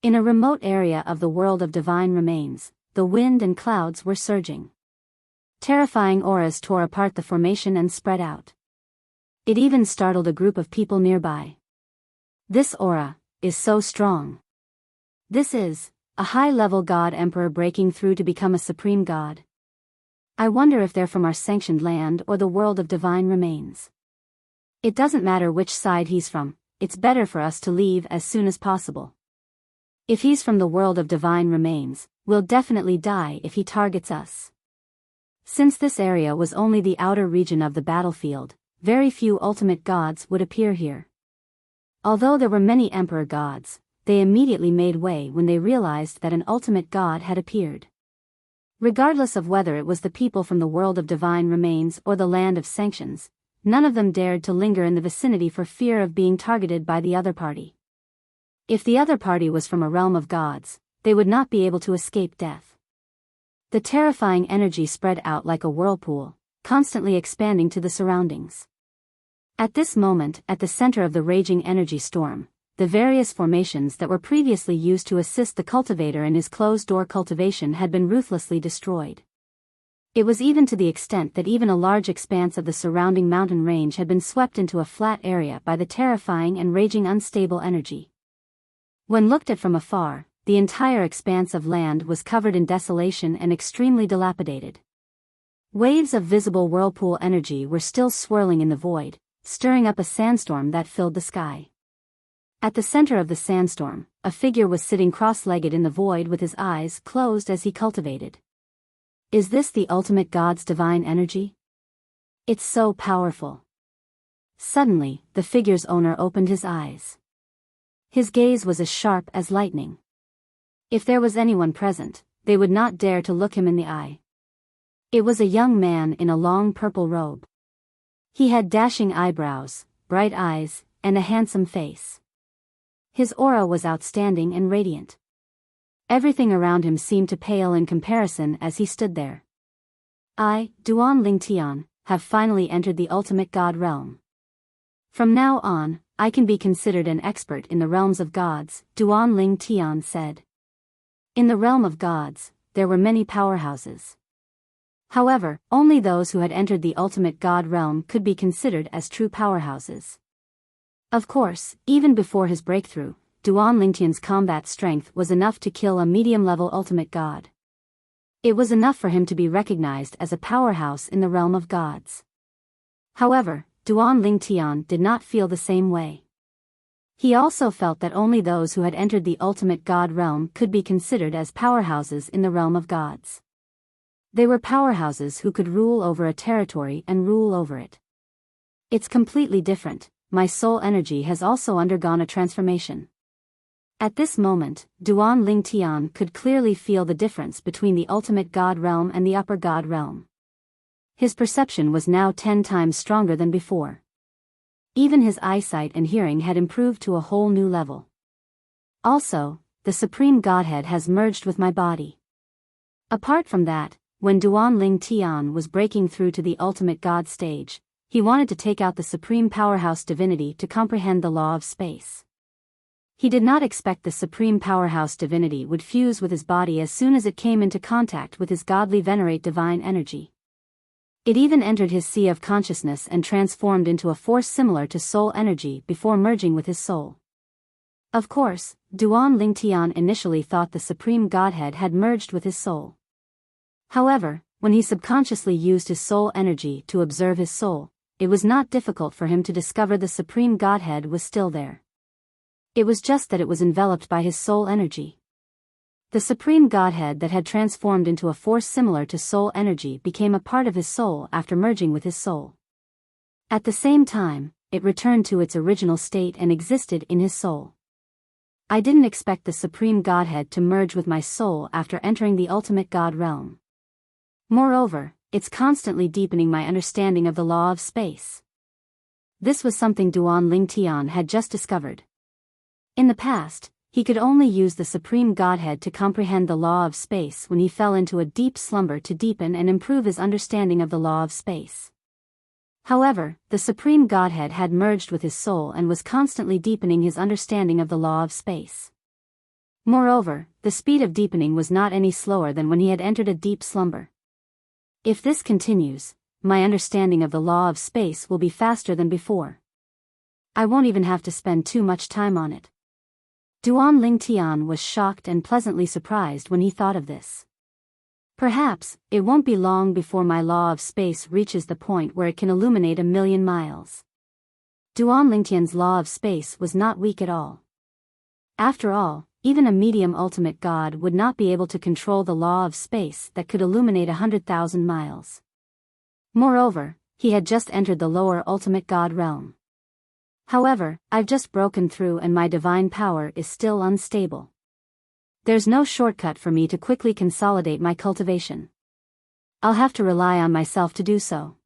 In a remote area of the world of Divine Remains, the wind and clouds were surging. Terrifying auras tore apart the formation and spread out. It even startled a group of people nearby. This aura is so strong. This is a high-level god emperor breaking through to become a supreme god. I wonder if they're from our sanctioned land or the world of Divine Remains. It doesn't matter which side he's from, it's better for us to leave as soon as possible. If he's from the world of Divine Remains, we'll definitely die if he targets us. Since this area was only the outer region of the battlefield, very few ultimate gods would appear here. Although there were many emperor gods, they immediately made way when they realized that an ultimate god had appeared. Regardless of whether it was the people from the world of Divine Remains or the land of sanctions, none of them dared to linger in the vicinity for fear of being targeted by the other party. If the other party was from a realm of gods, they would not be able to escape death. The terrifying energy spread out like a whirlpool, constantly expanding to the surroundings. At this moment, at the center of the raging energy storm, the various formations that were previously used to assist the cultivator in his closed-door cultivation had been ruthlessly destroyed. It was even to the extent that even a large expanse of the surrounding mountain range had been swept into a flat area by the terrifying and raging unstable energy. When looked at from afar, the entire expanse of land was covered in desolation and extremely dilapidated. Waves of visible whirlpool energy were still swirling in the void, stirring up a sandstorm that filled the sky. At the center of the sandstorm, a figure was sitting cross-legged in the void with his eyes closed as he cultivated. Is this the ultimate god's divine energy? It's so powerful. Suddenly, the figure's owner opened his eyes. His gaze was as sharp as lightning. If there was anyone present, they would not dare to look him in the eye. It was a young man in a long purple robe. He had dashing eyebrows, bright eyes, and a handsome face. His aura was outstanding and radiant. Everything around him seemed to pale in comparison as he stood there. I, Duan Lingtian, have finally entered the ultimate god realm. From now on, I can be considered an expert in the realms of gods, Duan Lingtian said. In the realm of gods, there were many powerhouses. However, only those who had entered the ultimate god realm could be considered as true powerhouses. Of course, even before his breakthrough, Duan Lingtian's combat strength was enough to kill a medium-level ultimate god. It was enough for him to be recognized as a powerhouse in the realm of gods. However, Duan Lingtian did not feel the same way. He also felt that only those who had entered the ultimate god realm could be considered as powerhouses in the realm of gods. They were powerhouses who could rule over a territory and rule over it. It's completely different. My soul energy has also undergone a transformation. At this moment, Duan Lingtian could clearly feel the difference between the ultimate god realm and the upper god realm. His perception was now 10 times stronger than before. Even his eyesight and hearing had improved to a whole new level. Also, the Supreme Godhead has merged with my body. Apart from that, when Duan Ling Tian was breaking through to the ultimate God stage, he wanted to take out the Supreme Powerhouse Divinity to comprehend the law of space. He did not expect the Supreme Powerhouse Divinity would fuse with his body as soon as it came into contact with his godly venerate divine energy. It even entered his sea of consciousness and transformed into a force similar to soul energy before merging with his soul. Of course, Duan Ling Tian initially thought the Supreme Godhead had merged with his soul. However, when he subconsciously used his soul energy to observe his soul, it was not difficult for him to discover the Supreme Godhead was still there. It was just that it was enveloped by his soul energy. The Supreme Godhead that had transformed into a force similar to soul energy became a part of his soul after merging with his soul. At the same time, it returned to its original state and existed in his soul. I didn't expect the Supreme Godhead to merge with my soul after entering the ultimate God realm. Moreover, it's constantly deepening my understanding of the law of space. This was something Duan Ling Tian had just discovered. In the past, he could only use the Supreme Godhead to comprehend the law of space when he fell into a deep slumber to deepen and improve his understanding of the law of space. However, the Supreme Godhead had merged with his soul and was constantly deepening his understanding of the law of space. Moreover, the speed of deepening was not any slower than when he had entered a deep slumber. If this continues, my understanding of the law of space will be faster than before. I won't even have to spend too much time on it. Duan Ling Tian was shocked and pleasantly surprised when he thought of this. Perhaps, it won't be long before my law of space reaches the point where it can illuminate 1,000,000 miles. Duan Lingtian's law of space was not weak at all. After all, even a medium ultimate God would not be able to control the law of space that could illuminate 100,000 miles. Moreover, he had just entered the lower ultimate God realm. However, I've just broken through and my divine power is still unstable. There's no shortcut for me to quickly consolidate my cultivation. I'll have to rely on myself to do so.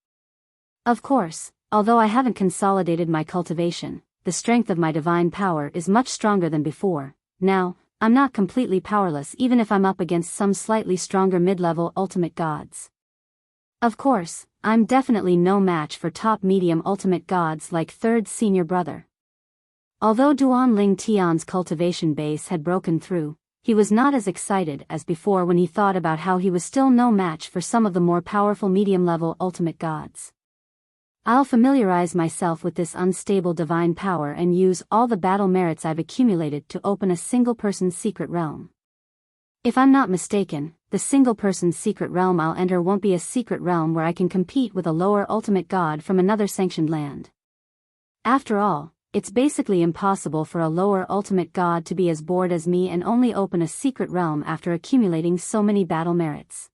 Of course, although I haven't consolidated my cultivation, the strength of my divine power is much stronger than before. Now, I'm not completely powerless even if I'm up against some slightly stronger mid-level ultimate gods. Of course, I'm definitely no match for top medium ultimate gods like third senior brother. Although Duan Ling Tian's cultivation base had broken through, he was not as excited as before when he thought about how he was still no match for some of the more powerful medium-level ultimate gods. I'll familiarize myself with this unstable divine power and use all the battle merits I've accumulated to open a single-person's secret realm. If I'm not mistaken, the single-person's secret realm I'll enter won't be a secret realm where I can compete with a lower ultimate god from another sanctioned land. After all, it's basically impossible for a lower ultimate god to be as bored as me and only open a secret realm after accumulating so many battle merits.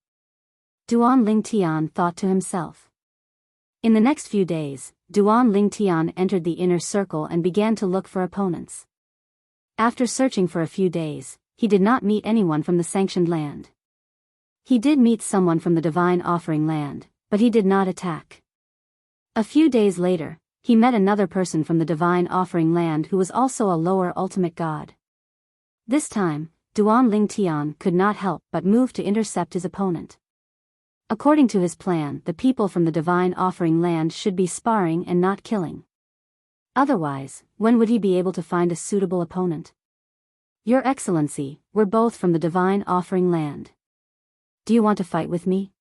Duan Ling Tian thought to himself. In the next few days, Duan Ling Tian entered the inner circle and began to look for opponents. After searching for a few days, he did not meet anyone from the sanctioned land. He did meet someone from the divine offering land, but he did not attack. A few days later, he met another person from the divine offering land who was also a lower ultimate god. This time, Duan Ling Tian could not help but move to intercept his opponent. According to his plan, the people from the divine offering land should be sparring and not killing. Otherwise, when would he be able to find a suitable opponent? Your Excellency, we're both from the divine offering land. Do you want to fight with me?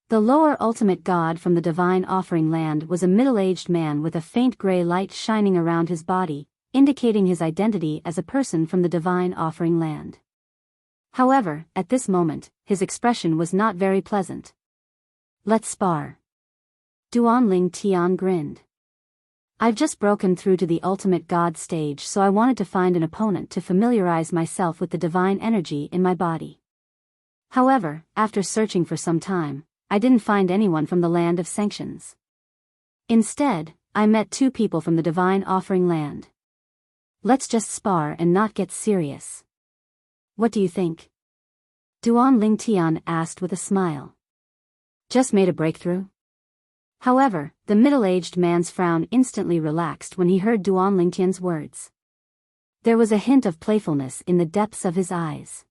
The lower ultimate god from the divine offering land was a middle-aged man with a faint gray light shining around his body, indicating his identity as a person from the divine offering land. However, at this moment, his expression was not very pleasant. Let's spar. Duan Ling Tian grinned. I've just broken through to the ultimate god stage, so I wanted to find an opponent to familiarize myself with the divine energy in my body. However, after searching for some time, I didn't find anyone from the land of sanctions. Instead, I met two people from the divine offering land. Let's just spar and not get serious. What do you think? Duan Ling Tian asked with a smile. Just made a breakthrough? However, the middle-aged man's frown instantly relaxed when he heard Duan Lingtian's words. There was a hint of playfulness in the depths of his eyes.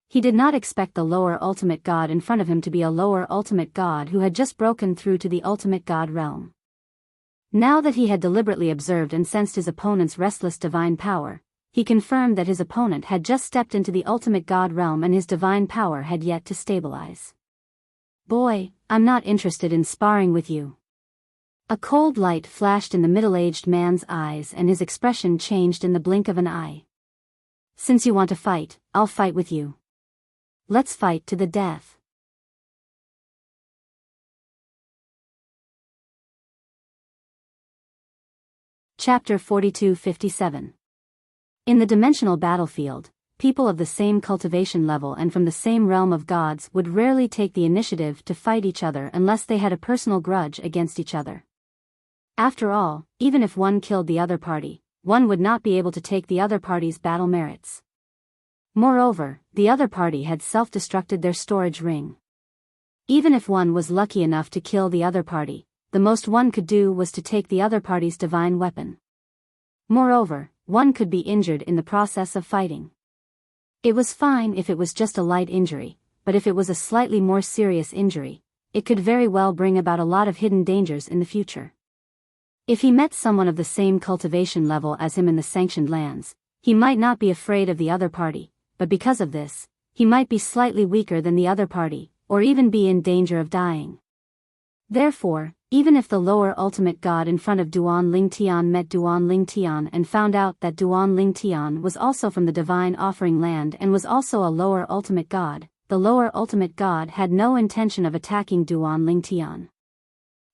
He did not expect the lower ultimate god in front of him to be a lower ultimate god who had just broken through to the ultimate god realm. Now that he had deliberately observed and sensed his opponent's restless divine power, he confirmed that his opponent had just stepped into the ultimate god realm and his divine power had yet to stabilize. Boy, I'm not interested in sparring with you. A cold light flashed in the middle-aged man's eyes and his expression changed in the blink of an eye. Since you want to fight, I'll fight with you. Let's fight to the death. Chapter 42-57. In the dimensional battlefield, people of the same cultivation level and from the same realm of gods would rarely take the initiative to fight each other unless they had a personal grudge against each other. After all, even if one killed the other party, one would not be able to take the other party's battle merits. Moreover, the other party had self-destructed their storage ring. Even if one was lucky enough to kill the other party, the most one could do was to take the other party's divine weapon. Moreover, one could be injured in the process of fighting. It was fine if it was just a light injury, but if it was a slightly more serious injury, it could very well bring about a lot of hidden dangers in the future. If he met someone of the same cultivation level as him in the sanctioned lands, he might not be afraid of the other party, but because of this, he might be slightly weaker than the other party, or even be in danger of dying. Therefore, even if the lower ultimate god in front of Duan Lingtian met Duan Lingtian and found out that Duan Lingtian was also from the divine offering land and was also a lower ultimate god, the lower ultimate god had no intention of attacking Duan Lingtian.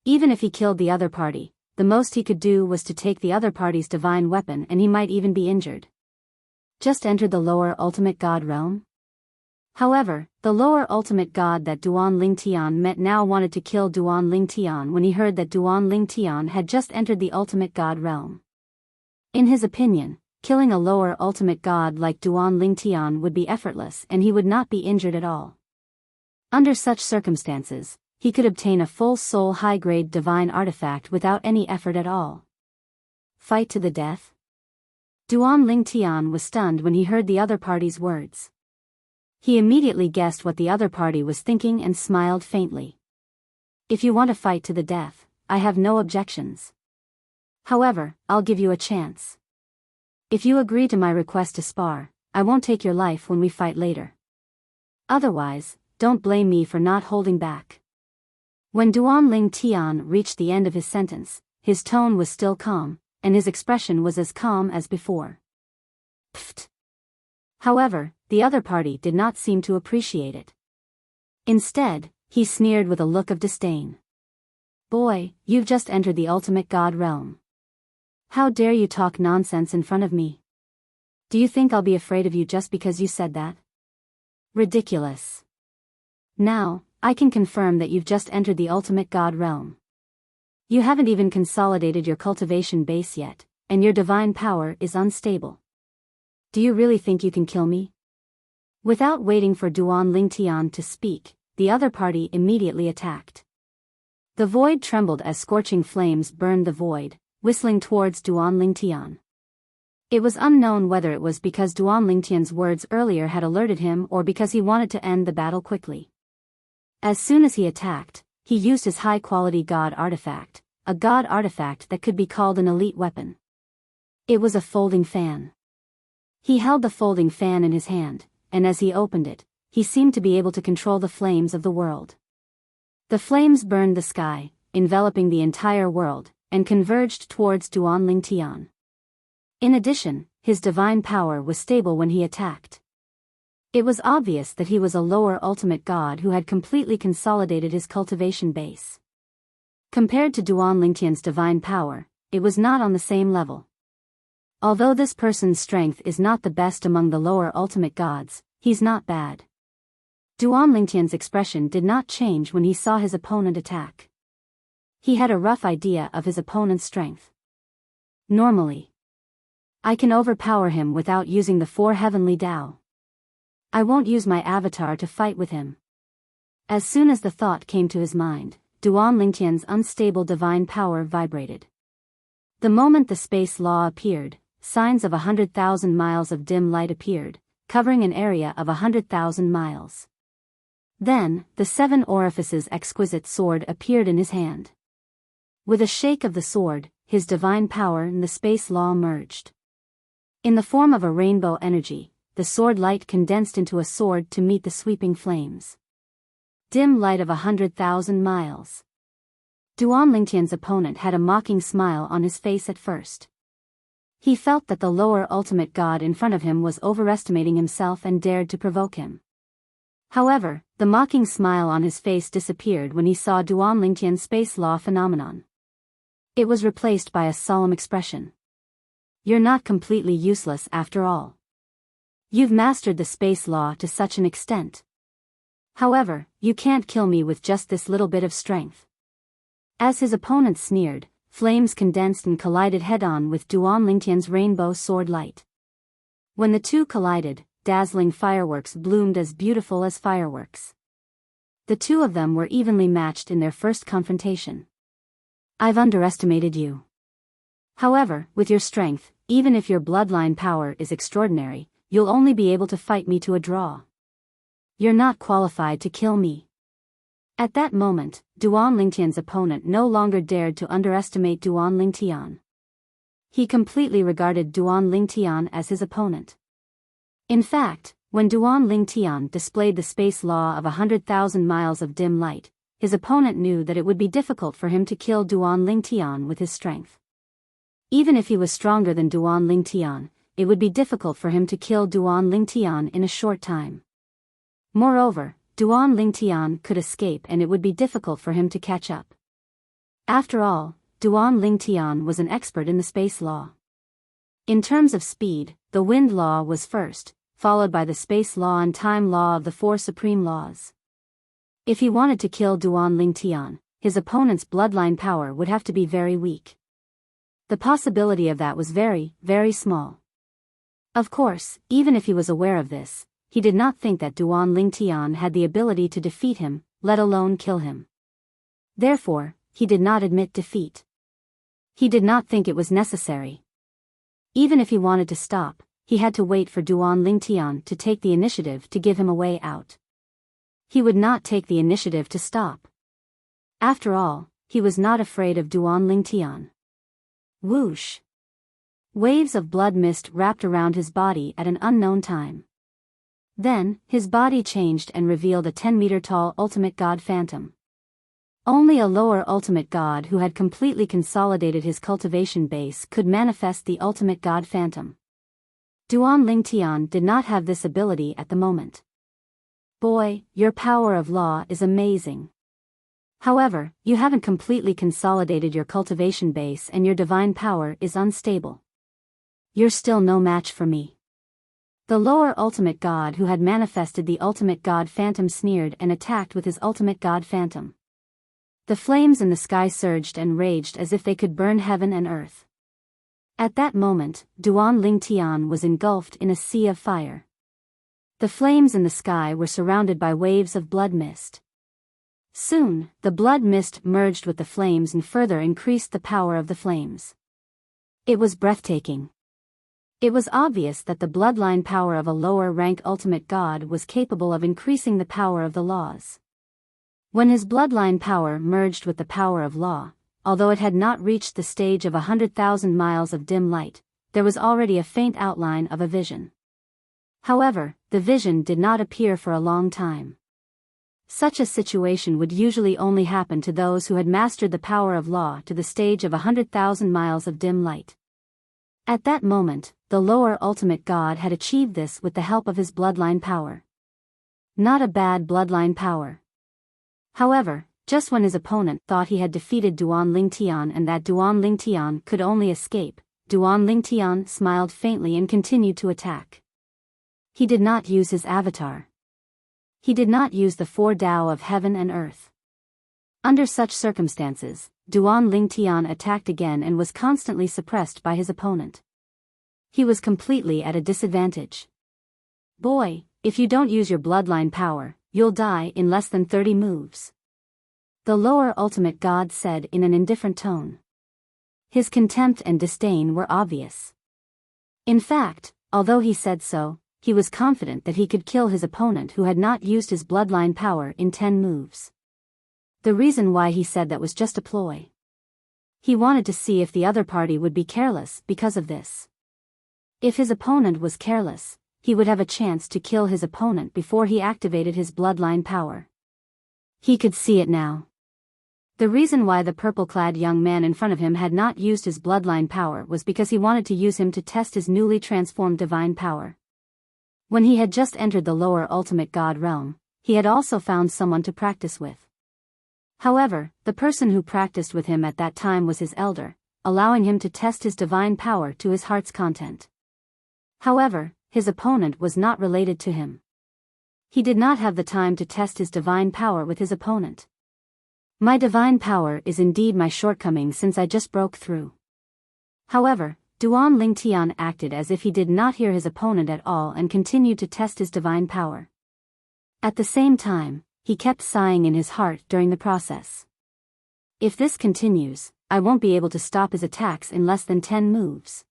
Even if he killed the other party, the most he could do was to take the other party's divine weapon and he might even be injured. Just entered the lower ultimate god realm? However, the lower ultimate god that Duan Lingtian met now wanted to kill Duan Lingtian when he heard that Duan Lingtian had just entered the ultimate god realm. In his opinion, killing a lower ultimate god like Duan Lingtian would be effortless and he would not be injured at all. Under such circumstances, he could obtain a full soul high-grade divine artifact without any effort at all. Fight to the death? Duan Lingtian was stunned when he heard the other party's words. He immediately guessed what the other party was thinking and smiled faintly. If you want to fight to the death, I have no objections. However, I'll give you a chance. If you agree to my request to spar, I won't take your life when we fight later. Otherwise, don't blame me for not holding back. When Duan Lingtian reached the end of his sentence, his tone was still calm, and his expression was as calm as before. Pfft. However, the other party did not seem to appreciate it. Instead, he sneered with a look of disdain. Boy, you've just entered the ultimate god realm. How dare you talk nonsense in front of me? Do you think I'll be afraid of you just because you said that? Ridiculous. Now, I can confirm that you've just entered the ultimate god realm. You haven't even consolidated your cultivation base yet, and your divine power is unstable. Do you really think you can kill me? Without waiting for Duan Lingtian to speak, the other party immediately attacked. The void trembled as scorching flames burned the void, whistling towards Duan Lingtian. It was unknown whether it was because Duan Lingtian's words earlier had alerted him or because he wanted to end the battle quickly. As soon as he attacked, he used his high-quality god artifact, a god artifact that could be called an elite weapon. It was a folding fan. He held the folding fan in his hand, and as he opened it, he seemed to be able to control the flames of the world. The flames burned the sky, enveloping the entire world, and converged towards Duan Lingtian. In addition, his divine power was stable when he attacked. It was obvious that he was a lower ultimate god who had completely consolidated his cultivation base. Compared to Duan Lingtian's divine power, it was not on the same level. Although this person's strength is not the best among the lower ultimate gods, he's not bad. Duan Lingtian's expression did not change when he saw his opponent attack. He had a rough idea of his opponent's strength. Normally, I can overpower him without using the 4 heavenly Tao. I won't use my avatar to fight with him. As soon as the thought came to his mind, Duan Lingtian's unstable divine power vibrated. The moment the space law appeared, signs of 100,000 miles of dim light appeared, covering an area of 100,000 miles. Then, the 7 orifices exquisite sword appeared in his hand. With a shake of the sword, his divine power and the space law merged. In the form of a rainbow energy, the sword light condensed into a sword to meet the sweeping flames. Dim light of 100,000 miles. Duan Lingtian's opponent had a mocking smile on his face at first. He felt that the lower ultimate god in front of him was overestimating himself and dared to provoke him. However, the mocking smile on his face disappeared when he saw Duan Lingtian's space law phenomenon. It was replaced by a solemn expression. You're not completely useless after all. You've mastered the space law to such an extent. However, you can't kill me with just this little bit of strength. As his opponent sneered, flames condensed and collided head-on with Duan Lingtian's rainbow sword light. When the two collided, dazzling fireworks bloomed as beautiful as fireworks. The two of them were evenly matched in their first confrontation. I've underestimated you. However, with your strength, even if your bloodline power is extraordinary, you'll only be able to fight me to a draw. You're not qualified to kill me. At that moment, Duan Lingtian's opponent no longer dared to underestimate Duan Lingtian. He completely regarded Duan Lingtian as his opponent. In fact, when Duan Lingtian displayed the space law of 100,000 miles of dim light, his opponent knew that it would be difficult for him to kill Duan Lingtian with his strength. Even if he was stronger than Duan Lingtian, it would be difficult for him to kill Duan Lingtian in a short time. Moreover, Duan Lingtian could escape and it would be difficult for him to catch up. After all, Duan Lingtian was an expert in the space law. In terms of speed, the wind law was first, followed by the space law and time law of the 4 supreme laws. If he wanted to kill Duan Lingtian, his opponent's bloodline power would have to be very weak. The possibility of that was very, very small. Of course, even if he was aware of this, he did not think that Duan Lingtian had the ability to defeat him, let alone kill him. Therefore, he did not admit defeat. He did not think it was necessary. Even if he wanted to stop, he had to wait for Duan Lingtian to take the initiative to give him a way out. He would not take the initiative to stop. After all, he was not afraid of Duan Lingtian. Whoosh! Waves of blood mist wrapped around his body at an unknown time. Then, his body changed and revealed a 10-meter-tall ultimate god phantom. Only a lower ultimate god who had completely consolidated his cultivation base could manifest the ultimate god phantom. Duan Lingtian did not have this ability at the moment. Boy, your power of law is amazing. However, you haven't completely consolidated your cultivation base and your divine power is unstable. You're still no match for me. The lower ultimate god who had manifested the ultimate god phantom sneered and attacked with his ultimate god phantom. The flames in the sky surged and raged as if they could burn heaven and earth. At that moment, Duan Lingtian was engulfed in a sea of fire. The flames in the sky were surrounded by waves of blood mist. Soon, the blood mist merged with the flames and further increased the power of the flames. It was breathtaking. It was obvious that the bloodline power of a lower-rank ultimate god was capable of increasing the power of the laws. When his bloodline power merged with the power of law, although it had not reached the stage of 100,000 miles of dim light, there was already a faint outline of a vision. However, the vision did not appear for a long time. Such a situation would usually only happen to those who had mastered the power of law to the stage of 100,000 miles of dim light. At that moment, the lower ultimate god had achieved this with the help of his bloodline power. Not a bad bloodline power. However, just when his opponent thought he had defeated Duan Lingtian and that Duan Lingtian could only escape, Duan Lingtian smiled faintly and continued to attack. He did not use his avatar. He did not use the 4 Tao of heaven and earth. Under such circumstances, Duan Lingtian attacked again and was constantly suppressed by his opponent. He was completely at a disadvantage. Boy, if you don't use your bloodline power, you'll die in less than 30 moves. the lower ultimate god said in an indifferent tone. His contempt and disdain were obvious. In fact, although he said so, he was confident that he could kill his opponent who had not used his bloodline power in 10 moves. The reason why he said that was just a ploy. He wanted to see if the other party would be careless because of this. If his opponent was careless, he would have a chance to kill his opponent before he activated his bloodline power. He could see it now. The reason why the purple-clad young man in front of him had not used his bloodline power was because he wanted to use him to test his newly transformed divine power. When he had just entered the lower ultimate god realm, he had also found someone to practice with. However, the person who practiced with him at that time was his elder, allowing him to test his divine power to his heart's content. However, his opponent was not related to him. He did not have the time to test his divine power with his opponent. My divine power is indeed my shortcoming since I just broke through. However, Duan Lingtian acted as if he did not hear his opponent at all and continued to test his divine power. At the same time, he kept sighing in his heart during the process. If this continues, I won't be able to stop his attacks in less than 10 moves.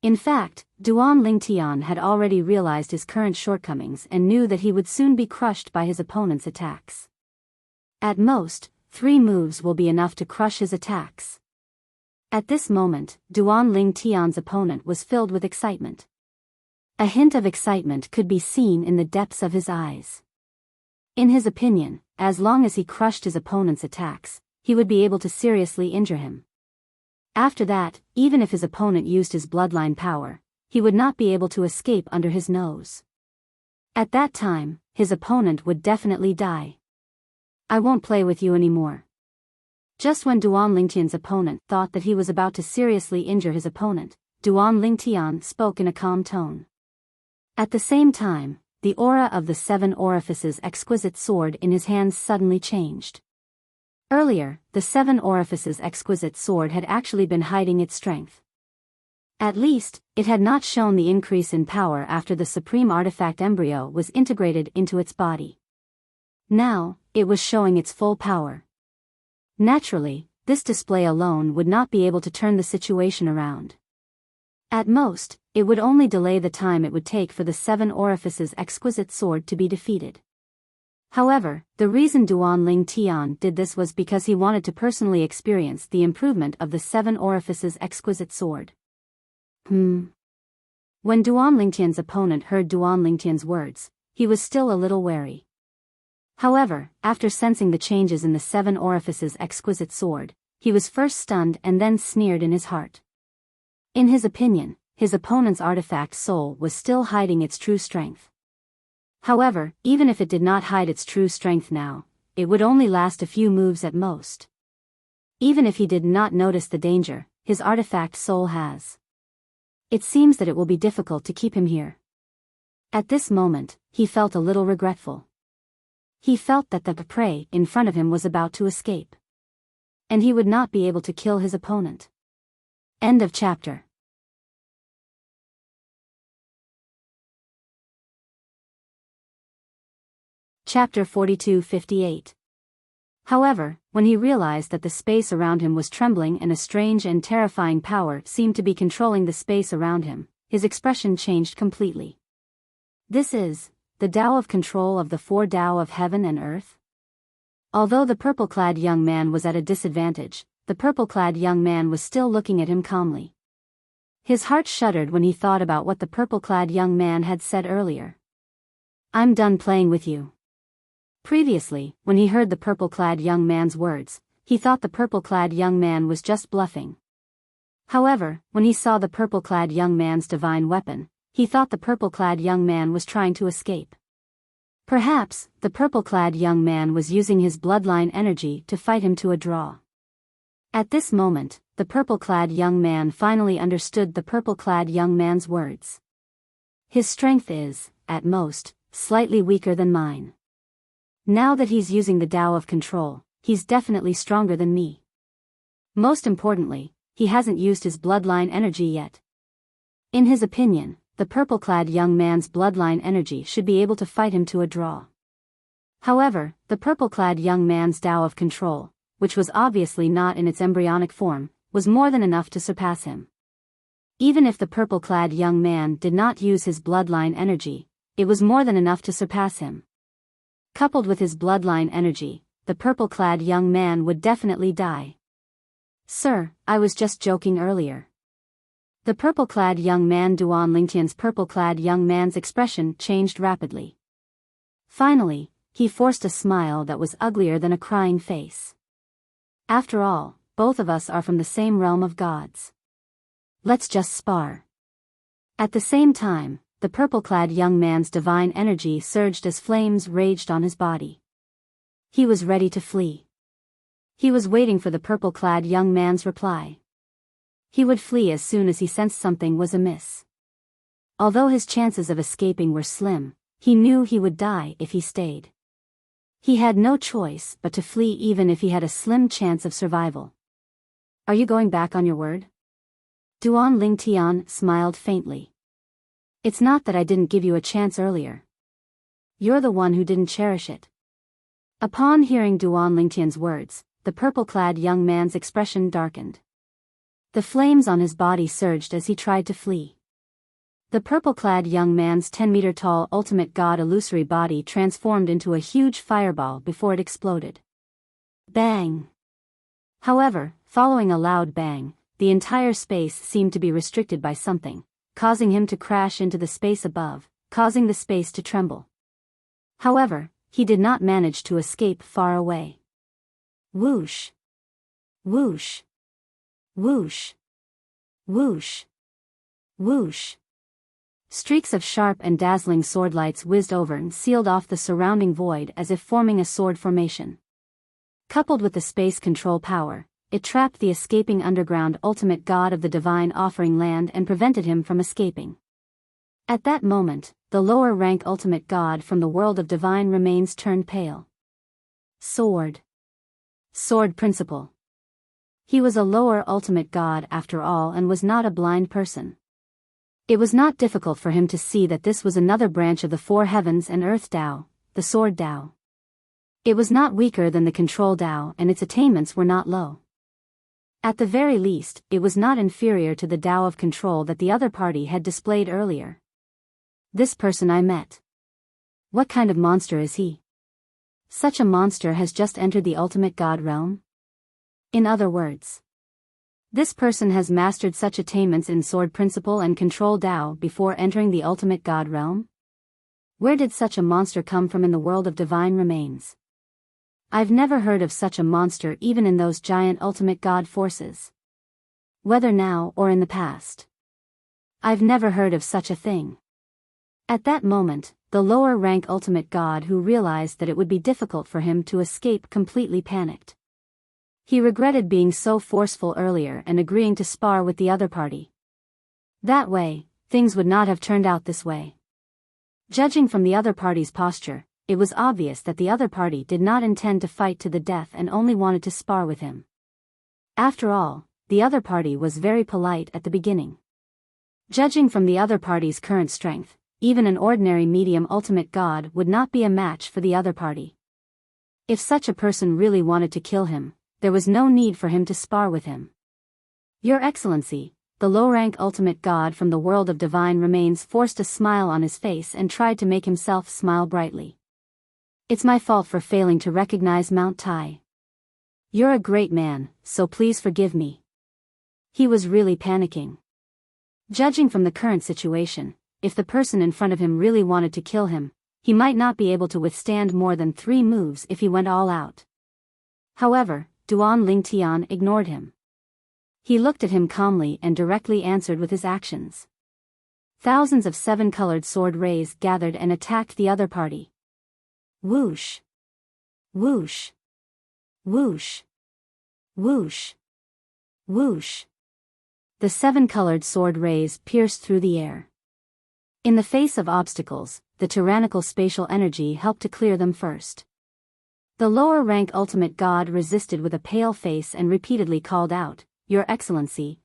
In fact, Duan Lingtian had already realized his current shortcomings and knew that he would soon be crushed by his opponent's attacks. At most, 3 moves will be enough to crush his attacks. At this moment, Duan Lingtian's opponent was filled with excitement. A hint of excitement could be seen in the depths of his eyes. In his opinion, as long as he crushed his opponent's attacks, he would be able to seriously injure him. After that, even if his opponent used his bloodline power, he would not be able to escape under his nose. At that time, his opponent would definitely die. I won't play with you anymore. Just when Duan Lingtian's opponent thought that he was about to seriously injure his opponent, Duan Lingtian spoke in a calm tone. At the same time, the aura of the 7 orifices exquisite sword in his hands suddenly changed. Earlier, the 7 orifices exquisite sword had actually been hiding its strength. At least, it had not shown the increase in power after the supreme artifact embryo was integrated into its body. Now, it was showing its full power. Naturally, this display alone would not be able to turn the situation around. At most, it would only delay the time it would take for the 7 orifices exquisite sword to be defeated. However, the reason Duan Lingtian did this was because he wanted to personally experience the improvement of the 7 orifices exquisite sword. When Duan Lingtian's opponent heard Duan Lingtian's words, he was still a little wary. However, after sensing the changes in the 7 orifices exquisite sword, he was first stunned and then sneered in his heart. In his opinion, his opponent's artifact soul was still hiding its true strength. However, even if it did not hide its true strength now, it would only last a few moves at most. Even if he did not notice the danger, his artifact soul has. It seems that it will be difficult to keep him here. At this moment, he felt a little regretful. He felt that the prey in front of him was about to escape. And he would not be able to kill his opponent. End of chapter. Chapter 42-58. However, when he realized that the space around him was trembling and a strange and terrifying power seemed to be controlling the space around him, his expression changed completely. This is the Tao of control of the 4 Tao of heaven and earth? Although the purple-clad young man was at a disadvantage, the purple-clad young man was still looking at him calmly. His heart shuddered when he thought about what the purple-clad young man had said earlier. I'm done playing with you. Previously, when he heard the purple-clad young man's words, he thought the purple-clad young man was just bluffing. However, when he saw the purple-clad young man's divine weapon, he thought the purple-clad young man was trying to escape. Perhaps, the purple-clad young man was using his bloodline energy to fight him to a draw. At this moment, the purple-clad young man finally understood the purple-clad young man's words. His strength is, at most, slightly weaker than mine. Now that he's using the Tao of control, he's definitely stronger than me. Most importantly, he hasn't used his bloodline energy yet. In his opinion, the purple-clad young man's bloodline energy should be able to fight him to a draw. However, the purple-clad young man's Tao of control, which was obviously not in its embryonic form, was more than enough to surpass him. Even if the purple-clad young man did not use his bloodline energy, it was more than enough to surpass him. Coupled with his bloodline energy, the purple-clad young man would definitely die. Sir, I was just joking earlier. The purple-clad young man Duan Lingtian's purple-clad young man's expression changed rapidly. Finally, he forced a smile that was uglier than a crying face. After all, both of us are from the same realm of gods. Let's just spar. At the same time, the purple-clad young man's divine energy surged as flames raged on his body. He was ready to flee. He was waiting for the purple-clad young man's reply. He would flee as soon as he sensed something was amiss. Although his chances of escaping were slim, he knew he would die if he stayed. He had no choice but to flee even if he had a slim chance of survival. Are you going back on your word? Duan Lingtian smiled faintly. It's not that I didn't give you a chance earlier. You're the one who didn't cherish it. Upon hearing Duan Lingtian's words, the purple-clad young man's expression darkened. The flames on his body surged as he tried to flee. The purple-clad young man's 10-meter-tall ultimate god illusory body transformed into a huge fireball before it exploded. Bang! However, following a loud bang, the entire space seemed to be restricted by something, causing him to crash into the space above, causing the space to tremble. However, he did not manage to escape far away. Whoosh! Whoosh! Whoosh! Whoosh! Whoosh! Streaks of sharp and dazzling sword lights whizzed over and sealed off the surrounding void as if forming a sword formation. Coupled with the space control power, it trapped the escaping underground ultimate god of the divine offering land and prevented him from escaping. At that moment, the lower rank ultimate god from the world of divine remains turned pale. Sword. Sword principle. He was a lower ultimate god after all and was not a blind person. It was not difficult for him to see that this was another branch of the four heavens and earth Tao, the sword Tao. It was not weaker than the control Tao and its attainments were not low. At the very least, it was not inferior to the Tao of control that the other party had displayed earlier. This person I met. What kind of monster is he? Such a monster has just entered the ultimate god realm? In other words, this person has mastered such attainments in sword principle and control Tao before entering the ultimate god realm? Where did such a monster come from in the world of divine remains? I've never heard of such a monster even in those giant ultimate god forces. Whether now or in the past. I've never heard of such a thing. At that moment, the lower rank ultimate god who realized that it would be difficult for him to escape completely panicked. He regretted being so forceful earlier and agreeing to spar with the other party. That way, things would not have turned out this way. Judging from the other party's posture, it was obvious that the other party did not intend to fight to the death and only wanted to spar with him. After all, the other party was very polite at the beginning. Judging from the other party's current strength, even an ordinary medium ultimate god would not be a match for the other party. If such a person really wanted to kill him, there was no need for him to spar with him. Your Excellency, the low-rank ultimate god from the world of divine remains forced a smile on his face and tried to make himself smile brightly. It's my fault for failing to recognize Mount Tai. You're a great man, so please forgive me. He was really panicking. Judging from the current situation, if the person in front of him really wanted to kill him, he might not be able to withstand more than 3 moves if he went all out. However, Duan Lingtian ignored him. He looked at him calmly and directly answered with his actions. Thousands of 7-colored sword rays gathered and attacked the other party. Whoosh! Whoosh! Whoosh! Whoosh! Whoosh! The 7-colored sword rays pierced through the air. In the face of obstacles, the tyrannical spatial energy helped to clear them first. The lower rank ultimate god resisted with a pale face and repeatedly called out, Your Excellency,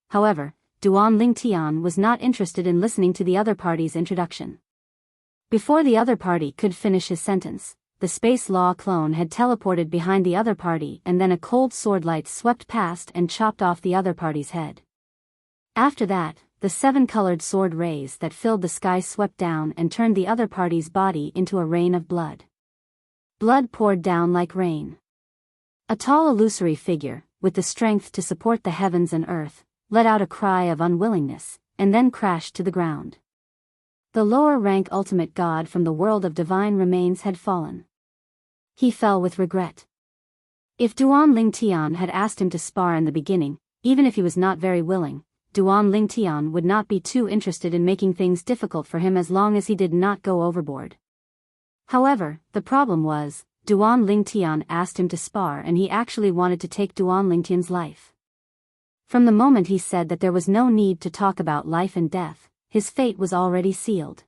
however, Duan Lingtian was not interested in listening to the other party's introduction. Before the other party could finish his sentence, the space law clone had teleported behind the other party, and then a cold sword light swept past and chopped off the other party's head. After that, the 7-colored sword rays that filled the sky swept down and turned the other party's body into a rain of blood. Blood poured down like rain. A tall illusory figure, with the strength to support the heavens and earth, let out a cry of unwillingness, and then crashed to the ground. The lower-rank ultimate god from the world of divine remains had fallen. He fell with regret. If Duan Lingtian had asked him to spar in the beginning, even if he was not very willing, Duan Lingtian would not be too interested in making things difficult for him as long as he did not go overboard. However, the problem was, Duan Lingtian asked him to spar and he actually wanted to take Duan Lingtian's life. From the moment he said that there was no need to talk about life and death, his fate was already sealed.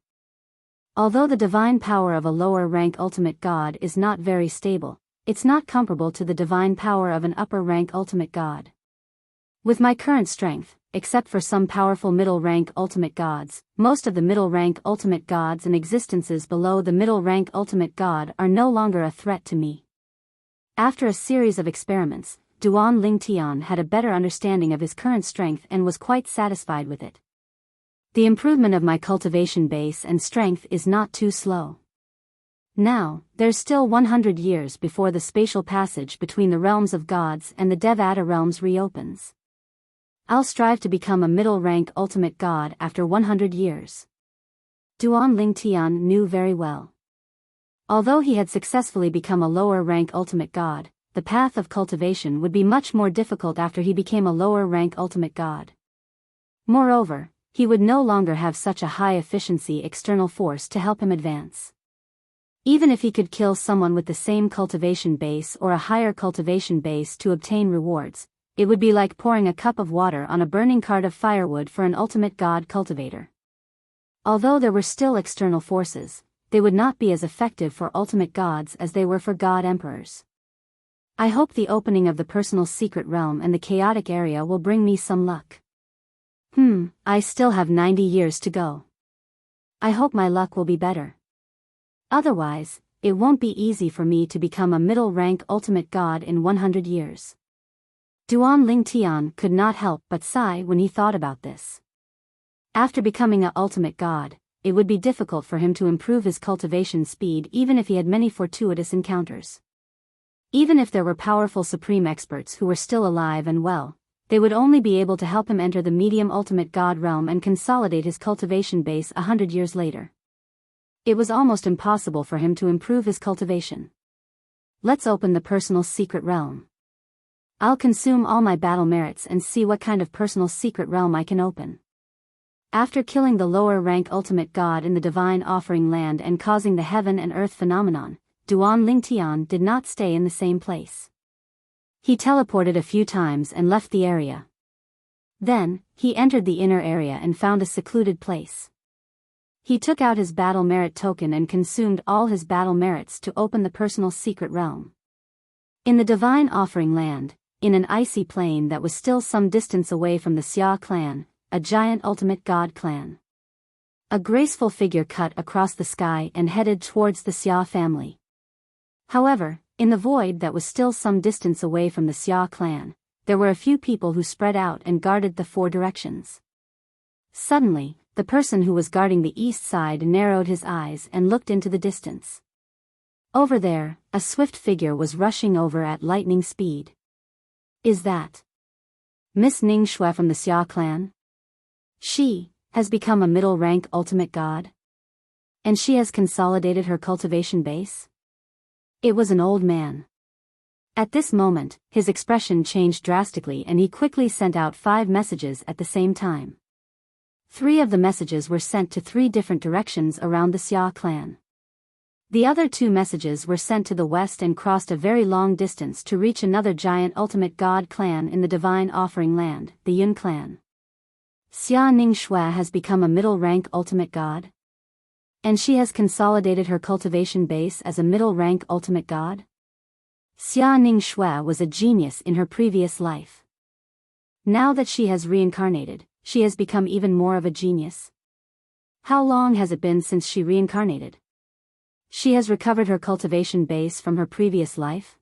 Although the divine power of a lower-rank ultimate god is not very stable, it's not comparable to the divine power of an upper-rank ultimate god. With my current strength, except for some powerful middle-rank ultimate gods, most of the middle-rank ultimate gods and existences below the middle-rank ultimate god are no longer a threat to me. After a series of experiments, Duan Lingtian had a better understanding of his current strength and was quite satisfied with it. The improvement of my cultivation base and strength is not too slow. Now, there's still 100 years before the spatial passage between the realms of gods and the Devata realms reopens. I'll strive to become a middle-rank ultimate god after 100 years. Duan Lingtian knew very well. Although he had successfully become a lower-rank ultimate god, the path of cultivation would be much more difficult after he became a lower-rank ultimate god. Moreover, he would no longer have such a high-efficiency external force to help him advance. Even if he could kill someone with the same cultivation base or a higher cultivation base to obtain rewards, it would be like pouring a cup of water on a burning cart of firewood for an ultimate god cultivator. Although there were still external forces, they would not be as effective for ultimate gods as they were for god emperors. I hope the opening of the personal secret realm and the chaotic area will bring me some luck. I still have 90 years to go. I hope my luck will be better. Otherwise, it won't be easy for me to become a middle-rank ultimate god in 100 years. Duan Lingtian could not help but sigh when he thought about this. After becoming an ultimate god, it would be difficult for him to improve his cultivation speed even if he had many fortuitous encounters. Even if there were powerful supreme experts who were still alive and well, they would only be able to help him enter the medium ultimate god realm and consolidate his cultivation base 100 years later. It was almost impossible for him to improve his cultivation. Let's open the personal secret realm. I'll consume all my battle merits and see what kind of personal secret realm I can open. After killing the lower-rank ultimate god in the divine offering land and causing the heaven and earth phenomenon, Duan Lingtian did not stay in the same place. He teleported a few times and left the area. Then, he entered the inner area and found a secluded place. He took out his battle merit token and consumed all his battle merits to open the personal secret realm. In the divine offering land, in an icy plain that was still some distance away from the Xia clan, a giant ultimate god clan. A graceful figure cut across the sky and headed towards the Xia family. However, in the void that was still some distance away from the Xia clan, there were a few people who spread out and guarded the 4 directions. Suddenly, the person who was guarding the east side narrowed his eyes and looked into the distance. Over there, a swift figure was rushing over at lightning speed. Is that Miss Ning Shui from the Xia clan? She has become a middle-rank ultimate god? And she has consolidated her cultivation base? It was an old man. At this moment, his expression changed drastically and he quickly sent out 5 messages at the same time. 3 of the messages were sent to 3 different directions around the Xia clan. The other 2 messages were sent to the west and crossed a very long distance to reach another giant ultimate god clan in the divine offering land, the Yun clan. Xia Ning Shui has become a middle-rank ultimate god? And she has consolidated her cultivation base as a middle-rank ultimate god? Xia Ning Shui was a genius in her previous life. Now that she has reincarnated, she has become even more of a genius. How long has it been since she reincarnated? She has recovered her cultivation base from her previous life?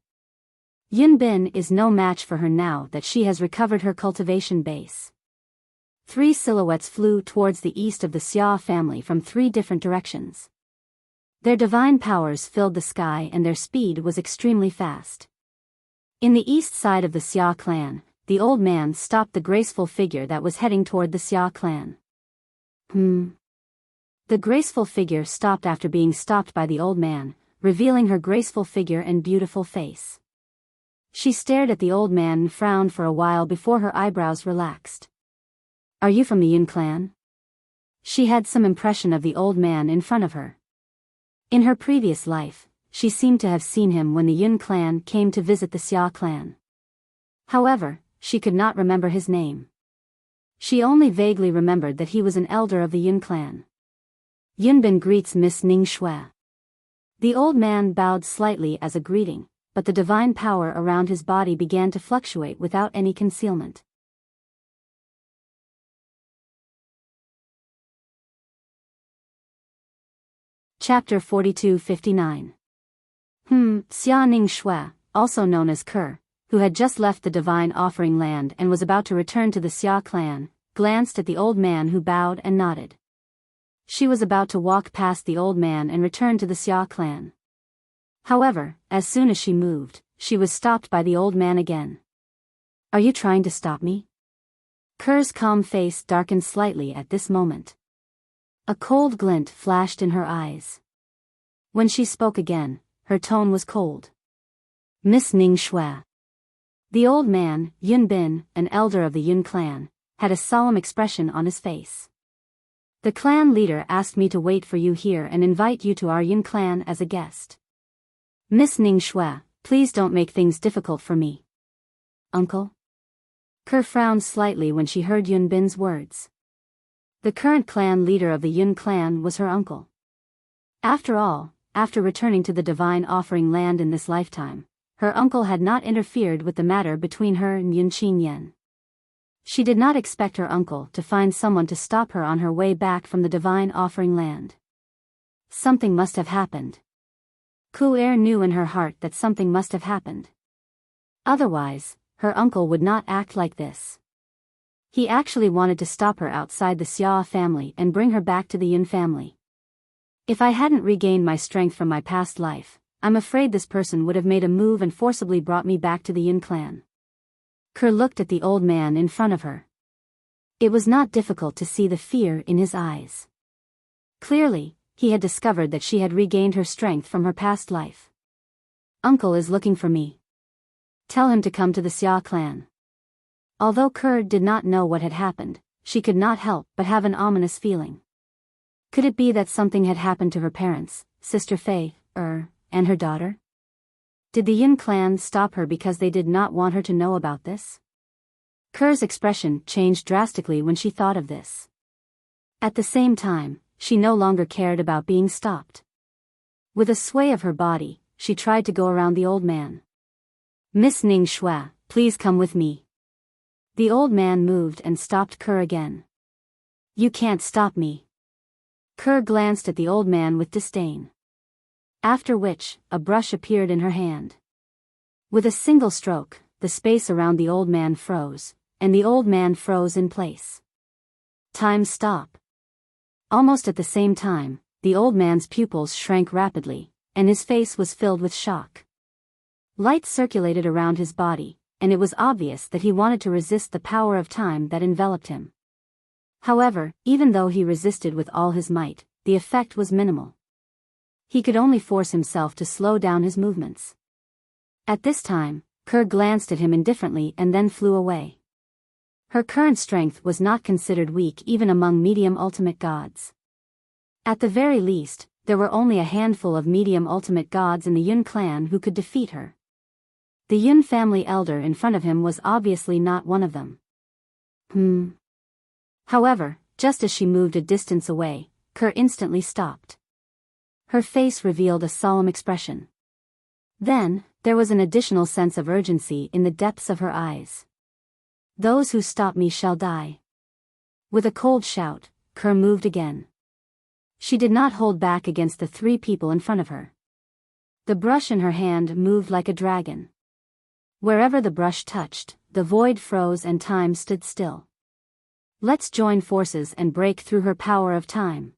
Yun Bin is no match for her now that she has recovered her cultivation base. 3 silhouettes flew towards the east of the Xia family from 3 different directions. Their divine powers filled the sky and their speed was extremely fast. In the east side of the Xia clan, the old man stopped the graceful figure that was heading toward the Xia clan. The graceful figure stopped after being stopped by the old man, revealing her graceful figure and beautiful face. She stared at the old man and frowned for a while before her eyebrows relaxed. Are you from the Yun clan? She had some impression of the old man in front of her. In her previous life, she seemed to have seen him when the Yun clan came to visit the Xia clan. However, she could not remember his name. She only vaguely remembered that he was an elder of the Yun clan. Yunbin greets Miss Ning Shui. The old man bowed slightly as a greeting, but the divine power around his body began to fluctuate without any concealment. Chapter 42-59. Xia Ning Shui, also known as Ke, who had just left the divine offering land and was about to return to the Xia clan, glanced at the old man who bowed and nodded. She was about to walk past the old man and return to the Xia clan. However, as soon as she moved, she was stopped by the old man again. Are you trying to stop me? Ke's calm face darkened slightly at this moment. A cold glint flashed in her eyes. When she spoke again, her tone was cold. Miss Ning Shui. The old man, Yun Bin, an elder of the Yun clan, had a solemn expression on his face. The clan leader asked me to wait for you here and invite you to our Yun clan as a guest. Miss Ning Shui, please don't make things difficult for me. Uncle? Ke frowned slightly when she heard Yun Bin's words. The current clan leader of the Yun clan was her uncle. After all, after returning to the divine offering land in this lifetime, her uncle had not interfered with the matter between her and Yun Qinyan. She did not expect her uncle to find someone to stop her on her way back from the divine offering land. Something must have happened. Ku knew in her heart that something must have happened. Otherwise, her uncle would not act like this. He actually wanted to stop her outside the Xia family and bring her back to the Yun family. If I hadn't regained my strength from my past life, I'm afraid this person would have made a move and forcibly brought me back to the Yun clan. Ke looked at the old man in front of her. It was not difficult to see the fear in his eyes. Clearly, he had discovered that she had regained her strength from her past life. Uncle is looking for me. Tell him to come to the Xia clan. Although Ke did not know what had happened, she could not help but have an ominous feeling. Could it be that something had happened to her parents, Sister Fei, and her daughter? Did the Yun clan stop her because they did not want her to know about this? Ke's expression changed drastically when she thought of this. At the same time, she no longer cared about being stopped. With a sway of her body, she tried to go around the old man. Miss Ning Shui, please come with me. The old man moved and stopped Ke again. You can't stop me. Ke glanced at the old man with disdain. After which, a brush appeared in her hand. With a single stroke, the space around the old man froze, and the old man froze in place. Time stop. Almost at the same time, the old man's pupils shrank rapidly, and his face was filled with shock. Light circulated around his body, and it was obvious that he wanted to resist the power of time that enveloped him. However, even though he resisted with all his might, the effect was minimal. He could only force himself to slow down his movements. At this time, Ke glanced at him indifferently and then flew away. Her current strength was not considered weak even among medium ultimate gods. At the very least, there were only a handful of medium ultimate gods in the Yun clan who could defeat her. The Yun family elder in front of him was obviously not one of them. However, just as she moved a distance away, Ke instantly stopped. Her face revealed a solemn expression. Then, there was an additional sense of urgency in the depths of her eyes. Those who stop me shall die. With a cold shout, Ke moved again. She did not hold back against the three people in front of her. The brush in her hand moved like a dragon. Wherever the brush touched, the void froze and time stood still. Let's join forces and break through her power of time.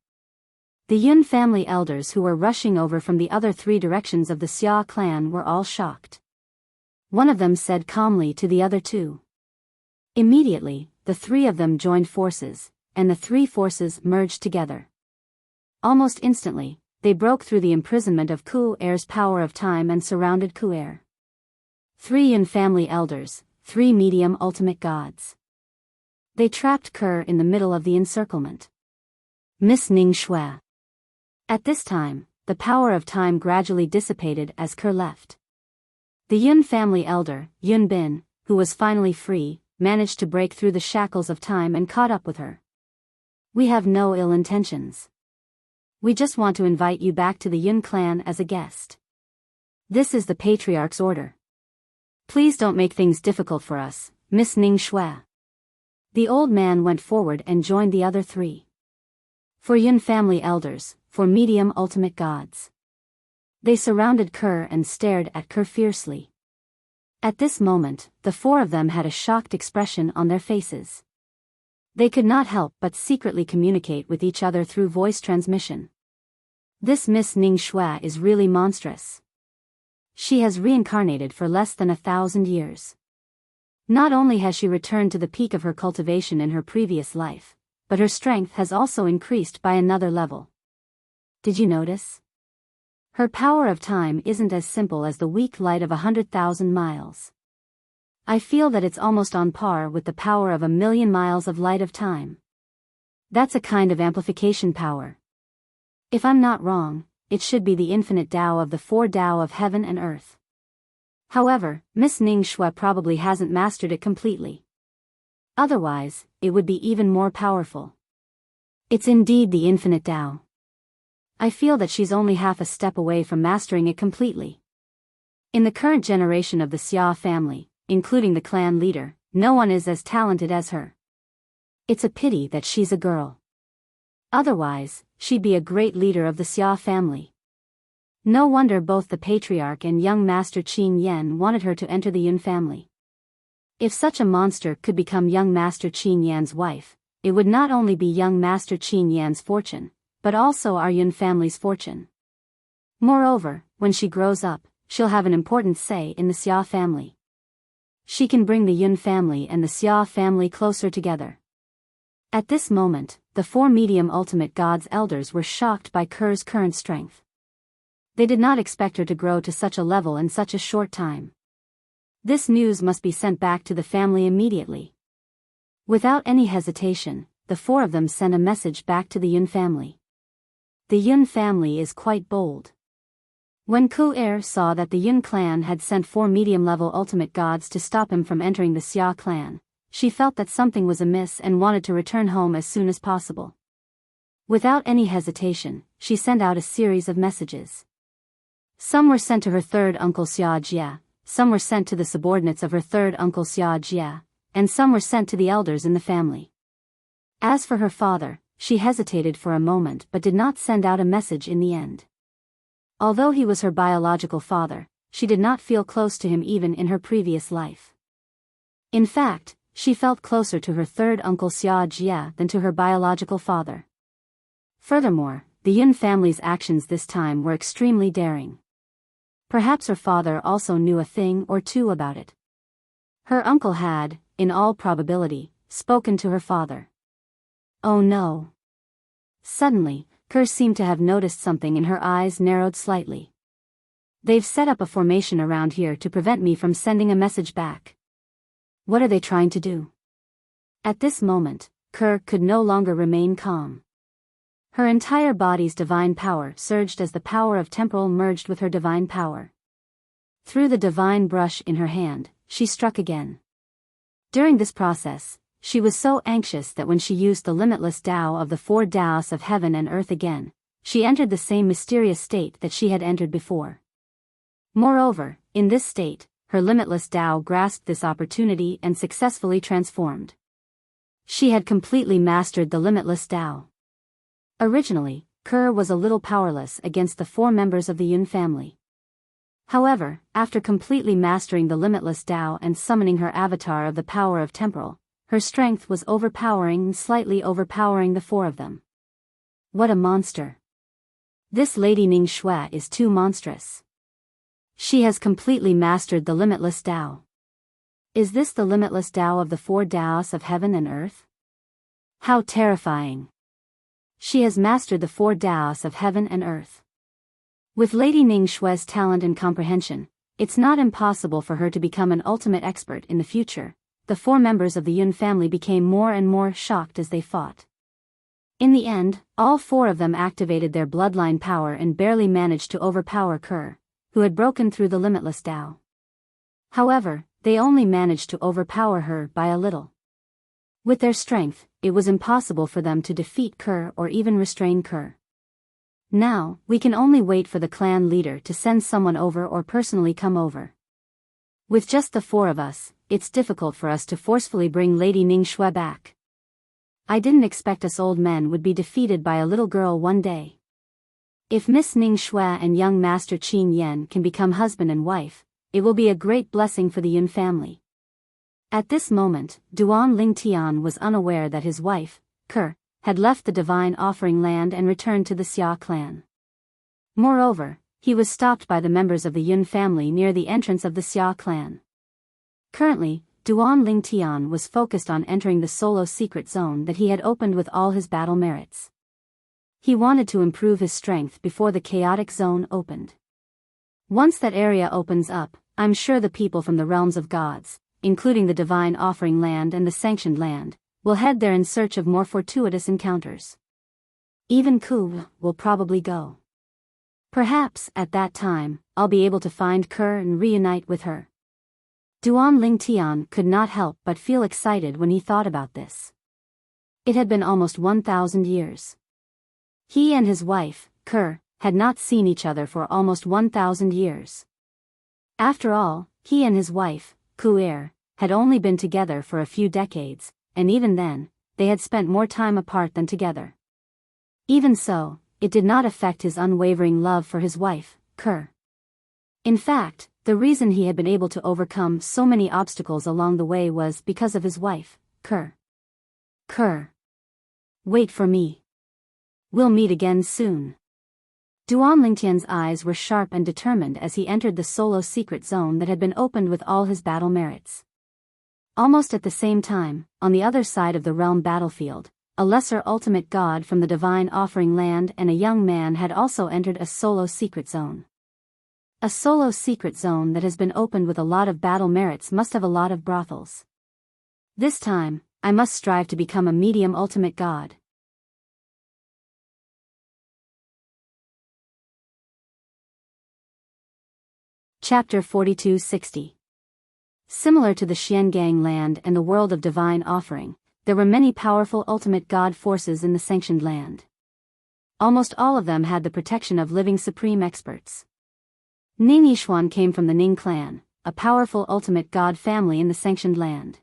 The Yun family elders who were rushing over from the other three directions of the Xia clan were all shocked. One of them said calmly to the other two. Immediately, the three of them joined forces, and the three forces merged together. Almost instantly, they broke through the imprisonment of Ku Er's power of time and surrounded Ku Er. Three Yun family elders, three medium ultimate gods. They trapped Ke in the middle of the encirclement. Miss Ning Shui. At this time, the power of time gradually dissipated as Ke left. The Yun family elder, Yun Bin, who was finally free, managed to break through the shackles of time and caught up with her. We have no ill intentions. We just want to invite you back to the Yun clan as a guest. This is the patriarch's order. Please don't make things difficult for us, Miss Ning Shui. The old man went forward and joined the other three. For Yun family elders, for medium ultimate gods. They surrounded Ke and stared at Ke fiercely. At this moment, the four of them had a shocked expression on their faces. They could not help but secretly communicate with each other through voice transmission. This Miss Ning Shui is really monstrous. She has reincarnated for less than 1,000 years. Not only has she returned to the peak of her cultivation in her previous life, but her strength has also increased by another level. Did you notice? Her power of time isn't as simple as the weak light of 100,000 miles. I feel that it's almost on par with the power of 1,000,000 miles of light of time. That's a kind of amplification power. If I'm not wrong, it should be the infinite Tao of the four Tao of heaven and earth. However, Miss Ning Shui probably hasn't mastered it completely. Otherwise, it would be even more powerful. It's indeed the infinite Tao. I feel that she's only half a step away from mastering it completely. In the current generation of the Xia family, including the clan leader, no one is as talented as her. It's a pity that she's a girl. Otherwise, she'd be a great leader of the Xia family. No wonder both the patriarch and young master Qin Yan wanted her to enter the Yun family. If such a monster could become young master Qin Yan's wife, it would not only be young master Qin Yan's fortune, but also our Yun family's fortune. Moreover, when she grows up, she'll have an important say in the Xia family. She can bring the Yun family and the Xia family closer together. At this moment, the four medium ultimate gods elders were shocked by Ke's current strength. They did not expect her to grow to such a level in such a short time. This news must be sent back to the family immediately. Without any hesitation, the four of them sent a message back to the Yun family. The Yun family is quite bold. When Ku Er saw that the Yun clan had sent four medium-level ultimate gods to stop him from entering the Xia clan, she felt that something was amiss and wanted to return home as soon as possible. Without any hesitation, she sent out a series of messages. Some were sent to her third uncle Xia Jie, some were sent to the subordinates of her third uncle Xia Jie, and some were sent to the elders in the family. As for her father, she hesitated for a moment but did not send out a message in the end. Although he was her biological father, she did not feel close to him even in her previous life. In fact, she felt closer to her third uncle Xia Jie than to her biological father. Furthermore, the Yun family's actions this time were extremely daring. Perhaps her father also knew a thing or two about it. Her uncle had, in all probability, spoken to her father. Oh no. Suddenly, Ke seemed to have noticed something and her eyes narrowed slightly. They've set up a formation around here to prevent me from sending a message back. What are they trying to do? At this moment, Ke could no longer remain calm. Her entire body's divine power surged as the power of temporal merged with her divine power. Through the divine brush in her hand, she struck again. During this process, she was so anxious that when she used the limitless Tao of the four Taos of heaven and earth again, she entered the same mysterious state that she had entered before. Moreover, in this state, her limitless Tao grasped this opportunity and successfully transformed. She had completely mastered the limitless Tao. Originally, Kerr was a little powerless against the 4 members of the Yun family. However, after completely mastering the limitless Tao and summoning her avatar of the power of temporal, her strength was overpowering and slightly overpowering the 4 of them. What a monster! This Lady Ning Shui is too monstrous. She has completely mastered the limitless Tao. Is this the limitless Tao of the 4 Taos of heaven and earth? How terrifying! She has mastered the 4 Taos of heaven and earth. With Lady Ning Shui's talent and comprehension, it's not impossible for her to become an ultimate expert in the future. The 4 members of the Yun family became more and more shocked as they fought. In the end, all 4 of them activated their bloodline power and barely managed to overpower Kerr, who had broken through the limitless Tao. However, they only managed to overpower her by a little. With their strength, it was impossible for them to defeat Kerr or even restrain Kerr. Now, we can only wait for the clan leader to send someone over or personally come over. With just the 4 of us, it's difficult for us to forcefully bring Lady Ning Shui back. I didn't expect us old men would be defeated by a little girl one day. If Miss Ning Shui and young Master Qin Yan can become husband and wife, it will be a great blessing for the Yun family. At this moment, Duan Lingtian was unaware that his wife, Kerr, had left the divine offering land and returned to the Xia clan. Moreover, he was stopped by the members of the Yun family near the entrance of the Xia clan. Currently, Duan Lingtian was focused on entering the solo secret zone that he had opened with all his battle merits. He wanted to improve his strength before the chaotic zone opened. Once that area opens up, I'm sure the people from the realms of gods, including the divine offering land and the sanctioned land, will head there in search of more fortuitous encounters. Even Ku will probably go. Perhaps, at that time, I'll be able to find Kerr and reunite with her. Duan Lingtian could not help but feel excited when he thought about this. It had been almost 1,000 years. He and his wife, Kerr, had not seen each other for almost 1,000 years. After all, he and his wife, Ku'er, had only been together for a few decades, and even then, they had spent more time apart than together. Even so, it did not affect his unwavering love for his wife, Kerr. In fact, the reason he had been able to overcome so many obstacles along the way was because of his wife, Kerr. Kerr. Wait for me. We'll meet again soon. Duan Lingtian's eyes were sharp and determined as he entered the solo secret zone that had been opened with all his battle merits. Almost at the same time, on the other side of the realm battlefield, a lesser ultimate god from the divine offering land and a young man had also entered a solo secret zone. A solo secret zone that has been opened with a lot of battle merits must have a lot of brothels. This time, I must strive to become a medium ultimate god. Chapter 4260. Similar to the Xiangang land and the world of divine offering, there were many powerful ultimate god forces in the sanctioned land. Almost all of them had the protection of living supreme experts. Ning Yishuan came from the Ning clan, a powerful ultimate god family in the sanctioned land.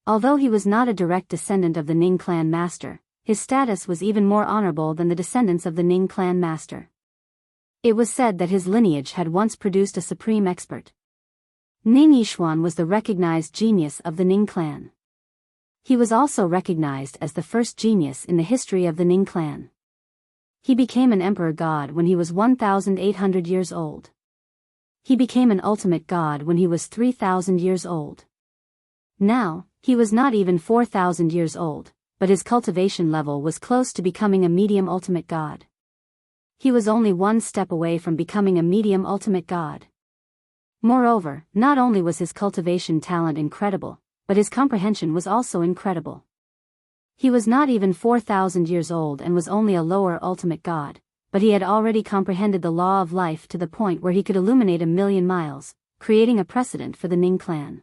Although he was not a direct descendant of the Ning clan master, his status was even more honorable than the descendants of the Ning clan master. It was said that his lineage had once produced a supreme expert. Ning Yishuan was the recognized genius of the Ning clan. He was also recognized as the first genius in the history of the Ning clan. He became an emperor god when he was 1,800 years old. He became an ultimate god when he was 3,000 years old. Now, he was not even 4,000 years old, but his cultivation level was close to becoming a medium ultimate god. He was only one step away from becoming a medium ultimate god. Moreover, not only was his cultivation talent incredible, but his comprehension was also incredible. He was not even 4,000 years old and was only a lower ultimate god, but he had already comprehended the law of life to the point where he could illuminate 1,000,000 miles, creating a precedent for the Ning clan.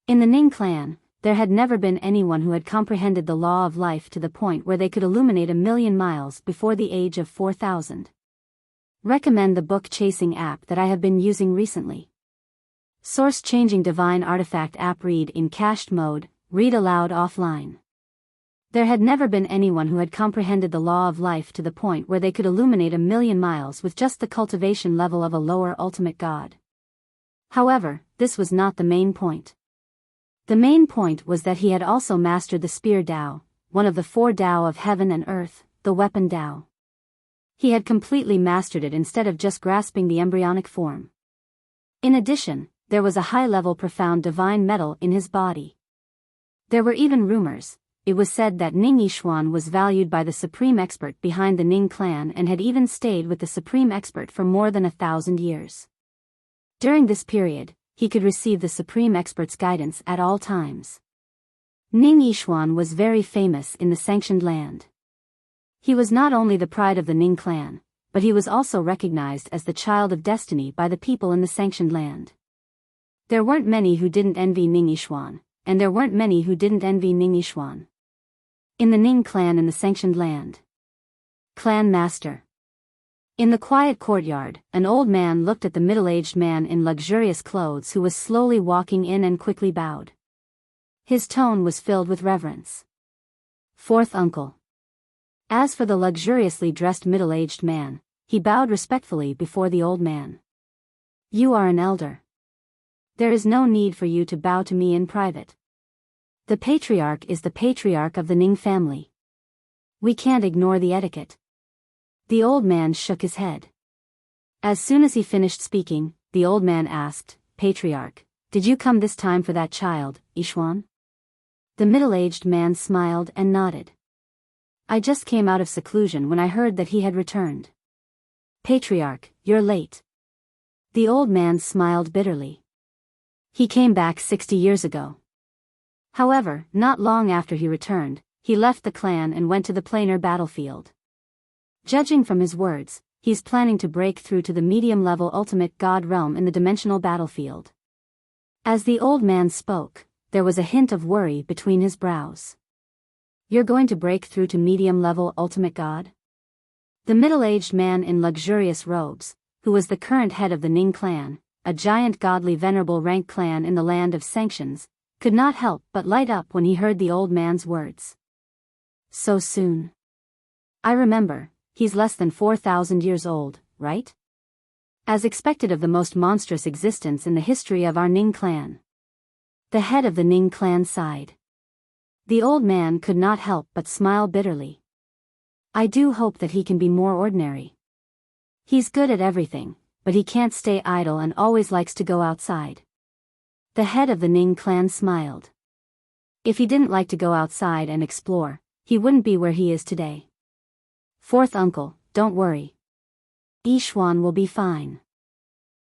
In the Ning clan, there had never been anyone who had comprehended the law of life to the point where they could illuminate 1,000,000 miles before the age of 4,000. Recommend the book chasing app that I have been using recently. Source changing divine artifact app, read in cached mode, read aloud offline. There had never been anyone who had comprehended the law of life to the point where they could illuminate 1,000,000 miles with just the cultivation level of a lower ultimate God. However, this was not the main point. The main point was that he had also mastered the spear Tao, one of the 4 Tao of heaven and earth, the weapon Tao. He had completely mastered it instead of just grasping the embryonic form. In addition, there was a high-level profound divine metal in his body. There were even rumors. It was said that Ning Yishuan was valued by the supreme expert behind the Ning clan and had even stayed with the supreme expert for more than 1,000 years. During this period, he could receive the supreme expert's guidance at all times. Ning Yishuan was very famous in the sanctioned land. He was not only the pride of the Ning clan, but he was also recognized as the child of destiny by the people in the sanctioned land. There weren't many who didn't envy Ning Yishuan, and there weren't many who didn't envy Ning Yishuan. In the Ning clan in the sanctioned land. Clan Master. In the quiet courtyard, an old man looked at the middle-aged man in luxurious clothes who was slowly walking in and quickly bowed. His tone was filled with reverence. Fourth uncle. As for the luxuriously dressed middle-aged man, he bowed respectfully before the old man. You are an elder. There is no need for you to bow to me in private. The patriarch is the patriarch of the Ning family. We can't ignore the etiquette. The old man shook his head. As soon as he finished speaking, the old man asked, Patriarch, did you come this time for that child, Yishuan? The middle-aged man smiled and nodded. I just came out of seclusion when I heard that he had returned. Patriarch, you're late. The old man smiled bitterly. He came back 60 years ago. However, not long after he returned, he left the clan and went to the planar battlefield. Judging from his words, he's planning to break through to the medium-level ultimate God realm in the dimensional battlefield. As the old man spoke, there was a hint of worry between his brows. You're going to break through to medium-level ultimate God? The middle-aged man in luxurious robes, who was the current head of the Ning clan, a giant godly venerable rank clan in the land of sanctions, could not help but light up when he heard the old man's words. So soon. I remember, he's less than 4,000 years old, right? As expected of the most monstrous existence in the history of our Ning clan. The head of the Ning clan sighed. The old man could not help but smile bitterly. I do hope that he can be more ordinary. He's good at everything, but he can't stay idle and always likes to go outside. The head of the Ning clan smiled. If he didn't like to go outside and explore, he wouldn't be where he is today. Fourth uncle, don't worry. Yishuan will be fine.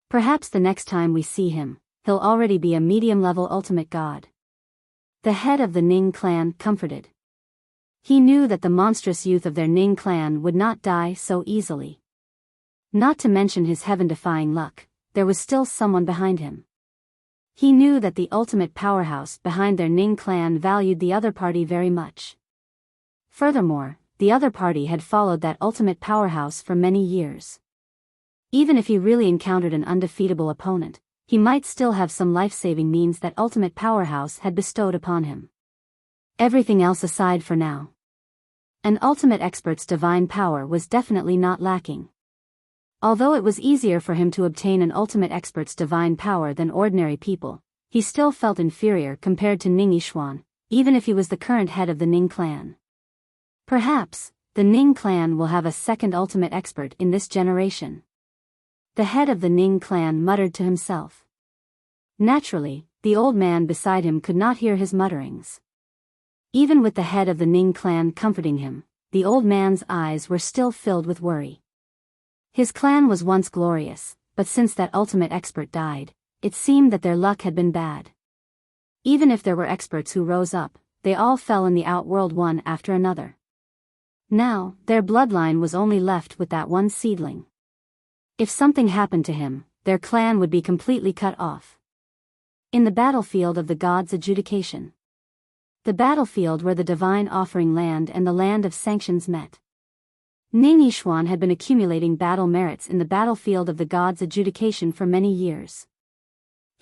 Perhaps the next time we see him, he'll already be a medium-level ultimate god. The head of the Ning clan comforted. He knew that the monstrous youth of their Ning clan would not die so easily. Not to mention his heaven-defying luck, there was still someone behind him. He knew that the ultimate powerhouse behind their Ning clan valued the other party very much. Furthermore, the other party had followed that ultimate powerhouse for many years. Even if he really encountered an undefeatable opponent, he might still have some life-saving means that ultimate powerhouse had bestowed upon him. Everything else aside for now. An ultimate expert's divine power was definitely not lacking. Although it was easier for him to obtain an ultimate expert's divine power than ordinary people, he still felt inferior compared to Ning Yishuan, even if he was the current head of the Ning clan. Perhaps, the Ning clan will have a second ultimate expert in this generation. The head of the Ning clan muttered to himself. Naturally, the old man beside him could not hear his mutterings. Even with the head of the Ning clan comforting him, the old man's eyes were still filled with worry. His clan was once glorious, but since that ultimate expert died, it seemed that their luck had been bad. Even if there were experts who rose up, they all fell in the outworld one after another. Now, their bloodline was only left with that one seedling. If something happened to him, their clan would be completely cut off. In the battlefield of the gods' adjudication. The battlefield where the divine offering land and the land of sanctions met. Ning Yishuan had been accumulating battle merits in the battlefield of the gods' adjudication for many years.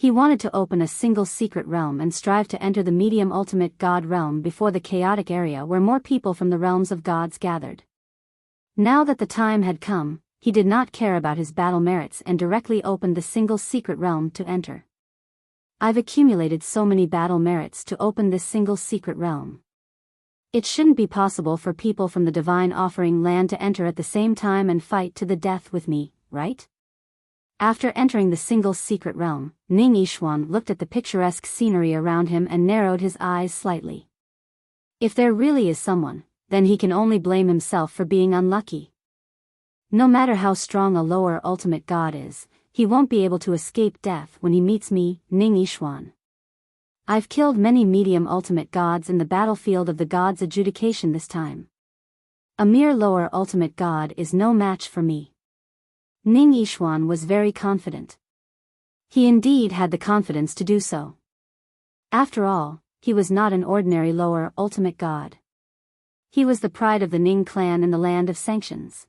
He wanted to open a single secret realm and strive to enter the medium ultimate god realm before the chaotic area where more people from the realms of gods gathered. Now that the time had come, he did not care about his battle merits and directly opened the single secret realm to enter. I've accumulated so many battle merits to open this single secret realm. It shouldn't be possible for people from the divine offering land to enter at the same time and fight to the death with me, right? After entering the single secret realm, Ning Yixuan looked at the picturesque scenery around him and narrowed his eyes slightly. If there really is someone, then he can only blame himself for being unlucky. No matter how strong a lower ultimate god is, he won't be able to escape death when he meets me, Ning Yixuan. I've killed many medium ultimate gods in the battlefield of the gods' adjudication this time. A mere lower ultimate god is no match for me. Ning Yixuan was very confident. He indeed had the confidence to do so. After all, he was not an ordinary lower ultimate god. He was the pride of the Ning clan in the land of sanctions.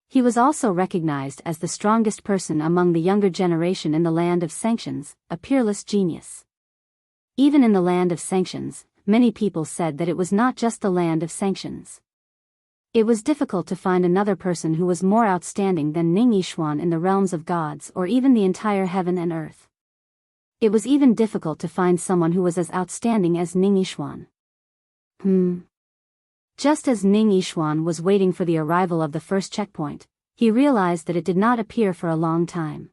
He was also recognized as the strongest person among the younger generation in the land of sanctions, a peerless genius. Even in the land of sanctions, many people said that it was not just the land of sanctions. It was difficult to find another person who was more outstanding than Ning Yixuan in the realms of gods or even the entire heaven and earth. It was even difficult to find someone who was as outstanding as Ning Yixuan. Just as Ning Yixuan was waiting for the arrival of the first checkpoint, he realized that it did not appear for a long time.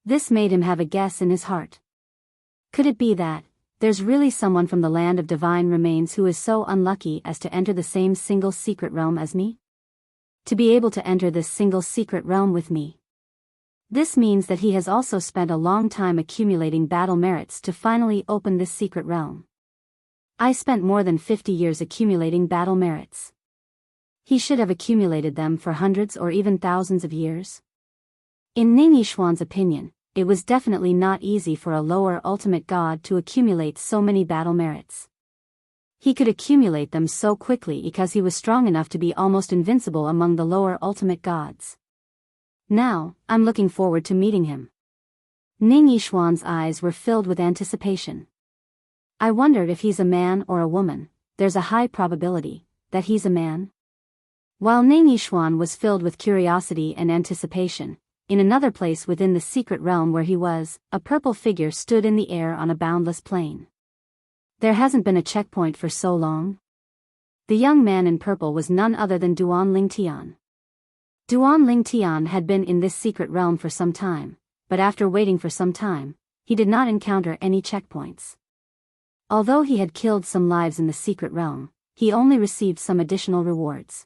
This made him have a guess in his heart. Could it be that there's really someone from the land of divine remains who is so unlucky as to enter the same single secret realm as me? To be able to enter this single secret realm with me. This means that he has also spent a long time accumulating battle merits to finally open this secret realm. I spent more than 50 years accumulating battle merits. He should have accumulated them for hundreds or even thousands of years. In Ning Yixuan's opinion, it was definitely not easy for a lower ultimate god to accumulate so many battle merits. He could accumulate them so quickly because he was strong enough to be almost invincible among the lower ultimate gods. Now, I'm looking forward to meeting him. Ning Yixuan's eyes were filled with anticipation. I wondered if he's a man or a woman. There's a high probability that he's a man. While Ning Yixuan was filled with curiosity and anticipation, in another place within the secret realm where he was, a purple figure stood in the air on a boundless plain. There hasn't been a checkpoint for so long. The young man in purple was none other than Duan Lingtian. Duan Lingtian had been in this secret realm for some time, but after waiting for some time, he did not encounter any checkpoints. Although he had killed some lives in the secret realm, he only received some additional rewards.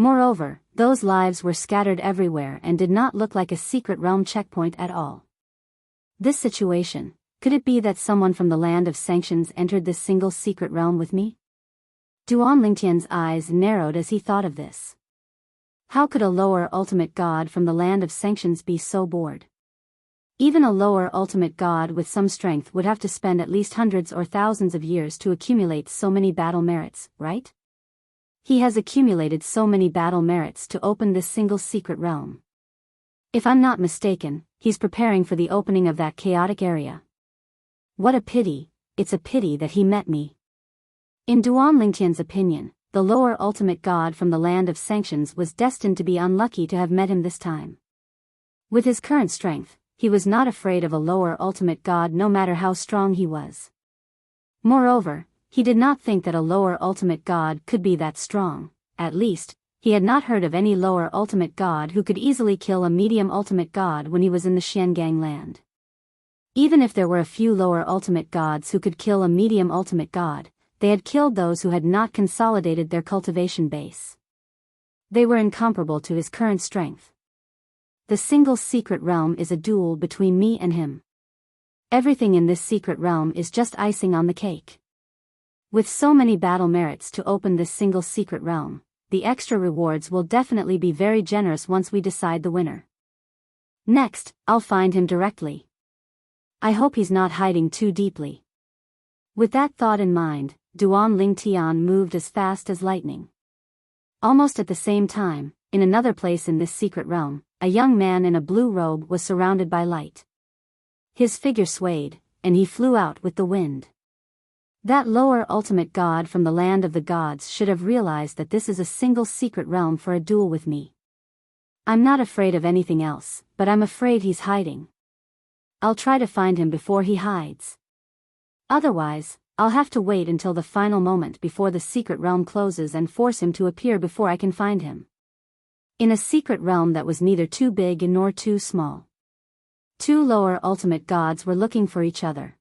Moreover, those lives were scattered everywhere and did not look like a secret realm checkpoint at all. This situation, could it be that someone from the land of sanctions entered this single secret realm with me? Duan Lingtian's eyes narrowed as he thought of this. How could a lower ultimate god from the land of sanctions be so bored? Even a lower ultimate god with some strength would have to spend at least hundreds or thousands of years to accumulate so many battle merits, right? He has accumulated so many battle merits to open this single secret realm. If I'm not mistaken, he's preparing for the opening of that chaotic area. What a pity, it's a pity that he met me. In Duan Lingtian's opinion, the lower ultimate god from the land of sanctions was destined to be unlucky to have met him this time. With his current strength, he was not afraid of a lower ultimate god no matter how strong he was. Moreover, he did not think that a lower ultimate god could be that strong. At least, he had not heard of any lower ultimate god who could easily kill a medium ultimate god when he was in the Xiangang land. Even if there were a few lower ultimate gods who could kill a medium ultimate god, they had killed those who had not consolidated their cultivation base. They were incomparable to his current strength. The single secret realm is a duel between me and him. Everything in this secret realm is just icing on the cake. With so many battle merits to open this single secret realm, the extra rewards will definitely be very generous once we decide the winner. Next, I'll find him directly. I hope he's not hiding too deeply. With that thought in mind, Duan Lingtian moved as fast as lightning. Almost at the same time, in another place in this secret realm, a young man in a blue robe was surrounded by light. His figure swayed, and he flew out with the wind. That lower ultimate god from the land of the gods should have realized that this is a single secret realm for a duel with me. I'm not afraid of anything else, but I'm afraid he's hiding. I'll try to find him before he hides. Otherwise, I'll have to wait until the final moment before the secret realm closes and force him to appear before I can find him. In a secret realm that was neither too big nor too small. Two lower ultimate gods were looking for each other.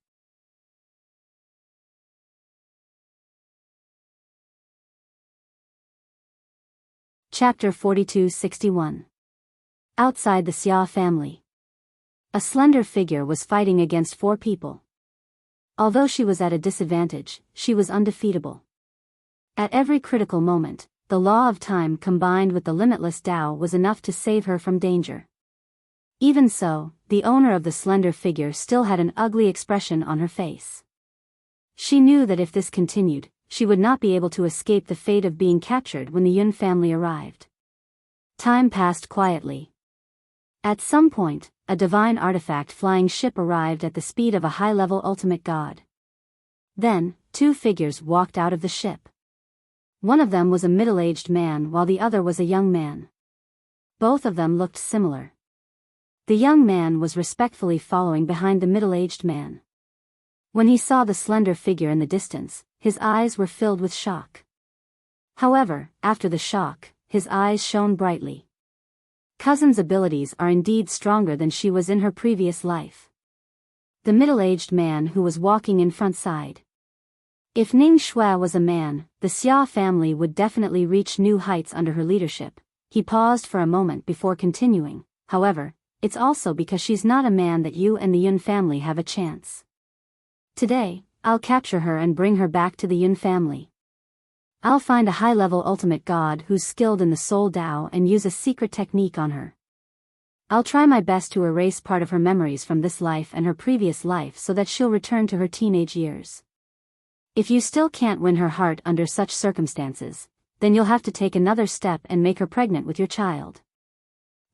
Chapter 42-61. Outside the Xia family. A slender figure was fighting against 4 people. Although she was at a disadvantage, she was undefeatable. At every critical moment, the law of time combined with the limitless Tao was enough to save her from danger. Even so, the owner of the slender figure still had an ugly expression on her face. She knew that if this continued, she would not be able to escape the fate of being captured when the Yun family arrived. Time passed quietly. At some point, a divine artifact flying ship arrived at the speed of a high-level ultimate god. Then, 2 figures walked out of the ship. One of them was a middle-aged man while the other was a young man. Both of them looked similar. The young man was respectfully following behind the middle-aged man. When he saw the slender figure in the distance, his eyes were filled with shock. However, after the shock, his eyes shone brightly. Cousin's abilities are indeed stronger than she was in her previous life. The middle-aged man who was walking in front sighed. If Ning Shui was a man, the Xia family would definitely reach new heights under her leadership. He paused for a moment before continuing. However, it's also because she's not a man that you and the Yun family have a chance. Today, I'll capture her and bring her back to the Yun family. I'll find a high-level ultimate god who's skilled in the soul Tao and use a secret technique on her. I'll try my best to erase part of her memories from this life and her previous life so that she'll return to her teenage years. If you still can't win her heart under such circumstances, then you'll have to take another step and make her pregnant with your child.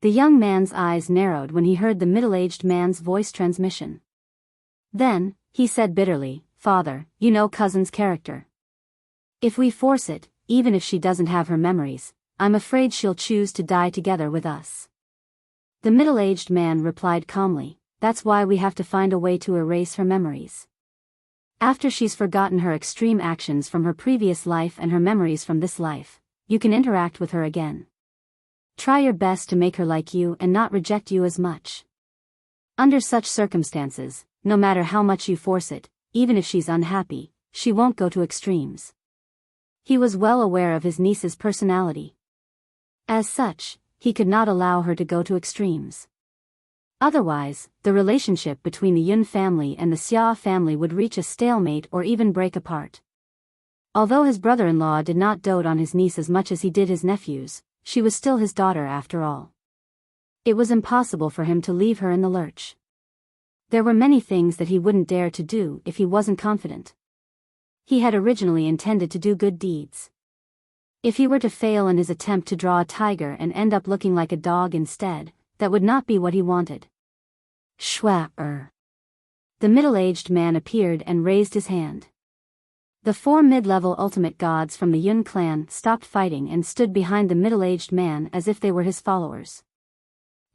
The young man's eyes narrowed when he heard the middle-aged man's voice transmission. Then, he said bitterly, "Father, you know cousin's character. If we force it, even if she doesn't have her memories, I'm afraid she'll choose to die together with us." The middle-aged man replied calmly, "That's why we have to find a way to erase her memories. After she's forgotten her extreme actions from her previous life and her memories from this life, you can interact with her again. Try your best to make her like you and not reject you as much. Under such circumstances, no matter how much you force it, even if she's unhappy, she won't go to extremes." He was well aware of his niece's personality. As such, he could not allow her to go to extremes. Otherwise, the relationship between the Yun family and the Xia family would reach a stalemate or even break apart. Although his brother-in-law did not dote on his niece as much as he did his nephews, she was still his daughter after all. It was impossible for him to leave her in the lurch. There were many things that he wouldn't dare to do if he wasn't confident. He had originally intended to do good deeds. If he were to fail in his attempt to draw a tiger and end up looking like a dog instead, that would not be what he wanted. The middle-aged man appeared and raised his hand. The 4 mid-level ultimate gods from the Yun clan stopped fighting and stood behind the middle-aged man as if they were his followers.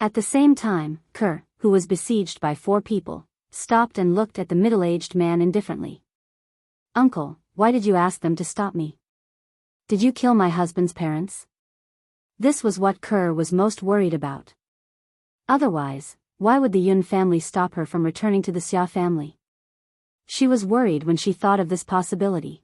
At the same time, Kerr, who was besieged by 4 people, stopped and looked at the middle-aged man indifferently. "Uncle, why did you ask them to stop me? Did you kill my husband's parents?" This was what Kerr was most worried about. Otherwise, why would the Yun family stop her from returning to the Xia family? She was worried when she thought of this possibility.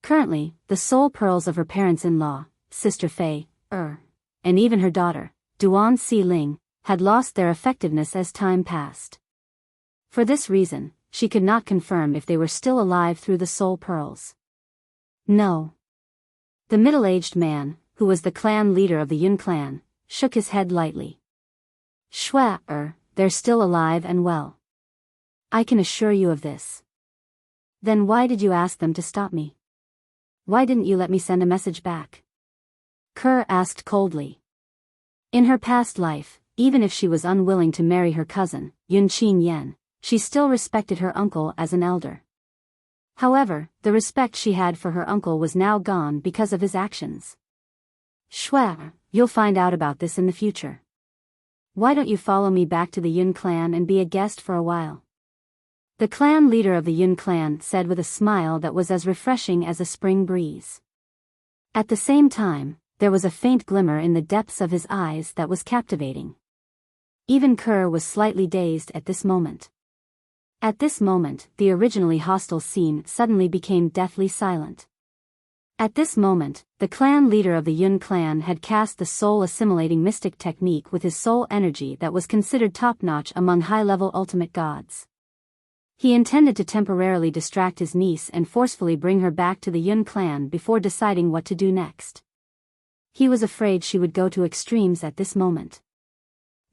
Currently, the soul pearls of her parents-in-law, Sister Fei, and even her daughter, Duan Si Ling, had lost their effectiveness as time passed. For this reason, she could not confirm if they were still alive through the soul pearls. No. The middle-aged man, who was the clan leader of the Yun clan, shook his head lightly. They're still alive and well. I can assure you of this. Then why did you ask them to stop me? Why didn't you let me send a message back? Kerr asked coldly. In her past life, even if she was unwilling to marry her cousin, Yun Qin Yen, she still respected her uncle as an elder. However, the respect she had for her uncle was now gone because of his actions. Shwe, you'll find out about this in the future. Why don't you follow me back to the Yun clan and be a guest for a while? The clan leader of the Yun clan said with a smile that was as refreshing as a spring breeze. At the same time, there was a faint glimmer in the depths of his eyes that was captivating. Even Kerr was slightly dazed at this moment. At this moment, the originally hostile scene suddenly became deathly silent. At this moment, the clan leader of the Yun clan had cast the soul-assimilating mystic technique with his soul energy that was considered top-notch among high-level ultimate gods. He intended to temporarily distract his niece and forcefully bring her back to the Yun clan before deciding what to do next. He was afraid she would go to extremes at this moment.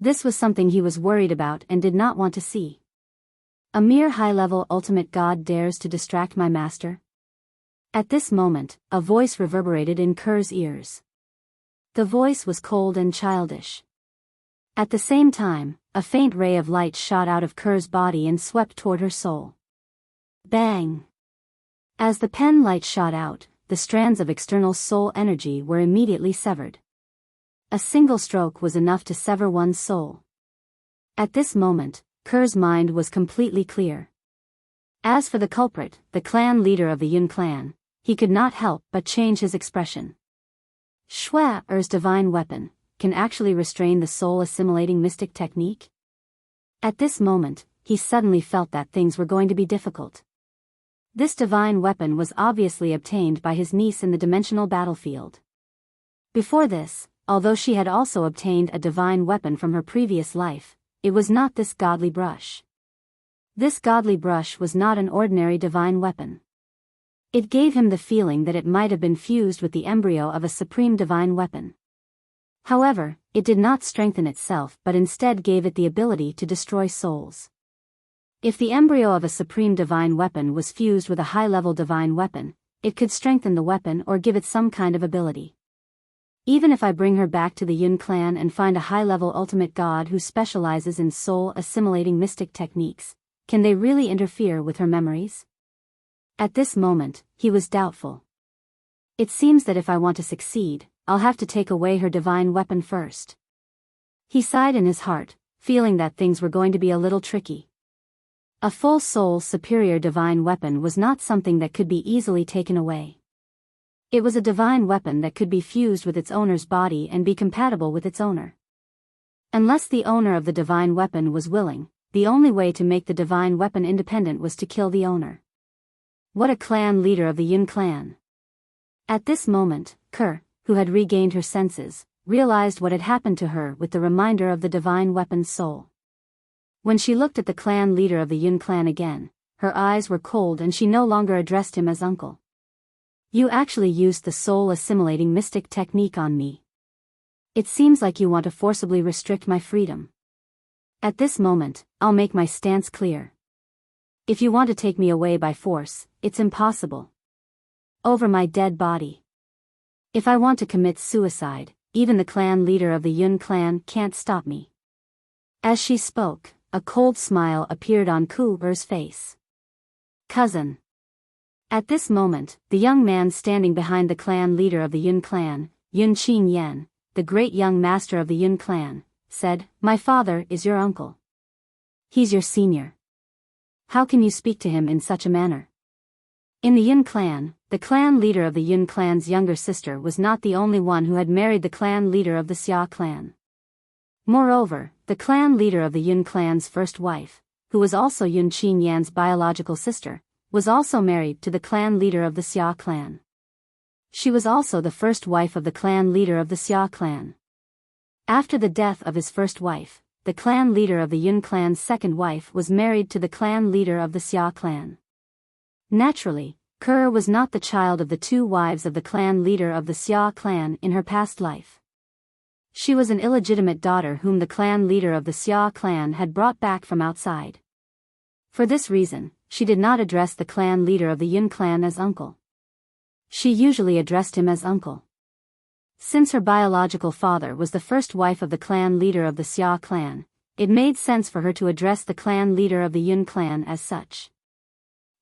This was something he was worried about and did not want to see. A mere high-level ultimate god dares to distract my master? At this moment, a voice reverberated in Kerr's ears. The voice was cold and childish. At the same time, a faint ray of light shot out of Kerr's body and swept toward her soul. Bang! As the pen light shot out, the strands of external soul energy were immediately severed. A single stroke was enough to sever one's soul. At this moment, Kerr's mind was completely clear. As for the culprit, the clan leader of the Yun clan, he could not help but change his expression. Shwe-er's divine weapon can actually restrain the soul-assimilating mystic technique? At this moment, he suddenly felt that things were going to be difficult. This divine weapon was obviously obtained by his niece in the dimensional battlefield. Before this, although she had also obtained a divine weapon from her previous life, it was not this godly brush. This godly brush was not an ordinary divine weapon. It gave him the feeling that it might have been fused with the embryo of a supreme divine weapon. However, it did not strengthen itself but instead gave it the ability to destroy souls. If the embryo of a supreme divine weapon was fused with a high-level divine weapon, it could strengthen the weapon or give it some kind of ability. Even if I bring her back to the Yun clan and find a high-level ultimate god who specializes in soul-assimilating mystic techniques, can they really interfere with her memories? At this moment, he was doubtful. It seems that if I want to succeed, I'll have to take away her divine weapon first. He sighed in his heart, feeling that things were going to be a little tricky. A full soul superior divine weapon was not something that could be easily taken away. It was a divine weapon that could be fused with its owner's body and be compatible with its owner. Unless the owner of the divine weapon was willing, the only way to make the divine weapon independent was to kill the owner. What a clan leader of the Yun clan! At this moment, Kerr, who had regained her senses, realized what had happened to her with the reminder of the divine weapon's soul. When she looked at the clan leader of the Yun clan again, her eyes were cold and she no longer addressed him as uncle. You actually used the soul-assimilating mystic technique on me. It seems like you want to forcibly restrict my freedom. At this moment, I'll make my stance clear. If you want to take me away by force, it's impossible. Over my dead body. If I want to commit suicide, even the clan leader of the Yun clan can't stop me. As she spoke, a cold smile appeared on Ku-er's face. Cousin. At this moment, the young man standing behind the clan leader of the Yun clan, Yun Qing-yen, the great young master of the Yun clan, said, "My father is your uncle. He's your senior. How can you speak to him in such a manner?" In the Yun clan, the clan leader of the Yun clan's younger sister was not the only one who had married the clan leader of the Xia clan. Moreover, the clan leader of the Yun clan's first wife, who was also Yun Qing-yan's biological sister, was also married to the clan leader of the Xia clan. She was also the first wife of the clan leader of the Xia clan. After the death of his first wife, the clan leader of the Yun clan's second wife was married to the clan leader of the Xia clan. Naturally, Kerr was not the child of the two wives of the clan leader of the Xia clan in her past life. She was an illegitimate daughter whom the clan leader of the Xia clan had brought back from outside. For this reason, she did not address the clan leader of the Yun clan as uncle. She usually addressed him as uncle. Since her biological father was the first wife of the clan leader of the Xia clan, it made sense for her to address the clan leader of the Yun clan as such.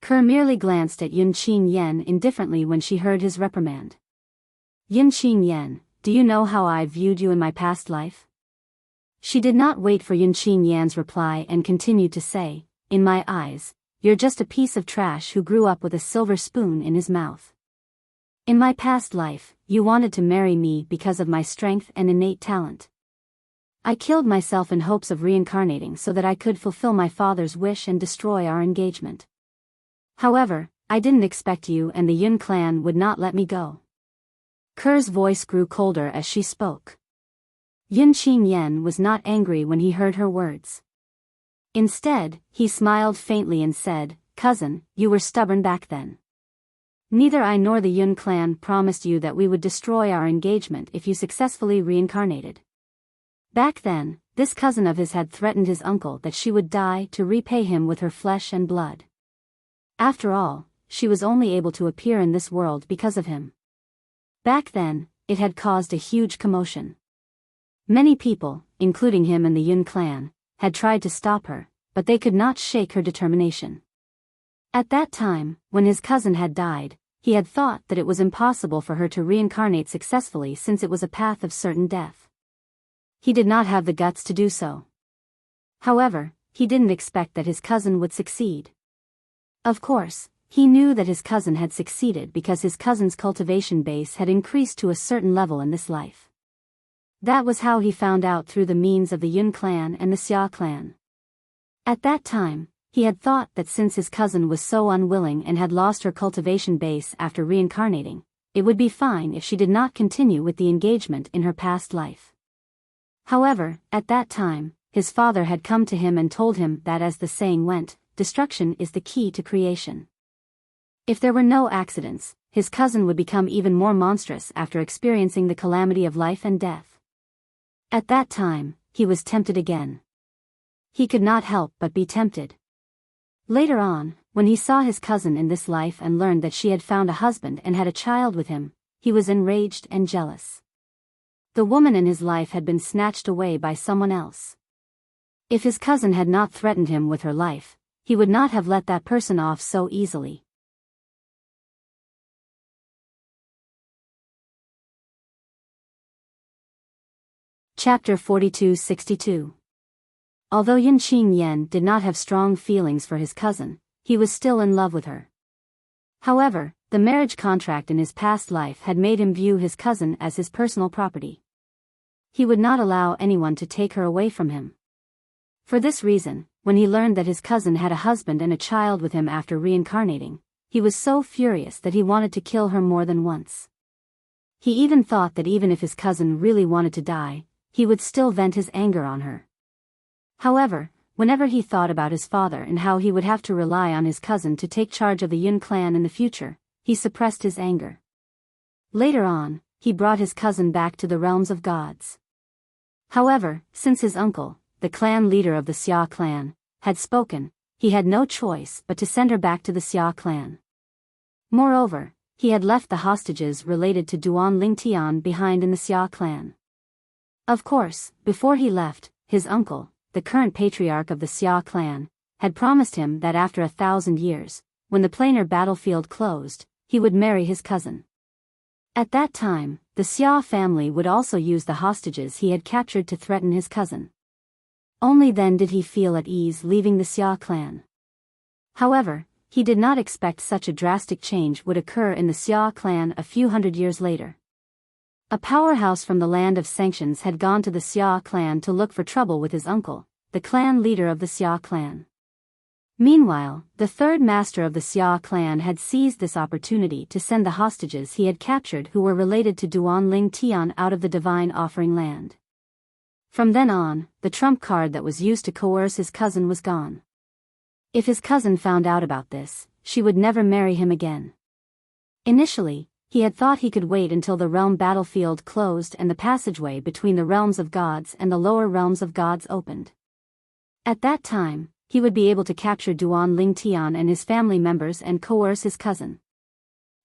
Kerr merely glanced at Yun Qin Yen indifferently when she heard his reprimand. Yun Qin Yen, do you know how I viewed you in my past life? She did not wait for Yun Qin Yan's reply and continued to say, in my eyes, you're just a piece of trash who grew up with a silver spoon in his mouth. In my past life, you wanted to marry me because of my strength and innate talent. I killed myself in hopes of reincarnating so that I could fulfill my father's wish and destroy our engagement. However, I didn't expect you and the Yun clan would not let me go. Kerr's voice grew colder as she spoke. Yun Qin Yen was not angry when he heard her words. Instead, he smiled faintly and said, cousin, you were stubborn back then. Neither I nor the Yun clan promised you that we would destroy our engagement if you successfully reincarnated. Back then, this cousin of his had threatened his uncle that she would die to repay him with her flesh and blood. After all, she was only able to appear in this world because of him. Back then, it had caused a huge commotion. Many people, including him and the Yun clan, had tried to stop her, but they could not shake her determination. At that time, when his cousin had died, he had thought that it was impossible for her to reincarnate successfully since it was a path of certain death. He did not have the guts to do so. However, he didn't expect that his cousin would succeed. Of course, he knew that his cousin had succeeded because his cousin's cultivation base had increased to a certain level in this life. That was how he found out through the means of the Yun clan and the Xia clan. At that time, he had thought that since his cousin was so unwilling and had lost her cultivation base after reincarnating, it would be fine if she did not continue with the engagement in her past life. However, at that time, his father had come to him and told him that, as the saying went, destruction is the key to creation. If there were no accidents, his cousin would become even more monstrous after experiencing the calamity of life and death. At that time, he was tempted again. He could not help but be tempted. Later on, when he saw his cousin in this life and learned that she had found a husband and had a child with him, he was enraged and jealous. The woman in his life had been snatched away by someone else. If his cousin had not threatened him with her life, he would not have let that person off so easily. Chapter 42-62. Although Yun Qin Yen did not have strong feelings for his cousin, he was still in love with her. However, the marriage contract in his past life had made him view his cousin as his personal property. He would not allow anyone to take her away from him. For this reason, when he learned that his cousin had a husband and a child with him after reincarnating, he was so furious that he wanted to kill her more than once. He even thought that even if his cousin really wanted to die, he would still vent his anger on her. However, whenever he thought about his father and how he would have to rely on his cousin to take charge of the Yun clan in the future, he suppressed his anger. Later on, he brought his cousin back to the realms of gods. However, since his uncle, the clan leader of the Xia clan, had spoken, he had no choice but to send her back to the Xia clan. Moreover, he had left the hostages related to Duan Lingtian behind in the Xia clan. Of course, before he left, his uncle, the current patriarch of the Xia clan, had promised him that after 1,000 years, when the planar battlefield closed, he would marry his cousin. At that time, the Xia family would also use the hostages he had captured to threaten his cousin. Only then did he feel at ease leaving the Xia clan. However, he did not expect such a drastic change would occur in the Xia clan a few hundred years later. A powerhouse from the land of sanctions had gone to the Xia clan to look for trouble with his uncle, the clan leader of the Xia clan. Meanwhile, the third master of the Xia clan had seized this opportunity to send the hostages he had captured who were related to Duan Lingtian out of the divine offering land. From then on, the trump card that was used to coerce his cousin was gone. If his cousin found out about this, she would never marry him again. Initially, he had thought he could wait until the realm battlefield closed and the passageway between the realms of gods and the lower realms of gods opened. At that time, he would be able to capture Duan Lingtian and his family members and coerce his cousin.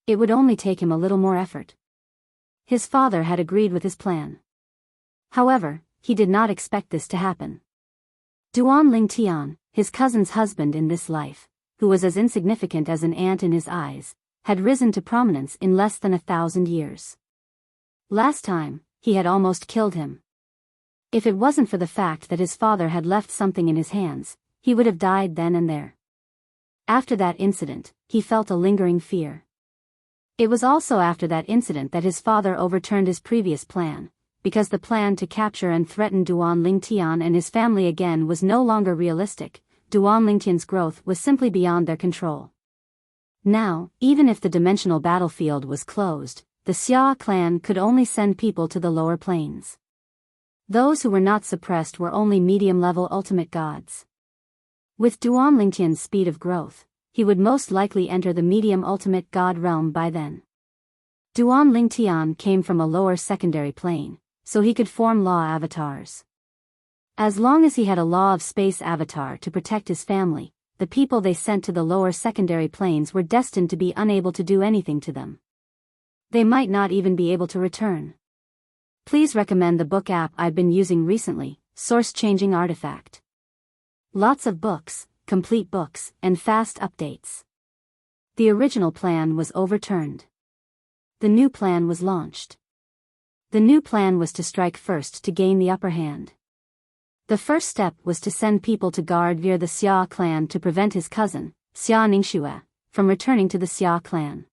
It would only take him a little more effort. His father had agreed with his plan. However, he did not expect this to happen. Duan Lingtian, his cousin's husband in this life, who was as insignificant as an ant in his eyes, had risen to prominence in less than 1,000 years. Last time, he had almost killed him. If it wasn't for the fact that his father had left something in his hands, he would have died then and there. After that incident, he felt a lingering fear. It was also after that incident that his father overturned his previous plan, because the plan to capture and threaten Duan Lingtian and his family again was no longer realistic. Duan Lingtian's growth was simply beyond their control. Now, even if the dimensional battlefield was closed, the Xia clan could only send people to the lower planes. Those who were not suppressed were only medium-level ultimate gods. With Duan Lingtian's speed of growth, he would most likely enter the medium ultimate god realm by then. Duan Lingtian came from a lower secondary plane, so he could form law avatars. As long as he had a law of space avatar to protect his family, the people they sent to the lower secondary planes were destined to be unable to do anything to them. They might not even be able to return. Please recommend the book app I've been using recently, Source Changing Artifact. Lots of books, complete books, and fast updates. The original plan was overturned. The new plan was launched. The new plan was to strike first to gain the upper hand. The first step was to send people to guard Vir the Xia clan to prevent his cousin, Xia Ningxue, from returning to the Xia clan.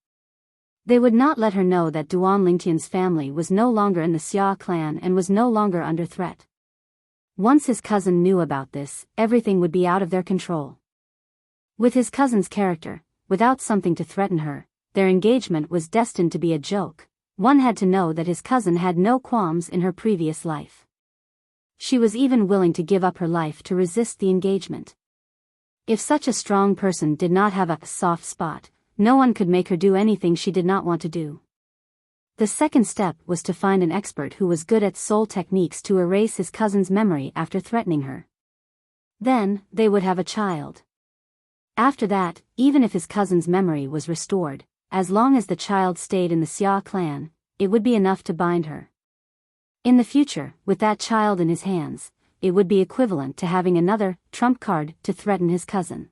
They would not let her know that Duan Lingtian's family was no longer in the Xia clan and was no longer under threat. Once his cousin knew about this, everything would be out of their control. With his cousin's character, without something to threaten her, their engagement was destined to be a joke. One had to know that his cousin had no qualms in her previous life. She was even willing to give up her life to resist the engagement. If such a strong person did not have a soft spot, no one could make her do anything she did not want to do. The second step was to find an expert who was good at soul techniques to erase his cousin's memory after threatening her. Then, they would have a child. After that, even if his cousin's memory was restored, as long as the child stayed in the Xia clan, it would be enough to bind her. In the future, with that child in his hands, it would be equivalent to having another trump card to threaten his cousin.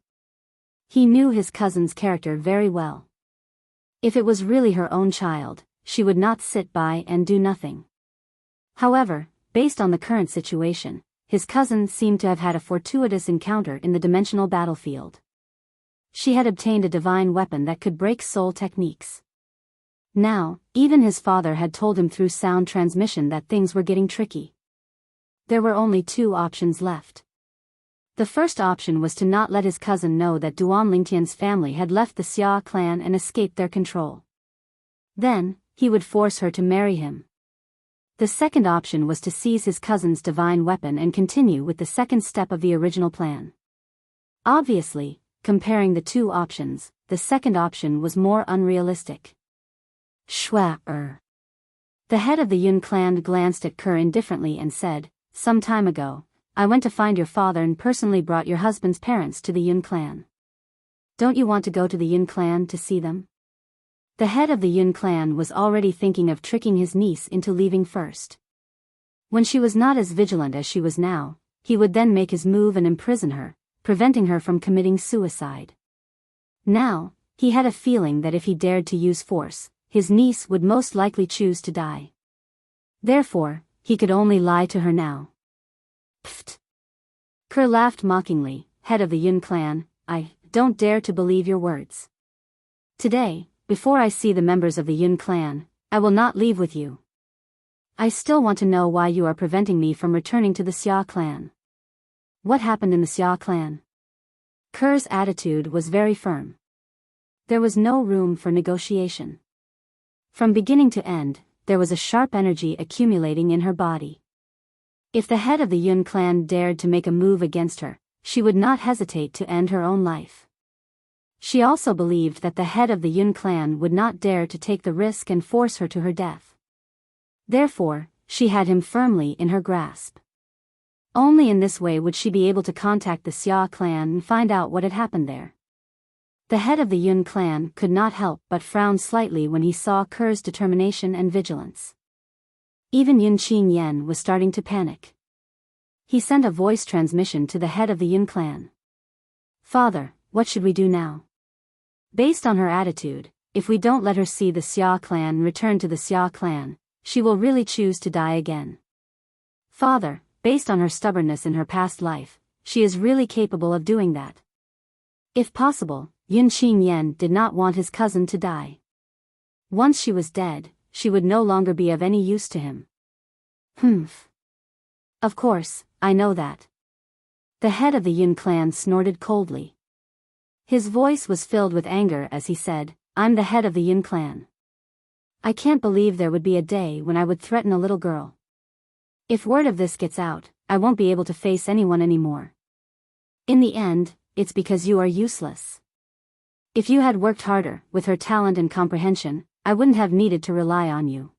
He knew his cousin's character very well. If it was really her own child, she would not sit by and do nothing. However, based on the current situation, his cousin seemed to have had a fortuitous encounter in the dimensional battlefield. She had obtained a divine weapon that could break soul techniques. Now, even his father had told him through sound transmission that things were getting tricky. There were only two options left. The first option was to not let his cousin know that Duan Lingtian's family had left the Xia clan and escaped their control. Then, he would force her to marry him. The second option was to seize his cousin's divine weapon and continue with the second step of the original plan. Obviously, comparing the two options, the second option was more unrealistic. Shua. The head of the Yun clan glanced at Kerr indifferently and said, "Some time ago, I went to find your father and personally brought your husband's parents to the Yun clan. Don't you want to go to the Yun clan to see them?" The head of the Yun clan was already thinking of tricking his niece into leaving first. When she was not as vigilant as she was now, he would then make his move and imprison her, preventing her from committing suicide. Now, he had a feeling that if he dared to use force, his niece would most likely choose to die. Therefore, he could only lie to her now. Pfft. Kerr laughed mockingly. "Head of the Yun clan, I don't dare to believe your words. Today, before I see the members of the Yun clan, I will not leave with you. I still want to know why you are preventing me from returning to the Xia clan. What happened in the Xia clan?" Kerr's attitude was very firm. There was no room for negotiation. From beginning to end, there was a sharp energy accumulating in her body. If the head of the Yun clan dared to make a move against her, she would not hesitate to end her own life. She also believed that the head of the Yun clan would not dare to take the risk and force her to her death. Therefore, she had him firmly in her grasp. Only in this way would she be able to contact the Xia clan and find out what had happened there. The head of the Yun clan could not help but frown slightly when he saw Kerr's determination and vigilance. Even Yun Qingyan was starting to panic. He sent a voice transmission to the head of the Yin clan. Father, what should we do now? Based on her attitude, if we don't let her see the Xia clan return to the Xia clan, she will really choose to die again. Father, based on her stubbornness in her past life, she is really capable of doing that. If possible, Yin Qingyan did not want his cousin to die. Once she was dead, she would no longer be of any use to him. Humph. Of course, I know that. The head of the Yin clan snorted coldly. His voice was filled with anger as he said, I'm the head of the Yin clan. I can't believe there would be a day when I would threaten a little girl. If word of this gets out, I won't be able to face anyone anymore. In the end, it's because you are useless. If you had worked harder, with her talent and comprehension, I wouldn't have needed to rely on you.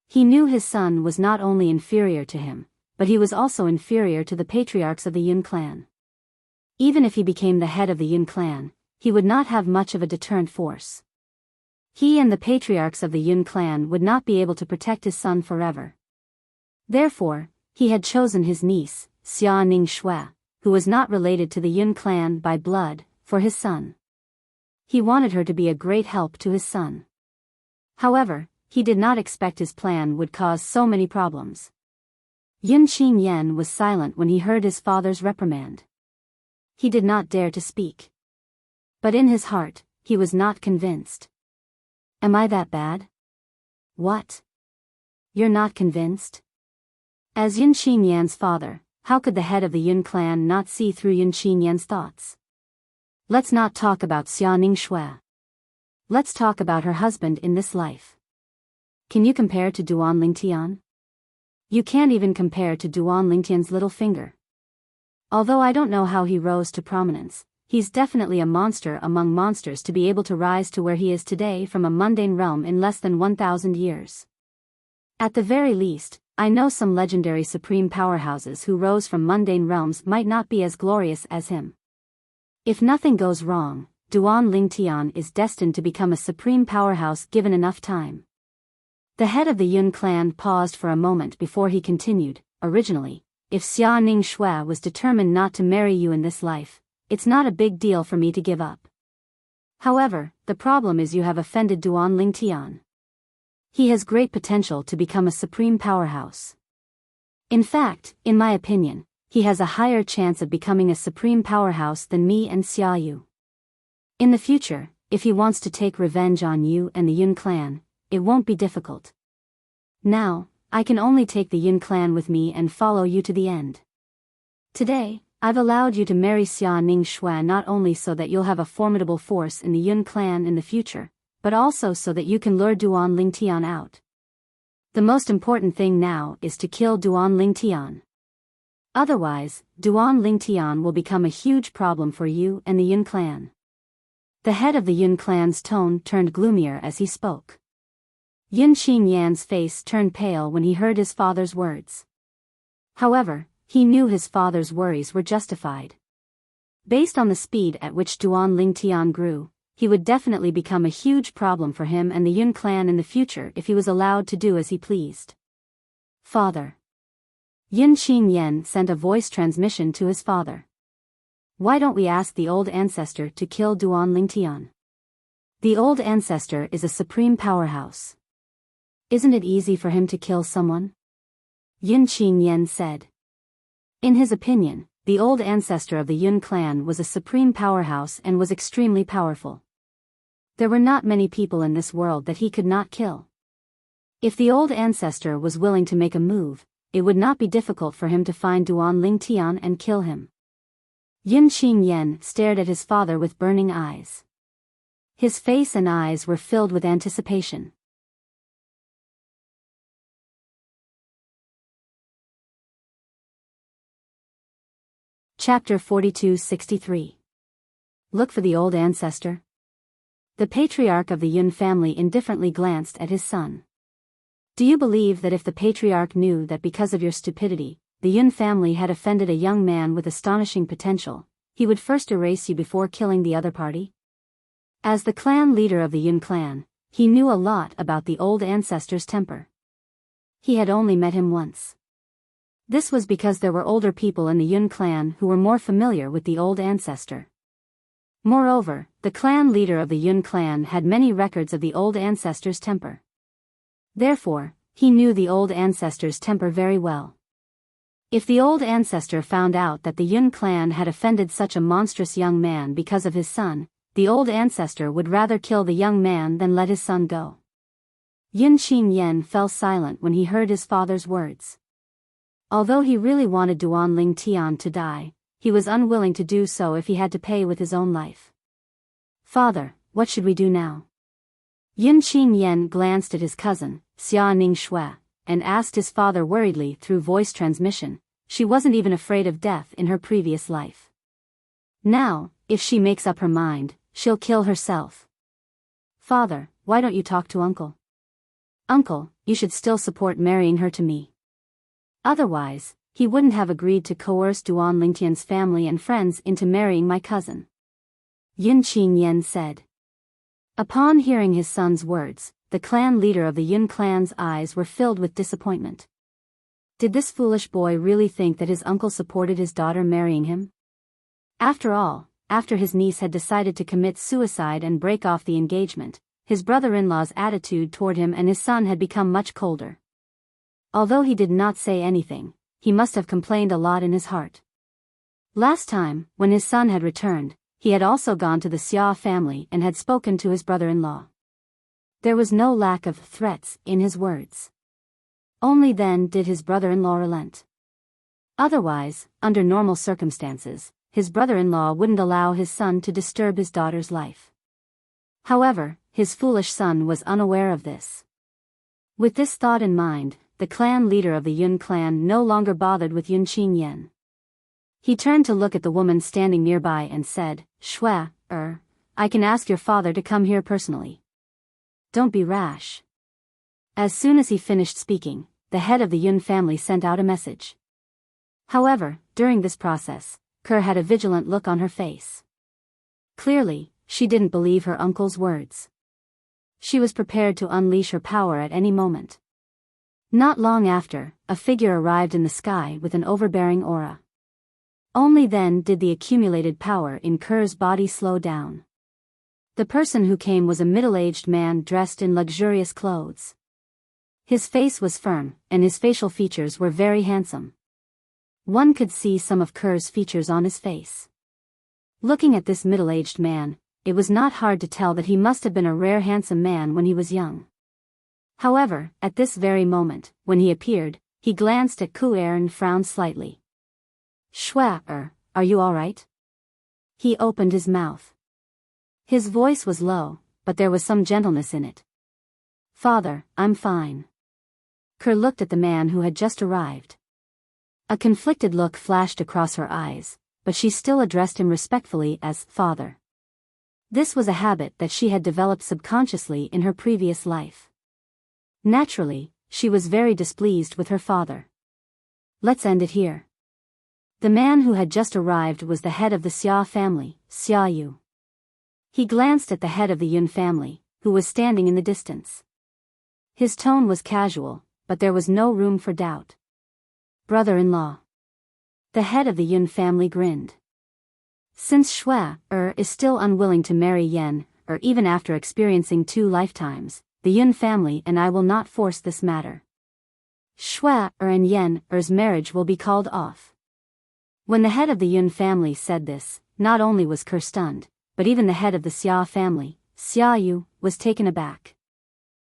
He knew his son was not only inferior to him, but he was also inferior to the patriarchs of the Yin clan. Even if he became the head of the Yin clan, he would not have much of a deterrent force. He and the patriarchs of the Yin clan would not be able to protect his son forever. Therefore, he had chosen his niece, Xia Ningshui, who was not related to the Yin clan by blood, for his son. He wanted her to be a great help to his son. However, he did not expect his plan would cause so many problems. Yin Qingyan was silent when he heard his father's reprimand. He did not dare to speak. But in his heart, he was not convinced. Am I that bad? What? You're not convinced? As Yin Qingyan's father, how could the head of the Yin clan not see through Yin Qingyan's thoughts? Let's not talk about Xia Ningshui. Let's talk about her husband in this life. Can you compare to Duan Lingtian? You can't even compare to Duan Lingtian's little finger. Although I don't know how he rose to prominence, he's definitely a monster among monsters to be able to rise to where he is today from a mundane realm in less than 1,000 years. At the very least, I know some legendary supreme powerhouses who rose from mundane realms might not be as glorious as him. If nothing goes wrong, Duan Lingtian is destined to become a supreme powerhouse given enough time. The head of the Yin clan paused for a moment before he continued, originally, if Xia Ningshui was determined not to marry you in this life, it's not a big deal for me to give up. However, the problem is you have offended Duan Lingtian. He has great potential to become a supreme powerhouse. In fact, in my opinion, he has a higher chance of becoming a supreme powerhouse than me and Xia Yu. In the future, if he wants to take revenge on you and the Yin clan, it won't be difficult. Now, I can only take the Yin clan with me and follow you to the end. Today, I've allowed you to marry Xia Ningshui not only so that you'll have a formidable force in the Yin clan in the future, but also so that you can lure Duan Lingtian out. The most important thing now is to kill Duan Lingtian. Otherwise, Duan Lingtian will become a huge problem for you and the Yin clan. The head of the Yin clan's tone turned gloomier as he spoke. Yin Qingyan's face turned pale when he heard his father's words. However, he knew his father's worries were justified. Based on the speed at which Duan Lingtian grew, he would definitely become a huge problem for him and the Yin clan in the future if he was allowed to do as he pleased. Father. Yin Qingyan sent a voice transmission to his father. Why don't we ask the old ancestor to kill Duan Lingtian? The old ancestor is a supreme powerhouse. Isn't it easy for him to kill someone? Yin Qingyan said. In his opinion, the old ancestor of the Yin clan was a supreme powerhouse and was extremely powerful. There were not many people in this world that he could not kill. If the old ancestor was willing to make a move, it would not be difficult for him to find Duan Lingtian and kill him. Yin Qingyan stared at his father with burning eyes. His face and eyes were filled with anticipation. Chapter 42-63. Look for the old ancestor. The patriarch of the Yin family indifferently glanced at his son. Do you believe that if the patriarch knew that because of your stupidity, the Yin family had offended a young man with astonishing potential, he would first erase you before killing the other party? As the clan leader of the Yin clan, he knew a lot about the old ancestor's temper. He had only met him once. This was because there were older people in the Yun clan who were more familiar with the old ancestor. Moreover, the clan leader of the Yun clan had many records of the old ancestor's temper. Therefore, he knew the old ancestor's temper very well. If the old ancestor found out that the Yun clan had offended such a monstrous young man because of his son, the old ancestor would rather kill the young man than let his son go. Yun Qinyan fell silent when he heard his father's words. Although he really wanted Duan Ling Tian to die, he was unwilling to do so if he had to pay with his own life. "Father, what should we do now?" Yun Qinyan glanced at his cousin, Xia Ning Shui, and asked his father worriedly through voice transmission. She wasn't even afraid of death in her previous life. Now, if she makes up her mind, she'll kill herself. "Father, why don't you talk to Uncle?" "Uncle, you should still support marrying her to me. Otherwise, he wouldn't have agreed to coerce Duan Lingtian's family and friends into marrying my cousin," Yun Qinyan said. Upon hearing his son's words, the clan leader of the Yun clan's eyes were filled with disappointment. Did this foolish boy really think that his uncle supported his daughter marrying him? After all, after his niece had decided to commit suicide and break off the engagement, his brother-in-law's attitude toward him and his son had become much colder. Although he did not say anything, he must have complained a lot in his heart. Last time, when his son had returned, he had also gone to the Xia family and had spoken to his brother-in-law. There was no lack of threats in his words. Only then did his brother-in-law relent. Otherwise, under normal circumstances, his brother-in-law wouldn't allow his son to disturb his daughter's life. However, his foolish son was unaware of this. With this thought in mind, the clan leader of the Yun clan no longer bothered with Yun Qinyan. He turned to look at the woman standing nearby and said, "Shui, I can ask your father to come here personally. Don't be rash." As soon as he finished speaking, the head of the Yun family sent out a message. However, during this process, Kerr had a vigilant look on her face. Clearly, she didn't believe her uncle's words. She was prepared to unleash her power at any moment. Not long after, a figure arrived in the sky with an overbearing aura. Only then did the accumulated power in Kerr's body slow down. The person who came was a middle-aged man dressed in luxurious clothes. His face was firm, and his facial features were very handsome. One could see some of Kerr's features on his face. Looking at this middle-aged man, it was not hard to tell that he must have been a rare handsome man when he was young. However, at this very moment, when he appeared, he glanced at Ku'er and frowned slightly. "Shui, are you all right?" He opened his mouth. His voice was low, but there was some gentleness in it. "Father, I'm fine." Kerr looked at the man who had just arrived. A conflicted look flashed across her eyes, but she still addressed him respectfully as "father." This was a habit that she had developed subconsciously in her previous life. Naturally, she was very displeased with her father. "Let's end it here." The man who had just arrived was the head of the Xia family, Xia Yu. He glanced at the head of the Yun family, who was standing in the distance. His tone was casual, but there was no room for doubt. "Brother-in-law." The head of the Yun family grinned. Since Shui is still unwilling to marry Yen, even after experiencing 2 lifetimes, the Yun family and I will not force this matter. Shui and Yen's marriage will be called off. When the head of the Yun family said this, not only was Kerr stunned, but even the head of the Xia family, Xia Yu, was taken aback.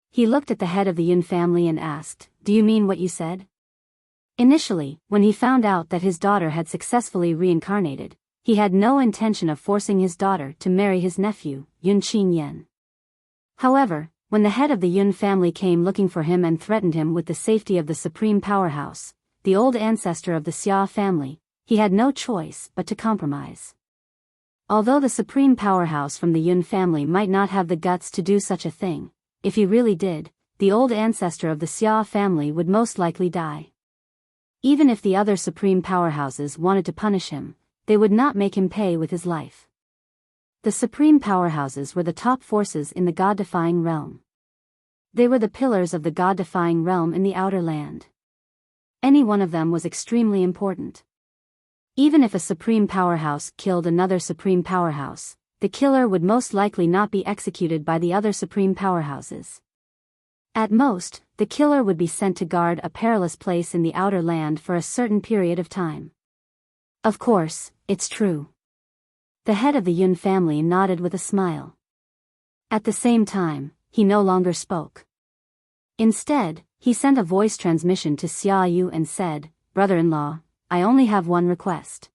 He looked at the head of the Yun family and asked, "Do you mean what you said?" Initially, when he found out that his daughter had successfully reincarnated, he had no intention of forcing his daughter to marry his nephew, Yun Qinyan. However, when the head of the Yun family came looking for him and threatened him with the safety of the supreme powerhouse, the old ancestor of the Xia family, he had no choice but to compromise. Although the supreme powerhouse from the Yun family might not have the guts to do such a thing, if he really did, the old ancestor of the Xia family would most likely die. Even if the other supreme powerhouses wanted to punish him, they would not make him pay with his life. The supreme powerhouses were the top forces in the god-defying realm. They were the pillars of the god-defying realm in the outer land. Any one of them was extremely important. Even if a supreme powerhouse killed another supreme powerhouse, the killer would most likely not be executed by the other supreme powerhouses. At most, the killer would be sent to guard a perilous place in the outer land for a certain period of time. Of course, it's true. The head of the Yun family nodded with a smile. At the same time, he no longer spoke. Instead, he sent a voice transmission to Xia Yu and said, "Brother-in-law, I only have one request.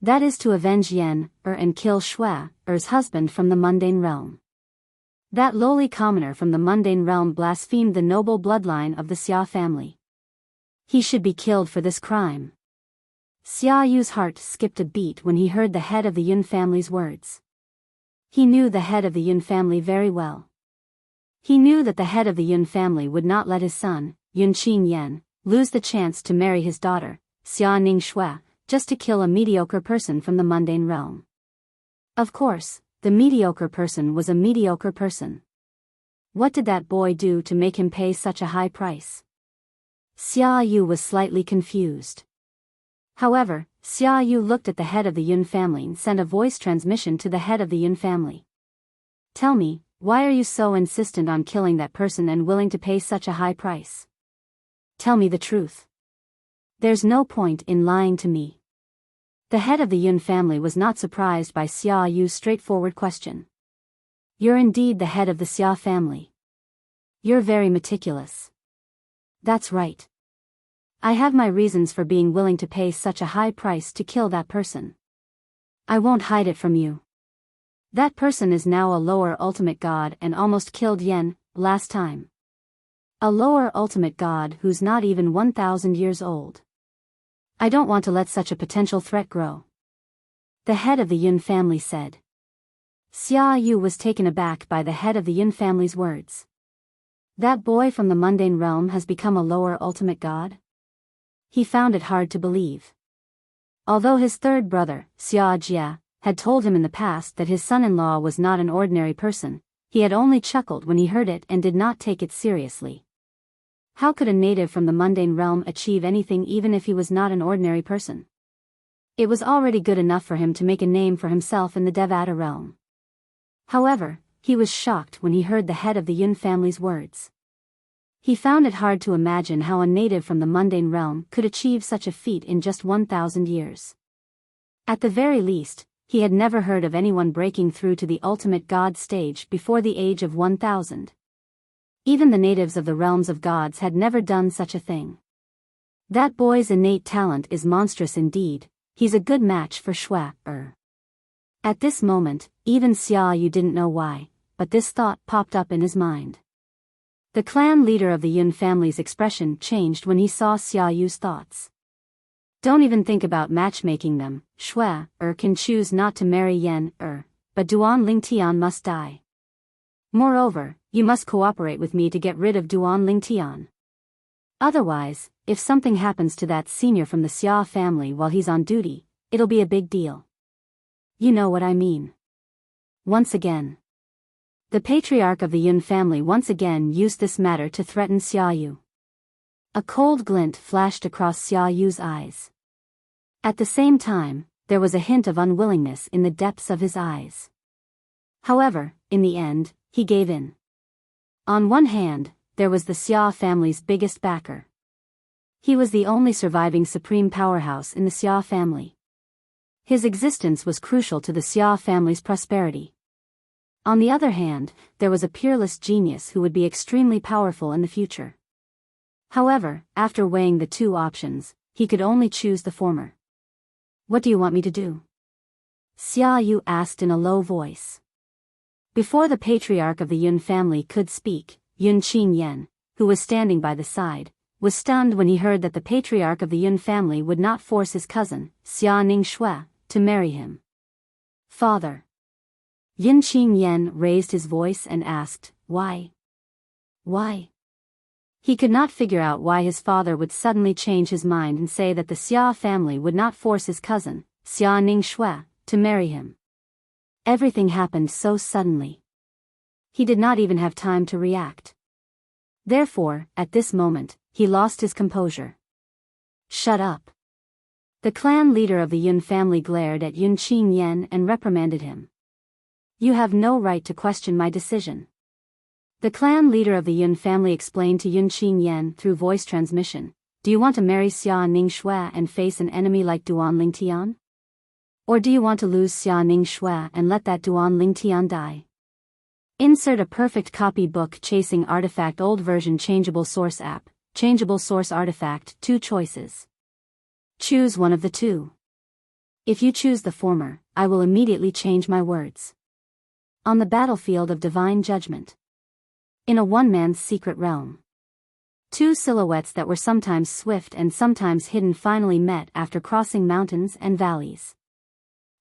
That is to avenge Yan, and kill Shui, husband from the mundane realm." That lowly commoner from the mundane realm blasphemed the noble bloodline of the Xia family. He should be killed for this crime. Xia Yu's heart skipped a beat when he heard the head of the Yun family's words. He knew the head of the Yun family very well. He knew that the head of the Yun family would not let his son, Yun Qin Yan, lose the chance to marry his daughter, Xia Ning Shui, just to kill a mediocre person from the mundane realm. Of course, the mediocre person was a mediocre person. What did that boy do to make him pay such a high price? Xia Yu was slightly confused. However, Xia Yu looked at the head of the Yun family and sent a voice transmission to the head of the Yun family. "Tell me, why are you so insistent on killing that person and willing to pay such a high price? Tell me the truth. There's no point in lying to me." The head of the Yun family was not surprised by Xia Yu's straightforward question. "You're indeed the head of the Xia family. You're very meticulous." "That's right. I have my reasons for being willing to pay such a high price to kill that person. I won't hide it from you. That person is now a lower ultimate god and almost killed Yen, last time. A lower ultimate god who's not even 1,000 years old. I don't want to let such a potential threat grow," the head of the Yun family said. Xia Yu was taken aback by the head of the Yun family's words. That boy from the mundane realm has become a lower ultimate god? He found it hard to believe. Although his third brother, Xia Jia, had told him in the past that his son-in-law was not an ordinary person, he had only chuckled when he heard it and did not take it seriously. How could a native from the mundane realm achieve anything even if he was not an ordinary person? It was already good enough for him to make a name for himself in the Devata realm. However, he was shocked when he heard the head of the Yun family's words. He found it hard to imagine how a native from the mundane realm could achieve such a feat in just 1,000 years. At the very least, he had never heard of anyone breaking through to the ultimate god stage before the age of 1,000. Even the natives of the realms of gods had never done such a thing. That boy's innate talent is monstrous indeed. He's a good match for Shui. At this moment, even Xia Yu didn't know why, but this thought popped up in his mind. The clan leader of the Yun family's expression changed when he saw Xia Yu's thoughts. "Don't even think about matchmaking them. Shui can choose not to marry Yan but Duan Lingtian must die. Moreover, you must cooperate with me to get rid of Duan Lingtian. Otherwise, if something happens to that senior from the Xia family while he's on duty, it'll be a big deal. You know what I mean." Once again, the patriarch of the Yun family once again used this matter to threaten Xia Yu. A cold glint flashed across Xia Yu's eyes. At the same time, there was a hint of unwillingness in the depths of his eyes. However, in the end, he gave in. On one hand, there was the Xia family's biggest backer. He was the only surviving supreme powerhouse in the Xia family. His existence was crucial to the Xia family's prosperity. On the other hand, there was a peerless genius who would be extremely powerful in the future. However, after weighing the two options, he could only choose the former. "What do you want me to do?" Xia Yu asked in a low voice. Before the patriarch of the Yun family could speak, Yun Qin Yan, who was standing by the side, was stunned when he heard that the patriarch of the Yun family would not force his cousin, Xia Ning Shui, to marry him. "Father." Yun Qin Yan raised his voice and asked, "Why? Why?" He could not figure out why his father would suddenly change his mind and say that the Xia family would not force his cousin, Xia Ning Shui, to marry him. Everything happened so suddenly. He did not even have time to react. Therefore, at this moment, he lost his composure. Shut up. The clan leader of the Yun family glared at Yun Qingyan and reprimanded him. You have no right to question my decision. The clan leader of the Yun family explained to Yun Qingyan through voice transmission, do you want to marry Xia Ningshui and face an enemy like Duan Lingtian? Or do you want to lose Xia Ningshui and let that Duan Lingtian die? Insert a perfect copy book chasing artifact old version changeable source app, changeable source artifact 2 choices. Choose one of the two. If you choose the former, I will immediately change my words. On the battlefield of divine judgment. In a one-man's secret realm. 2 silhouettes that were sometimes swift and sometimes hidden finally met after crossing mountains and valleys.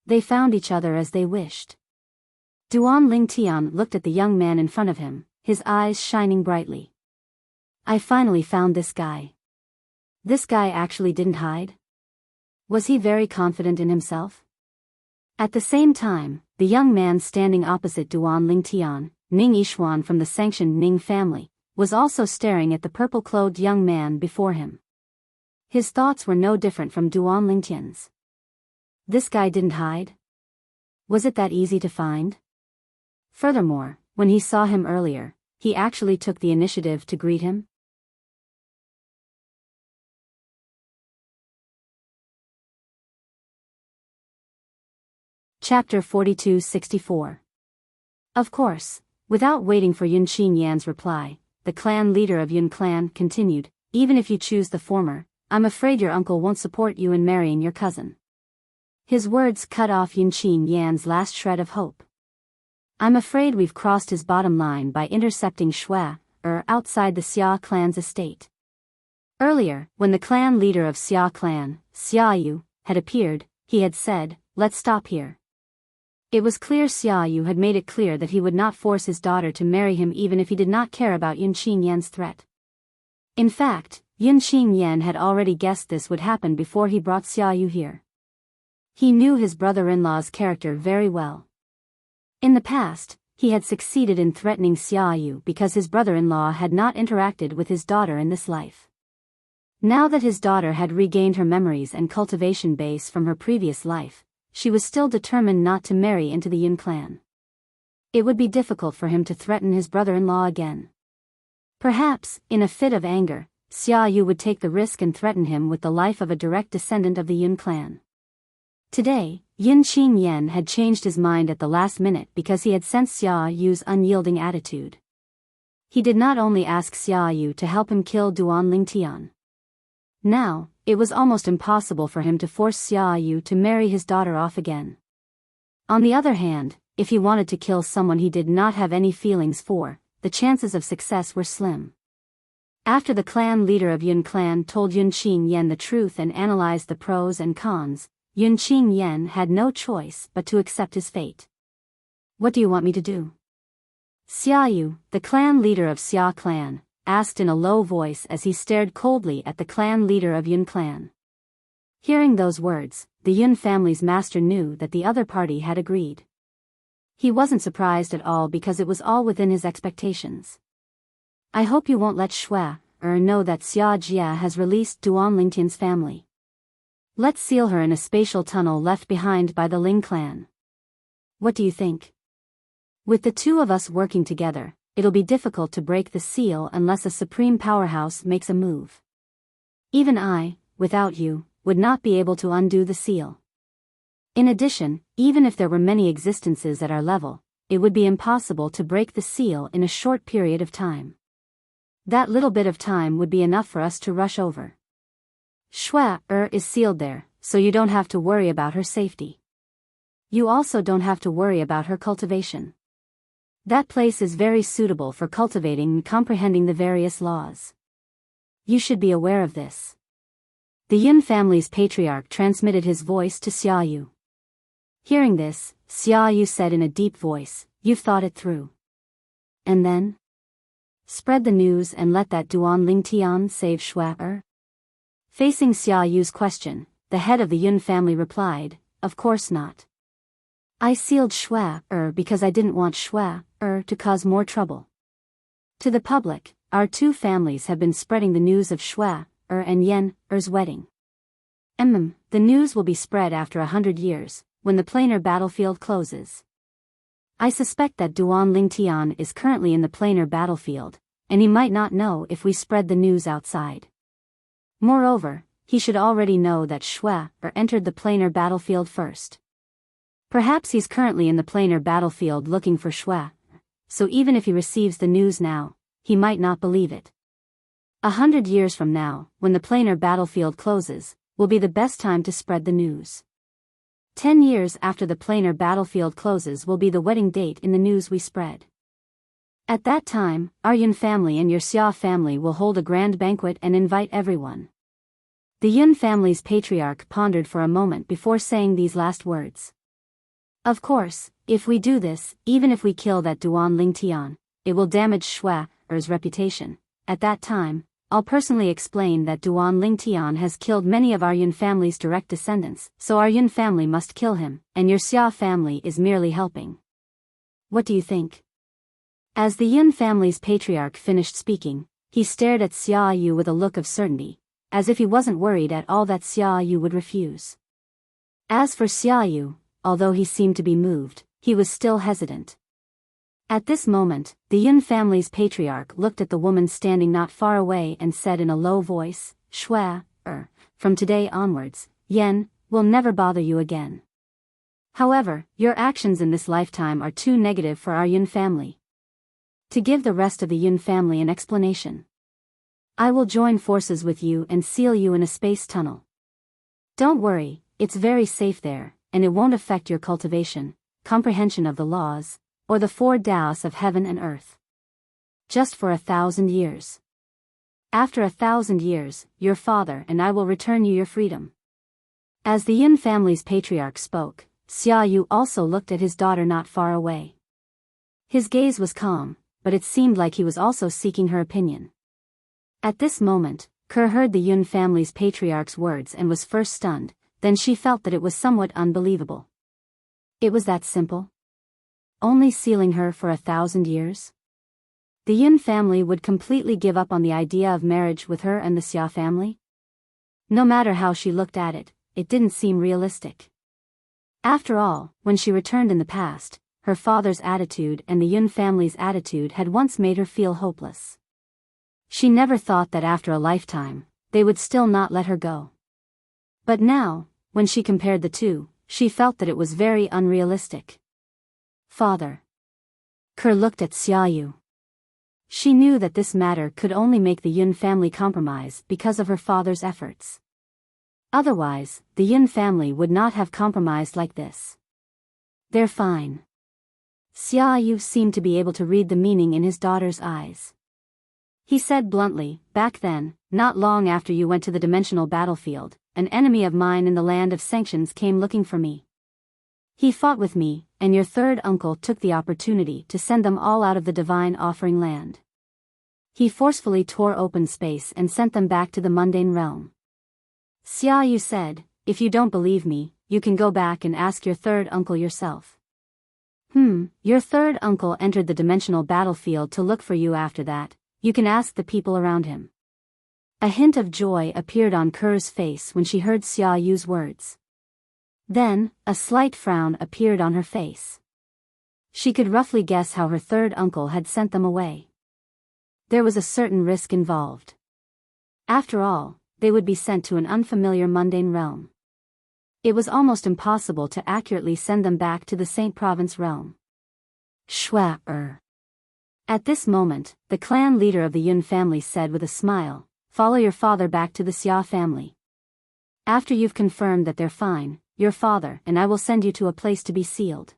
They found each other as they wished. Duan Lingtian looked at the young man in front of him, his eyes shining brightly. I finally found this guy. This guy actually didn't hide? Was he very confident in himself? At the same time, the young man standing opposite Duan Lingtian, Ning Yishuan from the sanctioned Ning family, was also staring at the purple-clothed young man before him. His thoughts were no different from Duan Lingtian's. This guy didn't hide? Was it that easy to find? Furthermore, when he saw him earlier, he actually took the initiative to greet him? Chapter 42-64. Of course, without waiting for Yun Qingyan's reply, the clan leader of Yun clan continued, even if you choose the former, I'm afraid your uncle won't support you in marrying your cousin. His words cut off Yun Qingyan's last shred of hope. I'm afraid we've crossed his bottom line by intercepting Shui, outside the Xia clan's estate. Earlier, when the clan leader of Xia clan, Xia Yu, had appeared, he had said, let's stop here. It was clear Xia Yu had made it clear that he would not force his daughter to marry him even if he did not care about Yun Qingyan's threat. In fact, Yun Qingyan had already guessed this would happen before he brought Xia Yu here. He knew his brother-in-law's character very well. In the past, he had succeeded in threatening Xia Yu because his brother-in-law had not interacted with his daughter in this life. Now that his daughter had regained her memories and cultivation base from her previous life, she was still determined not to marry into the Yun clan. It would be difficult for him to threaten his brother-in-law again. Perhaps, in a fit of anger, Xia Yu would take the risk and threaten him with the life of a direct descendant of the Yun clan. Today, Yun Qingyan had changed his mind at the last minute because he had sensed Xia Yu's unyielding attitude. He did not only ask Xia Yu to help him kill Duan Lingtian. Now, it was almost impossible for him to force Xia Yu to marry his daughter off again. On the other hand, if he wanted to kill someone he did not have any feelings for, the chances of success were slim. After the clan leader of Yun clan told Yun Qingyan the truth and analyzed the pros and cons, Yun Qingyan had no choice but to accept his fate. What do you want me to do? Xia Yu, the clan leader of Xia clan, asked in a low voice as he stared coldly at the clan leader of Yun clan. Hearing those words, the Yun family's master knew that the other party had agreed. He wasn't surprised at all because it was all within his expectations. I hope you won't let Shui know that Xia Jia has released Duan Lingtian's family. Let's seal her in a spatial tunnel left behind by the Ling clan. What do you think? With the two of us working together, it'll be difficult to break the seal unless a supreme powerhouse makes a move. Even I, without you, would not be able to undo the seal. In addition, even if there were many existences at our level, it would be impossible to break the seal in a short period of time. That little bit of time would be enough for us to rush over. Shui is sealed there, so you don't have to worry about her safety. You also don't have to worry about her cultivation. That place is very suitable for cultivating and comprehending the various laws. You should be aware of this. The Yun family's patriarch transmitted his voice to Xia Yu. Hearing this, Xia Yu said in a deep voice, you've thought it through. And then? Spread the news and let that Duan Lingtian save Shui. Facing Xia Yu's question, the head of the Yun family replied, of course not. I sealed Shui because I didn't want Shui to cause more trouble. To the public, our two families have been spreading the news of Shui and Yen's wedding. The news will be spread after 100 years, when the planar battlefield closes. I suspect that Duan Lingtian is currently in the planar battlefield, and he might not know if we spread the news outside. Moreover, he should already know that Shui entered the planar battlefield first. Perhaps he's currently in the planar battlefield looking for Shui, so even if he receives the news now, he might not believe it. 100 years from now, when the planar battlefield closes, will be the best time to spread the news. 10 years after the planar battlefield closes will be the wedding date in the news we spread. At that time, our Yun family and your Xia family will hold a grand banquet and invite everyone. The Yun family's patriarch pondered for a moment before saying these last words. Of course, if we do this, even if we kill that Duan Lingtian, it will damage Shui's reputation. At that time, I'll personally explain that Duan Lingtian has killed many of our Yun family's direct descendants, so our Yun family must kill him, and your Xia family is merely helping. What do you think? As the Yun family's patriarch finished speaking, he stared at Xia Yu with a look of certainty, as if he wasn't worried at all that Xia Yu would refuse. As for Xia Yu, although he seemed to be moved, he was still hesitant. At this moment, the Yun family's patriarch looked at the woman standing not far away and said in a low voice, Shui, from today onwards, Yen will never bother you again. However, your actions in this lifetime are too negative for our Yun family. To give the rest of the Yun family an explanation, I will join forces with you and seal you in a space tunnel. Don't worry, it's very safe there, and it won't affect your cultivation, comprehension of the laws, or the 4 Taoists of heaven and earth. Just for 1,000 years. After 1,000 years, your father and I will return you your freedom. As the Yun family's patriarch spoke, Xia Yu also looked at his daughter not far away. His gaze was calm, but it seemed like he was also seeking her opinion. At this moment, Ke heard the Yun family's patriarch's words and was first stunned, then she felt that it was somewhat unbelievable. It was that simple? Only sealing her for 1,000 years? The Yun family would completely give up on the idea of marriage with her and the Xia family? No matter how she looked at it, it didn't seem realistic. After all, when she returned in the past, her father's attitude and the Yun family's attitude had once made her feel hopeless. She never thought that after a lifetime, they would still not let her go. But now, when she compared the two, she felt that it was very unrealistic. Father. Ke looked at Xia Yu. She knew that this matter could only make the Yun family compromise because of her father's efforts. Otherwise, the Yun family would not have compromised like this. They're fine. Xia Yu seemed to be able to read the meaning in his daughter's eyes. He said bluntly, back then, not long after you went to the dimensional battlefield, an enemy of mine in the land of sanctions came looking for me. He fought with me, and your third uncle took the opportunity to send them all out of the divine offering land. He forcefully tore open space and sent them back to the mundane realm. Xia Yu said, if you don't believe me, you can go back and ask your third uncle yourself. Your third uncle entered the dimensional battlefield to look for you after that, you can ask the people around him. A hint of joy appeared on Ke's face when she heard Xia Yu's words. Then, a slight frown appeared on her face. She could roughly guess how her third uncle had sent them away. There was a certain risk involved. After all, they would be sent to an unfamiliar mundane realm. It was almost impossible to accurately send them back to the Saint Province realm. Shui. At this moment, the clan leader of the Yun family said with a smile, follow your father back to the Xia family. After you've confirmed that they're fine, your father and I will send you to a place to be sealed.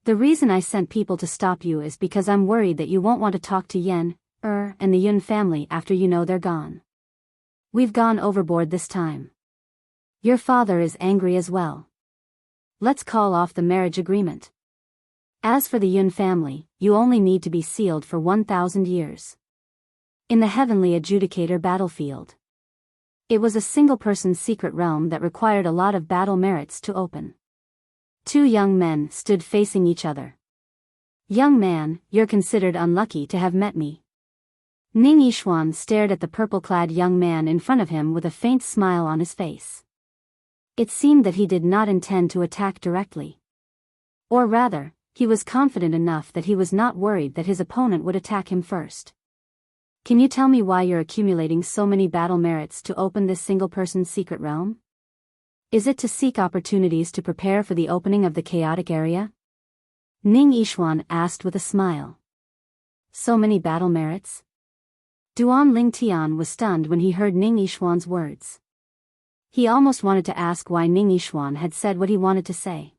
The reason I sent people to stop you is because I'm worried that you won't want to talk to Yen, and the Yun family after you know they're gone. We've gone overboard this time. Your father is angry as well. Let's call off the marriage agreement. As for the Yun family, you only need to be sealed for 1,000 years. In the heavenly adjudicator battlefield. It was a single-person secret realm that required a lot of battle merits to open. 2 young men stood facing each other. Young man, you're considered unlucky to have met me. Ning Yishuan stared at the purple-clad young man in front of him with a faint smile on his face. It seemed that he did not intend to attack directly. Or rather, he was confident enough that he was not worried that his opponent would attack him first. Can you tell me why you're accumulating so many battle merits to open this single-person's secret realm? Is it to seek opportunities to prepare for the opening of the chaotic area? Ning Yishuan asked with a smile. So many battle merits? Duan Lingtian was stunned when he heard Ning Yishuan's words. He almost wanted to ask why Ning Yishuan had said what he wanted to say.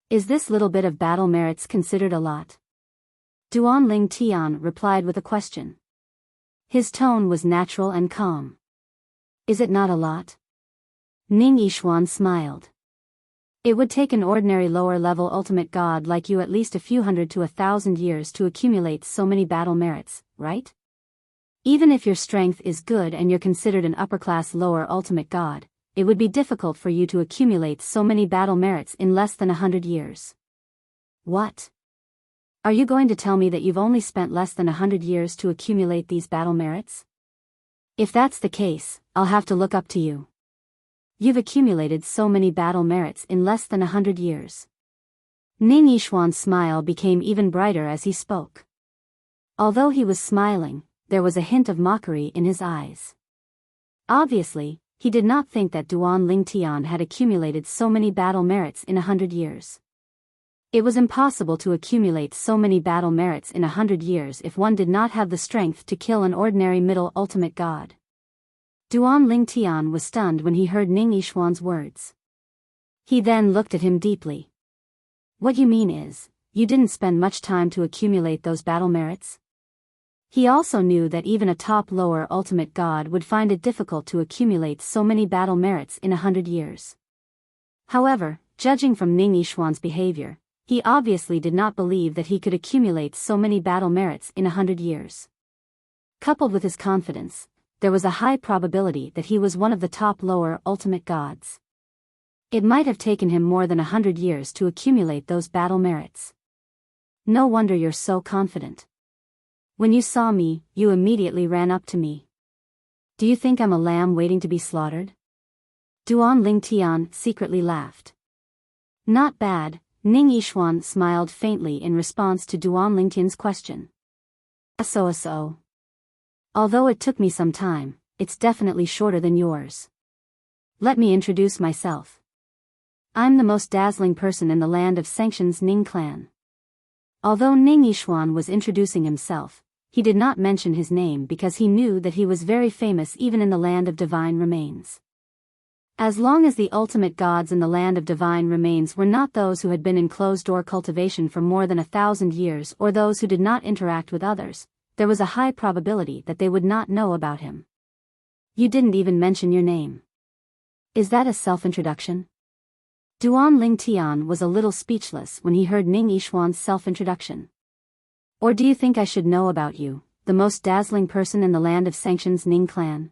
Is this little bit of battle merits considered a lot? Duan Lingtian replied with a question. His tone was natural and calm. Is it not a lot? Ning Yishuan smiled. It would take an ordinary lower-level ultimate god like you at least a few hundred to 1,000 years to accumulate so many battle merits, right? Even if your strength is good and you're considered an upper-class lower ultimate god, it would be difficult for you to accumulate so many battle merits in less than 100 years. What? Are you going to tell me that you've only spent less than 100 years to accumulate these battle merits? If that's the case, I'll have to look up to you. You've accumulated so many battle merits in less than 100 years. Ning Yishuan's smile became even brighter as he spoke. Although he was smiling, there was a hint of mockery in his eyes. Obviously, he did not think that Duan Lingtian had accumulated so many battle merits in 100 years. It was impossible to accumulate so many battle merits in 100 years if one did not have the strength to kill an ordinary middle ultimate god. Duan Lingtian was stunned when he heard Ning Yishuan's words. He then looked at him deeply. What you mean is, you didn't spend much time to accumulate those battle merits? He also knew that even a top-lower ultimate god would find it difficult to accumulate so many battle merits in 100 years. However, judging from Ning Yishuan's behavior, he obviously did not believe that he could accumulate so many battle merits in 100 years. Coupled with his confidence, there was a high probability that he was one of the top-lower ultimate gods. It might have taken him more than 100 years to accumulate those battle merits. No wonder you're so confident. When you saw me, you immediately ran up to me. Do you think I'm a lamb waiting to be slaughtered? Duan Lingtian secretly laughed. Not bad, Ning Yishuan smiled faintly in response to Duan Lingtian's question. So. Although it took me some time, it's definitely shorter than yours. Let me introduce myself. I'm the most dazzling person in the land of Sanction's Ning clan. Although Ning Yishuan was introducing himself, he did not mention his name because he knew that he was very famous even in the land of divine remains. As long as the ultimate gods in the land of divine remains were not those who had been in closed-door cultivation for more than 1,000 years or those who did not interact with others, there was a high probability that they would not know about him. You didn't even mention your name. Is that a self-introduction? Duan Lingtian was a little speechless when he heard Ning Yishuan's self-introduction. Or do you think I should know about you, the most dazzling person in the land of Sanction's Ning clan?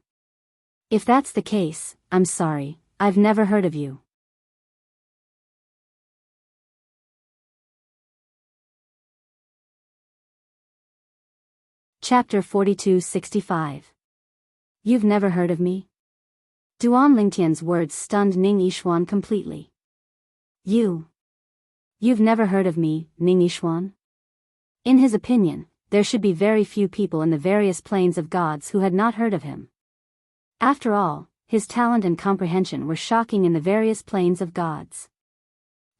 If that's the case, I'm sorry, I've never heard of you. Chapter 42-65. You've never heard of me? Duan Lingtian's words stunned Ning Yishuan completely. You've never heard of me, Ning Yishuan? In his opinion, there should be very few people in the various planes of gods who had not heard of him. After all, his talent and comprehension were shocking in the various planes of gods.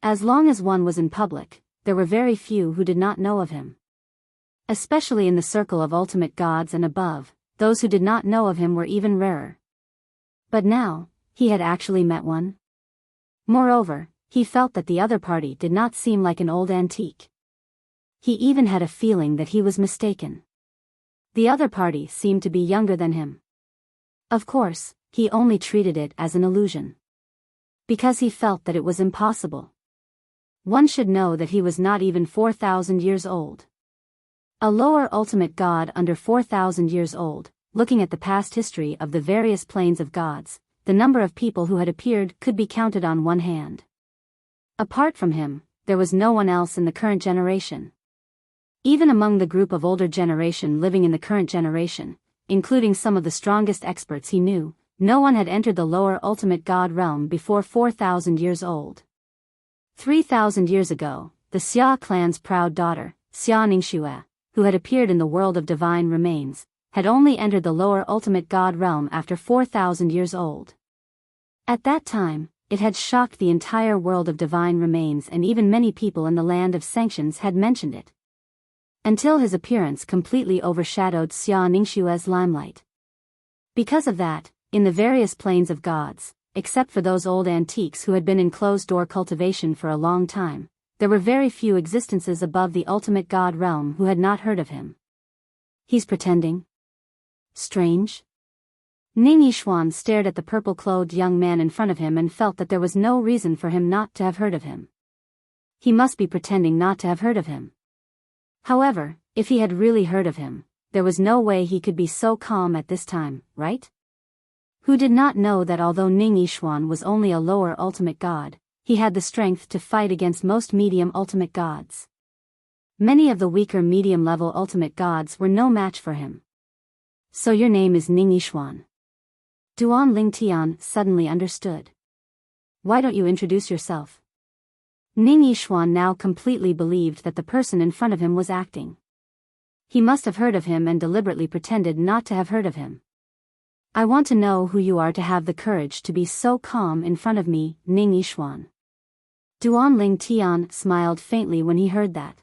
As long as one was in public, there were very few who did not know of him. Especially in the circle of ultimate gods and above, those who did not know of him were even rarer. But now, he had actually met one. Moreover, he felt that the other party did not seem like an old antique. He even had a feeling that he was mistaken. The other party seemed to be younger than him. Of course, he only treated it as an illusion. Because he felt that it was impossible. One should know that he was not even 4,000 years old. A lower ultimate god under 4,000 years old, looking at the past history of the various planes of gods, the number of people who had appeared could be counted on one hand. Apart from him, there was no one else in the current generation. Even among the group of older generation living in the current generation, including some of the strongest experts he knew, no one had entered the lower ultimate god realm before 4,000 years old. 3,000 years ago, the Xia clan's proud daughter, Xia Ningxue, who had appeared in the world of divine remains, had only entered the lower ultimate god realm after 4,000 years old. At that time, it had shocked the entire world of divine remains, and even many people in the land of sanctions had mentioned it. Until his appearance completely overshadowed Xia Ningxue's limelight. Because of that, in the various planes of gods, except for those old antiques who had been in closed-door cultivation for a long time, there were very few existences above the ultimate god realm who had not heard of him. He's pretending? Strange? Ning Yixuan stared at the purple-clothed young man in front of him and felt that there was no reason for him not to have heard of him. He must be pretending not to have heard of him. However, if he had really heard of him, there was no way he could be so calm at this time, right? Who did not know that although Ning Yixuan was only a lower ultimate god, he had the strength to fight against most medium ultimate gods. Many of the weaker medium-level ultimate gods were no match for him. So your name is Ning Yixuan? Duan Lingtian suddenly understood. Why don't you introduce yourself? Ning Yixuan now completely believed that the person in front of him was acting. He must have heard of him and deliberately pretended not to have heard of him. I want to know who you are to have the courage to be so calm in front of me, Ning Yixuan. Duan Lingtian smiled faintly when he heard that.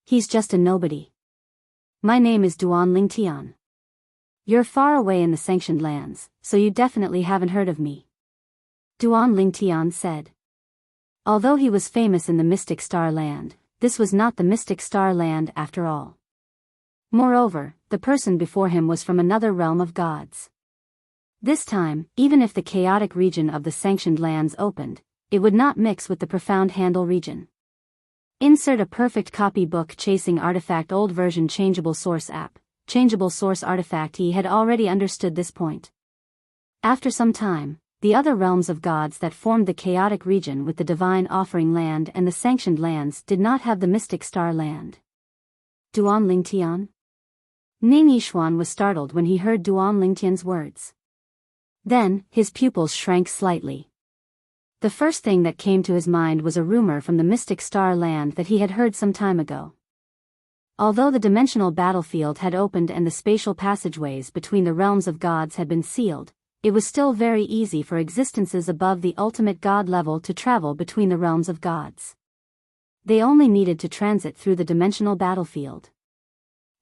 He's just a nobody. My name is Duan Lingtian. You're far away in the sanctioned lands, so you definitely haven't heard of me. Duan Lingtian said. Although he was famous in the Mystic Star Land, this was not the Mystic Star Land after all. Moreover, the person before him was from another realm of gods. This time, even if the chaotic region of the sanctioned lands opened, it would not mix with the profound handle region. Insert a perfect copy book chasing artifact old version changeable source app, changeable source artifact. He had already understood this point. After some time, the other realms of gods that formed the chaotic region with the divine offering land and the sanctioned lands did not have the mystic star land. Duan Lingtian? Ning Yixuan was startled when he heard Duan Lingtian's words. Then, his pupils shrank slightly. The first thing that came to his mind was a rumor from the Mystic Star Land that he had heard some time ago. Although the dimensional battlefield had opened and the spatial passageways between the realms of gods had been sealed, it was still very easy for existences above the ultimate god level to travel between the realms of gods. They only needed to transit through the dimensional battlefield.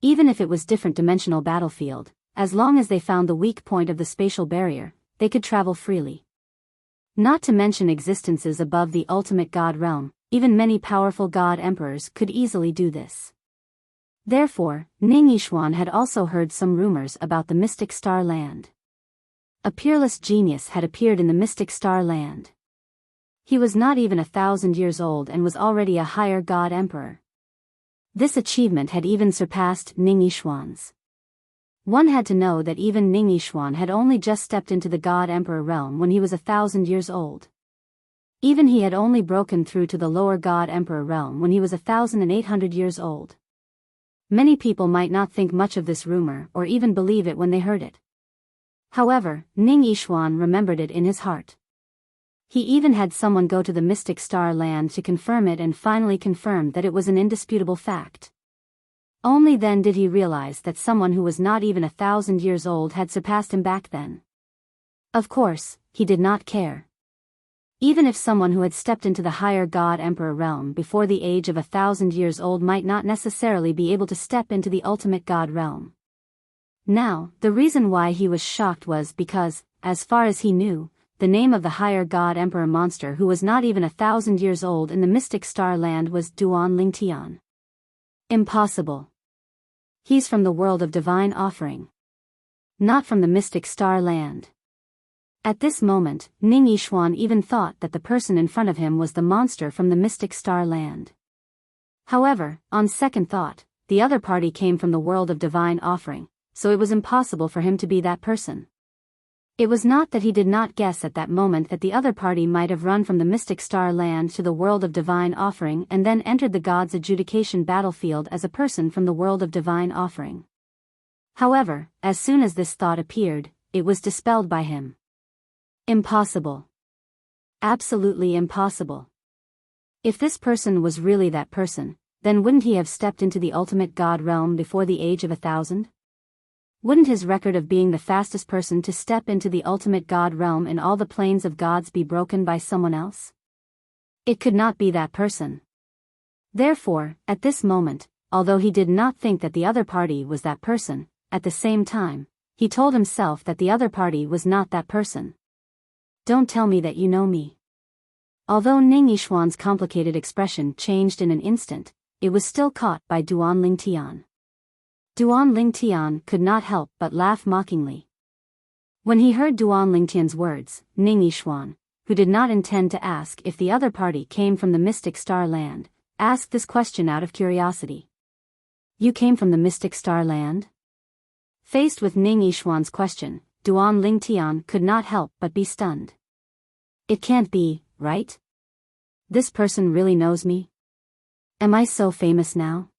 Even if it was different dimensional battlefield, as long as they found the weak point of the spatial barrier, they could travel freely. Not to mention existences above the ultimate god realm, even many powerful god emperors could easily do this. Therefore, Ning Yixuan had also heard some rumors about the Mystic Star Land. A peerless genius had appeared in the Mystic Star Land. He was not even 1,000 years old and was already a higher god emperor. This achievement had even surpassed Ning Yixuan's. One had to know that even Ning Yixuan had only just stepped into the God Emperor realm when he was 1,000 years old. Even he had only broken through to the lower God Emperor realm when he was 1,800 years old. Many people might not think much of this rumor or even believe it when they heard it. However, Ning Yixuan remembered it in his heart. He even had someone go to the Mystic Star Land to confirm it and finally confirmed that it was an indisputable fact. Only then did he realize that someone who was not even 1,000 years old had surpassed him back then. Of course, he did not care. Even if someone who had stepped into the higher God Emperor realm before the age of 1,000 years old might not necessarily be able to step into the ultimate God realm. Now, the reason why he was shocked was because, as far as he knew, the name of the higher God Emperor monster who was not even 1,000 years old in the Mystic Star Land was Duan Lingtian. Impossible. He's from the world of divine offering. Not from the Mystic Star Land. At this moment, Ning Yixuan even thought that the person in front of him was the monster from the Mystic Star Land. However, on second thought, the other party came from the world of divine offering, so it was impossible for him to be that person. It was not that he did not guess at that moment that the other party might have run from the Mystic Star Land to the world of divine offering and then entered the gods' adjudication battlefield as a person from the world of divine offering. However, as soon as this thought appeared, it was dispelled by him. Impossible. Absolutely impossible. If this person was really that person, then wouldn't he have stepped into the ultimate God realm before the age of 1,000? Wouldn't his record of being the fastest person to step into the ultimate God realm in all the planes of gods be broken by someone else? It could not be that person. Therefore, at this moment, although he did not think that the other party was that person, at the same time, he told himself that the other party was not that person. Don't tell me that you know me. Although Ning Yishuan's complicated expression changed in an instant, it was still caught by Duan Lingtian. Duan Lingtian could not help but laugh mockingly. When he heard Duan Lingtian's words, Ning Yishuan, who did not intend to ask if the other party came from the Mystic Star Land, asked this question out of curiosity. You came from the Mystic Star Land? Faced with Ning Yishuan's question, Duan Lingtian could not help but be stunned. It can't be, right? This person really knows me? Am I so famous now?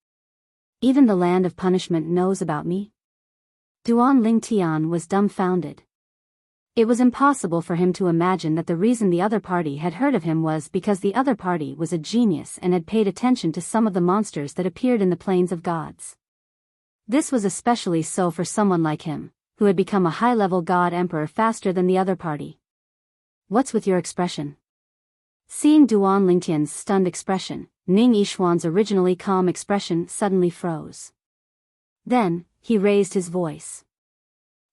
Even the land of punishment knows about me? Duan Lingtian was dumbfounded. It was impossible for him to imagine that the reason the other party had heard of him was because the other party was a genius and had paid attention to some of the monsters that appeared in the plains of gods. This was especially so for someone like him, who had become a high-level god emperor faster than the other party. What's with your expression? Seeing Duan Lingtian's stunned expression, Ning Yishuan's originally calm expression suddenly froze. Then, he raised his voice.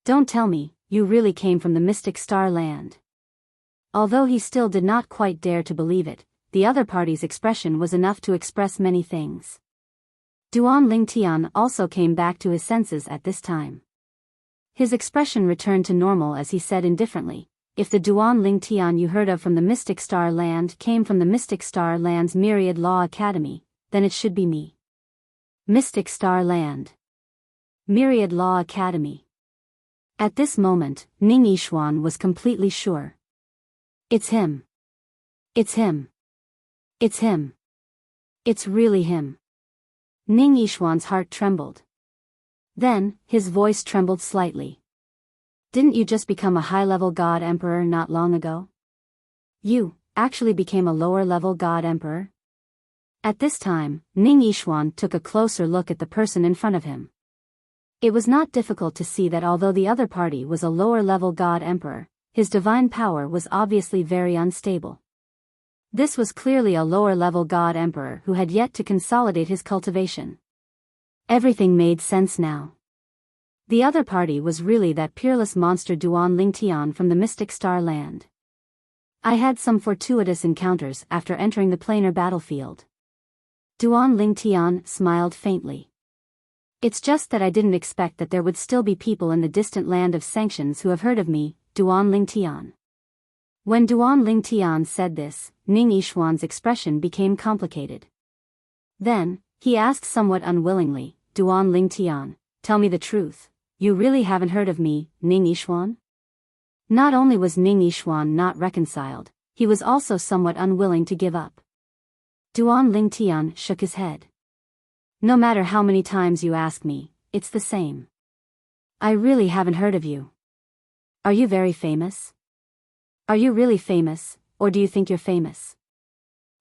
Don't tell me, you really came from the Mystic Star Land. Although he still did not quite dare to believe it, the other party's expression was enough to express many things. Duan Lingtian also came back to his senses at this time. His expression returned to normal as he said indifferently, if the Duan Lingtian you heard of from the Mystic Star Land came from the Mystic Star Land's Myriad Law Academy, then it should be me. Mystic Star Land. Myriad Law Academy. At this moment, Ning Yishuan was completely sure. It's him. It's him. It's him. It's really him. Ning Yishuan's heart trembled. Then, his voice trembled slightly. Didn't you just become a high-level god emperor not long ago? You actually became a lower-level god emperor? At this time, Ning Yishuan took a closer look at the person in front of him. It was not difficult to see that although the other party was a lower-level god emperor, his divine power was obviously very unstable. This was clearly a lower-level god emperor who had yet to consolidate his cultivation. Everything made sense now. The other party was really that peerless monster Duan Lingtian from the Mystic Star Land. I had some fortuitous encounters after entering the planar battlefield. Duan Lingtian smiled faintly. It's just that I didn't expect that there would still be people in the distant land of sanctions who have heard of me, Duan Lingtian. When Duan Lingtian said this, Ning Yishuan's expression became complicated. Then, he asked somewhat unwillingly, Duan Lingtian, tell me the truth. You really haven't heard of me, Ning Yishuan? Not only was Ning Yishuan not reconciled, he was also somewhat unwilling to give up. Duan Lingtian shook his head. No matter how many times you ask me, it's the same. I really haven't heard of you. Are you very famous? Are you really famous, or do you think you're famous?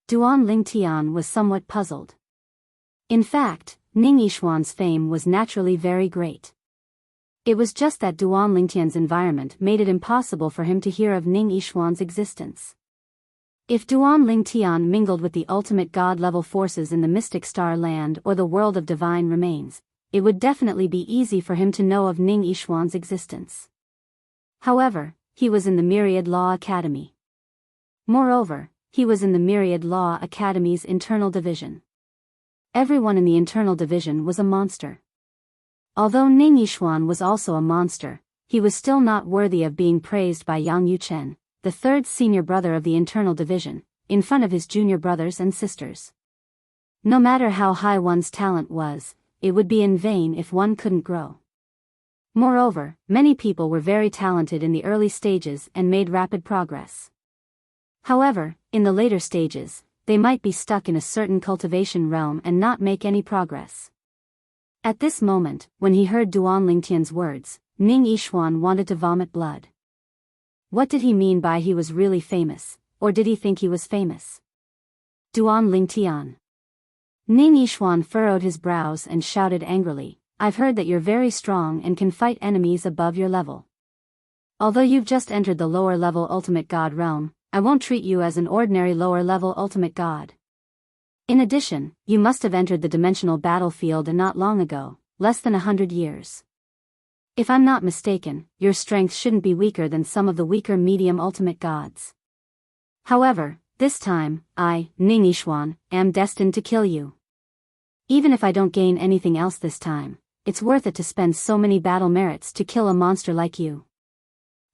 Duan Lingtian was somewhat puzzled. In fact, Ning Yishuan's fame was naturally very great. It was just that Duan Lingtian's environment made it impossible for him to hear of Ning Yishuan's existence. If Duan Lingtian mingled with the ultimate god-level forces in the Mystic Star Land or the world of divine remains, it would definitely be easy for him to know of Ning Yishuan's existence. However, he was in the Myriad Law Academy. Moreover, he was in the Myriad Law Academy's internal division. Everyone in the internal division was a monster. Although Ning Yishuan was also a monster, he was still not worthy of being praised by Yang Yuchen, the third senior brother of the internal division, in front of his junior brothers and sisters. No matter how high one's talent was, it would be in vain if one couldn't grow. Moreover, many people were very talented in the early stages and made rapid progress. However, in the later stages, they might be stuck in a certain cultivation realm and not make any progress. At this moment, when he heard Duan Lingtian's words, Ning Yishuan wanted to vomit blood. What did he mean by he was really famous, or did he think he was famous? Duan Lingtian. Ning Yishuan furrowed his brows and shouted angrily, I've heard that you're very strong and can fight enemies above your level. Although you've just entered the lower level ultimate god realm, I won't treat you as an ordinary lower level ultimate god. In addition, you must have entered the dimensional battlefield not long ago, less than 100 years. If I'm not mistaken, your strength shouldn't be weaker than some of the weaker medium ultimate gods. However, this time, I, Ning Yishuan, am destined to kill you. Even if I don't gain anything else this time, it's worth it to spend so many battle merits to kill a monster like you.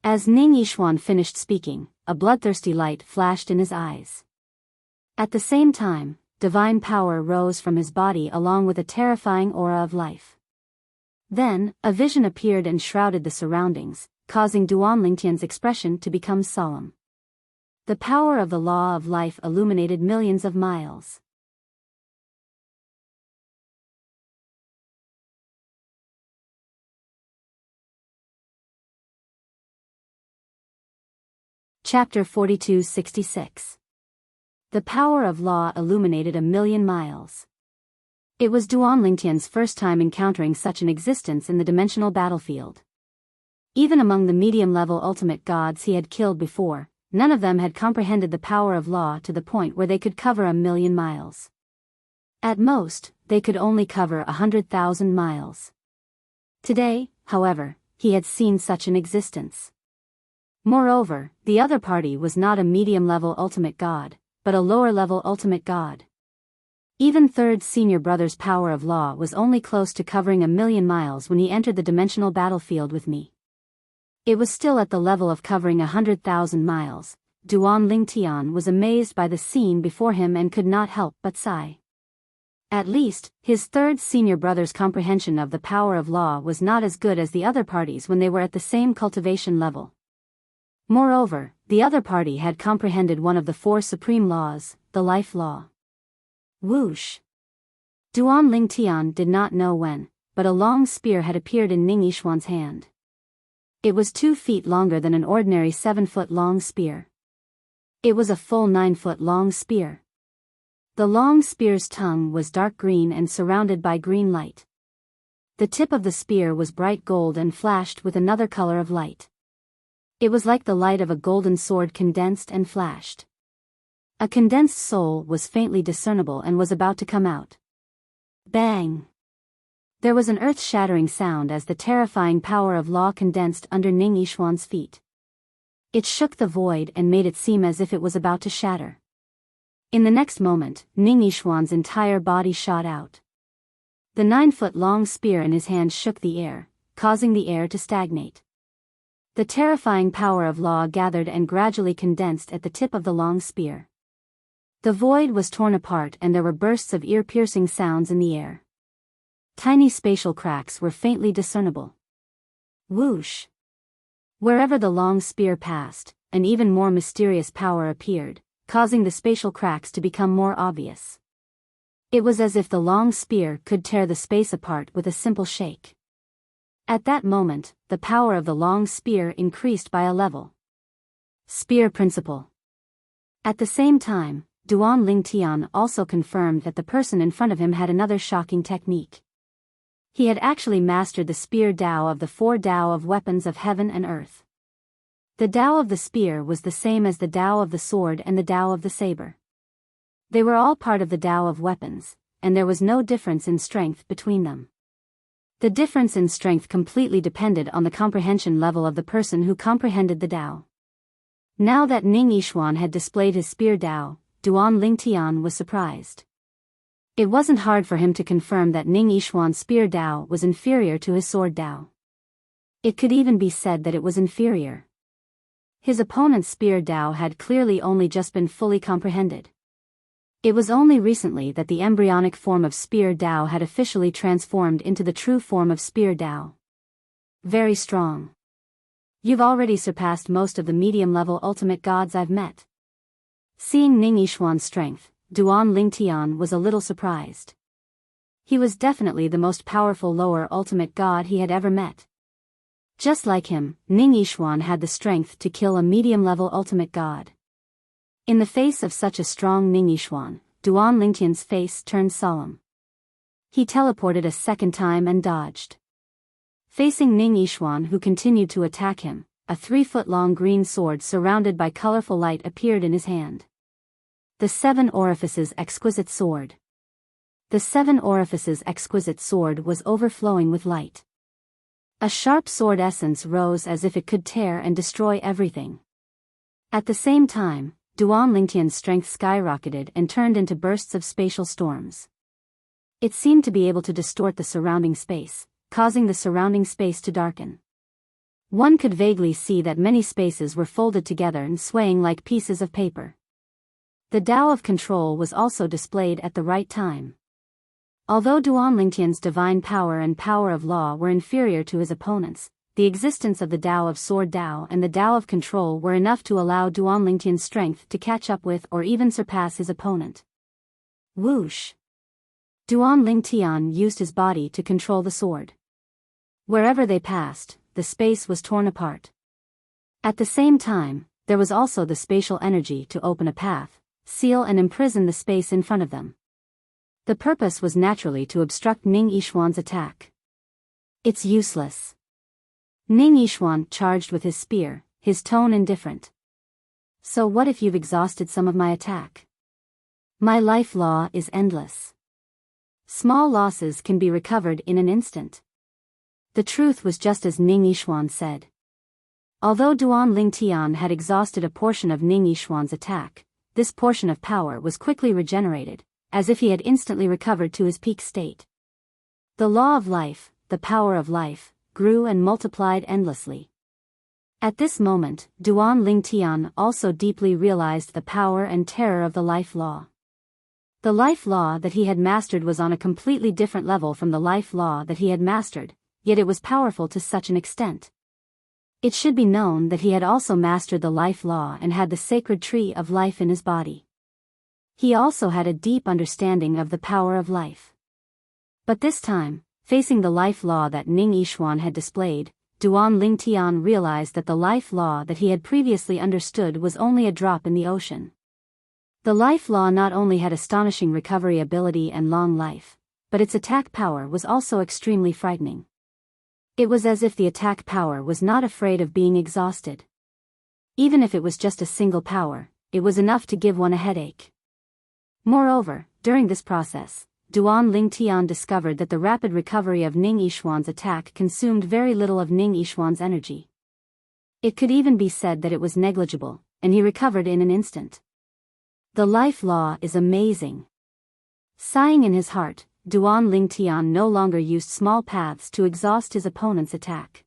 As Ning Yishuan finished speaking, a bloodthirsty light flashed in his eyes. At the same time, divine power rose from his body along with a terrifying aura of life. Then, a vision appeared and shrouded the surroundings, causing Duan Lingtian's expression to become solemn. The power of the law of life illuminated millions of miles. Chapter 4266. The power of law illuminated a million miles. It was Duan Lingtian's first time encountering such an existence in the dimensional battlefield. Even among the medium-level ultimate gods he had killed before, none of them had comprehended the power of law to the point where they could cover 1,000,000 miles. At most, they could only cover 100,000 miles. Today, however, he had seen such an existence. Moreover, the other party was not a medium-level ultimate god, but a lower-level ultimate god. Even third senior brother's power of law was only close to covering 1,000,000 miles when he entered the dimensional battlefield with me. It was still at the level of covering 100,000 miles. Duan Lingtian was amazed by the scene before him and could not help but sigh. At least, his third senior brother's comprehension of the power of law was not as good as the other parties when they were at the same cultivation level. Moreover, the other party had comprehended one of the 4 supreme laws, the life law. Whoosh! Duan Lingtian did not know when, but a long spear had appeared in Ning Yishuan's hand. It was 2 feet longer than an ordinary 7-foot-long spear. It was a full 9-foot-long spear. The long spear's tongue was dark green and surrounded by green light. The tip of the spear was bright gold and flashed with another color of light. It was like the light of a golden sword condensed and flashed. A condensed soul was faintly discernible and was about to come out. Bang! There was an earth-shattering sound as the terrifying power of law condensed under Ning Yishuan's feet. It shook the void and made it seem as if it was about to shatter. In the next moment, Ning Yishuan's entire body shot out. The 9-foot-long spear in his hand shook the air, causing the air to stagnate. The terrifying power of law gathered and gradually condensed at the tip of the long spear. The void was torn apart and there were bursts of ear-piercing sounds in the air. Tiny spatial cracks were faintly discernible. Whoosh! Wherever the long spear passed, an even more mysterious power appeared, causing the spatial cracks to become more obvious. It was as if the long spear could tear the space apart with a simple shake. At that moment, the power of the long spear increased by a level. Spear principle. At the same time, Duan Lingtian also confirmed that the person in front of him had another shocking technique. He had actually mastered the spear Tao of the 4 Tao of weapons of heaven and earth. The Tao of the spear was the same as the Tao of the sword and the Tao of the saber. They were all part of the Tao of weapons, and there was no difference in strength between them. The difference in strength completely depended on the comprehension level of the person who comprehended the Tao. Now that Ning Yishuan had displayed his spear Tao, Duan Lingtian was surprised. It wasn't hard for him to confirm that Ning Yishuan's spear Tao was inferior to his sword Tao. It could even be said that it was inferior. His opponent's spear Tao had clearly only just been fully comprehended. It was only recently that the embryonic form of spear Tao had officially transformed into the true form of spear Tao. Very strong. You've already surpassed most of the medium-level ultimate gods I've met. Seeing Ning Yishuan's strength, Duan Lingtian was a little surprised. He was definitely the most powerful lower ultimate god he had ever met. Just like him, Ning Yishuan had the strength to kill a medium-level ultimate god. In the face of such a strong Ning Yishuan, Duan Lingtian's face turned solemn. He teleported a second time and dodged. Facing Ning Yishuan, who continued to attack him, a 3-foot-long green sword surrounded by colorful light appeared in his hand. The 7 Orifices Exquisite Sword. The 7 Orifices Exquisite Sword was overflowing with light. A sharp sword essence rose as if it could tear and destroy everything. At the same time, Duan Lingtian's strength skyrocketed and turned into bursts of spatial storms. It seemed to be able to distort the surrounding space, causing the surrounding space to darken. One could vaguely see that many spaces were folded together and swaying like pieces of paper. The Tao of Control was also displayed at the right time. Although Duan Lingtian's divine power and power of law were inferior to his opponents, the existence of the Tao of Sword Tao and the Tao of Control were enough to allow Duan Lingtian's strength to catch up with or even surpass his opponent. Whoosh! Duan Lingtian used his body to control the sword. Wherever they passed, the space was torn apart. At the same time, there was also the spatial energy to open a path, seal and imprison the space in front of them. The purpose was naturally to obstruct Ning Yishuan's attack. It's useless. Ning Yishuan charged with his spear, his tone indifferent. So what if you've exhausted some of my attack? My life law is endless. Small losses can be recovered in an instant. The truth was just as Ning Yishuan said. Although Duan Lingtian had exhausted a portion of Ning Yishuan's attack, this portion of power was quickly regenerated, as if he had instantly recovered to his peak state. The law of life, the power of life, grew and multiplied endlessly. At this moment, Duan Lingtian also deeply realized the power and terror of the life law. The life law that he had mastered was on a completely different level from the life law that he had mastered, yet it was powerful to such an extent. It should be known that he had also mastered the life law and had the sacred tree of life in his body. He also had a deep understanding of the power of life. But this time, facing the life law that Ning Yishuan had displayed, Duan Lingtian realized that the life law that he had previously understood was only a drop in the ocean. The life law not only had astonishing recovery ability and long life, but its attack power was also extremely frightening. It was as if the attack power was not afraid of being exhausted. Even if it was just a single power, it was enough to give one a headache. Moreover, during this process, Duan Lingtian discovered that the rapid recovery of Ning Yishuan's attack consumed very little of Ning Yishuan's energy. It could even be said that it was negligible, and he recovered in an instant. The life law is amazing. Sighing in his heart, Duan Lingtian no longer used small paths to exhaust his opponent's attack.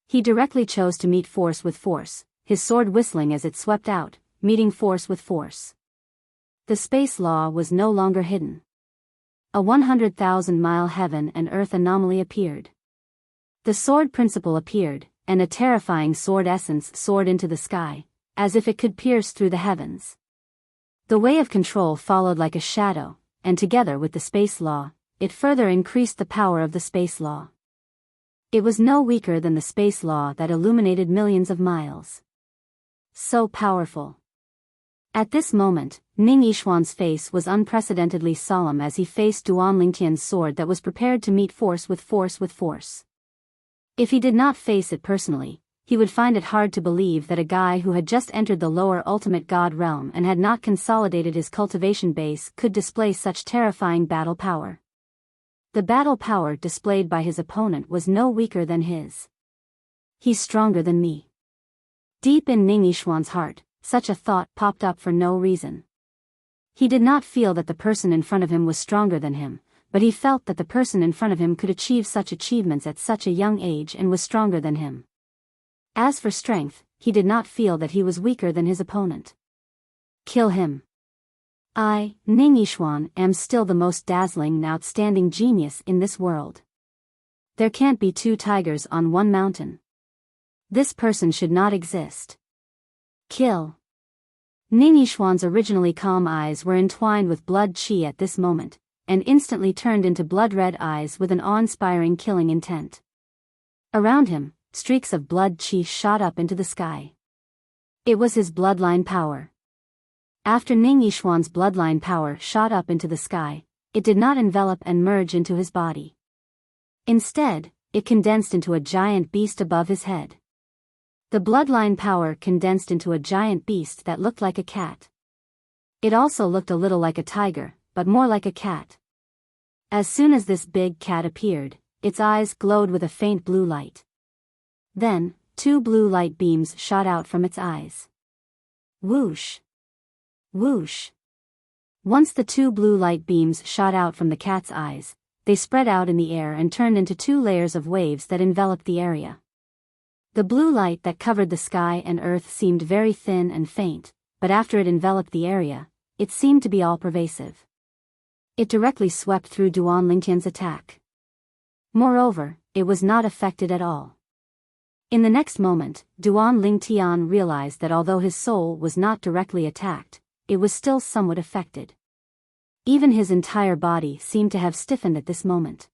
He directly chose to meet force with force, his sword whistling as it swept out, meeting force with force. The space law was no longer hidden. A 100,000-mile heaven and earth anomaly appeared. The sword principle appeared, and a terrifying sword essence soared into the sky, as if it could pierce through the heavens. The way of control followed like a shadow, and together with the space law, it further increased the power of the space law. It was no weaker than the space law that illuminated millions of miles. So powerful. At this moment, Ning Yishuan's face was unprecedentedly solemn as he faced Duan Lingtian's sword that was prepared to meet force with force with force. If he did not face it personally, he would find it hard to believe that a guy who had just entered the lower ultimate god realm and had not consolidated his cultivation base could display such terrifying battle power. The battle power displayed by his opponent was no weaker than his. He's stronger than me. Deep in Ning Yishuan's heart, such a thought popped up for no reason. He did not feel that the person in front of him was stronger than him, but he felt that the person in front of him could achieve such achievements at such a young age and was stronger than him. As for strength, he did not feel that he was weaker than his opponent. Kill him. I, Ning Yishuan, am still the most dazzling and outstanding genius in this world. There can't be two tigers on one mountain. This person should not exist. Kill. Ning Yishuan's originally calm eyes were entwined with blood qi at this moment, and instantly turned into blood-red eyes with an awe-inspiring killing intent. Around him, streaks of blood chi shot up into the sky. It was his bloodline power. After Ning Yishuan's bloodline power shot up into the sky, it did not envelop and merge into his body. Instead, it condensed into a giant beast above his head. The bloodline power condensed into a giant beast that looked like a cat. It also looked a little like a tiger, but more like a cat. As soon as this big cat appeared, its eyes glowed with a faint blue light. Then, 2 blue light beams shot out from its eyes. Whoosh! Whoosh! Once the 2 blue light beams shot out from the cat's eyes, they spread out in the air and turned into 2 layers of waves that enveloped the area. The blue light that covered the sky and earth seemed very thin and faint, but after it enveloped the area, it seemed to be all-pervasive. It directly swept through Duan Lingtian's attack. Moreover, it was not affected at all. In the next moment, Duan Lingtian realized that although his soul was not directly attacked, it was still somewhat affected. Even his entire body seemed to have stiffened at this moment.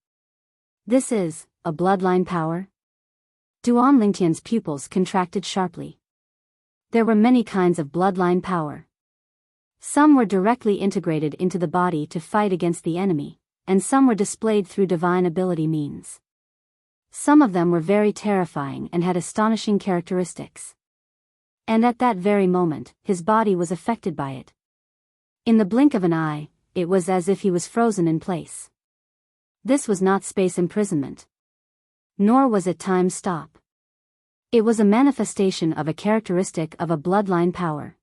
This is a bloodline power? Duan Lingtian's pupils contracted sharply. There were many kinds of bloodline power. Some were directly integrated into the body to fight against the enemy, and some were displayed through divine ability means. Some of them were very terrifying and had astonishing characteristics. And at that very moment, his body was affected by it. In the blink of an eye, it was as if he was frozen in place. This was not space imprisonment. Nor was it time stop. It was a manifestation of a characteristic of a bloodline power.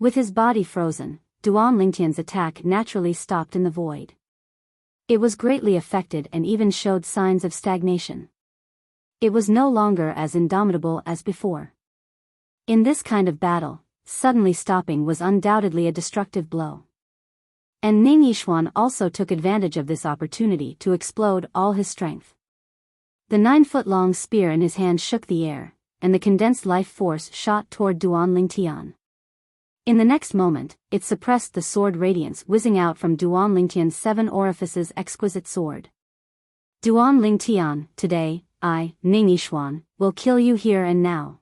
With his body frozen, Duan Lingtian's attack naturally stopped in the void. It was greatly affected and even showed signs of stagnation. It was no longer as indomitable as before. In this kind of battle, suddenly stopping was undoubtedly a destructive blow. And Ning Yishuan also took advantage of this opportunity to explode all his strength. The 9-foot-long spear in his hand shook the air, and the condensed life force shot toward Duan Lingtian. In the next moment, it suppressed the sword radiance whizzing out from Duan Lingtian's 7 orifices exquisite sword. Duan Lingtian, today, I, Ning Yishuan, will kill you here and now.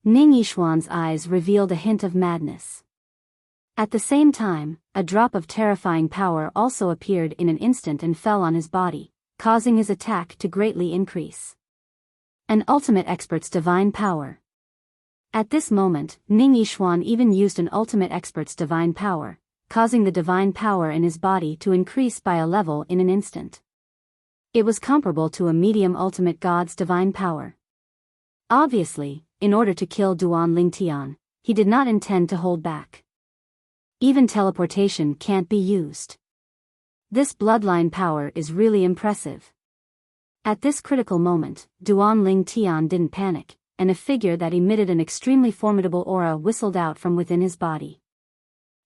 Ning Yishuan's eyes revealed a hint of madness. At the same time, a drop of terrifying power also appeared in an instant and fell on his body, causing his attack to greatly increase. An ultimate expert's divine power. At this moment, Ning Yishuan even used an ultimate expert's divine power, causing the divine power in his body to increase by a level in an instant. It was comparable to a medium ultimate god's divine power. Obviously, in order to kill Duan Lingtian, he did not intend to hold back. Even teleportation can't be used. This bloodline power is really impressive. At this critical moment, Duan Lingtian didn't panic, and a figure that emitted an extremely formidable aura whistled out from within his body.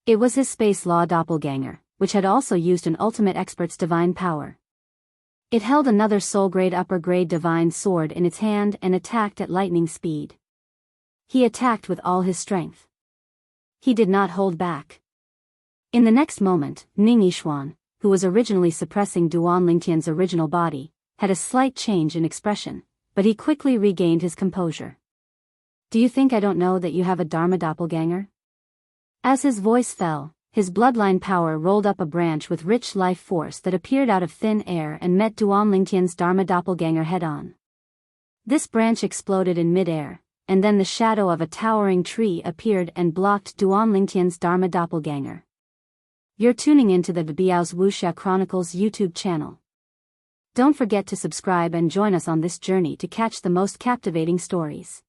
It was his space law doppelganger, which had also used an ultimate expert's divine power. It held another soul-grade upper-grade divine sword in its hand and attacked at lightning speed. He attacked with all his strength. He did not hold back. In the next moment, Ning Yishuan, who was originally suppressing Duan Lingtian's original body, had a slight change in expression, but he quickly regained his composure. Do you think I don't know that you have a Dharma doppelganger? As his voice fell, his bloodline power rolled up a branch with rich life force that appeared out of thin air and met Duan Lingtian's Dharma doppelganger head-on. This branch exploded in mid-air, and then the shadow of a towering tree appeared and blocked Duan Lingtian's Dharma doppelganger. You're tuning into the Biyao's Wuxia Chronicles YouTube channel. Don't forget to subscribe and join us on this journey to catch the most captivating stories.